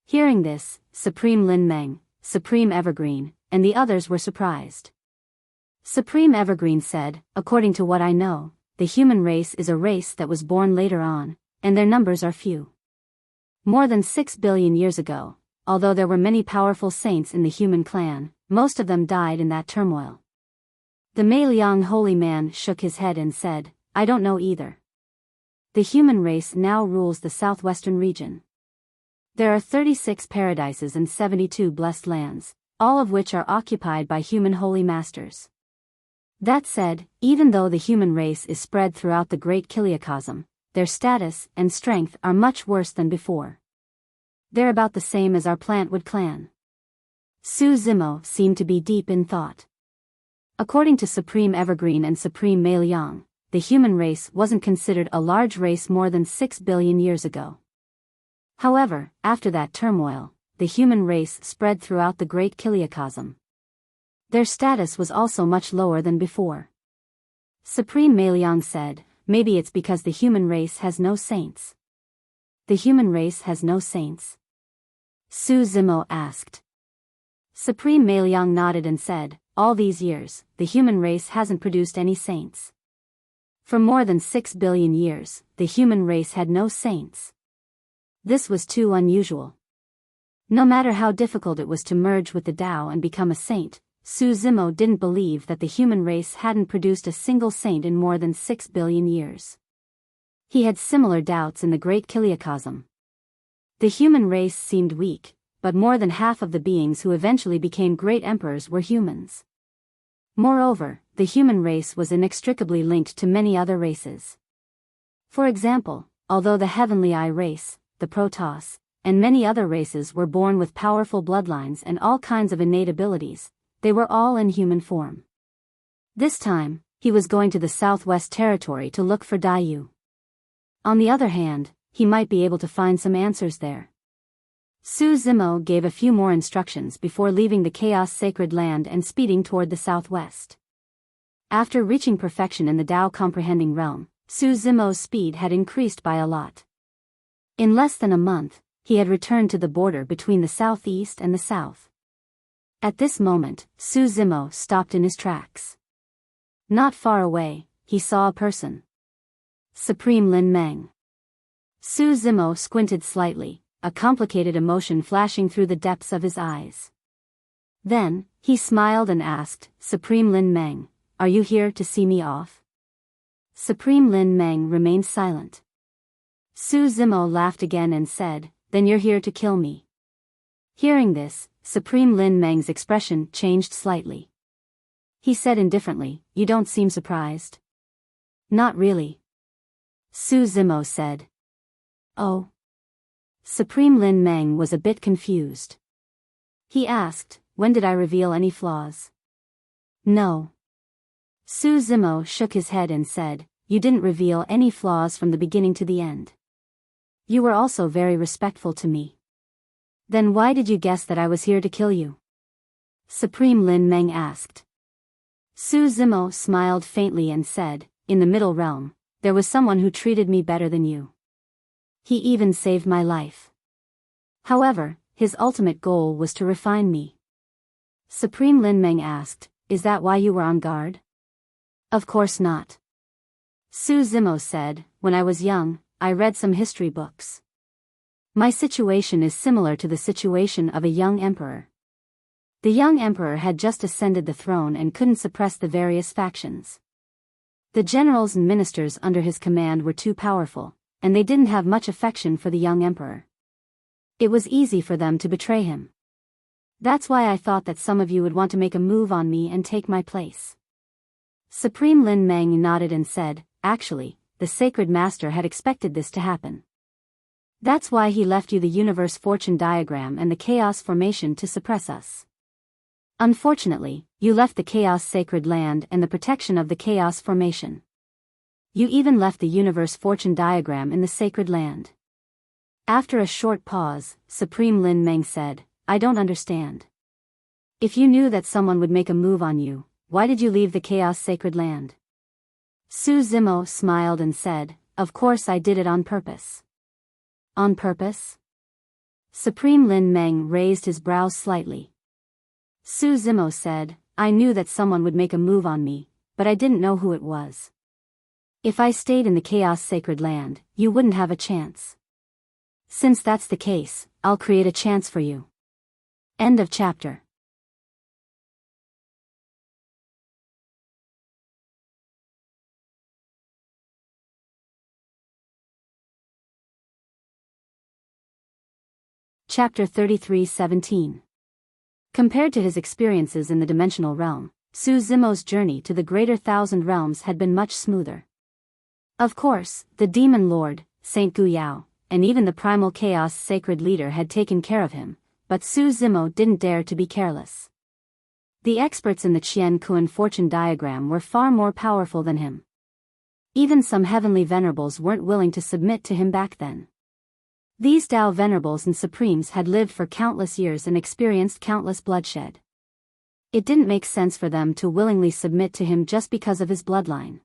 Hearing this, Supreme Lin Meng, Supreme Evergreen, and the others were surprised. Supreme Evergreen said, "According to what I know, the human race is a race that was born later on, and their numbers are few. More than 6 billion years ago, although there were many powerful saints in the human clan, most of them died in that turmoil." The Mei Liang holy man shook his head and said, "I don't know either. The human race now rules the southwestern region. There are 36 paradises and 72 blessed lands, all of which are occupied by human holy masters. That said, even though the human race is spread throughout the great Kiliacosm, their status and strength are much worse than before. They're about the same as our Plantwood clan." Su Zimo seemed to be deep in thought. According to Supreme Evergreen and Supreme Mei Liang, the human race wasn't considered a large race more than 6 billion years ago. However, after that turmoil, the human race spread throughout the great Kiliacosm. Their status was also much lower than before. Supreme Mei Liang said, "Maybe it's because the human race has no saints." "The human race has no saints?" Su Zimo asked. Supreme Mei Liang nodded and said, "All these years, the human race hasn't produced any saints. For more than 6 billion years, the human race had no saints. This was too unusual. No matter how difficult it was to merge with the Tao and become a saint, Su Zimo didn't believe that the human race hadn't produced a single saint in more than 6 billion years. He had similar doubts in the great Kiliacosm. The human race seemed weak, but more than half of the beings who eventually became great emperors were humans. Moreover, the human race was inextricably linked to many other races. For example, although the Heavenly Eye race, the Protoss, and many other races were born with powerful bloodlines and all kinds of innate abilities, they were all in human form. This time, he was going to the Southwest Territory to look for Dayu. On the other hand, he might be able to find some answers there. Su Zimo gave a few more instructions before leaving the Chaos Sacred Land and speeding toward the southwest. After reaching perfection in the Tao Comprehending Realm, Su Zimo's speed had increased by a lot. In less than a month, he had returned to the border between the southeast and the south. At this moment, Su Zimo stopped in his tracks. Not far away, he saw a person. Supreme Lin Meng. Su Zimo squinted slightly, a complicated emotion flashing through the depths of his eyes. Then, he smiled and asked, Supreme Lin Meng, are you here to see me off? Supreme Lin Meng remained silent. Su Zimo laughed again and said, then you're here to kill me. Hearing this, Supreme Lin Meng's expression changed slightly. He said indifferently, you don't seem surprised. Not really. Su Zimo said. Oh. Supreme Lin Meng was a bit confused. He asked, when did I reveal any flaws? No. Su Zimo shook his head and said, you didn't reveal any flaws from the beginning to the end. You were also very respectful to me. Then why did you guess that I was here to kill you? Supreme Lin Meng asked. Su Zimo smiled faintly and said, in the Middle Realm, there was someone who treated me better than you. He even saved my life. However, his ultimate goal was to refine me. Supreme Lin Meng asked, is that why you were on guard? Of course not. Su Zimo said, when I was young, I read some history books. My situation is similar to the situation of a young emperor. The young emperor had just ascended the throne and couldn't suppress the various factions. The generals and ministers under his command were too powerful, and they didn't have much affection for the young emperor. It was easy for them to betray him. That's why I thought that some of you would want to make a move on me and take my place. Supreme Lin Meng nodded and said, actually, the Sacred Master had expected this to happen. That's why he left you the universe fortune diagram and the chaos formation to suppress us. Unfortunately, you left the Chaos Sacred Land and the protection of the chaos formation. You even left the universe fortune diagram in the Sacred Land. After a short pause, Supreme Lin Meng said, I don't understand. If you knew that someone would make a move on you, why did you leave the Chaos Sacred Land? Su Zimo smiled and said, of course I did it on purpose. On purpose? Supreme Lin Meng raised his brows slightly. Su Zimo said, I knew that someone would make a move on me, but I didn't know who it was. If I stayed in the Chaos Sacred Land, you wouldn't have a chance. Since that's the case, I'll create a chance for you. End of chapter. Chapter 33:17. Compared to his experiences in the dimensional realm, Su Zimo's journey to the Greater Thousand Realms had been much smoother. Of course, the Demon Lord, Saint Biyao, and even the Primal Chaos Sacred Leader had taken care of him, but Su Zimo didn't dare to be careless. The experts in the Qian Kuan fortune diagram were far more powerful than him. Even some heavenly venerables weren't willing to submit to him back then. These Tao venerables and supremes had lived for countless years and experienced countless bloodshed. It didn't make sense for them to willingly submit to him just because of his bloodline.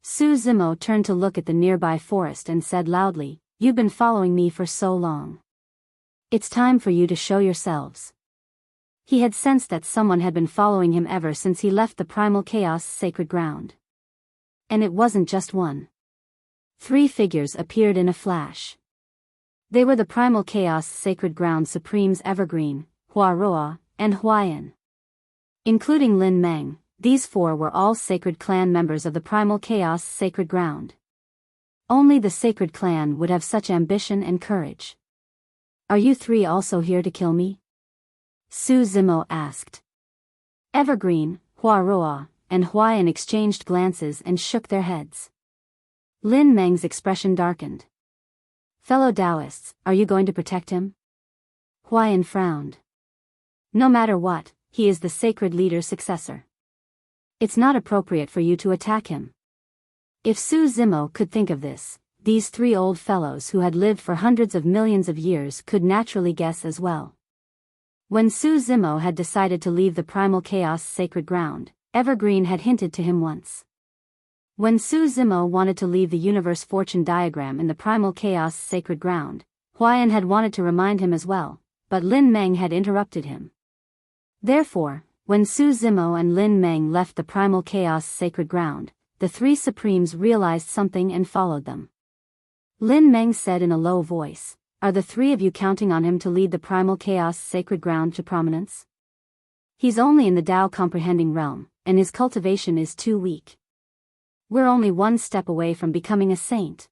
Su Zimo turned to look at the nearby forest and said loudly, you've been following me for so long. It's time for you to show yourselves. He had sensed that someone had been following him ever since he left the Primal Chaos Sacred Ground. And it wasn't just one. 3 figures appeared in a flash. They were the Primal Chaos Sacred Ground Supremes Evergreen, Hua Roa, and Huayan. Including Lin Meng, these 4 were all Sacred Clan members of the Primal Chaos Sacred Ground. Only the Sacred Clan would have such ambition and courage. Are you three also here to kill me? Su Zimo asked. Evergreen, Hua Roa, and Huayan exchanged glances and shook their heads. Lin Meng's expression darkened. Fellow Taoists, are you going to protect him? Huayan frowned. No matter what, he is the sacred leader's successor. It's not appropriate for you to attack him. If Su Zimo could think of this, these three old fellows who had lived for hundreds of millions of years could naturally guess as well. When Su Zimo had decided to leave the primal chaos sacred ground, Evergreen had hinted to him once. When Su Zimo wanted to leave the universe fortune diagram in the primal chaos sacred ground, Huayan had wanted to remind him as well, but Lin Meng had interrupted him. Therefore, when Su Zimo and Lin Meng left the primal chaos sacred ground, the three supremes realized something and followed them. Lin Meng said in a low voice, "Are the three of you counting on him to lead the primal chaos sacred ground to prominence? He's only in the Tao comprehending realm, and his cultivation is too weak. We're only one step away from becoming a saint."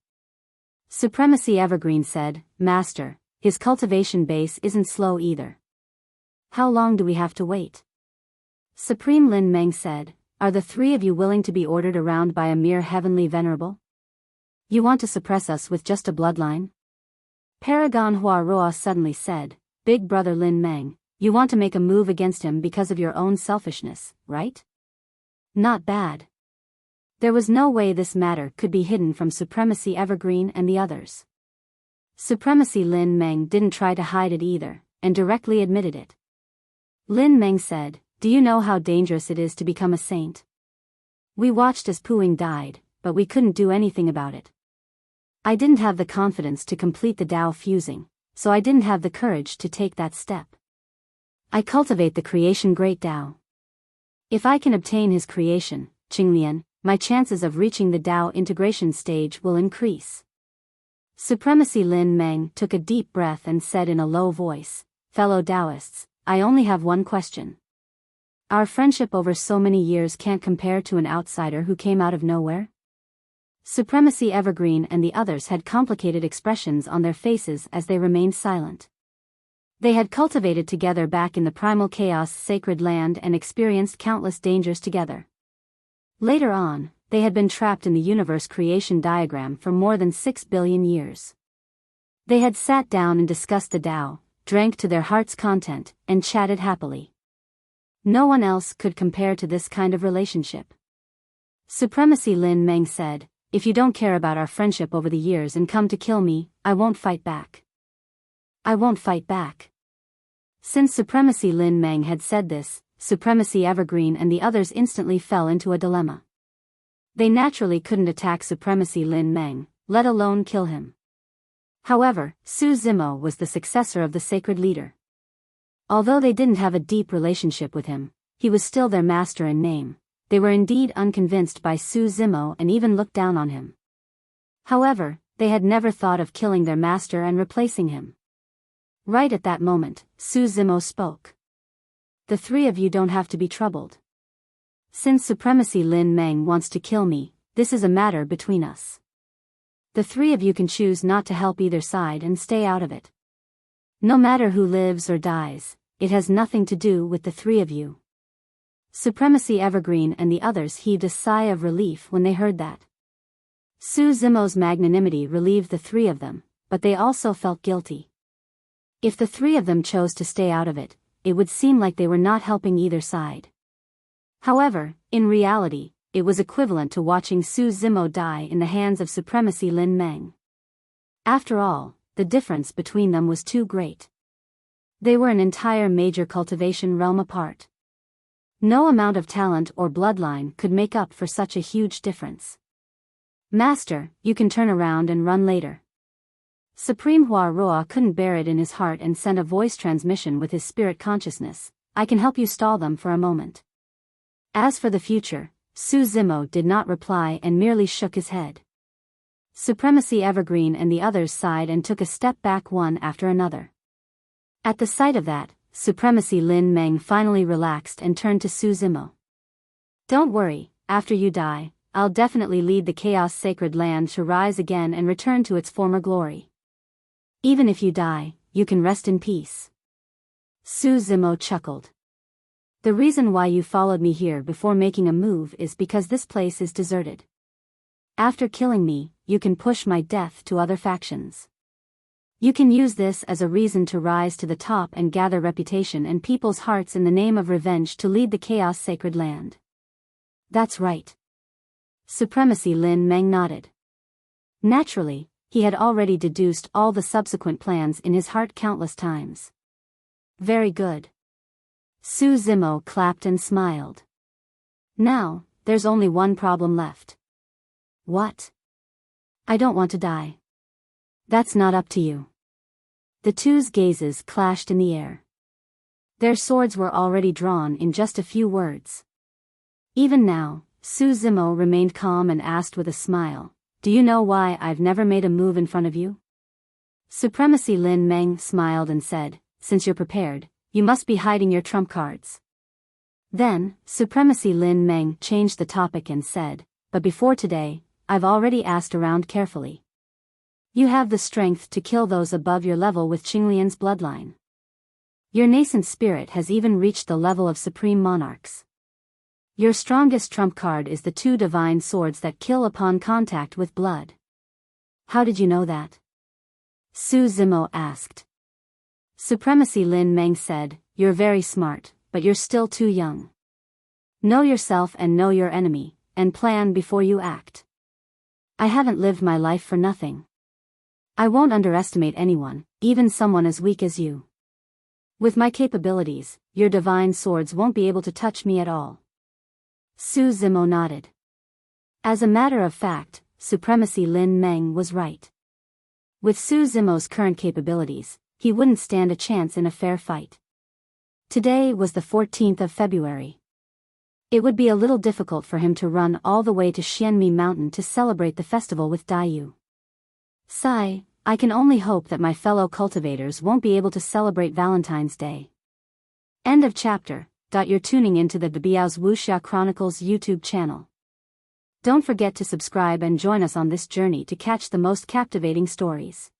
Supremacy Evergreen said, "Master, his cultivation base isn't slow either. How long do we have to wait?" Supreme Lin Meng said, "Are the three of you willing to be ordered around by a mere heavenly venerable? You want to suppress us with just a bloodline?" Paragon Hua Roa suddenly said, "Big brother Lin Meng, you want to make a move against him because of your own selfishness, right? Not bad." There was no way this matter could be hidden from Supremacy Evergreen and the others. Supremacy Lin Meng didn't try to hide it either, and directly admitted it. Lin Meng said, "Do you know how dangerous it is to become a saint? We watched as Puing died, but we couldn't do anything about it. I didn't have the confidence to complete the Tao fusing, so I didn't have the courage to take that step. I cultivate the creation great Tao. If I can obtain his creation, Qinglian, my chances of reaching the Tao integration stage will increase." Supremacy Lin Meng took a deep breath and said in a low voice, "Fellow Taoists, I only have one question. Our friendship over so many years can't compare to an outsider who came out of nowhere?" Supremacy Evergreen and the others had complicated expressions on their faces as they remained silent. They had cultivated together back in the primal chaos sacred land and experienced countless dangers together. Later on, they had been trapped in the universe creation diagram for more than 6 billion years. They had sat down and discussed the Tao, drank to their heart's content, and chatted happily. No one else could compare to this kind of relationship. Supremacy Lin Meng said, "If you don't care about our friendship over the years and come to kill me, I won't fight back. I won't fight back." Since Supremacy Lin Meng had said this, Supremacy Evergreen and the others instantly fell into a dilemma. They naturally couldn't attack Supremacy Lin Meng, let alone kill him. However, Su Zimo was the successor of the sacred leader. Although they didn't have a deep relationship with him, he was still their master in name. They were indeed unconvinced by Su Zimo and even looked down on him. However, they had never thought of killing their master and replacing him. Right at that moment, Su Zimo spoke. "The three of you don't have to be troubled. Since Supremacy Lin Meng wants to kill me, this is a matter between us. The three of you can choose not to help either side and stay out of it. No matter who lives or dies, it has nothing to do with the three of you." Supremacy Evergreen and the others heaved a sigh of relief when they heard that. Su Zimo's magnanimity relieved the three of them, but they also felt guilty. If the three of them chose to stay out of it, it would seem like they were not helping either side. However, in reality, it was equivalent to watching Su Zimo die in the hands of Supremacy Lin Meng. After all, the difference between them was too great. They were an entire major cultivation realm apart. No amount of talent or bloodline could make up for such a huge difference. "Master, you can turn around and run later." Supreme Hua Roa couldn't bear it in his heart and sent a voice transmission with his spirit consciousness, "I can help you stall them for a moment." As for the future, Su Zimo did not reply and merely shook his head. Supremacy Evergreen and the others sighed and took a step back one after another. At the sight of that, Supremacy Lin Meng finally relaxed and turned to Su Zimo. "Don't worry, after you die, I'll definitely lead the Chaos Sacred Land to rise again and return to its former glory. Even if you die, you can rest in peace. Su Zimo chuckled. The reason why you followed me here before making a move is because this place is deserted. After killing me, you can push my death to other factions. You can use this as a reason to rise to the top and gather reputation and people's hearts in the name of revenge to lead the Chaos Sacred Land. That's right. Supremacy Lin Meng nodded. Naturally, he had already deduced all the subsequent plans in his heart countless times. Very good. Su Zimo clapped and smiled. Now, there's only one problem left. What? I don't want to die. That's not up to you. The two's gazes clashed in the air. Their swords were already drawn in just a few words. Even now, Su Zimo remained calm and asked with a smile, "Do you know why I've never made a move in front of you?" Supremacy Lin Meng smiled and said, "Since you're prepared, you must be hiding your trump cards." Then, Supremacy Lin Meng changed the topic and said, "But before today, I've already asked around carefully. You have the strength to kill those above your level with Qinglian's bloodline. Your nascent spirit has even reached the level of supreme monarchs. Your strongest trump card is the two divine swords that kill upon contact with blood." "How did you know that?" Su Zimo asked. Supremacy Lin Meng said, "You're very smart, but you're still too young. Know yourself and know your enemy, and plan before you act. I haven't lived my life for nothing. I won't underestimate anyone, even someone as weak as you. With my capabilities, your divine swords won't be able to touch me at all." Su Zimo nodded. As a matter of fact, Supremacy Lin Meng was right. With Su Zimo's current capabilities, he wouldn't stand a chance in a fair fight. Today was the 14th of February. It would be a little difficult for him to run all the way to Xianmi Mountain to celebrate the festival with Daiyu. Sigh, I can only hope that my fellow cultivators won't be able to celebrate Valentine's Day. End of chapter. You're tuning into the Biyao's Wuxia Chronicles YouTube channel. Don't forget to subscribe and join us on this journey to catch the most captivating stories.